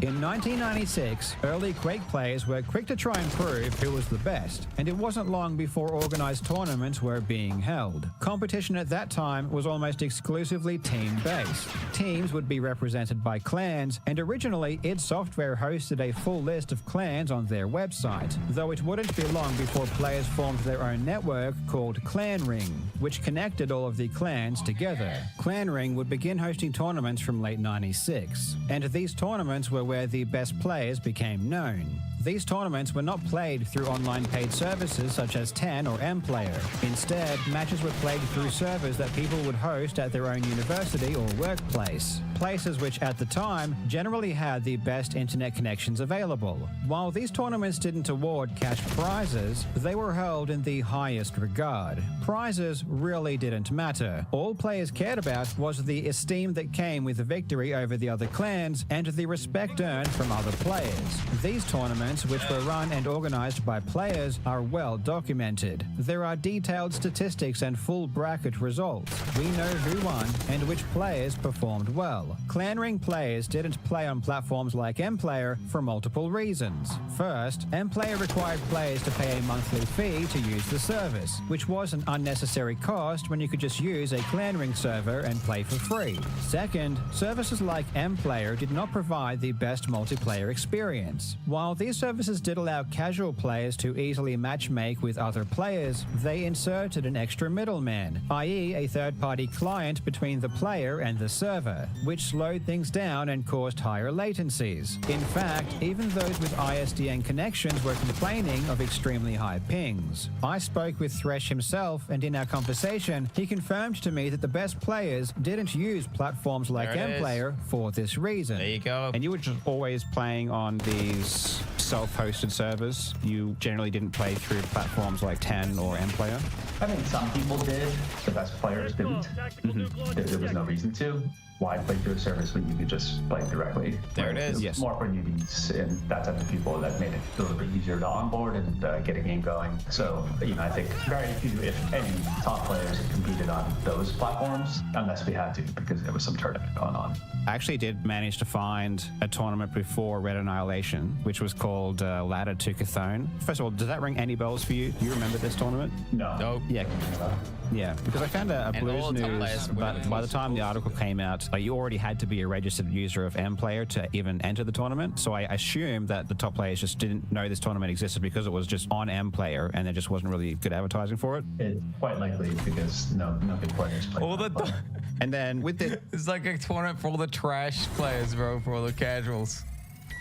In 1996, early Quake players were quick to try and prove who was the best, and it wasn't long before organized tournaments were being held. Competition at that time was almost exclusively team-based. Teams would be represented by clans, and originally id Software hosted a full list of clans on their website, though it wouldn't be long before players formed their own network called Clan Ring, which connected all of the clans together. Clan Ring would begin hosting tournaments from late 96, and these tournaments were where the best players became known. These tournaments were not played through online paid services such as 10 or mPlayer. Instead, matches were played through servers that people would host at their own university or workplace, places which at the time generally had the best internet connections available. While these tournaments didn't award cash prizes, they were held in the highest regard. Prizes really didn't matter. All players cared about was the esteem that came with the victory over the other clans and the respect earned from other players. These tournaments, which were run and organized by players, are well documented. There are detailed statistics and full bracket results. We know who won and which players performed well. Clan Ring players didn't play on platforms like mPlayer for multiple reasons. First, mPlayer required players to pay a monthly fee to use the service, which was an unnecessary cost when you could just use a Clan Ring server and play for free. Second, services like mPlayer did not provide the best multiplayer experience. While these services did allow casual players to easily matchmake with other players, they inserted an extra middleman, i.e. a third-party client between the player and the server, which slowed things down and caused higher latencies. In fact, even those with ISDN connections were complaining of extremely high pings. I spoke with Thresh himself, and in our conversation, he confirmed to me that the best players didn't use platforms like mPlayer for this reason. There you go. And you were just always playing on these self-hosted servers. You generally didn't play through platforms like 10 or mPlayer. I think some people did. The best players didn't. There was no reason to. Why play through a service when you could just play directly? There it is. Yes. More for newbies and that type of people that made it a little bit easier to onboard and get a game going. So, I think very few, if any, top players have competed on those platforms, unless we had to, because there was some tournament going on. I actually did manage to find a tournament before Red Annihilation, which was called Ladder to Cthulhu. First of all, does that ring any bells for you? Do you remember this tournament? No. Nope. Yeah, because I found a Blues News, but by the time the article came out, you already had to be a registered user of mPlayer to even enter the tournament. So I assumed that the top players just didn't know this tournament existed because it was just on mPlayer and there just wasn't really good advertising for it. It's quite likely because no good players play. All the and then with the it's like a tournament for all the trash players, bro, for all the casuals,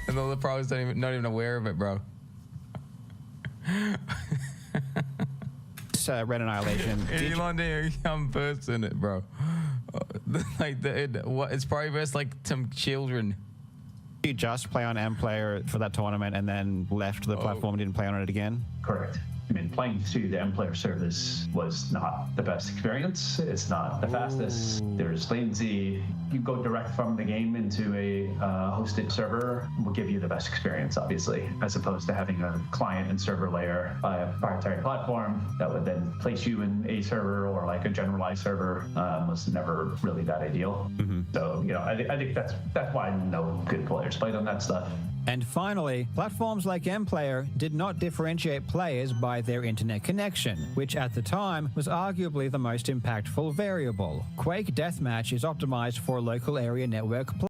and all the pros not even aware of it, bro. Red Annihilation. Elon didn't come first in it, bro. It's probably best like some children. You just play on mPlayer for that tournament and then left the platform and didn't play on it again? Correct. I mean, playing through the mPlayer service was not the best experience. It's not the fastest. There's latency. You go direct from the game into a hosted server will give you the best experience, obviously, as opposed to having a client and server layer by a proprietary platform that would then place you in a server or like a generalized server was never really that ideal. So, I think that's why no good players played on that stuff. And finally, platforms like mPlayer did not differentiate players by their internet connection, which at the time was arguably the most impactful variable. Quake Deathmatch is optimized for local area network